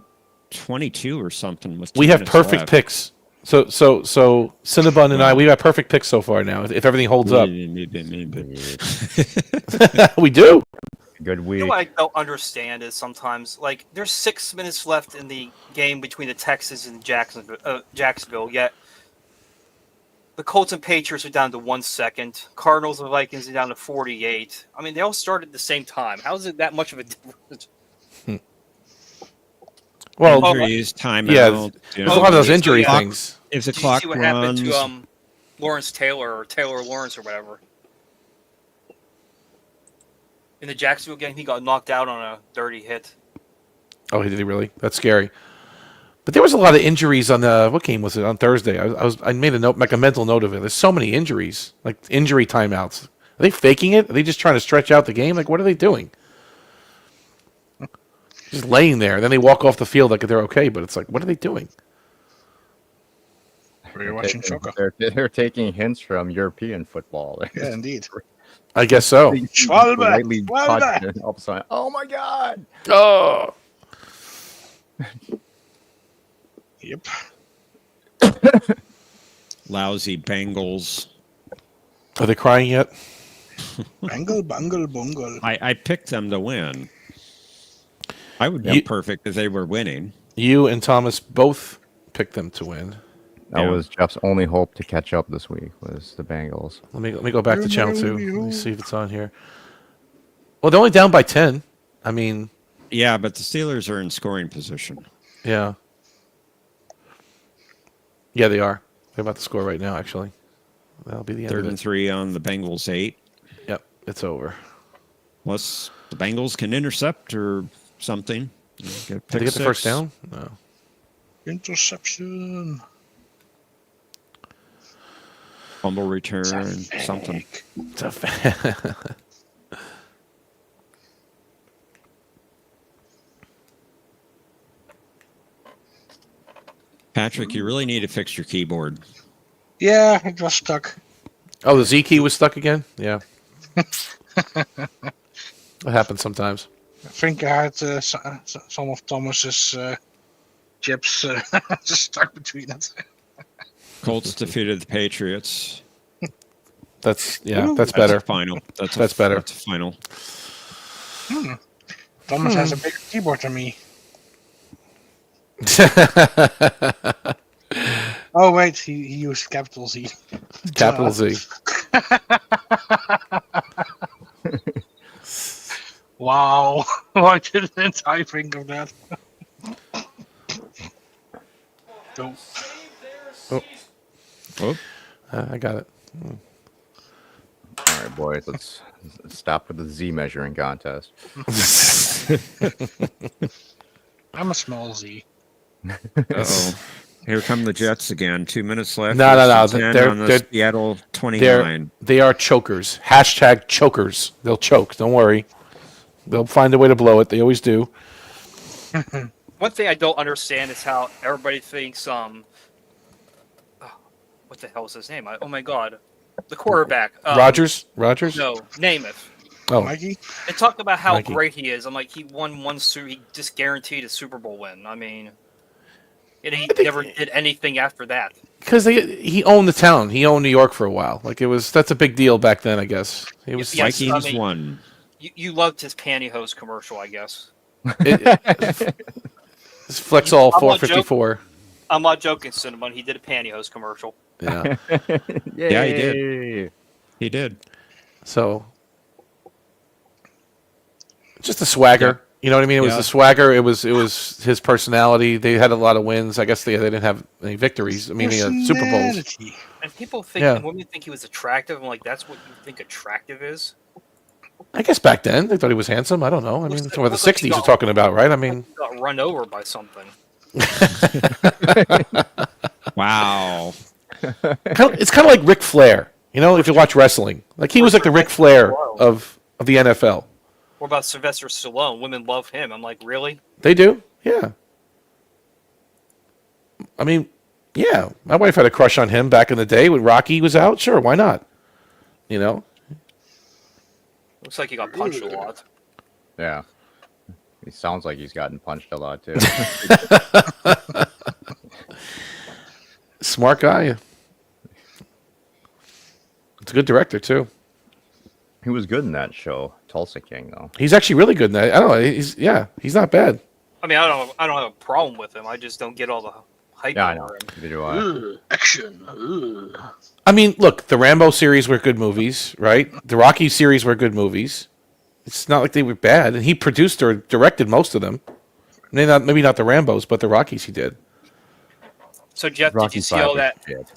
[SPEAKER 5] 22 or something. With 2
[SPEAKER 4] We have
[SPEAKER 5] minutes
[SPEAKER 4] perfect
[SPEAKER 5] left.
[SPEAKER 4] picks. So Cinnabon and I, we got perfect picks so far now. If everything holds up, we do.
[SPEAKER 1] Good
[SPEAKER 2] You
[SPEAKER 1] week.
[SPEAKER 2] know what I don't understand is sometimes like there's 6 minutes left in the game between the Texans and Jacksonville. Yet the Colts and Patriots are down to 1 second. Cardinals and Vikings are down to 48. I mean, they all started at the same time. How is it that much of a difference?
[SPEAKER 4] Well,
[SPEAKER 5] Injuries, timeout.
[SPEAKER 4] yeah,
[SPEAKER 5] you
[SPEAKER 4] there's
[SPEAKER 5] know,
[SPEAKER 4] a lot of those
[SPEAKER 2] okay, so
[SPEAKER 4] injury
[SPEAKER 2] yeah.
[SPEAKER 4] things.
[SPEAKER 5] If the
[SPEAKER 2] Did you
[SPEAKER 5] clock
[SPEAKER 2] see what
[SPEAKER 5] runs,
[SPEAKER 2] happened to Lawrence Taylor or Taylor Lawrence or whatever? In the Jacksonville game, he got knocked out on a dirty hit.
[SPEAKER 4] Oh, did he really? That's scary. But there was a lot of injuries on the what game was it on Thursday? I made a note, like a mental note of it. There's so many injuries, like injury timeouts. Are they faking it? Are they just trying to stretch out the game? Like, what are they doing? Just laying there, then they walk off the field like they're okay. But it's like, what are they doing?
[SPEAKER 6] We're watching soccer.
[SPEAKER 1] They're taking hints from European football.
[SPEAKER 6] Yeah, indeed.
[SPEAKER 4] I guess so.
[SPEAKER 6] Schwalbe!
[SPEAKER 1] Lightly
[SPEAKER 6] Schwalbe!
[SPEAKER 1] touched and all of a sudden, oh my god!
[SPEAKER 4] Oh,
[SPEAKER 6] Yep.
[SPEAKER 5] lousy Bengals.
[SPEAKER 4] are they crying yet?
[SPEAKER 6] Bangle, bungle, bungle.
[SPEAKER 5] I picked them to win. I would be
[SPEAKER 4] You-
[SPEAKER 5] perfect if they were winning.
[SPEAKER 4] You and Thomas both picked them to win.
[SPEAKER 1] That
[SPEAKER 5] Yeah.
[SPEAKER 1] was Jeff's only hope to catch up this week was the Bengals.
[SPEAKER 4] Let me go back to channel 2. Let me see if it's on here. Well, they're only down by 10. I mean,
[SPEAKER 5] Yeah, but the Steelers are in scoring position.
[SPEAKER 4] Yeah. Yeah, they are. They're about to score right now, actually. That'll be the end
[SPEAKER 5] Third
[SPEAKER 4] of
[SPEAKER 5] and
[SPEAKER 4] it.
[SPEAKER 5] 3 on the Bengals 8.
[SPEAKER 4] Yep, it's over.
[SPEAKER 5] Unless the Bengals can intercept or something. Get a
[SPEAKER 4] Did
[SPEAKER 5] pick
[SPEAKER 4] they get the first
[SPEAKER 5] six.
[SPEAKER 4] down? No.
[SPEAKER 6] Interception.
[SPEAKER 5] Fumble return, something.
[SPEAKER 4] It's a fa-
[SPEAKER 5] Patrick, you really need to fix your keyboard.
[SPEAKER 6] Yeah, it was stuck.
[SPEAKER 4] Oh, the Z key was stuck again? Yeah. That happens sometimes.
[SPEAKER 6] I think I had some of Thomas's chips just stuck between it.
[SPEAKER 5] Colts defeated the Patriots.
[SPEAKER 4] That's
[SPEAKER 6] Ooh,
[SPEAKER 4] that's
[SPEAKER 5] That's
[SPEAKER 4] better.
[SPEAKER 5] a final.
[SPEAKER 4] That's better.
[SPEAKER 5] That's a final.
[SPEAKER 6] Thomas has a bigger keyboard than me. Oh wait, he used capital Z.
[SPEAKER 4] Capital Z.
[SPEAKER 6] Wow, why didn't I think of that? Don't.
[SPEAKER 5] Oh,
[SPEAKER 4] I got it.
[SPEAKER 1] All right, boys, let's stop with the Z measuring contest.
[SPEAKER 6] I'm a small Z.
[SPEAKER 5] uh-oh. Here come the Jets again. 2 minutes left.
[SPEAKER 4] No, no, no.
[SPEAKER 5] First and 10
[SPEAKER 4] They're-
[SPEAKER 5] on the
[SPEAKER 4] they're-
[SPEAKER 5] Seattle 29.
[SPEAKER 4] They are chokers. Hashtag chokers. They'll choke. Don't worry. They'll find a way to blow it. They always do.
[SPEAKER 2] One thing I don't understand is how everybody thinks what the hell is his name? Oh my god, the quarterback.
[SPEAKER 4] Rogers?
[SPEAKER 2] No, Namath.
[SPEAKER 4] Oh,
[SPEAKER 6] Mikey?
[SPEAKER 2] They talk about how
[SPEAKER 4] Mikey.
[SPEAKER 2] great he is. I'm like, he won one he just guaranteed a Super Bowl win. I mean, and he never did anything after that.
[SPEAKER 4] because he owned the town. He owned New York for a while. Like that's a big deal back then, I guess. It was
[SPEAKER 2] Yes,
[SPEAKER 5] Vikings
[SPEAKER 2] I mean-
[SPEAKER 5] won.
[SPEAKER 2] You loved his pantyhose commercial, I guess.
[SPEAKER 4] it's Flex All
[SPEAKER 2] I'm not
[SPEAKER 4] 454.
[SPEAKER 2] I'm not joking, Cinnamon. He did a pantyhose commercial.
[SPEAKER 4] Yeah.
[SPEAKER 5] Yeah, he did. He did.
[SPEAKER 4] So just the swagger. You know what I mean? It was
[SPEAKER 5] Yeah.
[SPEAKER 4] the swagger. It was his personality. They had a lot of wins. I guess they didn't have any victories. I mean, Super Bowls.
[SPEAKER 6] Personality.
[SPEAKER 2] And people think,
[SPEAKER 4] Yeah.
[SPEAKER 2] and women think he was attractive. I'm like, that's what you think attractive is?
[SPEAKER 4] I guess back then they thought he was handsome. I don't know. I mean, it's over the
[SPEAKER 2] Looks like he
[SPEAKER 4] '60s you're
[SPEAKER 2] got-
[SPEAKER 4] talking about, right? I mean,
[SPEAKER 2] He got run over by something.
[SPEAKER 5] Wow.
[SPEAKER 4] it's kind of like Ric Flair. You know, if you watch wrestling, like he was like the Ric Flair of the NFL.
[SPEAKER 2] What about Sylvester Stallone? Women love him. I'm like, really?
[SPEAKER 4] They do, yeah. I mean, yeah. My wife had a crush on him back in the day when Rocky was out. Sure, why not? You know,
[SPEAKER 2] Looks like he got punched a lot.
[SPEAKER 1] Yeah. He sounds like he's gotten punched a lot too.
[SPEAKER 4] smart guy. It's a good director too.
[SPEAKER 1] He was good in that show, Tulsa King, though.
[SPEAKER 4] He's actually really good in that. I don't know. He's not bad.
[SPEAKER 2] I mean, I don't have a problem with him. I just don't get all the hype
[SPEAKER 1] Yeah, I know.
[SPEAKER 2] over him.
[SPEAKER 1] Neither do I.
[SPEAKER 6] Action.
[SPEAKER 4] I mean, look, the Rambo series were good movies, right? The Rocky series were good movies. It's not like they were bad, and he produced or directed most of them. Maybe not the Rambos, but the Rockies he did.
[SPEAKER 2] So Jeff, did
[SPEAKER 1] Rocky
[SPEAKER 2] you see
[SPEAKER 1] Five
[SPEAKER 2] all
[SPEAKER 1] was
[SPEAKER 2] that?
[SPEAKER 1] shit.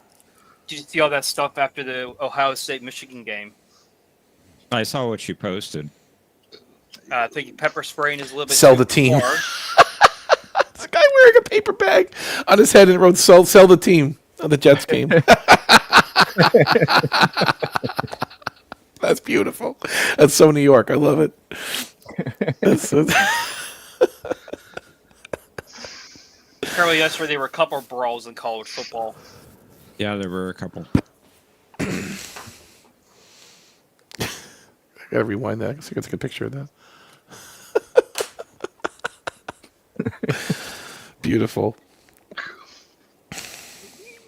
[SPEAKER 2] Did you see all that stuff after the Ohio State Michigan game?
[SPEAKER 5] I saw what you posted.
[SPEAKER 2] I think pepper spraying is a little bit
[SPEAKER 4] Sell
[SPEAKER 2] too
[SPEAKER 4] the team.
[SPEAKER 2] far.
[SPEAKER 4] It's a guy wearing a paper bag on his head and it wrote sell the team on the Jets game. That's beautiful. That's so New York. I love it.
[SPEAKER 2] Apparently, yesterday there were a couple of brawls in college football.
[SPEAKER 5] Yeah, there were a couple.
[SPEAKER 4] I gotta rewind that. I guess I can take a picture of that. Beautiful.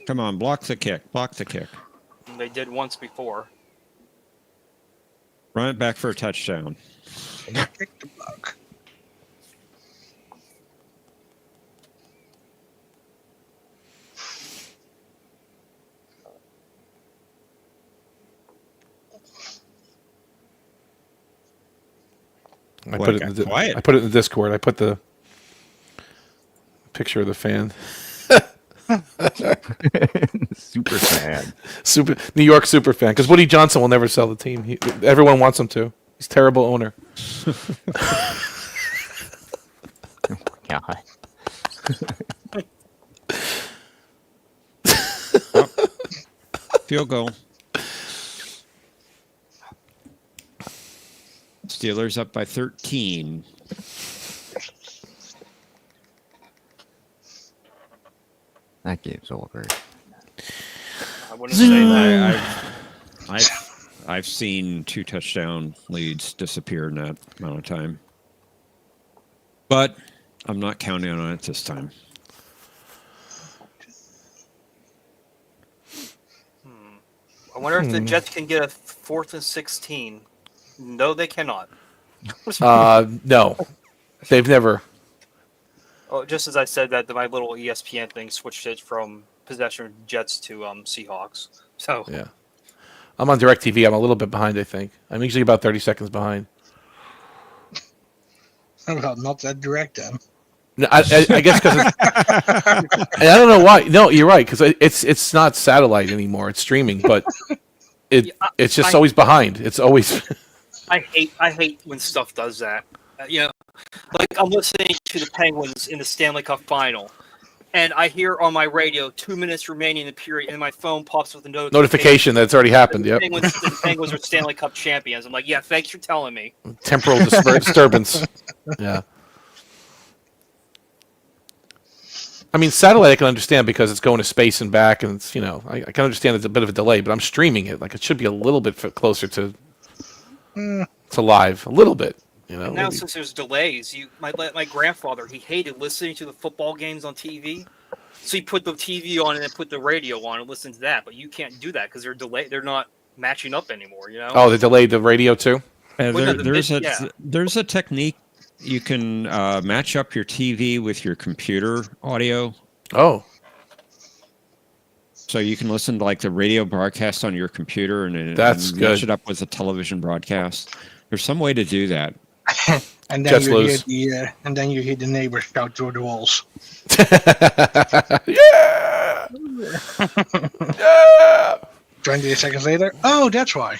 [SPEAKER 5] Come on, block the kick. Block the kick.
[SPEAKER 2] They did once before.
[SPEAKER 5] Run it back for a touchdown.
[SPEAKER 6] Kick the block.
[SPEAKER 5] Quiet.
[SPEAKER 4] I put it in the Discord. I put the picture of the fan.
[SPEAKER 1] Super fan.
[SPEAKER 4] Super New York super fan. Because Woody Johnson will never sell the team. Everyone wants him to. He's a terrible owner.
[SPEAKER 1] God.
[SPEAKER 5] Field goal. Steelers up by 13.
[SPEAKER 1] That game's over.
[SPEAKER 2] I wouldn't say that.
[SPEAKER 5] I've seen 2 touchdown leads disappear in that amount of time. But I'm not counting on it this time.
[SPEAKER 2] I wonder if the Jets can get a 4th and 16. No, they cannot.
[SPEAKER 4] No. They've never.
[SPEAKER 2] Oh, just as I said that, my little ESPN thing switched it from possession Jets to Seahawks. So
[SPEAKER 4] Yeah. I'm on DirecTV. I'm a little bit behind, I think. I'm usually about 30 seconds behind.
[SPEAKER 6] Well, not that direct then.
[SPEAKER 4] No, I guess because I don't know why. No, you're right, because it's not satellite anymore. It's streaming, but it's just always behind. It's always.
[SPEAKER 2] I hate when stuff does that. Like I'm listening to the Penguins in the Stanley Cup final, and I hear on my radio 2 minutes remaining in the period, and my phone pops with a
[SPEAKER 4] Notification that it's already happened. Yep.
[SPEAKER 2] The Penguins are Stanley Cup champions. I'm like, yeah, thanks for telling me.
[SPEAKER 4] Temporal disturbance. Yeah. I mean, satellite I can understand because it's going to space and back, and it's I can understand it's a bit of a delay, but I'm streaming it. Like it should be a little bit closer to live, a little bit.
[SPEAKER 2] And now since there's delays, my grandfather, he hated listening to the football games on TV, so he put the TV on and then put the radio on and listened to that. But you can't do that because they're not matching up anymore.
[SPEAKER 4] Oh, they delayed the radio too.
[SPEAKER 5] There's a technique. You can match up your TV with your computer audio.
[SPEAKER 4] Oh.
[SPEAKER 5] So you can listen to like the radio broadcast on your computer and
[SPEAKER 4] That's good.
[SPEAKER 5] Match it up with the television broadcast. There's some way to do that.
[SPEAKER 6] And then you hear the neighbors shout through the walls.
[SPEAKER 4] Yeah! Yeah!
[SPEAKER 6] 20 seconds later, oh, that's why.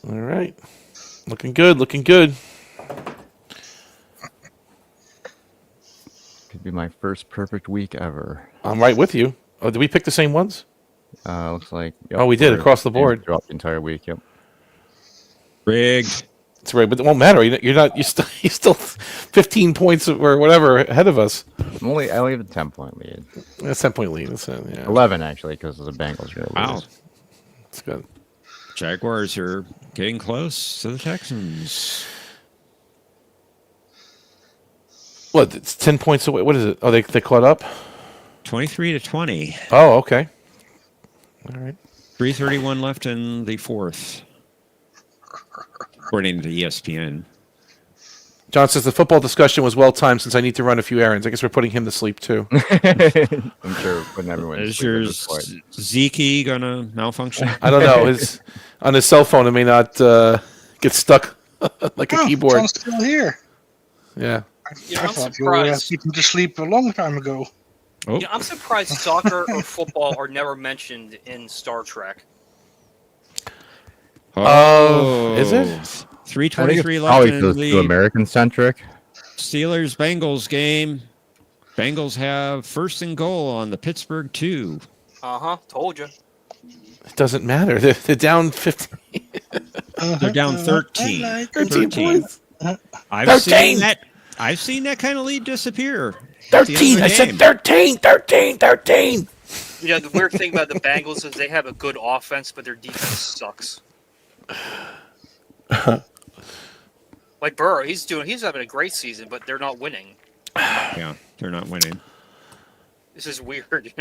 [SPEAKER 4] All right. Looking good, looking good.
[SPEAKER 1] Could be my first perfect week ever.
[SPEAKER 4] I'm right with you. Oh, did we pick the same ones?
[SPEAKER 1] Looks like.
[SPEAKER 4] Oh, we did across the board.
[SPEAKER 1] Throughout the entire week. Yep.
[SPEAKER 5] Rigged.
[SPEAKER 4] It's right, but it won't matter. You're still 15 points or whatever ahead of us.
[SPEAKER 1] I only have a 10-point lead.
[SPEAKER 4] That's 10-point lead. That's it, yeah.
[SPEAKER 1] 11 actually, because the Bengals are
[SPEAKER 5] Wow.
[SPEAKER 4] That's good.
[SPEAKER 5] Jaguars are getting close to the Texans.
[SPEAKER 4] What? It's 10 points away. What is it? Oh, they caught up.
[SPEAKER 5] 23-20.
[SPEAKER 4] Oh, okay. All right.
[SPEAKER 5] 3:31 left in the fourth, according to ESPN.
[SPEAKER 4] John says the football discussion was well timed since I need to run a few errands. I guess we're putting him to sleep too.
[SPEAKER 1] I'm sure putting everyone.
[SPEAKER 5] Is your Zeke gonna malfunction?
[SPEAKER 4] I don't know. On his cell phone, it may not get stuck like a keyboard.
[SPEAKER 6] John's still here.
[SPEAKER 4] Yeah.
[SPEAKER 6] I thought you were put him to sleep a long time ago.
[SPEAKER 5] Oh.
[SPEAKER 2] I'm surprised soccer or football are never mentioned in Star Trek.
[SPEAKER 4] Is it?
[SPEAKER 5] 3:23 left
[SPEAKER 1] Probably
[SPEAKER 5] in
[SPEAKER 1] too
[SPEAKER 5] the
[SPEAKER 1] American centric.
[SPEAKER 5] Steelers-Bengals game. Bengals have first and goal on the Pittsburgh 2.
[SPEAKER 2] Told you.
[SPEAKER 4] It doesn't matter. They're down 15.
[SPEAKER 5] They're down 13.
[SPEAKER 4] 13 points.
[SPEAKER 5] I've seen that kind of lead disappear.
[SPEAKER 4] 13. I said 13. 13. 13.
[SPEAKER 2] The weird thing about the Bengals is they have a good offense, but their defense sucks. Like Burrow, he's having a great season, but they're not winning.
[SPEAKER 5] Yeah, they're not winning.
[SPEAKER 2] This is weird,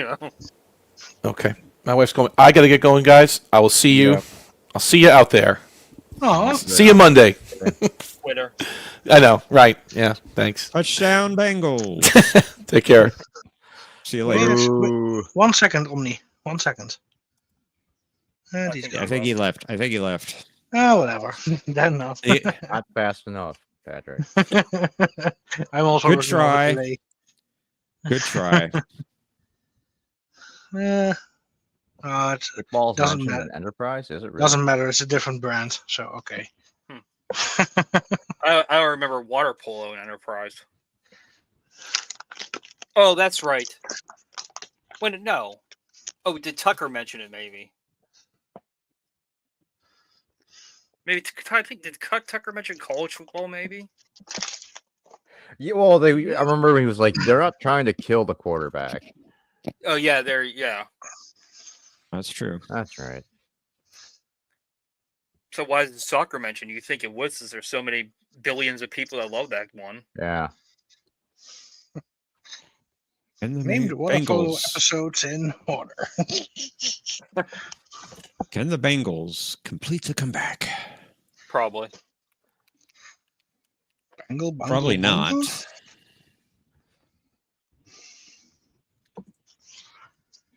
[SPEAKER 4] Okay. My wife's going. I got to get going, guys. I will see you.
[SPEAKER 1] Yep.
[SPEAKER 4] I'll see you out there.
[SPEAKER 6] Oh,
[SPEAKER 4] See you Monday.
[SPEAKER 2] Winner.
[SPEAKER 4] I know. Right. Yeah. Thanks.
[SPEAKER 5] Touchdown, Bengals.
[SPEAKER 4] Take care.
[SPEAKER 5] See you later.
[SPEAKER 1] Ooh.
[SPEAKER 6] 1 second, Omni. 1 second. And he's
[SPEAKER 5] I
[SPEAKER 6] gone.
[SPEAKER 5] think he left.
[SPEAKER 6] Oh, whatever. Then enough.
[SPEAKER 1] Not fast enough. Patrick.
[SPEAKER 6] I'm also
[SPEAKER 5] Good
[SPEAKER 6] working on
[SPEAKER 5] try.
[SPEAKER 6] it today.
[SPEAKER 5] Good try.
[SPEAKER 6] Yeah. It
[SPEAKER 1] Kickball's
[SPEAKER 6] doesn't
[SPEAKER 1] mentioned
[SPEAKER 6] matter.
[SPEAKER 1] in Enterprise, is it really?
[SPEAKER 6] Doesn't matter. It's a different brand, so okay.
[SPEAKER 2] I don't remember water polo in Enterprise. Oh, that's right. When no. Oh, did Tucker mention it? Maybe. I think did Tucker mention college football? Maybe.
[SPEAKER 1] Yeah, well, I remember he was like, they're not trying to kill the quarterback.
[SPEAKER 2] Oh yeah, yeah.
[SPEAKER 5] That's true.
[SPEAKER 1] That's right.
[SPEAKER 2] So why is soccer mentioned? You think it would, since there's so many billions of people that love that one.
[SPEAKER 1] Yeah.
[SPEAKER 5] And the
[SPEAKER 6] Name the water polo
[SPEAKER 5] Bengals.
[SPEAKER 6] episodes in order.
[SPEAKER 5] Can the Bengals complete the comeback?
[SPEAKER 2] Probably.
[SPEAKER 6] Bangle, bungle,
[SPEAKER 5] Probably not.
[SPEAKER 6] bungle.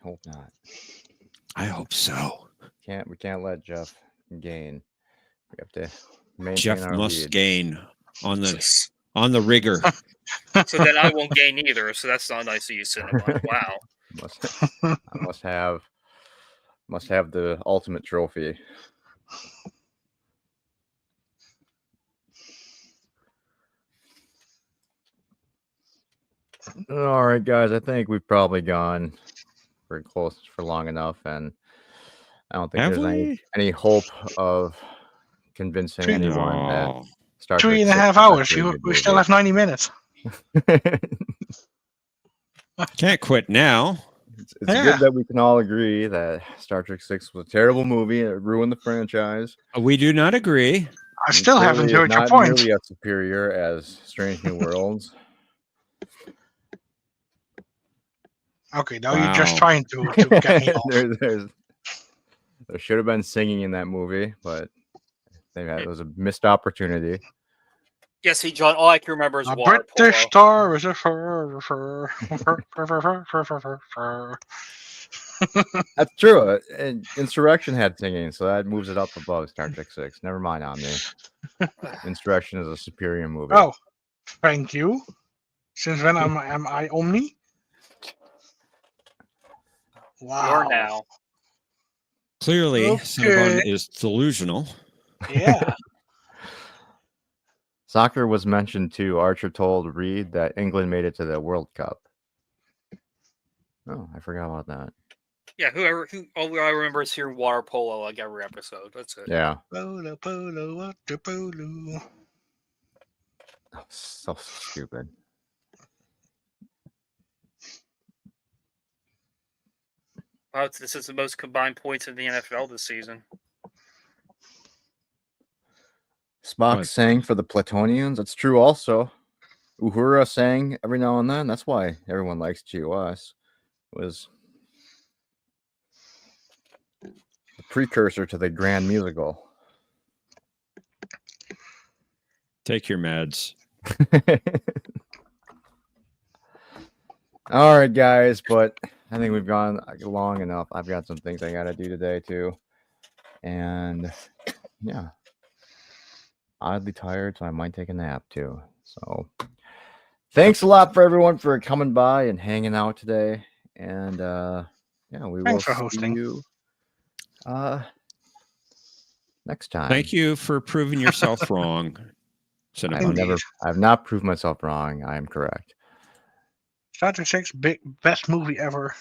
[SPEAKER 1] Hope not.
[SPEAKER 5] I hope so.
[SPEAKER 1] We can't let Jeff gain. We have to maintain
[SPEAKER 5] Jeff
[SPEAKER 1] our
[SPEAKER 5] must
[SPEAKER 1] lead.
[SPEAKER 5] gain on the rigor.
[SPEAKER 2] So then I won't gain either. So that's not nice of you, Cinnamon. Wow.
[SPEAKER 1] I must have the ultimate trophy. All right, guys. I think we've probably gone pretty close for long enough, and I don't think
[SPEAKER 5] Have
[SPEAKER 1] there's
[SPEAKER 5] we?
[SPEAKER 1] any hope of convincing anyone that
[SPEAKER 5] No.
[SPEAKER 1] Star Trek
[SPEAKER 6] 3.5
[SPEAKER 1] 6 is
[SPEAKER 6] hours.
[SPEAKER 1] actually a good
[SPEAKER 6] We still
[SPEAKER 1] movie.
[SPEAKER 6] have 90 minutes.
[SPEAKER 5] Can't quit now.
[SPEAKER 1] It's
[SPEAKER 6] Yeah.
[SPEAKER 1] good that we can all agree that Star Trek 6 was a terrible movie. It ruined the franchise.
[SPEAKER 5] We do not agree.
[SPEAKER 6] I still haven't
[SPEAKER 1] Clearly
[SPEAKER 6] heard your
[SPEAKER 1] not
[SPEAKER 6] point.
[SPEAKER 1] nearly as superior as Strange New Worlds.
[SPEAKER 6] Okay, now you're just
[SPEAKER 5] Wow.
[SPEAKER 6] trying to get me off.
[SPEAKER 1] There should have been singing in that movie, but it was a missed opportunity.
[SPEAKER 2] Yes, see, John. All I can remember is
[SPEAKER 6] A
[SPEAKER 2] water
[SPEAKER 6] British
[SPEAKER 2] polo.
[SPEAKER 6] star is a fur.
[SPEAKER 1] That's true. And Insurrection had singing, so that moves it up above Star Trek 6. Never mind on me. Insurrection is a superior movie.
[SPEAKER 6] Oh, thank you. Since when am I Omni? Wow.
[SPEAKER 2] You're now.
[SPEAKER 5] Clearly,
[SPEAKER 6] Okay.
[SPEAKER 5] Cinnabon is delusional.
[SPEAKER 6] Yeah.
[SPEAKER 1] Soccer was mentioned too. Archer told Reed that England made it to the World Cup. Oh, I forgot about that.
[SPEAKER 2] Yeah, all I remember is hearing water polo like every episode. That's it.
[SPEAKER 1] Yeah.
[SPEAKER 6] Polo, polo, water polo.
[SPEAKER 1] Oh, so stupid.
[SPEAKER 2] Wow, this is the most combined points in the NFL this season.
[SPEAKER 1] Spock
[SPEAKER 5] What?
[SPEAKER 1] sang for the Platonians. That's true also. Uhura sang every now and then. That's why everyone likes GOS. It was the precursor to the grand musical.
[SPEAKER 5] Take your meds.
[SPEAKER 1] All right, guys, but I think we've gone long enough. I've got some things I got to do today too. And yeah, oddly tired, so I might take a nap too. So thanks a lot for everyone for coming by and hanging out today. And yeah, we
[SPEAKER 6] Thanks
[SPEAKER 1] will
[SPEAKER 6] for
[SPEAKER 1] see
[SPEAKER 6] hosting.
[SPEAKER 1] you next time.
[SPEAKER 5] Thank you for proving yourself wrong, Cinnabon.
[SPEAKER 6] Indeed.
[SPEAKER 1] I've not proved myself wrong. I am correct.
[SPEAKER 6] Star Trek 6, best movie ever.